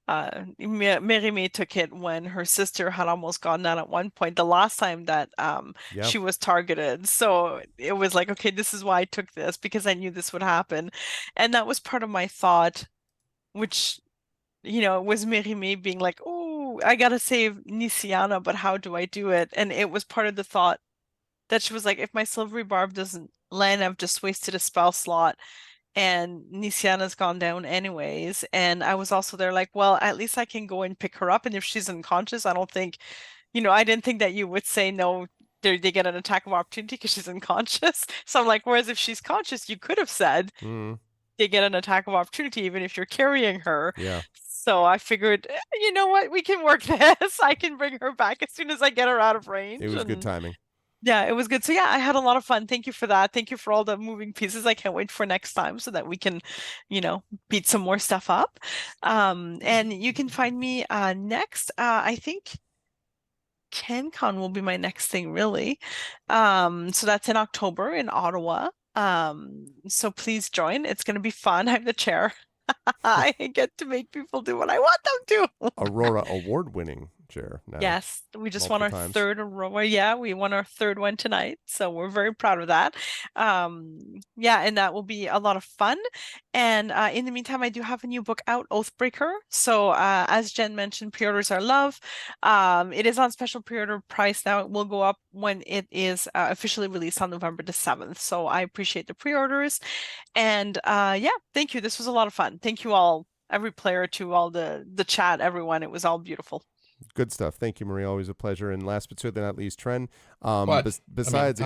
Merimée took it when her sister had almost gone down at one point, the last time that Yeah. she was targeted. So it was like, okay, this is why I took this, because I knew this would happen. And that was part of my thought, which, was Merimée being like, oh, I gotta save Nisiana, but how do I do it? And it was part of the thought that she was like, if my Silvery Barb doesn't land, I've just wasted a spell slot. And Nisiana's gone down anyways. And I was also there like, well, at least I can go and pick her up. And if she's unconscious, I don't think, I didn't think that you would say no, they get an attack of opportunity because she's unconscious. So I'm like, whereas if she's conscious, you could have said they get an attack of opportunity even if you're carrying her. Yeah. So I figured, you know what, we can work this. I can bring her back as soon as I get her out of range. It was good timing. Yeah, it was good. So yeah, I had a lot of fun. Thank you for that. Thank you for all the moving pieces. I can't wait for next time so that we can, beat some more stuff up. And you can find me next. I think CanCon will be my next thing, really. So that's in October in Ottawa. So please join. It's going to be fun. I'm the chair. I get to make people do what I want them to. Aurora award-winning chair now. Yes, we just won our multiple times. third Aurora. Yeah, we won our third one tonight, so we're very proud of that. Yeah, and that will be a lot of fun. And in the meantime, I do have a new book out, Oathbreaker. So as Jen mentioned, pre-orders are love. It is on special pre-order price now. It will go up when it is officially released on November the 7th. So I appreciate the pre-orders. And yeah, thank you. This was a lot of fun. Thank you all, every player, to all the chat, everyone. It was all beautiful. Good stuff. Thank you, Marie. Always a pleasure. And last but certainly not least, Tren. Besides,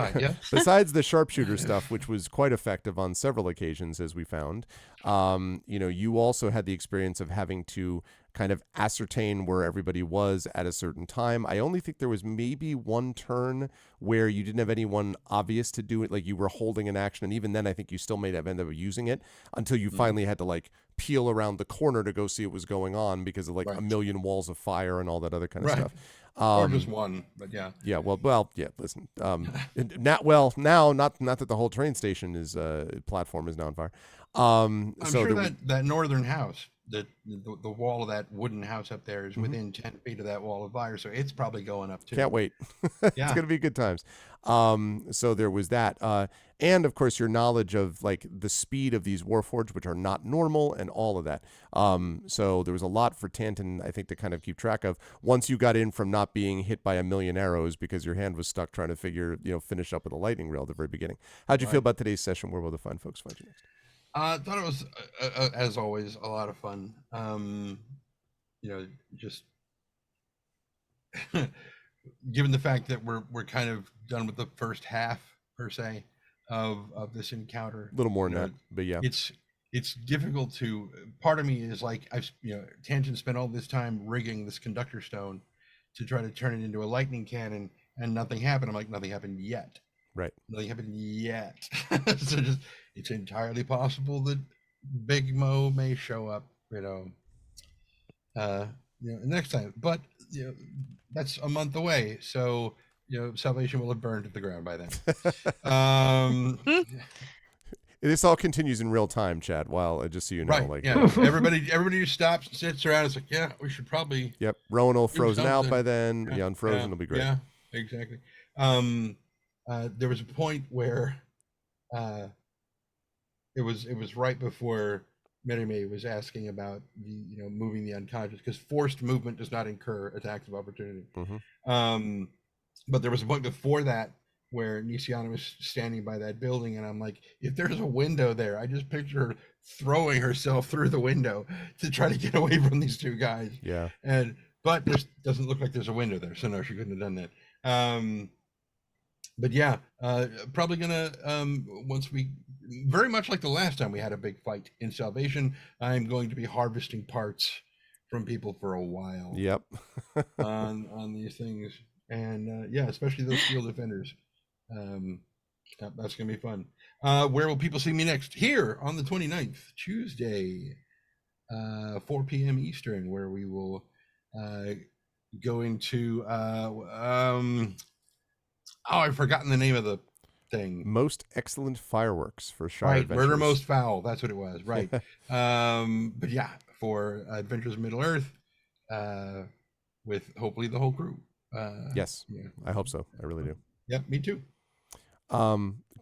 besides the sharpshooter stuff, which was quite effective on several occasions, as we found, you also had the experience of having to kind of ascertain where everybody was at a certain time. I only think there was maybe one turn where you didn't have anyone obvious to do it, like you were holding an action, and even then I think you still may have ended up using it until you finally had to like peel around the corner to go see what was going on because of like a million walls of fire and all that other kind of stuff. Or just one, but yeah. Yeah, well, yeah. Listen, now, not that the whole train station is platform is now on fire. I'm sure that northern house, the wall of that wooden house up there is within 10 feet of that wall of fire, so it's probably going up too. Can't wait. It's gonna be good times. So there was that, and of course your knowledge of like the speed of these Warforged, which are not normal, and all of that. So there was a lot for Tanton, I think, to kind of keep track of once you got in from not being hit by a million arrows because your hand was stuck trying to finish up with a lightning rail at the very beginning. How'd you feel about today's session? Where will the fine folks find you next? I thought it was, as always, a lot of fun. Just given the fact that we're kind of done with the first half per se of this encounter. A little more than that, but yeah, it's difficult to. Part of me is like Tanton spent all this time rigging this conductor stone to try to turn it into a lightning cannon, and nothing happened. I'm like, nothing happened yet. Right. Nothing happened yet. So it's entirely possible that Big Mo may show up, next time. But that's a month away, so salvation will have burned to the ground by then. This all continues in real time, Chad. While just so you know, everybody stops and sits around. It's like, yeah, we should probably. Yep, Rowan will frozen out by then. Yeah, unfrozen will be great. Yeah, exactly. There was a point where it was right before Merime was asking about the moving the unconscious, because forced movement does not incur attacks of opportunity. But there was a point before that where Nisiana was standing by that building, and I'm like, if there's a window there, I just picture her throwing herself through the window to try to get away from these two guys. Yeah. But there doesn't look like there's a window there, so no, she couldn't have done that. But yeah, probably gonna once we, very much like the last time we had a big fight in Salvation, I'm going to be harvesting parts from people for a while. Yep. on these things, and yeah, especially those steel defenders. That's gonna be fun. Where will people see me next? Here on the 29th, Tuesday, 4 p.m. Eastern, where we will go into I've forgotten the name of the thing. Most Excellent Fireworks for Shire Right, Adventures. Murder Most Foul. That's what it was. Right. But yeah, for Adventures of Middle Earth, with hopefully the whole crew. Yes, yeah. I hope so. I really do. Yep, me too.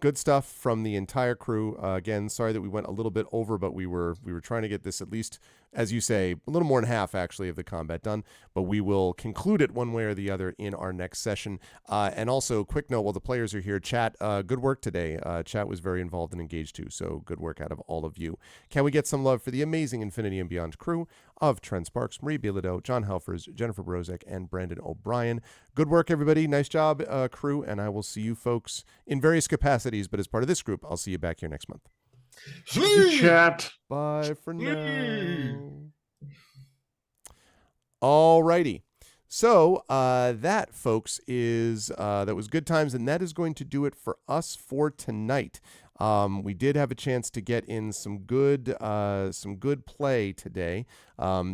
Good stuff from the entire crew. Again, sorry that we went a little bit over, but we were trying to get this, at least, as you say, a little more than half actually of the combat done, but we will conclude it one way or the other in our next session. And also, quick note, while the players are here, chat, good work today. Chat was very involved and engaged too, so good work out of all of you. Can we get some love for the amazing Infinity and Beyond crew of Trent Sparks, Marie Bilodeau, John Helfers, Jennifer Brozek, and Brandon O'Brien. Good work, everybody. Nice job, crew, and I will see you folks in various capacities, but as part of this group, I'll see you back here next month. Sweet. Chat. Bye for now. All righty. So that, folks, is that was good times, and that is going to do it for us for tonight. We did have a chance to get in some good play today.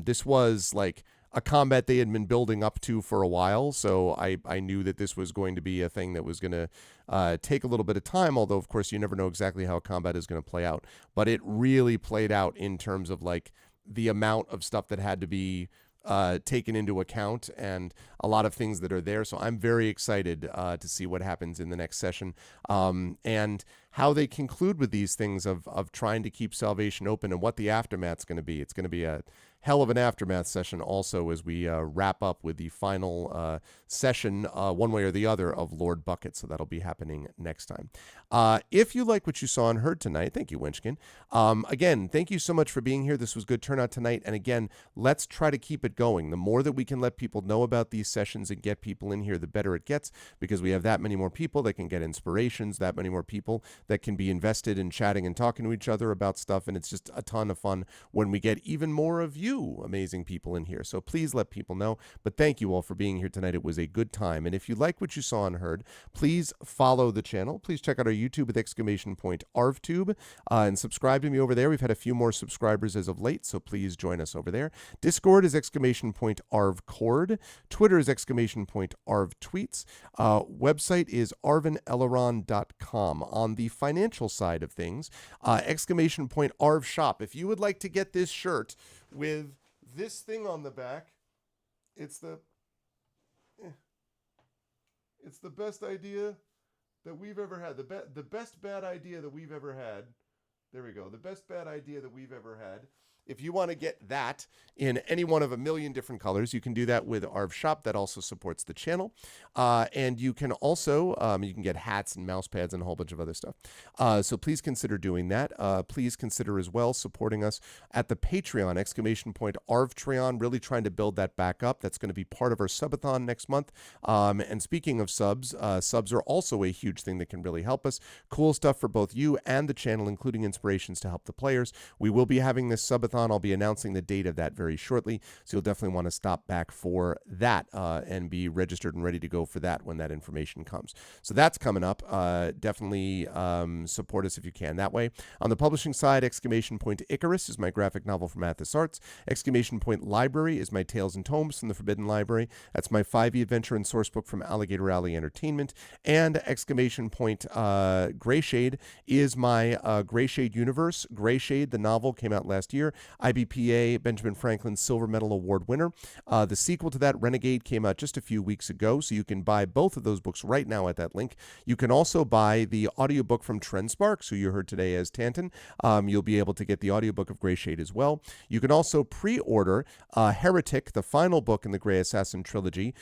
This was like a combat they had been building up to for a while, so I knew that this was going to be a thing that was going to take a little bit of time, although, of course, you never know exactly how combat is going to play out. But it really played out in terms of, like, the amount of stuff that had to be taken into account and a lot of things that are there. So I'm very excited to see what happens in the next session and how they conclude with these things of trying to keep Salvation open and what the aftermath's going to be. It's going to be a hell of an aftermath session also as we wrap up with the final session one way or the other of Lord Bucket. So that'll be happening next time. If you like what you saw and heard tonight, thank you, Winchkin. Again, thank you so much for being here. This was good turnout tonight. And again, let's try to keep it going. The more that we can let people know about these sessions and get people in here, the better it gets, because we have that many more people that can get inspirations, that many more people that can be invested in chatting and talking to each other about stuff. And it's just a ton of fun when we get even more of you amazing people in here. So please let people know. But thank you all for being here tonight. It was a good time. And if you like what you saw and heard, please follow the channel. Please check out our YouTube with !ArvTube and subscribe to me over there. We've had a few more subscribers as of late, so please join us over there. Discord is !ArvCord. Twitter is !ArvTweets. Website is arvineleron.com. On the financial side of things, !ArvShop. If you would like to get this shirt with this thing on the back, it's the best idea that we've ever had. The best bad idea that we've ever had. There we go. The best bad idea that we've ever had. If you want to get that in any one of a million different colors, you can do that with Arv Shop. That also supports the channel. And you can also, you can get hats and mouse pads and a whole bunch of other stuff. So please consider doing that. Please consider as well supporting us at the Patreon, !ArvTreon, really trying to build that back up. That's going to be part of our subathon next month. And speaking of subs, subs are also a huge thing that can really help us. Cool stuff for both you and the channel, including inspirations to help the players. We will be having this subathon. I'll be announcing the date of that very shortly, so you'll definitely want to stop back for that and be registered and ready to go for that when that information comes. So that's coming up. Definitely support us if you can that way. On the publishing side, Icarus is my graphic novel from Athos Arts. Library is my Tales and Tomes from the Forbidden Library. That's my 5e adventure and sourcebook from Alligator Alley Entertainment. And Greyshade is my Greyshade universe. Greyshade, the novel, came out last year. IBPA, Benjamin Franklin Silver Medal Award winner. The sequel to that, Renegade, came out just a few weeks ago, so you can buy both of those books right now at that link. You can also buy the audiobook from Trent Sparks, who you heard today as Tanton. You'll be able to get the audiobook of Grey Shade as well. You can also pre-order Heretic, the final book in the Grey Assassin trilogy,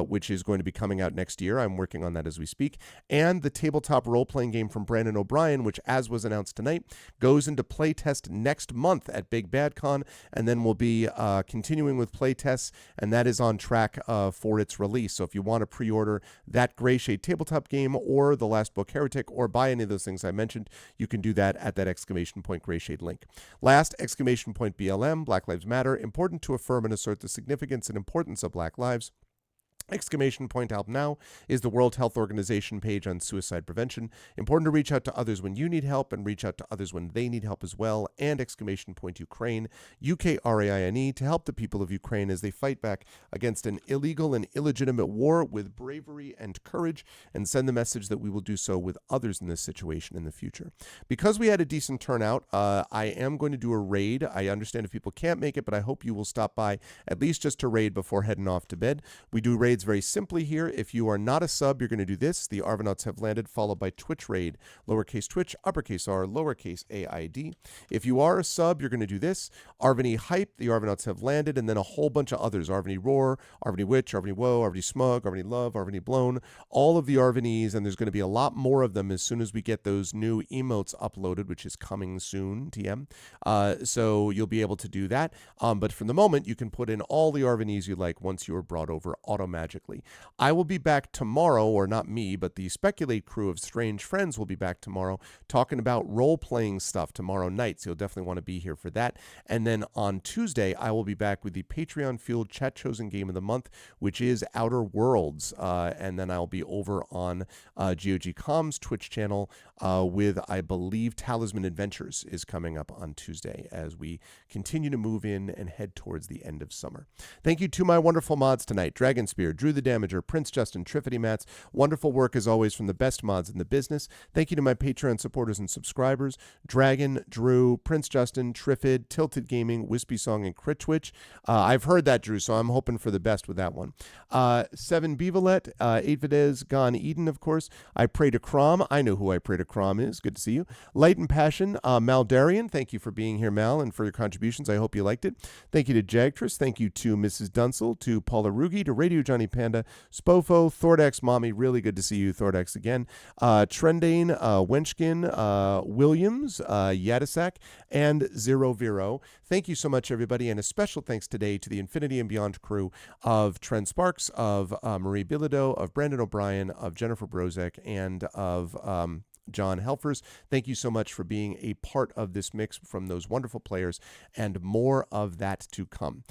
which is going to be coming out next year. I'm working on that as we speak. And the tabletop role-playing game from Brandon O'Brien, which, as was announced tonight, goes into playtest next month at Big Bad Con, and then we'll be continuing with playtests, and that is on track for its release. So if you want to pre-order that Grey Shade tabletop game or the last book, Heretic, or buy any of those things I mentioned, you can do that at that exclamation point Grey Shade link. Last, exclamation point BLM, Black Lives Matter, important to affirm and assert the significance and importance of Black lives. Exclamation point Help Now is the World Health Organization page on suicide prevention. Important to reach out to others when you need help and reach out to others when they need help as well. And exclamation point Ukraine, UKRAINE, to help the people of Ukraine as they fight back against an illegal and illegitimate war with bravery and courage, and send the message that we will do so with others in this situation in the future. Because we had a decent turnout, I am going to do a raid. I understand if people can't make it, but I hope you will stop by at least just to raid before heading off to bed. We do raids very simply here. If you are not a sub, you're going to do this. The Arvanauts have landed, followed by Twitch raid, lowercase Twitch, uppercase R, lowercase AID. If you are a sub, you're going to do this. Arvany Hype, the Arvanauts have landed, and then a whole bunch of others. Arvany Roar, Arvany Witch, Arvany Woe, Arvany Smug, Arvany Love, Arvany Blown, all of the Arvanys, and there's going to be a lot more of them as soon as we get those new emotes uploaded, which is coming soon, TM. So you'll be able to do that. But for the moment, you can put in all the Arvanys you like once you are brought over automatically. I will be back tomorrow, or not me, but the Speculate crew of Strange Friends will be back tomorrow talking about role-playing stuff tomorrow night, so you'll definitely want to be here for that. And then on Tuesday, I will be back with the Patreon-fueled chat-chosen game of the month, which is Outer Worlds. And then I'll be over on GOG Comms Twitch channel with, I believe, Talisman Adventures is coming up on Tuesday as we continue to move in and head towards the end of summer. Thank you to my wonderful mods tonight, Dragon Spear, Drew the Damager, Prince Justin, Triffity Mats. Wonderful work as always from the best mods in the business. Thank you to my Patreon supporters and subscribers, Dragon, Drew, Prince Justin, Triffid, Tilted Gaming, Wispy Song, and Crit Twitch. I've heard that, Drew, so I'm hoping for the best with that one. Seven Bivalet, 8 Videz, Gone Eden, of course. I Pray to Crom. I know who I Pray to Crom is. Good to see you. Light and Passion, Mal Darian. Thank you for being here, Mal, and for your contributions. I hope you liked it. Thank you to Jagtress. Thank you to Mrs. Dunsel, to Paula Rugi, to Radio Johnny Panda, Spofo, Thordax Mommy, really good to see you, Thordax, again. Trendane, Wenchkin, Williams, Yadasak, and Zero Vero. Thank you so much, everybody, and a special thanks today to the Infinity and Beyond crew of Trent Sparks, of Marie Bilodeau, of Brandon O'Brien, of Jennifer Brozek, and of John Helfers. Thank you so much for being a part of this mix from those wonderful players, and more of that to come.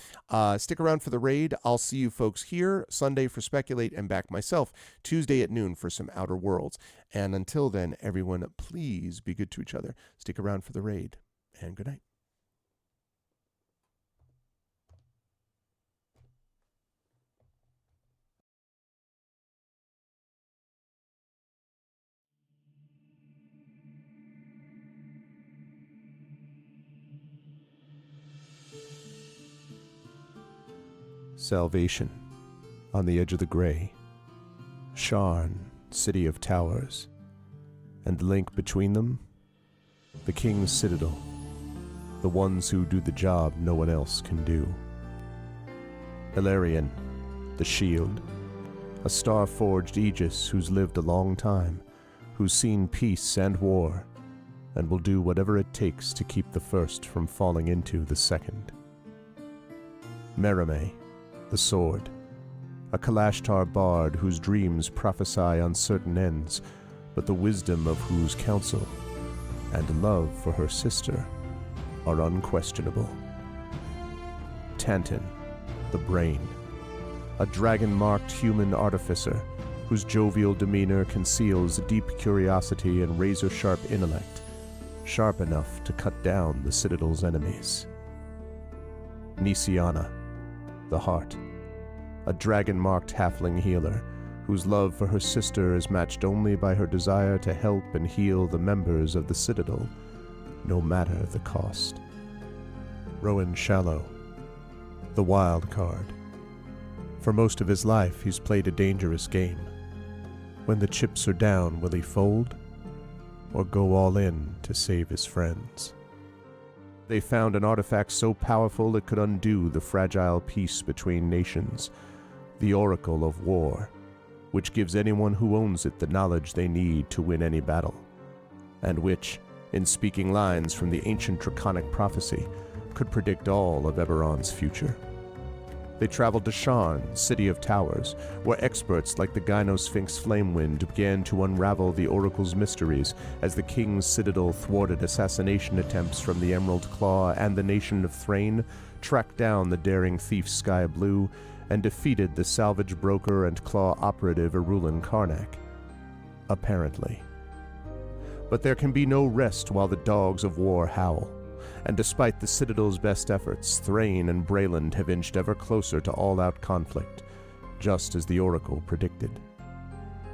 Stick around for the raid. I'll see you folks here Sunday for Speculate, and back myself Tuesday at noon for some Outer Worlds. And until then, everyone, please be good to each other. Stick around for the raid, and good night. Salvation, on the edge of the gray, Sharn, city of towers, and the link between them, the King's Citadel, the ones who do the job no one else can do. Ilarion, the shield, a star-forged Aegis who's lived a long time, who's seen peace and war, and will do whatever it takes to keep the first from falling into the second. Merime, the sword, a Kalashtar bard whose dreams prophesy uncertain ends, but the wisdom of whose counsel and love for her sister are unquestionable. Tanton, the brain, a dragon-marked human artificer whose jovial demeanor conceals deep curiosity and razor-sharp intellect, sharp enough to cut down the Citadel's enemies. Nisiana, the heart, a dragon-marked halfling healer whose love for her sister is matched only by her desire to help and heal the members of the Citadel, no matter the cost. Rowan Shallow, the wild card. For most of his life, he's played a dangerous game. When the chips are down, will he fold or go all in to save his friends? They found an artifact so powerful it could undo the fragile peace between nations, the Oracle of War, which gives anyone who owns it the knowledge they need to win any battle, and which, in speaking lines from the ancient draconic prophecy, could predict all of Eberron's future. They traveled to Sharn, City of Towers, where experts like the Gynosphinx Flamewind began to unravel the Oracle's mysteries as the King's Citadel thwarted assassination attempts from the Emerald Claw, and the nation of Thrain tracked down the daring thief Sky Blue and defeated the salvage broker and claw operative Erulin Karnak. Apparently. But there can be no rest while the dogs of war howl, and despite the Citadel's best efforts, Thrain and Brayland have inched ever closer to all-out conflict, just as the Oracle predicted.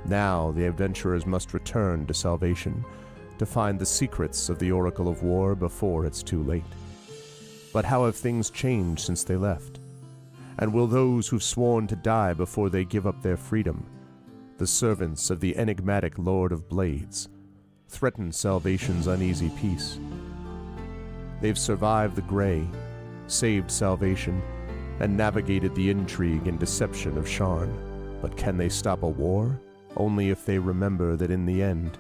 Now the adventurers must return to Salvation, to find the secrets of the Oracle of War before it's too late. But how have things changed since they left? And will those who've sworn to die before they give up their freedom, the servants of the enigmatic Lord of Blades, threaten Salvation's uneasy peace? They've survived the Grey, saved Salvation, and navigated the intrigue and deception of Sharn. But can they stop a war? Only if they remember that in the end,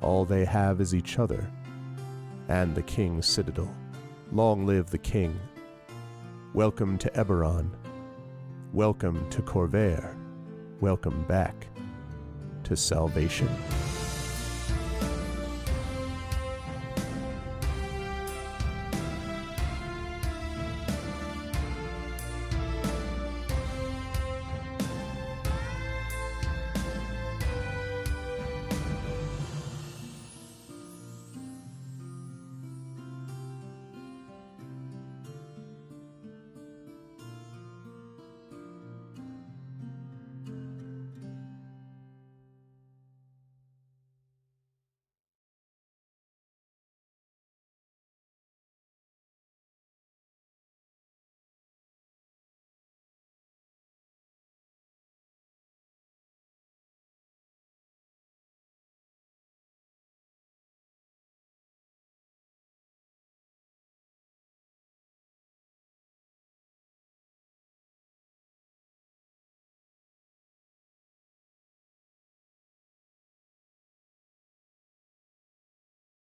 all they have is each other and the King's Citadel. Long live the King. Welcome to Eberron. Welcome to Corvair. Welcome back to Salvation.